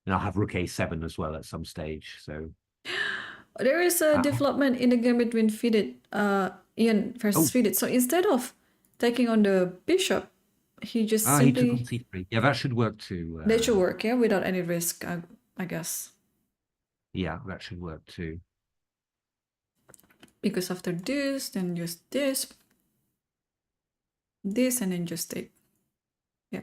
And I'll have rook a7 as well at some stage. So There is a development in the game between Vidit, Ian versus Vidit. So instead of taking on the bishop, he just he took simply. on c3. Yeah, that should work too. That should work, yeah, without any risk, I guess. Yeah, that should work too. Because after this, then just this, and then just take. Yeah.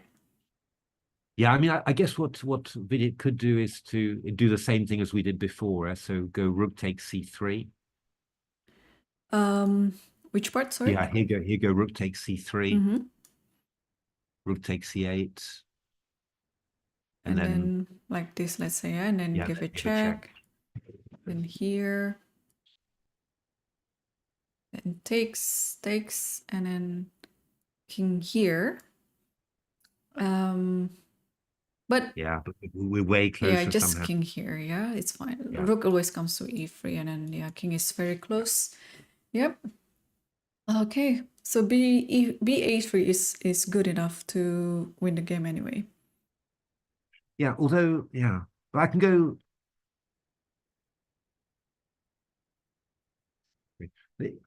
Yeah, I mean, I guess what Vidit could do is to do the same thing as we did before. So go rook takes c3. Which part? Sorry. Yeah, here go rook takes c3. Rook takes c8. And then like this, let's say, yeah, and then give a check. Then here. And takes, and then king here. But yeah, but we're way closer. Yeah, just somehow. king here. Yeah, it's fine. Yeah. Rook always comes to e3, and then yeah, king is very close. Yep. Okay, so b8 is good enough to win the game anyway. Yeah, although but I can go.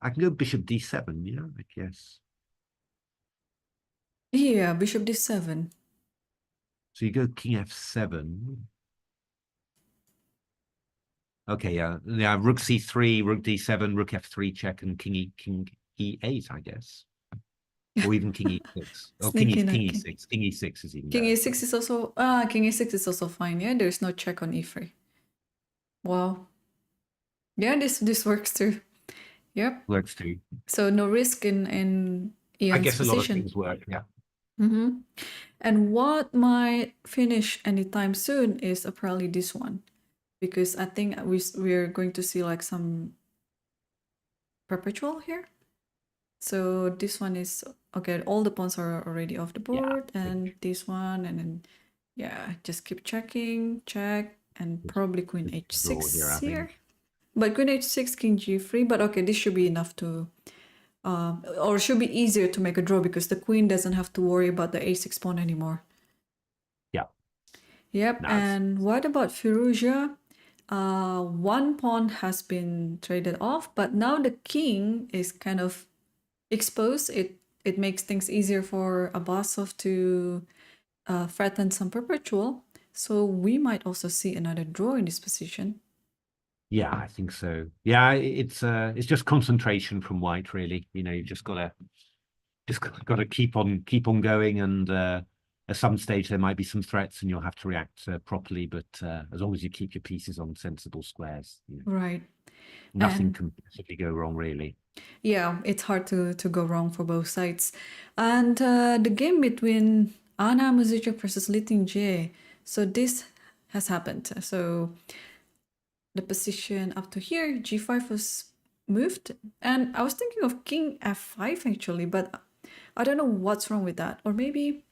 I can go bishop d7. Yeah, I guess. Yeah, bishop d7. So you go king f7. Okay, yeah, rook c3, rook d7, rook f3 check, and king e8, I guess. Or even king e6. Oh, king e6. King e6 is even King better. e6 is also king e6 is also fine. Yeah, there's no check on e3. Wow. Yeah, this works too. Yep. Works too. So no risk in Ian's I guess position. a lot of things work. Yeah. And what might finish anytime soon is apparently this one, because I think we're going to see like some perpetual here. So this one is okay. All the pawns are already off the board, and this one, and then yeah, just keep checking, check, and probably queen h6 here. But queen h6, king g3. But okay, this should be enough to. Or should be easier to make a draw because the queen doesn't have to worry about the a6 pawn anymore. Yeah. Yep. Nice. And what about Firouzja? One pawn has been traded off, but now the king is kind of exposed. It makes things easier for Abasov to threaten some perpetual. So we might also see another draw in this position. Yeah, I think so. Yeah, it's just concentration from white, really. You've just got to keep on going, and at some stage there might be some threats, and you'll have to react properly. But as long as you keep your pieces on sensible squares, right, nothing can possibly go wrong, really. Yeah, it's hard to go wrong for both sides. And the game between Anna Muzichuk versus Lichess. So this has happened. So the position up to here, g5 was moved, and I was thinking of king f5 actually, but I don't know what's wrong with that. Or maybe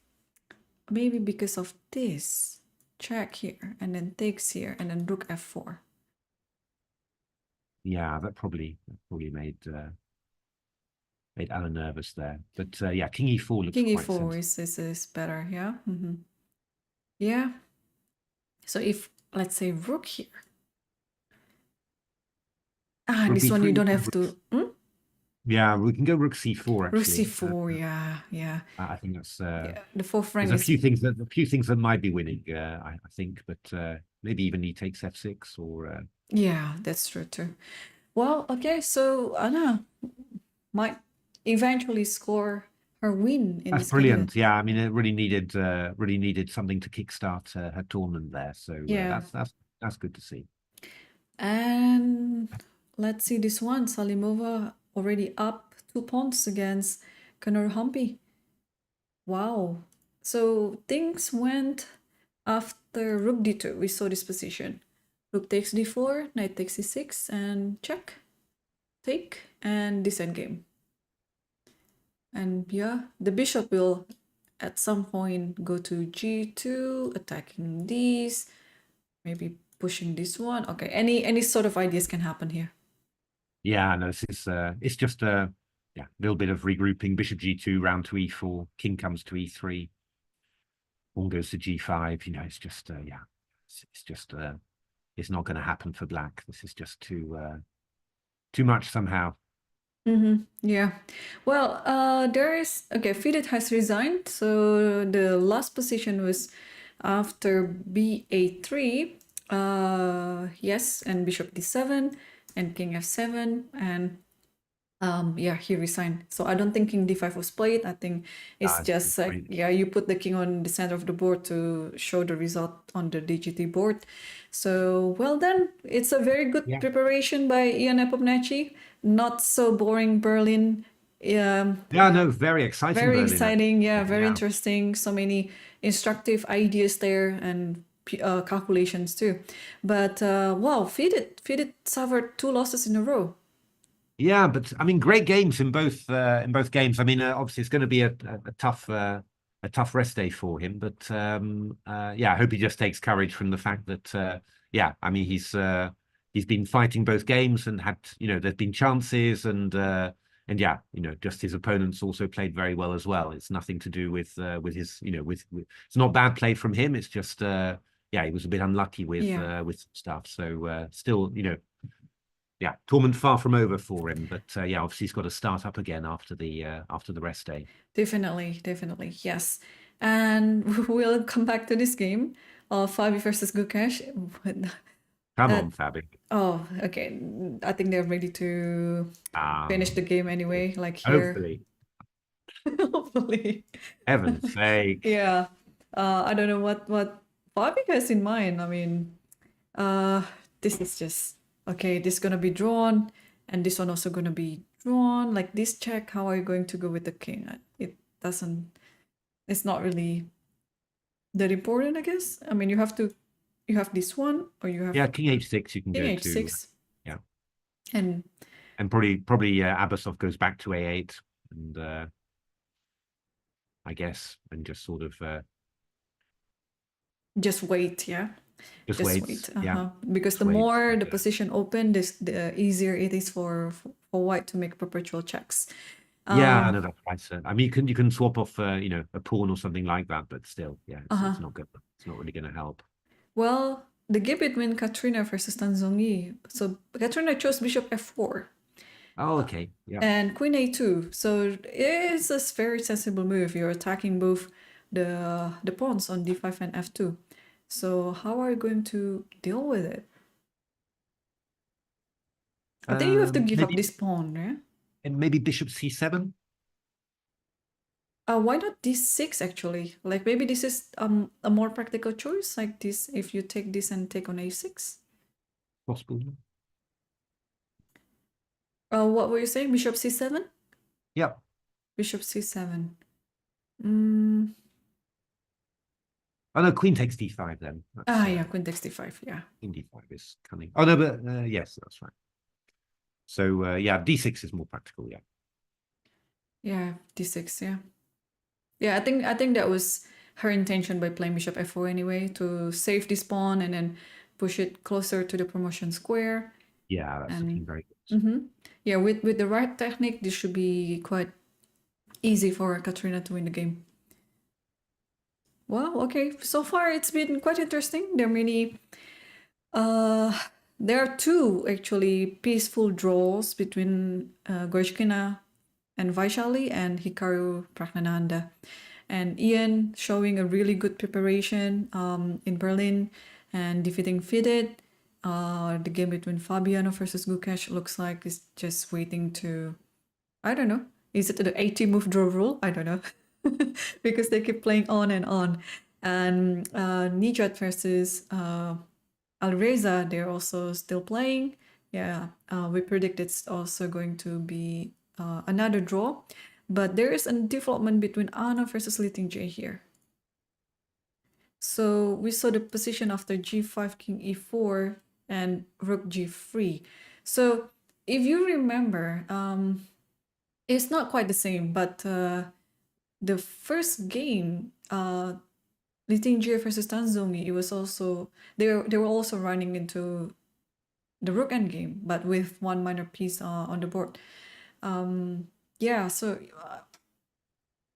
because of this check here, and then takes here, and then rook f4. Yeah, that probably made made Anna nervous there. But yeah, King E4 looks King quite E4 sensible. is better, yeah. Yeah. So if, let's say, rook here. And Rook this one you B3, don't have to... yeah, we can go Rook C4 Rook actually. C4, yeah. I think that's Yeah, the fourth there's rank a is... few things that might be winning, I think, but maybe even he takes F6 or Yeah, that's true too. Well, okay, so Anna might eventually score her win in that's this candidate. brilliant. Yeah, I mean, it really needed something to kickstart her tournament there. So Yeah. that's good to see. And let's see this one. Salimova already up 2 pawns against Humpy. Wow. So things went after rook d2. We saw this position. Rook takes d4, knight takes c6, and check. Take, and this endgame. And yeah, the bishop will at some point go to g2, attacking these, maybe pushing this one. Okay, any sort of ideas can happen here. Yeah, no, this is it's just a little bit of regrouping. Bishop G2, round to E4, king comes to E3, pawn goes to G5. You know, it's just it's just it's not going to happen for black. This is just too much somehow. Yeah. Well, there is okay. Vidit has resigned, so the last position was after B8-3. Yes, and Bishop D7 and King F7, and yeah, he resigned. So I don't think King D5 was played. I think it's just like, yeah, you put the king on the center of the board to show the result on the DGT board. So well done. It's a very good preparation by Ian Nepomniachtchi. Not so boring Berlin. Yeah, no, very exciting. Very Berlin, exciting. Yeah, very interesting. So many instructive ideas there and calculations too. But wow, Vidit suffered 2 losses in a row. Yeah, but I mean, great games in both games. I mean, obviously it's going to be a tough rest day for him, but yeah, I hope he just takes courage from the fact that yeah, I mean he's been fighting both games and had, you know, there's been chances and yeah, you know, just his opponents also played very well as well. It's nothing to do with his, you know, with it's not bad play from him. It's just yeah, he was a bit unlucky with stuff. So still, you know. Yeah, tournament far from over for him, but yeah, obviously he's got to start up again after the rest day. Definitely, yes. And we'll come back to this game of Fabi versus Gukesh. Come on, Fabi. Oh, okay. I think they're ready to finish the game anyway. Like here. Hopefully. Hopefully. Heaven's sake. Yeah. I don't know what Fabi has in mind. I mean, this is just okay. This is gonna be drawn, and this one also gonna be drawn. Like this check. How are you going to go with the king? It doesn't. It's not really that important, I guess. I mean, you have this one, or you have King H6. You can King go H6. to yeah, and probably Abasov goes back to A8, and I guess, and just sort of just wait, yeah. Just wait. Yeah. Because the more the position open, the easier it is for white to make perpetual checks. Yeah, I know that's right. I mean, you can swap off, you know, a pawn or something like that, but still, yeah, it's not good. It's not really going to help. Well, the game between Katrina versus Tanzongi. So Katrina chose Bishop F4. Oh, okay. Yeah. And Queen A2. So it's a very sensible move. You're attacking both the pawns on D5 and F2. So how are you going to deal with it? I think you have to give up this pawn, yeah? And maybe Bishop C7? Why not D6 actually? Like maybe this is a more practical choice, like this, if you take this and take on A6. Possible. What were you saying? Bishop C7? Yep. Bishop C7. Oh no, Queen takes D5 then. Yeah, Queen takes D5, yeah. Queen D5 is cunning. Oh no, but yes, that's right. So yeah, D6 is more practical, yeah. Yeah, D6, yeah. Yeah, I think that was her intention by playing Bishop F4 anyway, to save this pawn and then push it closer to the promotion square. Yeah, that's looking very good. Yeah, with the right technique, this should be quite easy for Katrina to win the game. Wow, okay. So far, it's been quite interesting. There are many. There are two actually peaceful draws between Goryachkina and Vaishali and Hikaru Praggnanandhaa. And Ian showing a really good preparation in Berlin and defeating Vidit. The game between Fabiano versus Gukesh looks like it's just waiting to, I don't know, is it the 80 move draw rule? I don't know. Because they keep playing on and on. And Nijat versus Alreza, they're also still playing. Yeah, we predict it's also going to be another draw. But there is a development between Anna versus Lichess here. So we saw the position after g5, king e4, and rook g3. So if you remember, it's not quite the same, but the first game, Lichess versus Tanzongi, it was also they were also running into the rook endgame, but with one minor piece on the board. Yeah, so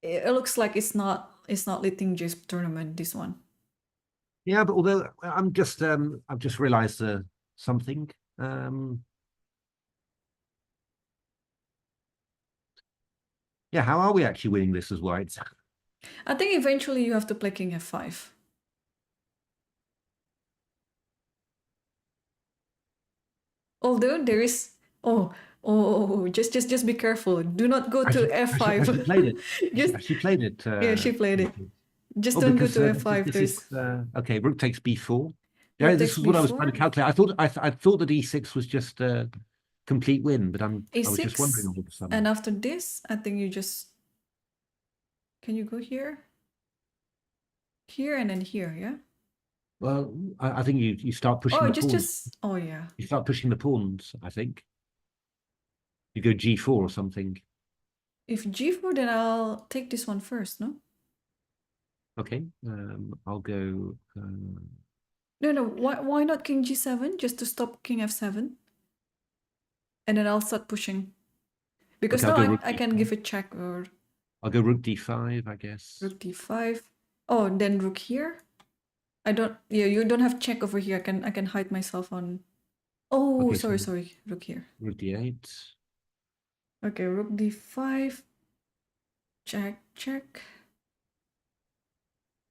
it looks like it's not Lichess tournament, this one. Yeah, but although I've just realized something. Yeah, how are we actually winning this as whites? I think eventually you have to play king f5. Although there is just be careful. Do not go to f5. She played it. Just, she played it. Yeah, she played it. Just don't go to f5. This is, okay, rook takes b4. Yeah, Rook this takes is what I was b4. trying to calculate. I thought that e6 was just a complete win, but I was just wondering all of a sudden. And after this, I think you just, can you go here? Here and then here, yeah? Well, I think you start pushing the pawns. Oh yeah. You start pushing the pawns, I think. You go g4 or something. If g4, then I'll take this one first, no? Okay, I'll go. No. Why not king g7 just to stop king f7, and then I'll start pushing. Because okay, now I can give a check, or I'll go rook d5, I guess. Rook d5. Oh, and then rook here. I don't. Yeah, you don't have check over here. I can hide myself on. Oh, okay, sorry. Rook here. Rook d8. Okay, rook d5. Check.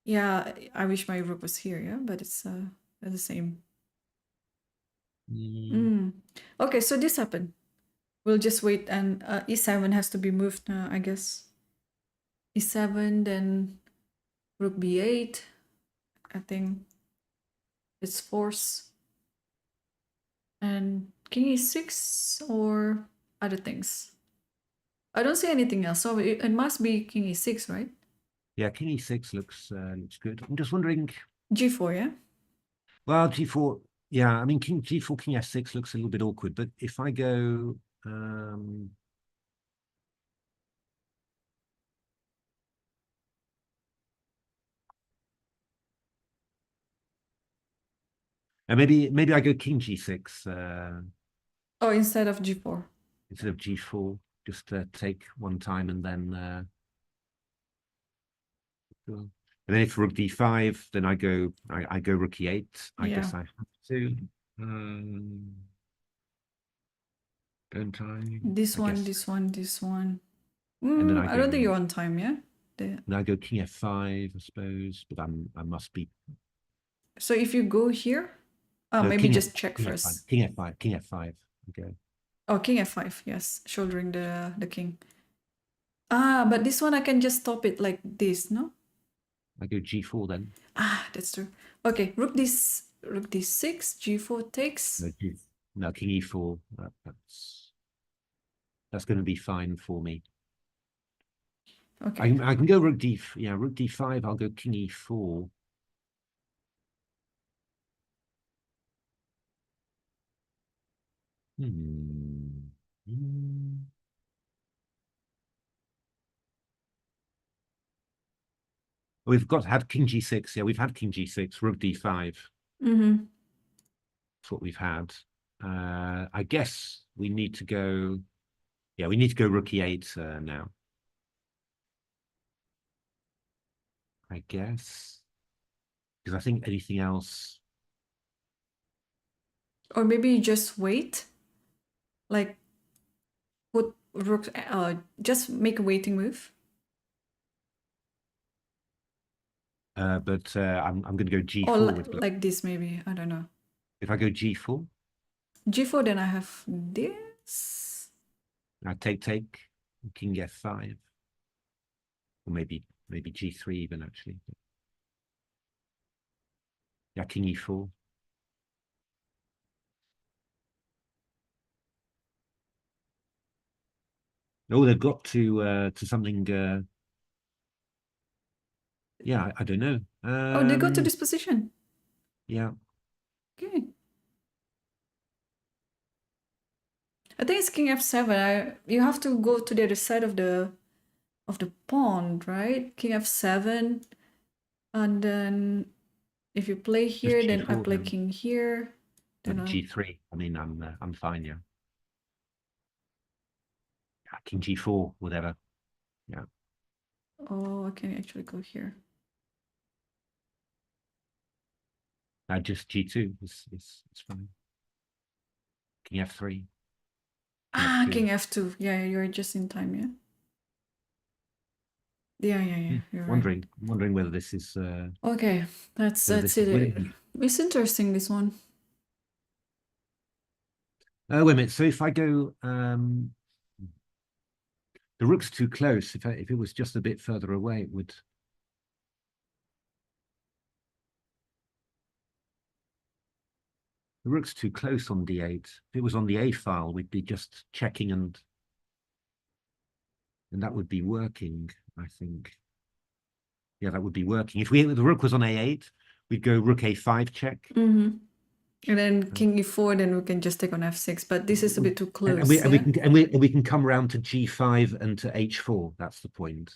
Yeah, I wish my rook was here, yeah, but it's the same. Okay, so this happened. We'll just wait, and e7 has to be moved now, I guess. e7, then rook b8. I think it's force. And king e6 or other things. I don't see anything else, so it must be king e6, right? Yeah, king e6 looks good. I'm just wondering. g4, yeah. Well, g4. Yeah, I mean, king g4, king f6 looks a little bit awkward. But if I go, and maybe I go king g6. Oh, instead of g4. Instead of g4, just take one time and then. And then if rook d5, then I go rook e8. I guess I have to. Don't I? This one. And then I don't think you're on time, yeah? And I go king f5, I suppose, but I must be. So if you go here, no, maybe just check first. King f5. Okay. Oh, king f5, yes, shouldering the king. But this one I can just stop it like this, no? I go g4 then. That's true. Okay, rook d6, g4 takes. No, king e4. That's going to be fine for me. Okay. I can go rook d5. I'll go king e4. We've had king g6. Yeah, we've had king g6, rook d5. That's what we've had. I guess we need to go. Yeah, we need to go rook e8 now. I guess because I think anything else. Or maybe you just wait, like put rook, just make a waiting move. But I'm going to go g4 Or with black. like this maybe, I don't know. If I go g4, G4, then I have this. I take, king f5, or maybe g3 even actually. Yeah, king e4. Oh, they've got to something. Yeah, I don't know. Oh, they go to this position. Yeah. Okay. I think it's king f7. You have to go to the other side of the pawn, right? King f7, and then if you play here, Just then I g4 play then. king here. Then G3. I mean, I'm fine. Yeah. King g4, whatever. Yeah. Oh, I can actually go here. Just g2 is fine. King f3. Ah, F2. king f2. Yeah, you're just in time, yeah. Yeah. You're Wondering right. whether this is. Okay, that's This it. winning. It's interesting, this one. Wait a minute. So if I go, the rook's too close. If it was just a bit further away, it would. The rook's too close on d8. If it was on the a file, we'd be just checking and that would be working, I think. Yeah, that would be working. If the rook was on a8, we'd go rook a5 check. Mm-hmm. And then king e4, then we can just take on f6. But this is a bit too close. And we can come around to g5 and to h4. That's the point.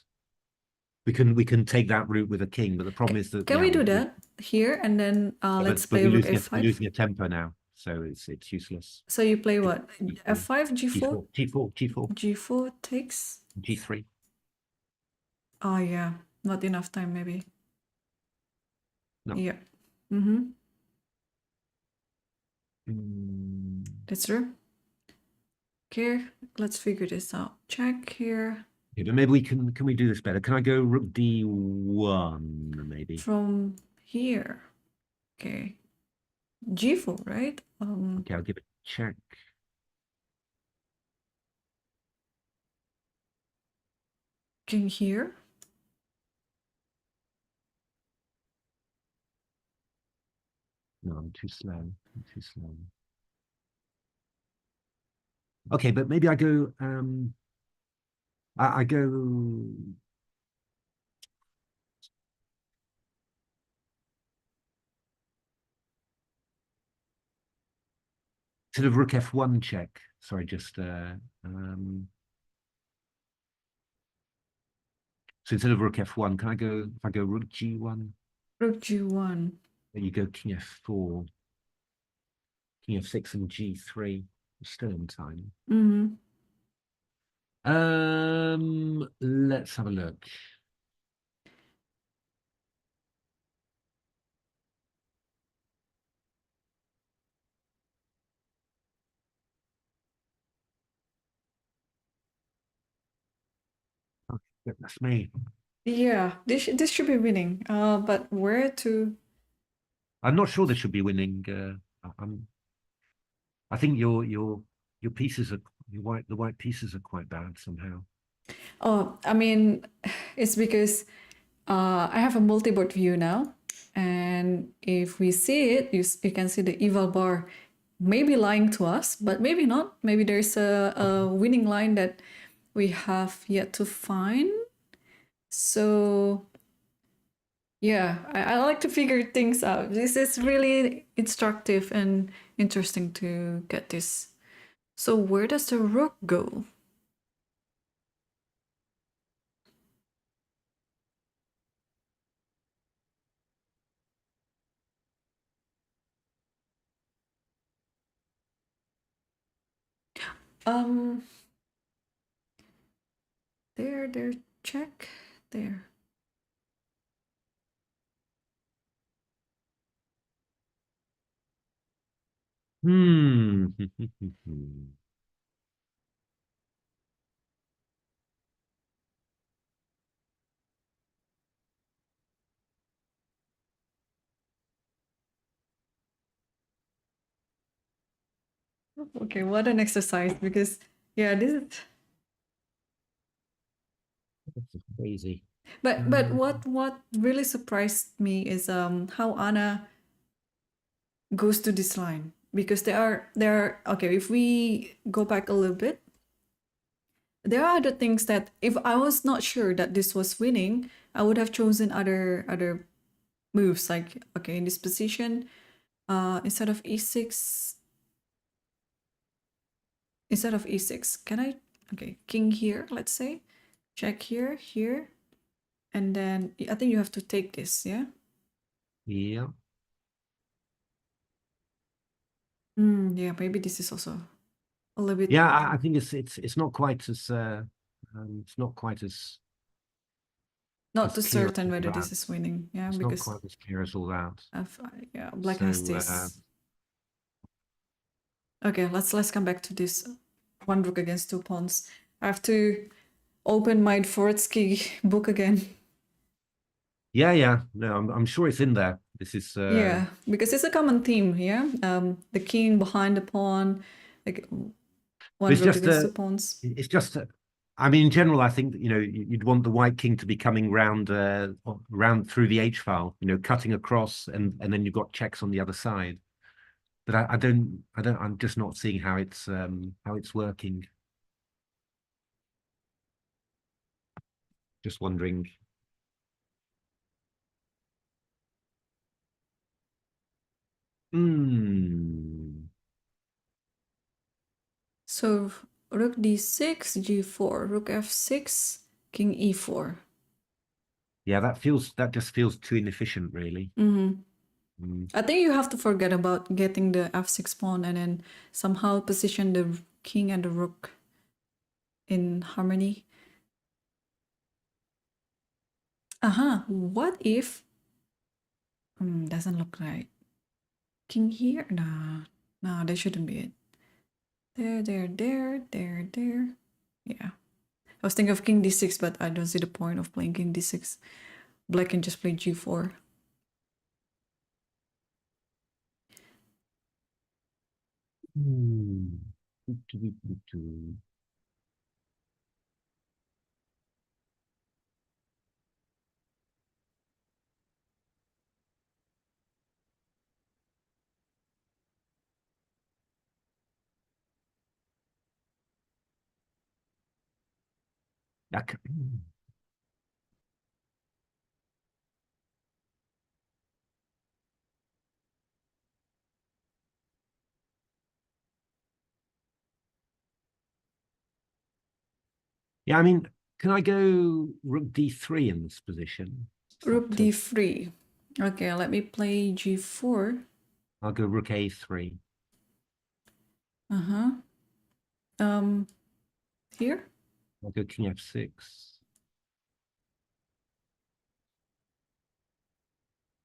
We can take that route with a king, but the problem is that can we do that here and then let's play rook f5? We're losing a tempo now, so it's useless. So you play what? f5, g4? G4. G4 takes G3. Oh yeah, not enough time maybe. No. Yeah. Mm-hmm. That's true. Okay, let's figure this out. Check here. Yeah, but maybe can we do this better? Can I go rook d1 maybe? From here. Okay. G4, right? Okay, I'll give it a check. King here. No, I'm too slow. Okay, but maybe I go I go sort of rook f1 check. Sorry, just so instead of rook f1, can I go if I go rook g1? Rook g1. Then you go king f4, king f6 and g3. Still in time. Mm-hmm. Let's have a look. Oh, goodness me. Yeah, this should be winning. But where to? I'm not sure this should be winning. I think your pieces are the white pieces are quite bad somehow. Oh, I mean, it's because I have a multi-board view now, and if we see it, you can see the eval bar maybe lying to us, but maybe not. Maybe there's a winning line that we have yet to find. So yeah, I like to figure things out. This is really instructive and interesting to get this. So where does the rook go? Um, there, check, there. Hmm. Okay, what an exercise, because yeah, this is. That's crazy. But what really surprised me is how Anna goes to this line, because there are okay, if we go back a little bit, there are other things that if I was not sure that this was winning, I would have chosen other moves, like okay, in this position, instead of e6, can I, okay, king here, let's say, check here, and then I think you have to take this, yeah. Yeah. Yeah, maybe this is also a little bit. Yeah, I think it's not quite as it's not quite Not as too clear as certain all whether that. this is winning, yeah, It's not because quite as clear as all that. yeah, black has So this. Okay, let's come back to this one rook against two pawns. I have to open my Dvorsky book again. yeah. No, I'm sure it's in there. This is Yeah, because it's a common theme here. The king behind the pawn, like one it's rook just against two pawns. I mean, in general, I think, you'd want the white king to be coming round through the H file, cutting across, and then you've got checks on the other side. But I'm just not seeing how it's working. Just wondering. Hmm. So rook d6, g4, rook f6, king e4. Yeah, that just feels too inefficient, really. I think you have to forget about getting the f6 pawn and then somehow position the king and the rook in harmony. What if? Doesn't look right. King here? Nah, no, that shouldn't be it. There. Yeah. I was thinking of king d6, but I don't see the point of playing king d6. Black can just play g4. Hmm. That Yeah, I mean, can I go rook d3 in this position? Rook d3. Okay, let me play g4. I'll go rook a3. Here? I'll go king f6.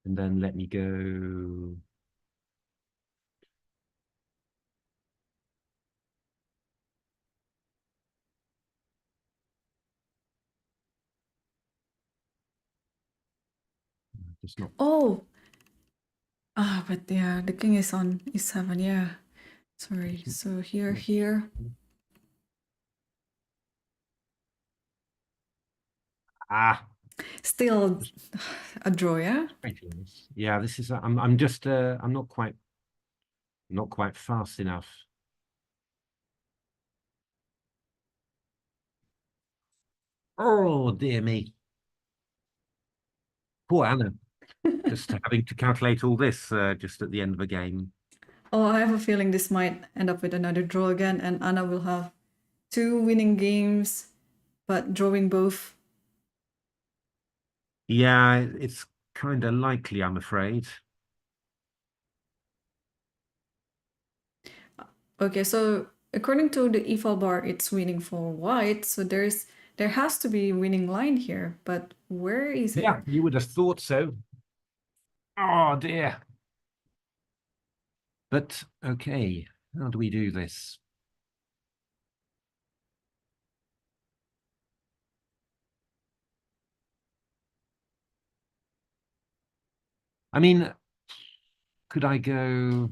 And then let me go. Just not. Oh! But yeah, the king is on e7, yeah. Sorry, so here. Ah, Still a draw, yeah? yeah, this is, I'm just, I'm not quite fast enough. Oh, dear me. Poor Anna. Just having to calculate all this just at the end of a game. Oh, I have a feeling this might end up with another draw again, and Anna will have 2 winning games, but drawing both. Yeah, it's kind of likely, I'm afraid. Okay, so according to the e-file bar, it's winning for white. So there has to be winning line here, but where is it? Yeah, you would have thought so. Oh dear. But okay, how do we do this? I mean, could I go?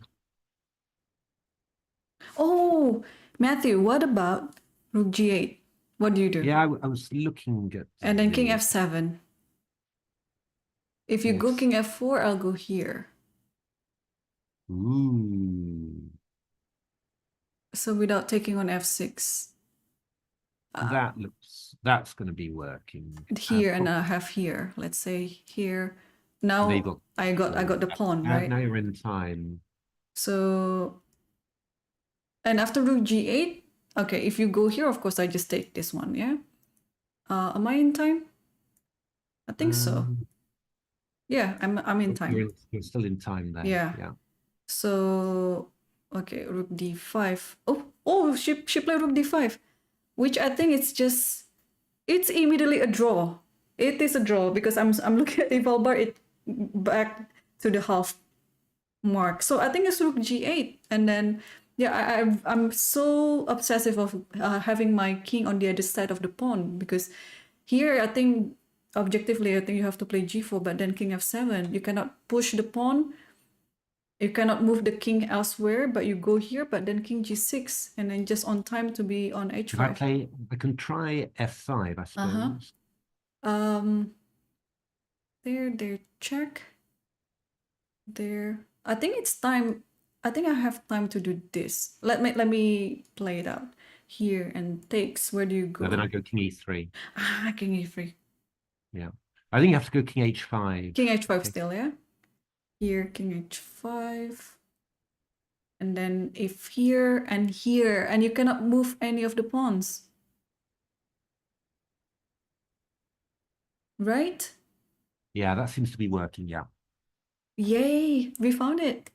Oh, Matthew, what about rook g8? What do you do? Yeah, I was looking at And then king this. f7. If you go Yes. king f4, I'll go here. Ooh, So without taking on f6. that's going to be working. Here and I have here. Let's say here. Now Label. I got the pawn, right? Now you're in time. So, and after rook g8, okay, if you go here, of course, I just take this one, yeah? Am I in time? I think so. Yeah, I'm in time. You're still in time there. Yeah. Yeah. So, okay, rook d5. Oh, she played rook d5, which I think it's immediately a draw. It is a draw because I'm looking at the eval bar, it back to the half mark. So I think it's rook g8, and then yeah, I'm so obsessive of having my king on the other side of the pawn, because here I think objectively I think you have to play g4, but then king f7, you cannot push the pawn, you cannot move the king elsewhere, but you go here, but then king g6, and then just on time to be on h5. I can try f5, I suppose. There, check. There. I think it's time. I think I have time to do this. Let me play it out. Here and takes. Where do you go? No, then I go king e3. King e3. Yeah. I think you have to go king h5. King h5 okay. Still, yeah? Here, king h5. And then if here, and you cannot move any of the pawns. Right? Yeah, that seems to be working, yeah. Yay, we found it.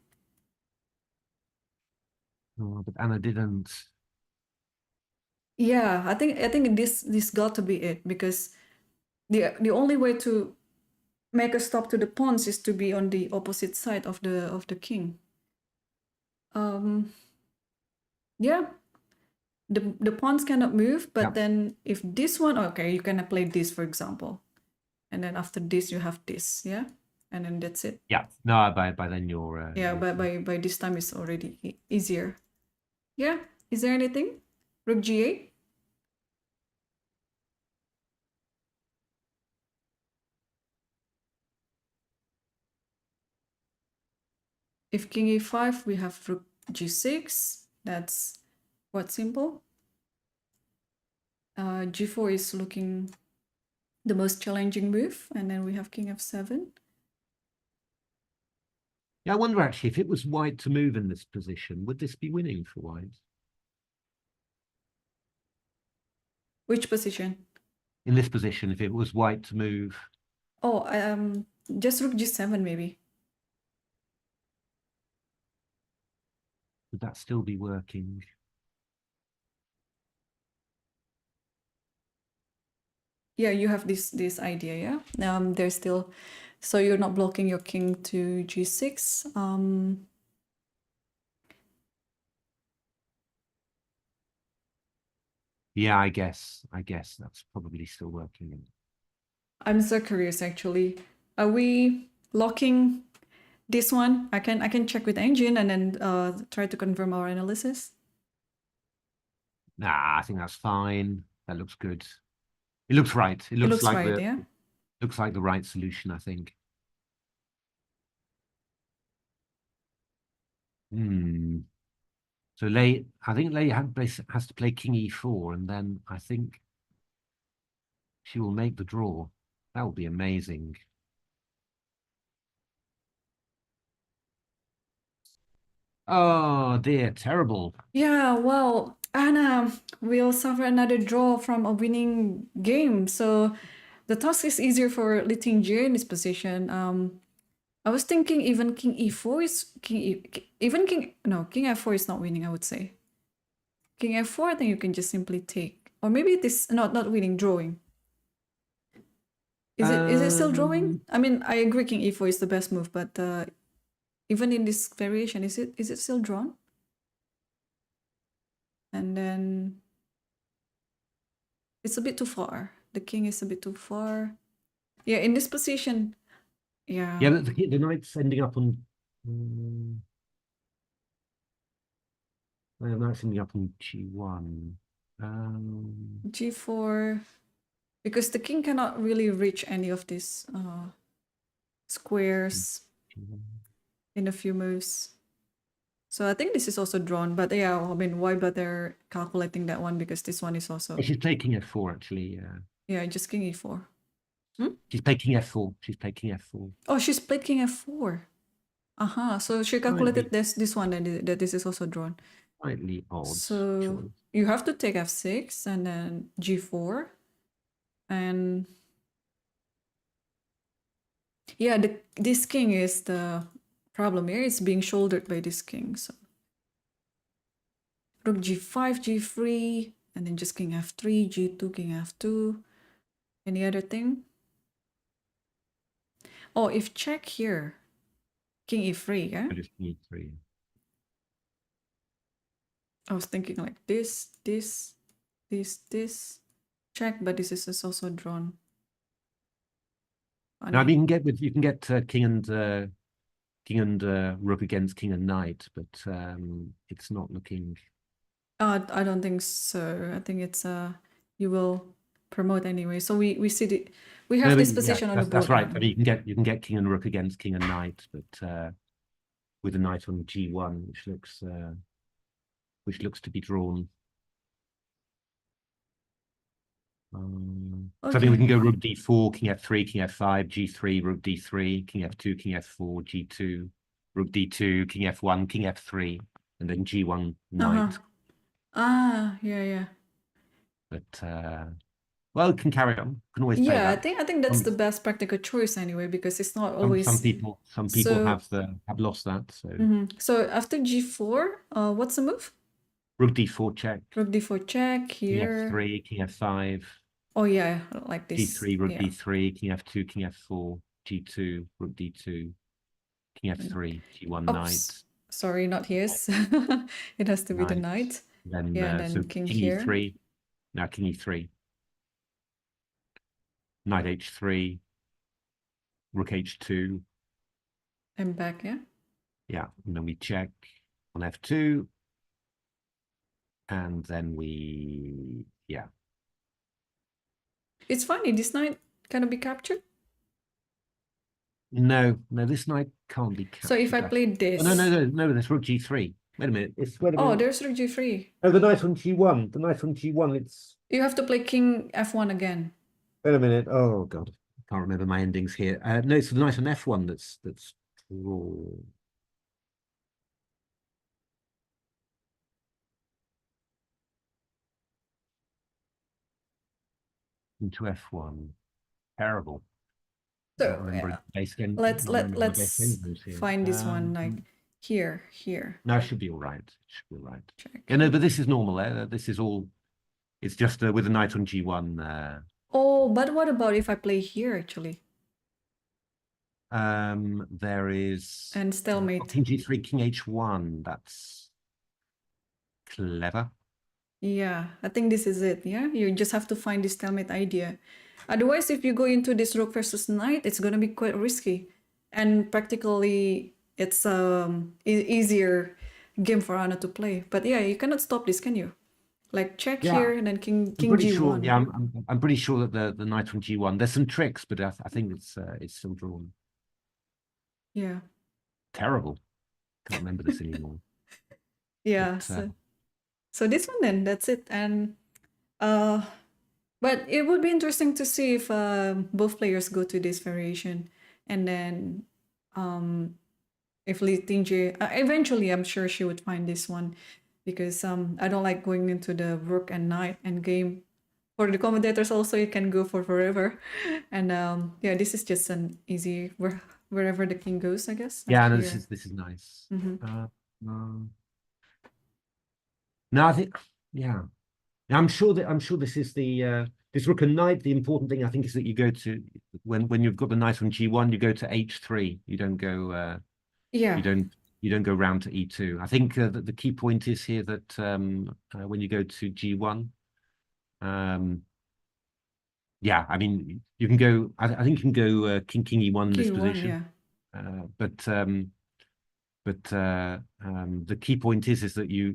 Oh, but Anna didn't. Yeah, I think this got to be it, because the only way to make a stop to the pawns is to be on the opposite side of the king. Yeah, the pawns cannot move, but then if this one, okay, you can play this, for example, and then after this you have this, yeah, and then that's it. Yeah, no, by then you're yeah, by this time it's already easier. Yeah, is there anything? Rook g8. If king e5, we have rook g6. That's quite simple. G4 is looking the most challenging move, and then we have king f7. Yeah, I wonder actually if it was white to move in this position, would this be winning for white? Which position? In this position, if it was white to move. Oh, just rook g7 maybe. Would that still be working? Yeah, you have this idea, yeah? There's still, so you're not blocking your king to g6. Yeah, I guess that's probably still working. I'm so curious, actually. Are we locking this one? I can check with engine and then try to confirm our analysis. Nah, I think that's fine. That looks good. It looks right. It looks like right, yeah? Looks like the right solution, I think. So I think Lei has to play king e4, and then I think she will make the draw. That would be amazing. Oh dear, terrible. Yeah, well, Anna will suffer another draw from a winning game. So the task is easier for Li Tingjie in this position. I was thinking even king e4 is king f4 is not winning, I would say. king f4, I think you can just simply take. Or maybe it is not winning, drawing. Is it still drawing? I mean, I agree king e4 is the best move, but even in this variation, is it still drawn? And then it's a bit too far. The king is a bit too far. Yeah, in this position, yeah. Yeah, but the knight's ending up on. The knight's ending up on g1. G4, because the king cannot really reach any of these squares in a few moves. So I think this is also drawn, but yeah, I mean, why bother calculating that one, because this one is also... She's taking f4, actually. Yeah, just king e4. She's played king f4. She's played king f4. Oh, she's played king f4. So she calculated this one, and that this is also drawn. Slightly odd. So choice. you have to take f6 and then g4. And yeah, this king is the problem here. It's being shouldered by this king. So rook g5, g3, and then just king f3, g2, king f2. Any other thing? Oh, if check here, king e3, yeah? I just need 3. I was thinking like this, check, but this is also drawn. Now, I mean, you can get king and rook against king and knight, but it's not looking. I don't think so. I think it's you will promote anyway. So we have this position on the board. That's right. I mean, you can get king and rook against king and knight, but with a knight on g1, which looks to be drawn. So I think we can go rook d4, king f3, king f5, g3, rook d3, king f2, king f4, g2, rook d2, king f1, king f3, and then g1 knight. Yeah. But well, it can carry on. Can always play that. I think that's the best practical choice anyway, because it's not always. Some people have lost that. So so after g4, what's the move? Rook d4 check. Rook d4 check here. King f3, king f5. Oh yeah, like this. g3, rook d3, king f2, king f4, g2, rook d2, king f3, g1 knight. Sorry, not his. It has to be the knight. Then, then so king king here. e3. Now king e3. Knight h3. Rook h2. And back, yeah? Yeah, and then we check on f2. And then yeah. It's funny, this knight can be captured? No, this knight can't be captured. So if I play this... Oh, no, there's rook g3. Wait a minute. Oh, there's rook g3. Oh, the knight on g1. The knight on g1, it's... You have to play king f1 again. Wait a minute. Oh, God. I can't remember my endings here. No, it's the knight on f1 that's drawn. Into f1. Terrible. So let's find this one like here. No, it should be all right. It should be all right. Check. Yeah, no, but this is normal. This is all. It's just with the knight on g1. Oh, but what about if I play here actually? There is and stalemate. King g3, king h1. That's clever. Yeah, I think this is it. Yeah, you just have to find this stalemate idea. Otherwise, if you go into this rook versus knight, it's gonna be quite risky, and practically it's easier game for Anna to play. But yeah, you cannot stop this, can you? Like check here and then king g1. Sure, yeah, I'm pretty sure that the knight on g1. There's some tricks, but I think it's still drawn. Yeah. Terrible. Can't remember this anymore. Yeah. But, so this one then, that's it. And but it would be interesting to see if both players go to this variation, and then if Li Tingjie, eventually I'm sure she would find this one, because I don't like going into the rook and knight end game. For the commentators also, it can go for forever. And yeah, this is just an easy wherever the king goes, I guess. Yeah, no, this is nice. No, I think yeah. I'm sure this is the this rook and knight. The important thing I think is that you go to when you've got the knight on g1, you go to h3. You don't go Yeah. you don't go round to e2. I think that the key point is here that when you go to g1, yeah, I mean you can go. I think you can go king e1 in this Q1, position, yeah. but the key point is that you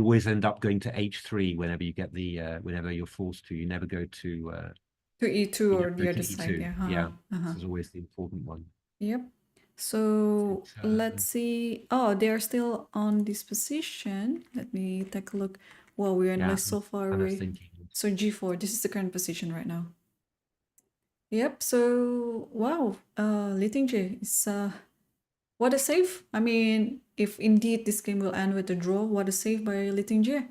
always end up going to h3 whenever you get the whenever you're forced to. You never go to To E2 you or never go the to other side, e2. yeah. Yeah, Uh-huh. this is always the important one. Yep. So But, let's see. Oh, they're still on this position. Let me take a look. Wow, we're yeah, like so far I was away. thinking. So G4, this is the current position right now. Yep, so wow, Lichess is what a save. I mean, if indeed this game will end with a draw, what a save by Lichess.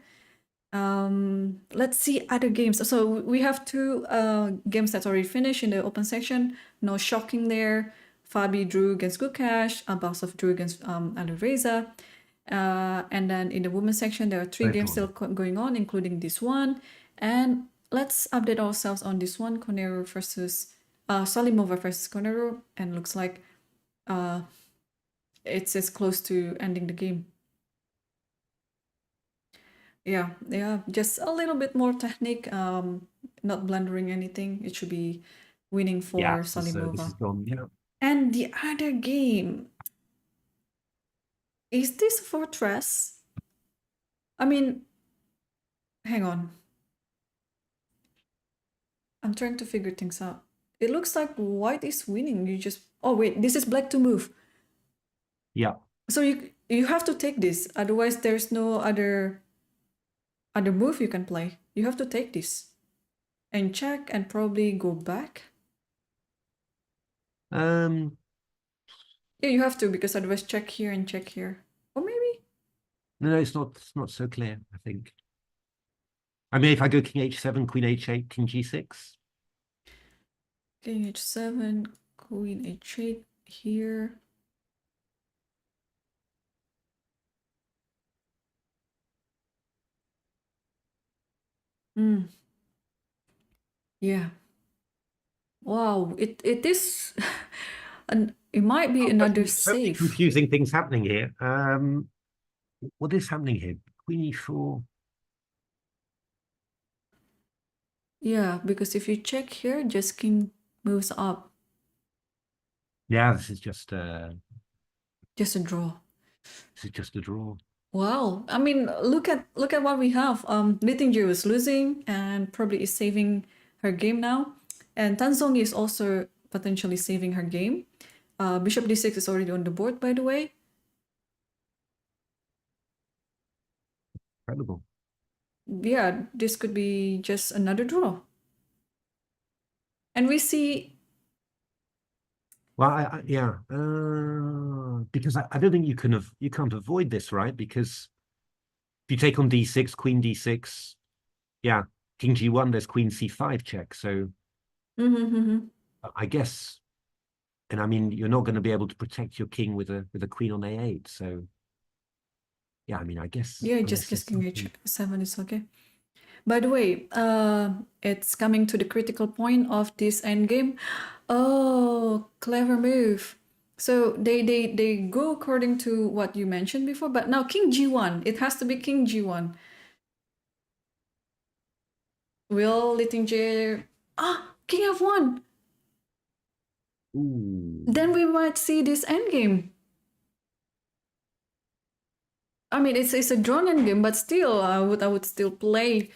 Let's see other games. So we have two games that's already finished in the open section. No shocking there. Fabi drew against Gukesh. Abasov drew against Alireza. And then in the women's section, there are three games still going on, including this one. And let's update ourselves on this one: Konero versus Salimova versus Konero, and looks like it's as close to ending the game. Yeah, just a little bit more technique, not blundering anything. It should be winning for Salimova. This is gone, yeah. And the other game, is this Fortress? I mean, hang on. I'm trying to figure things out. It looks like white is winning. You just, oh wait, this is black to move. Yeah. So you have to take this, otherwise there's no other move you can play. You have to take this and check and probably go back. Yeah, you have to, because otherwise check here and check here. Or maybe? No, it's not so clear, I think. I mean, if I go king h7, queen h8, king g6. King h7, queen h8 here. Yeah. Wow, it is and it might be another So many save. confusing things happening here. What is happening here? Queen e4. Yeah, because if you check here, just king moves up. Yeah, this is just Just a draw. this is just a draw. Wow. I mean, look at what we have. Lichess was losing and probably is saving her game now. And Tanzong is also potentially saving her game. Bishop d6 is already on the board, by the way. Incredible. Yeah, this could be just another draw. And we see... Well, yeah, because I don't think you can't avoid this, right? Because if you take on d6, queen d6, yeah, king g1, there's queen c5 check. So I guess, and I mean, you're not going to be able to protect your king with a queen on a8. So yeah, I mean, I guess. Yeah, just king h7 is okay. By the way, it's coming to the critical point of this endgame. Oh, clever move. So they go according to what you mentioned before, but now king g1. It has to be king g1. Will Lichess... king f1. Ooh. Then we might see this endgame. I mean, it's a drawn endgame, but still, I would still play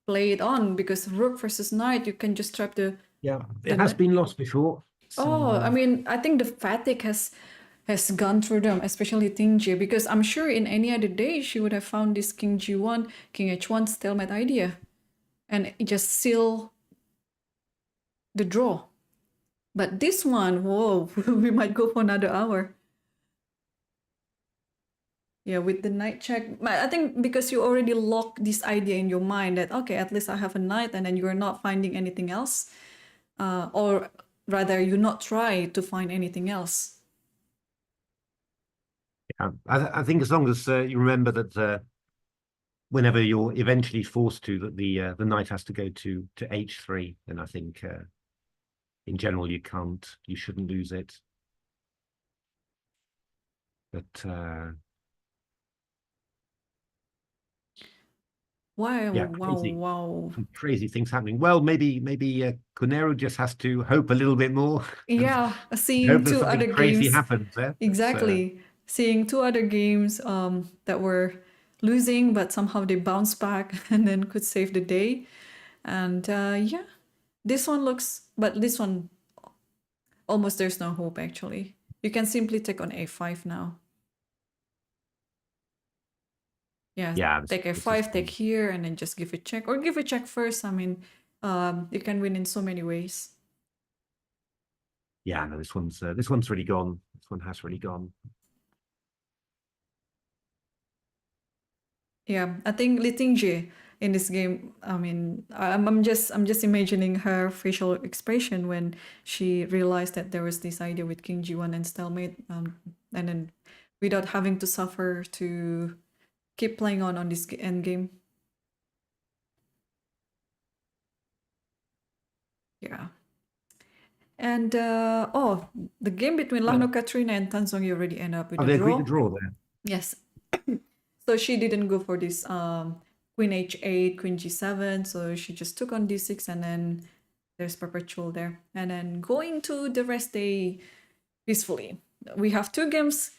it on, because rook versus knight, you can just trap the... Yeah, it has been lost before. So... Oh, I mean, I think the fatigue has gone through them, especially Lichess, because I'm sure in any other day she would have found this king g1, king h1 stalemate idea, and it just seal the draw. But this one, whoa, we might go for another hour. Yeah, with the knight check. I think because you already locked this idea in your mind that, okay, at least I have a knight, and then you're not finding anything else. Or rather, you not try to find anything else. Yeah, I think as long as you remember that whenever you're eventually forced to, that the knight has to go to h3, then I think in general you shouldn't lose it. But Wow, yeah, wow. crazy things happening. Well, maybe Cunero just has to hope a little bit more. Yeah, Hope seeing that two something other crazy games. happens there. Exactly. Seeing two other games that were losing, but somehow they bounced back and then could save the day. And yeah, this one but this one, almost there's no hope actually. You can simply take on a5 now. Yeah, take a5, take here, and then just give a check. Or give a check first. I mean, you can win in so many ways. Yeah, no, this one's really gone. This one has really gone. Yeah, I think Lichess in this game, I mean, I'm just imagining her facial expression when she realized that there was this idea with King G1 and stalemate, and then without having to suffer to keep playing on this end game. Yeah. And the game between Lagno, Caruana, and Tanzong already end up with a they draw. agreed to draw there. Yes. So she didn't go for this queen h8, queen g7. So she just took on d6, and then there's perpetual there. And then going to the rest day peacefully. We have two games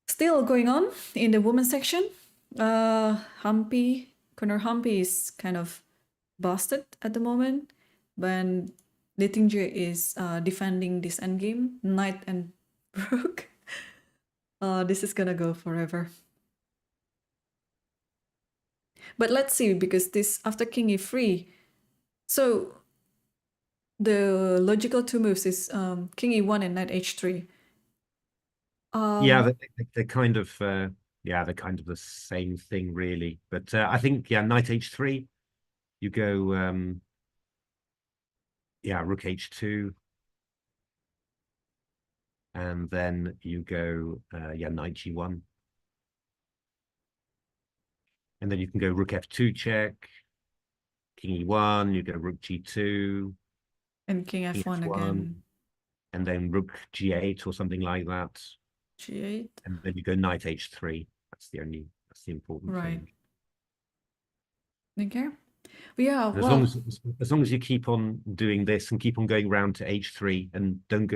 still going on in the women's section. Humpy, Connor Humpy is kind of busted at the moment. When Lichess is defending this endgame, knight and rook. This is gonna go forever. But let's see, because this after king e3, so the logical two moves is king e1 and knight h3. Yeah, they're kind of they're kind of the same thing really. But I think knight h3, you go rook h2, and then you go knight g1, and then you can go rook f2 check, king e1, you go rook g2, and king f1 again, and then rook g8 or something like that. g8, and then you go knight h3. That's the important thing. Okay. Yeah, as long as you keep on doing this and keep on going round to h3 and don't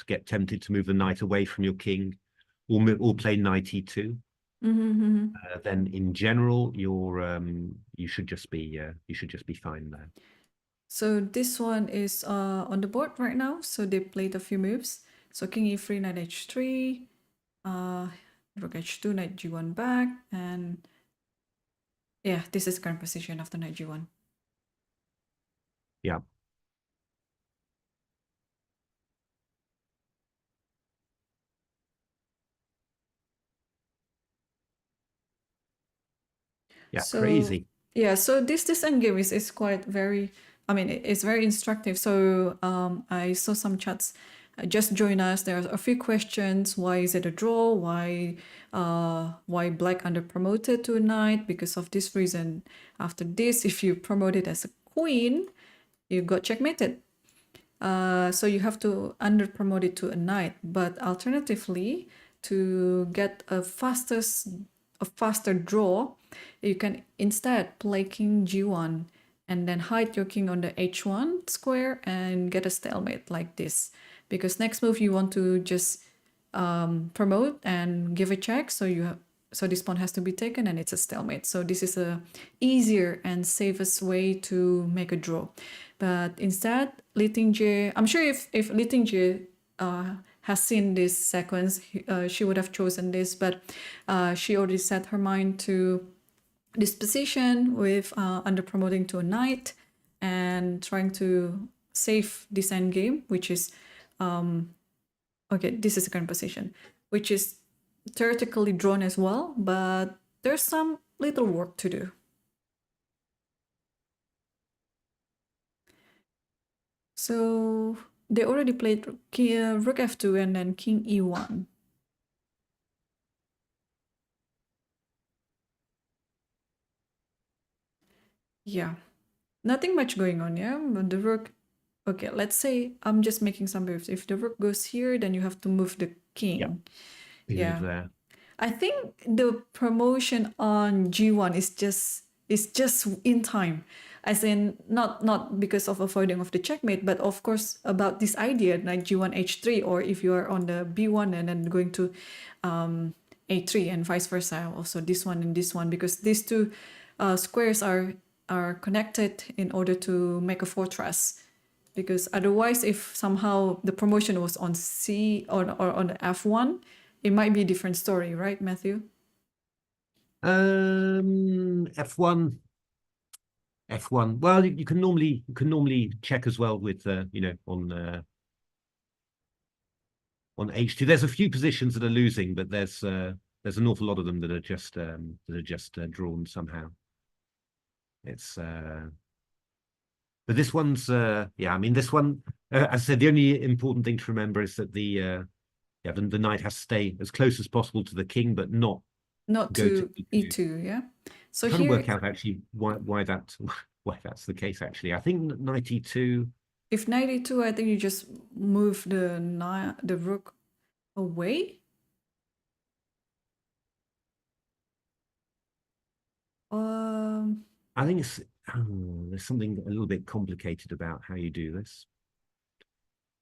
get tempted to move the knight away from your king, or play knight e2, then in general you should just be fine there. So this one is on the board right now. So they played a few moves. So king e3, knight h3, rook h2, knight g1 back, and yeah, this is current position after knight g1. Yeah. Yeah, so, crazy. Yeah, so this endgame is quite very, I mean, it's very instructive. So I saw some chats. Just join us. There are a few questions. Why is it a draw? Why black under promoted to a knight? Because of this reason. After this, if you promote it as a queen, you got checkmated. So you have to under promote it to a knight. But alternatively, to get a faster draw, you can instead play king g1 and then hide your king on the h1 square and get a stalemate like this. Because next move you want to just promote and give a check, so this pawn has to be taken and it's a stalemate. So this is a easier and safest way to make a draw. But instead, Lichess, I'm sure if Lichess has seen this sequence, she would have chosen this, but she already set her mind to this position with under promoting to a knight and trying to save this endgame, which is okay, this is the current position, which is theoretically drawn as well, but there's some little work to do. So they already played rook f2 and then king e1. Yeah, nothing much going on, yeah? But the rook, okay, let's say I'm just making some moves. If the rook goes here, then you have to move the king. You move Yeah. there. I think the promotion on G1 is just in time. As in not because of avoiding of the checkmate, but of course about this idea like G1 H3, or if you are on the B1 and then going to A3 and vice versa, also this one and this one, because these two squares are connected in order to make a fortress. Because otherwise, if somehow the promotion was on C or on F1, it might be a different story, right, Matthew? F1. F1. Well, you can normally check as well with on H2. There's a few positions that are losing, but there's an awful lot of them that are just drawn somehow. It's but this one's yeah. I mean, this one, as I said, the only important thing to remember is that the knight has to stay as close as possible to the king, but not go to to E2, yeah? So I'm trying to here, work out actually why that's the case. Actually, I think knight e2. if knight E2, I think you just move the rook away. I think there's something a little bit complicated about how you do this.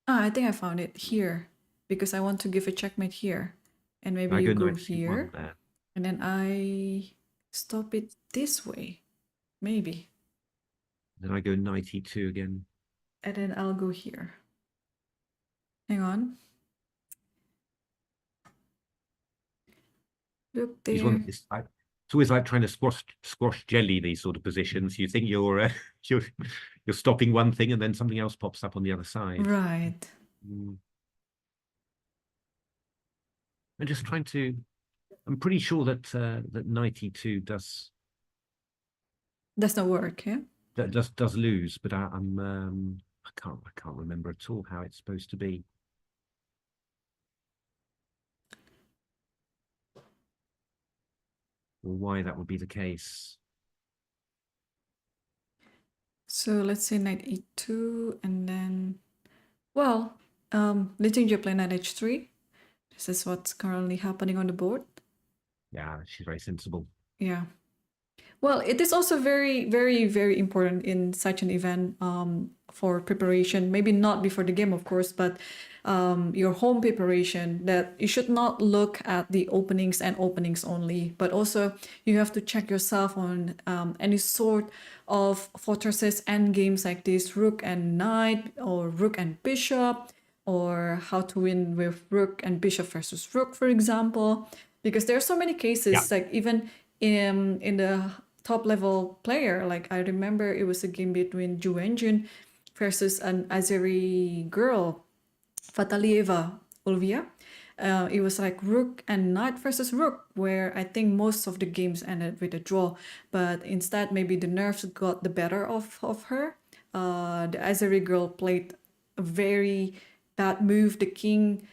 I think I found it here because I want to give a checkmate here. And maybe I you go go knight c1 here, there. and then I stop it this way, maybe. Then I go knight e2 again. And then I'll go here. Hang on. Look there. It's always like trying to squash jelly, these sort of positions. You think you're stopping one thing, and then something else pops up on the other side. Right. I'm just trying to. I'm pretty sure that that knight e2 does not work, yeah? That does lose, but I can't remember at all how it's supposed to be. Or why that would be the case. So let's say knight e2, and then, well, Lichess play knight h3. This is what's currently happening on the board. Yeah, she's very sensible. Yeah. Well, it is also very, very, very important in such an event for preparation. Maybe not before the game, of course, but your home preparation, that you should not look at the openings and openings only, but also you have to check yourself on any sort of fortresses and games like this, rook and knight, or rook and bishop, or how to win with rook and bishop versus rook, for example, because there are so many cases, like even in the top level player, like I remember it was a game between Ju Wenjun versus an Azeri girl, Fatalieva Ulvia. It was like rook and knight versus rook, where I think most of the games ended with a draw, but instead maybe the nerves got the better of her. The Azeri girl played a very bad move. The king,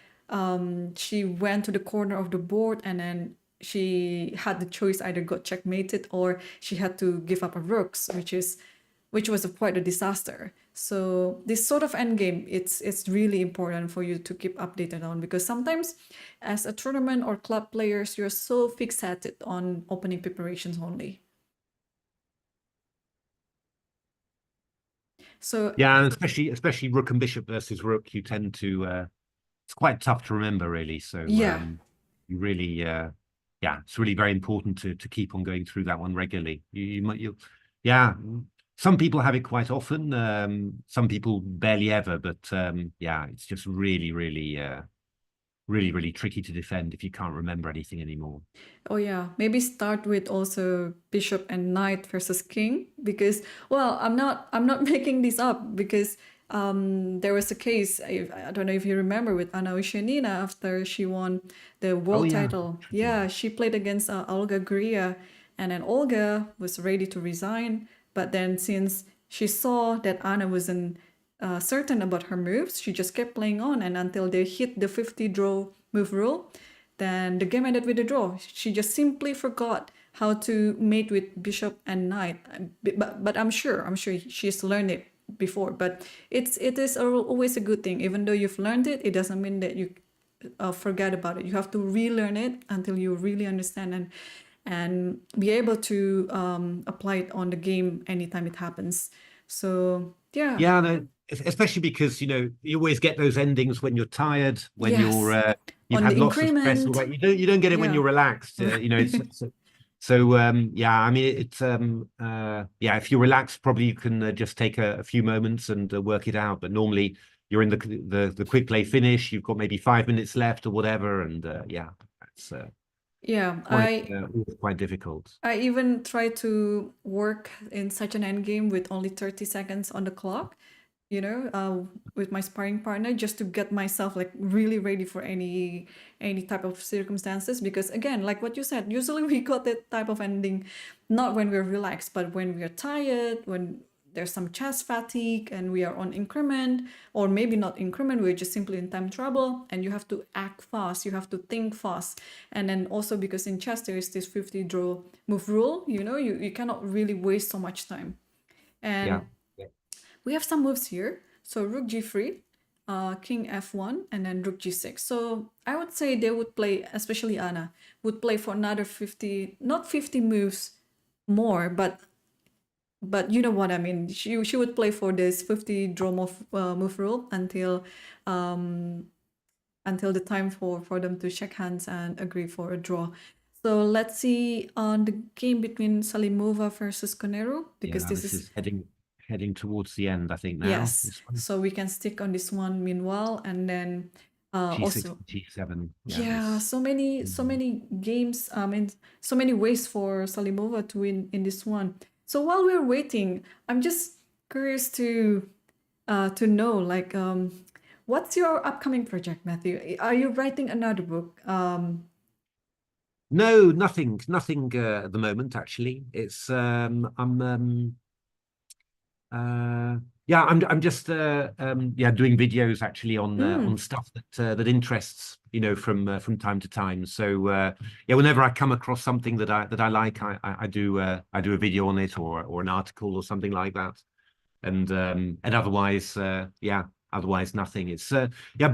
she went to the corner of the board, and then she had the choice, either got checkmated or she had to give up her rooks, which was quite a disaster. So this sort of endgame, it's really important for you to keep updated on, because sometimes as a tournament or club players, you're so fixated on opening preparations only. So yeah, and especially rook and bishop versus rook, you tend to it's quite tough to remember, really. So yeah, you really yeah, it's really very important to keep on going through that one regularly. Yeah, some people have it quite often, some people barely ever, but yeah, it's just really tricky to defend if you can't remember anything anymore. Oh yeah, maybe start with also bishop and knight versus king, because, well, I'm not making this up, because there was a case, I don't know if you remember, with Anna Ushanina after she won the world title. Yeah, she played against Olga Guria, and then Olga was ready to resign, but then since she saw that Anna wasn't certain about her moves, she just kept playing on, and until they hit the 50 draw move rule, then the game ended with a draw. She just simply forgot how to mate with bishop and knight. But I'm sure she's learned it before. But it is always a good thing. Even though you've learned it, it doesn't mean that you forget about it. You have to relearn it until you really understand and be able to apply it on the game anytime it happens. So yeah. Yeah, no, especially because you always get those endings when you're tired, when Yes. you've On had the lots of stress. increment. You don't get it when Yeah. you're relaxed. Yeah. I mean, yeah. If you're relaxed, probably you can just take a few moments and work it out. But normally you're in the quick play finish. You've got maybe 5 minutes left or whatever, and yeah, it's Yeah, quite difficult. I even try to work in such an end game with only 30 seconds on the clock, with my sparring partner, just to get myself like really ready for any type of circumstances. Because again, like what you said, usually we got that type of ending not when we're relaxed, but when we're tired, when there's some chess fatigue and we are on increment, or maybe not increment, we're just simply in time trouble, and you have to act fast, you have to think fast. And then also because in chess there is this 50 draw move rule, you cannot really waste so much time. And Yeah. we have some moves here. So rook g3, king f1, and then rook g6. So I would say they would play, especially Anna, would play for another 50, not 50 moves more, but you know what I mean. She would play for this 50 draw move rule until the time for them to shake hands and agree for a draw. So let's see on the game between Salimova versus Conero, because this is heading towards the end, I think now. Yes, so we can stick on this one meanwhile, and then G6, also G7. Yeah, so many games, so many ways for Salimova to win in this one. So while we're waiting, I'm just curious to know, like, what's your upcoming project, Matthew? Are you writing another book? No, nothing at the moment, actually. It's I'm just doing videos actually on stuff that interests from time to time. So whenever I come across something that I like, I do a video on it or an article or something like that. And otherwise otherwise nothing. It's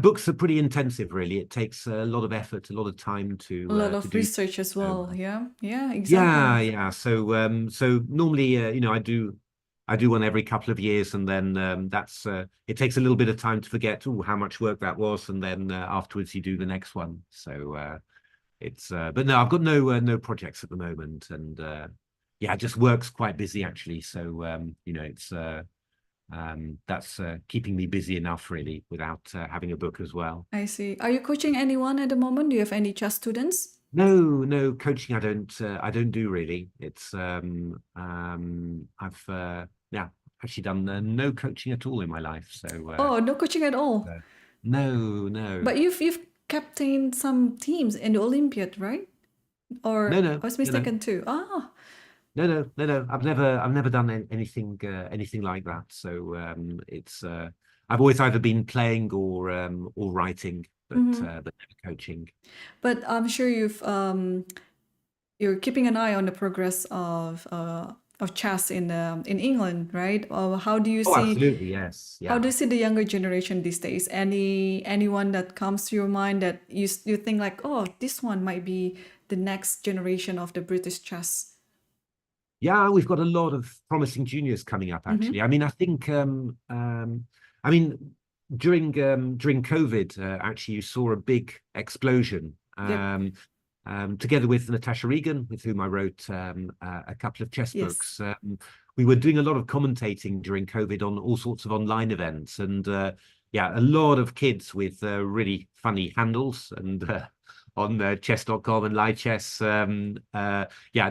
books are pretty intensive, really. It takes a lot of effort, a lot of time to A lot of do. research as well. Yeah, exactly. Yeah. So normally I do one every couple of years, and then it takes a little bit of time to forget how much work that was, and then afterwards you do the next one. So but no, I've got no projects at the moment, and just work's quite busy actually. So it's that's keeping me busy enough, really, without having a book as well. I see. Are you coaching anyone at the moment? Do you have any chess students? No coaching. I don't do, really. It's I've actually done no coaching at all in my life. So Oh, no coaching at all. No. But you've captained some teams in the Olympiad, right? Or No. I was mistaken too. Ah, No. I've never done anything like that. So it's I've always either been playing or writing, but never coaching. but I'm sure you're keeping an eye on the progress of chess in England, right? How do you Oh, see? absolutely, yes. Yeah. How do you see the younger generation these days? Anyone that comes to your mind that you think like, oh, this one might be the next generation of the British chess? Yeah, we've got a lot of promising juniors coming up, actually. I mean, I think during COVID, actually, you saw a big explosion. Yep. Together with Natasha Regan, with whom I wrote a couple of chess Yes. books. We were doing a lot of commentating during COVID on all sorts of online events, and a lot of kids with really funny handles and on chess.com and Lichess,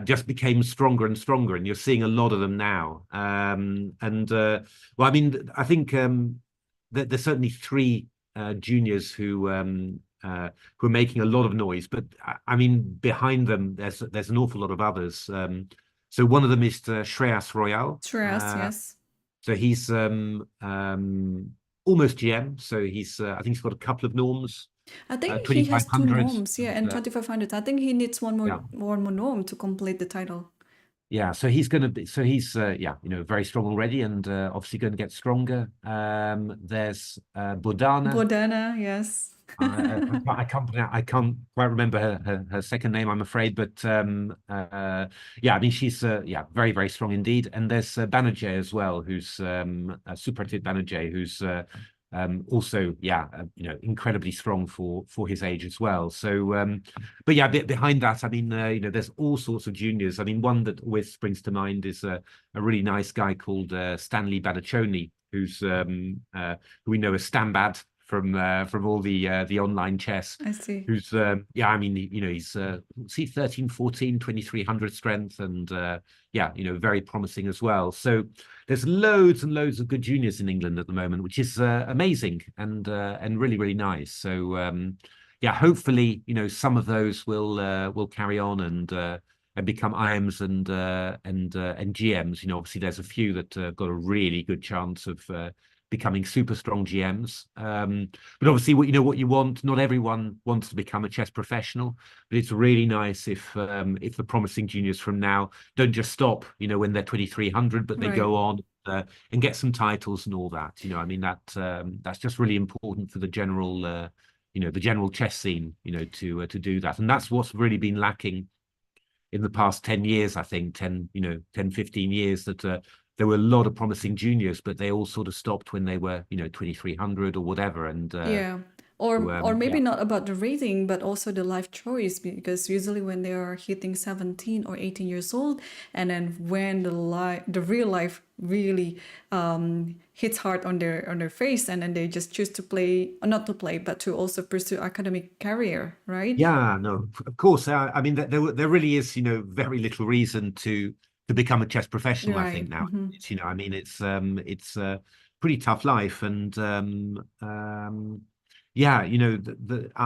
just became stronger and stronger, and you're seeing a lot of them now. Well, I mean, I think there's certainly three juniors who are making a lot of noise, but I mean, behind them, there's an awful lot of others. So one of them is Shreyas Royal. Shreyas, yes. So he's almost GM. So I think he's got a couple of norms. I think he has two 2500. norms, yeah, and 2500. I think he needs one Yeah. more norm to complete the title. Yeah, so he's going to be, so he's, yeah, very strong already, and obviously going to get stronger. There's Bodana. Bodana, yes. I can't quite remember her second name, I'm afraid, but yeah, I mean she's yeah, very, very strong indeed. And there's Banerjee as well, who's Supratit Banerjee, who's also, yeah, incredibly strong for his age as well. So but yeah, a bit behind that, I mean, there's all sorts of juniors. I mean, one that always springs to mind is a really nice guy called Stanley Badachoni, who's who we know as Stambad from all the online chess. I see. Who's yeah, I mean, he's 13, 14, 2300 strength, and yeah, very promising as well. So there's loads and loads of good juniors in England at the moment, which is amazing and really, really nice. So yeah, hopefully, some of those will carry on and become IMs and GMs. Obviously there's a few that got a really good chance of becoming super strong GMs. But obviously, what you want, not everyone wants to become a chess professional, but it's really nice if the promising juniors from now don't just stop, when they're 2300, but they go on and get some titles and all that. I mean, that's just really important for the general, the general chess scene, to do that. And that's what's really been lacking in the past 10 years, I think, 10, 15 years, that there were a lot of promising juniors, but they all sort of stopped when they were, 2300 or whatever. And yeah, or maybe yeah. not about the rating, but also the life choice, because usually when they are hitting 17 or 18 years old, and then when the real life really hits hard on their face, and then they just choose to play, or not to play, but to also pursue academic career, right? Yeah, no, of course. I mean, there really is, very little reason to become a chess professional. I think now, I mean, it's a pretty tough life, and yeah,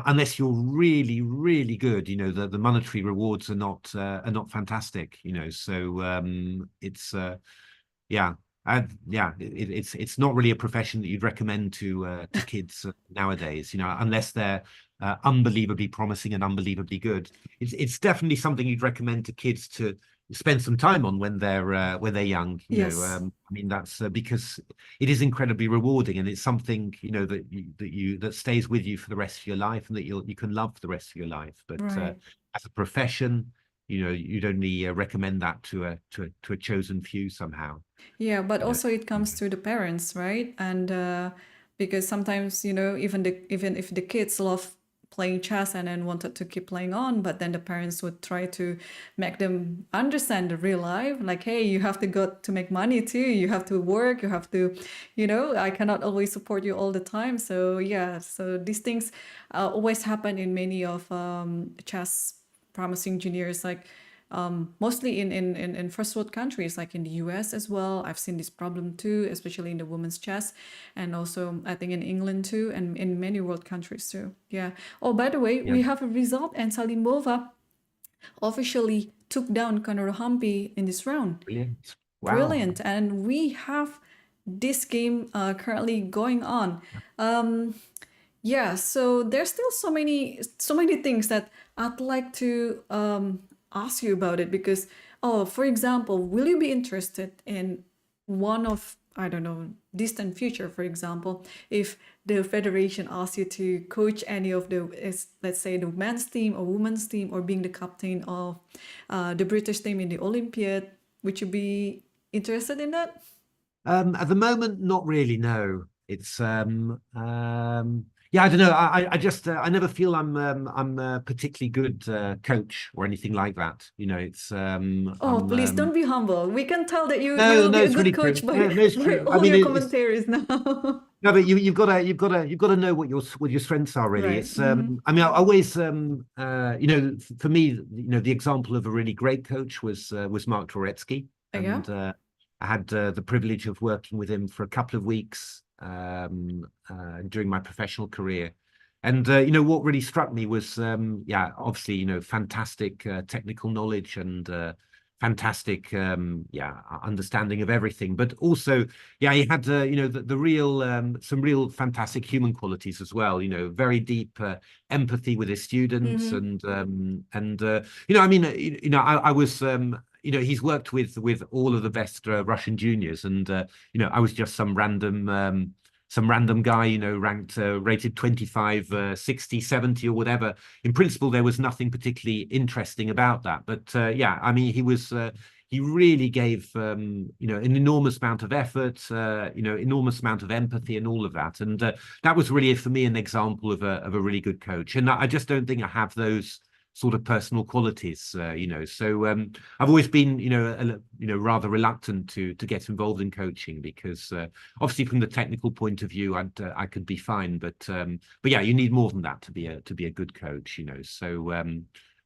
unless you're really, really good, the monetary rewards are not fantastic. So it's yeah. Yeah, it's not really a profession that you'd recommend to kids nowadays, unless they're unbelievably promising and unbelievably good. It's definitely something you'd recommend to kids to spend some time on when they're young. Yes. I mean, that's because it is incredibly rewarding, and it's something that stays with you for the rest of your life, and that you can love for the rest of your life. But as a profession, you'd only recommend that to a chosen few somehow. Yeah, but also it comes to the parents, right? And because sometimes, even if the kids love playing chess and then wanted to keep playing on, but then the parents would try to make them understand the real life, like, hey, you have to go to make money too, you have to work, you have to, I cannot always support you all the time. So yeah, so these things always happen in many of chess promising juniors, like mostly in first world countries, like in the US as well. I've seen this problem too, especially in the women's chess, and also I think in England too, and in many world countries too. Yeah. Oh, by the way, we have a result, and Salimova officially took down Humpy in this round. Brilliant. Wow. Brilliant. And we have this game currently going on. Yeah, so there's still so many things that I'd like to ask you about it, because for example, will you be interested in one of, I don't know, distant future, for example, if the federation asks you to coach any of the, let's say, the men's team or women's team, or being the captain of the British team in the Olympiad, would you be interested in that? At the moment, not really, no. It's yeah, I don't know. I just I never feel I'm a particularly good coach or anything like that. It's please don't be humble. We can tell that you no, will be a it's good really coach true. by, No, it's by true. all I mean, your commentaries now. no, but you've got to know what your strengths are, really. Right. It's I mean, I always for me, the example of a really great coach was Mark Dvoretsky, and I had the privilege of working with him for a couple of weeks during my professional career. And what really struck me was yeah, obviously fantastic technical knowledge and fantastic, understanding of everything. But also, he had, the real, some real fantastic human qualities as well. Very deep empathy with his students, and I was. He's worked with all of the best Russian juniors, and I was just some random guy, ranked, rated 25, 60, 70 or whatever. In principle, there was nothing particularly interesting about that. But he really gave, an enormous amount of effort, enormous amount of empathy and all of that. And that was really, for me, an example of a really good coach. And I just don't think I have those sort of personal qualities, So I've always been, rather reluctant to get involved in coaching, because obviously from the technical point of view, I could be fine, but you need more than that to be a good coach, So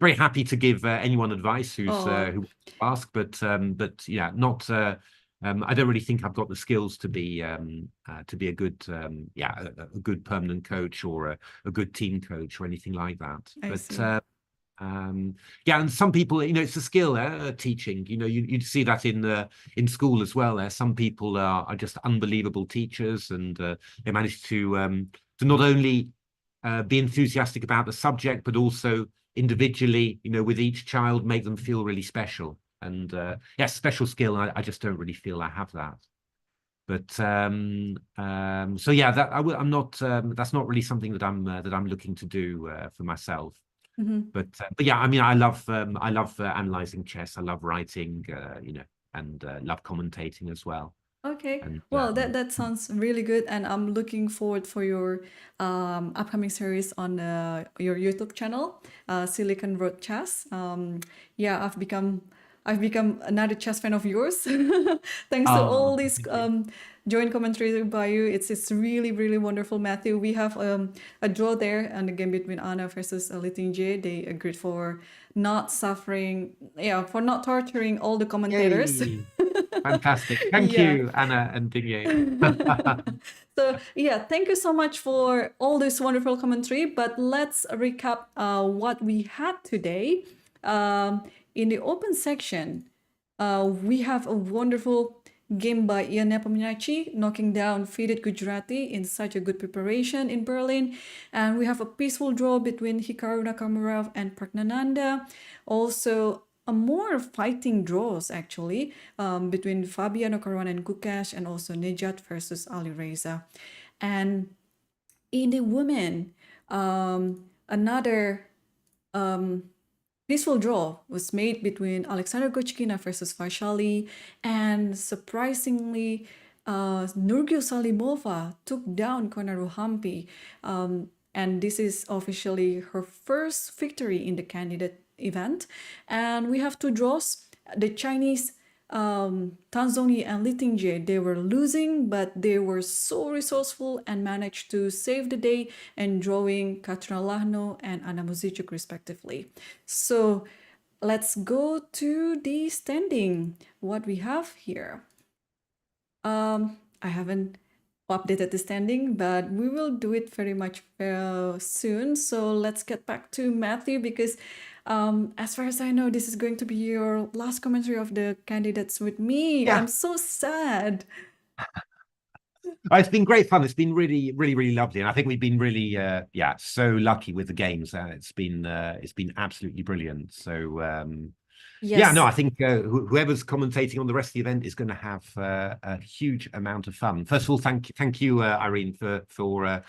very happy to give anyone advice who wants to ask, but not. I don't really think I've got the skills to be a good a good permanent coach, or a good team coach, or anything like that. And some people, it's a skill, teaching. You see that in school as well. Some people are just unbelievable teachers, and they manage to not only be enthusiastic about the subject, but also individually, with each child, make them feel really special. And special skill. I just don't really feel I have that. But I'm not. That's not really something that I'm looking to do for myself. But I love analyzing chess. I love writing, and love commentating as well. Okay. And Well, that sounds really good, and I'm looking forward for your upcoming series on your YouTube channel, Silicon Road Chess. I've become another chess fan of yours, thanks to all these joint commentary by you. It's really, really wonderful, Matthew. We have a draw there, and the game between Anna versus Lichess. They agreed for not torturing all the commentators. Yay. Fantastic. Thank you, Anna and Didier. So thank you so much for all this wonderful commentary. But let's recap what we had today. In the open section, we have a wonderful game by Nepomniachtchi, knocking down Vidit Gujarati in such a good preparation in Berlin. And we have a peaceful draw between Hikaru Draw and Praggnanandhaa. Also, a more fighting draws, actually, between Fabiano Caruana and Gukesh, and also Nejat versus Ali Reza. And in the women, another peaceful draw was made between Goryachkina versus Vaishali, and surprisingly, Nurgül Salimova took down Humpy, and this is officially her first victory in the candidate event. And we have two draws. The Chinese Tanzoni and Lichess, they were losing, but they were so resourceful and managed to save the day and drawing Lagno and Muzichuk respectively. So let's go to the standing. What we have here. I haven't updated the standing, but we will do it very much soon. So let's get back to Matthew, because as far as I know, this is going to be your last commentary of the candidates with me. Yeah. I'm so sad. It's been great fun. It's been really, really, really lovely, and I think we've been really, so lucky with the games. It's been absolutely brilliant. So, Yes. I think whoever's commentating on the rest of the event is going to have a huge amount of fun. First of all, thank you, Irene, for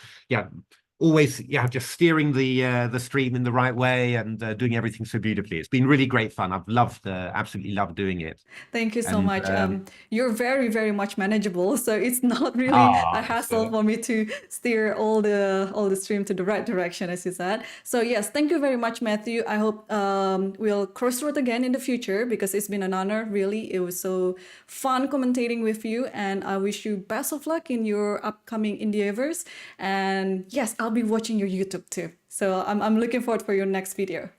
always just steering the stream in the right way, and doing everything so beautifully. It's been really great fun. I've absolutely loved doing it. Thank you so much. You're very, very much manageable, so it's not really a hassle for me to steer all the stream to the right direction, as you said. So yes, thank you very much, Matthew. I hope we'll crossroad again in the future, because it's been an honor. Really, it was so fun commentating with you, and I wish you best of luck in your upcoming endeavors. And yes, I'll be watching your YouTube too. So I'm looking forward for your next video.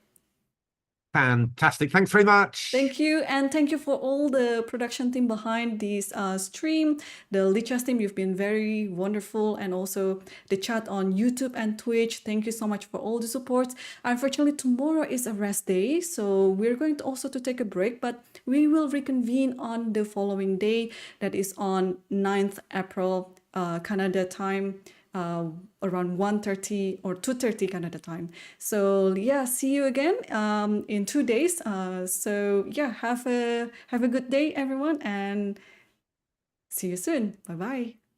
Fantastic. Thanks very much. Thank you, and thank you for all the production team behind this stream. The Lichess team, you've been very wonderful, and also the chat on YouTube and Twitch. Thank you so much for all the support. Unfortunately, tomorrow is a rest day, so we're going to also to take a break, but we will reconvene on the following day, that is on 9th April, Canada time. Around 1:30 or 2:30 Canada time. So yeah, see you again in 2 days. So yeah, have a good day, everyone, and see you soon. Bye bye.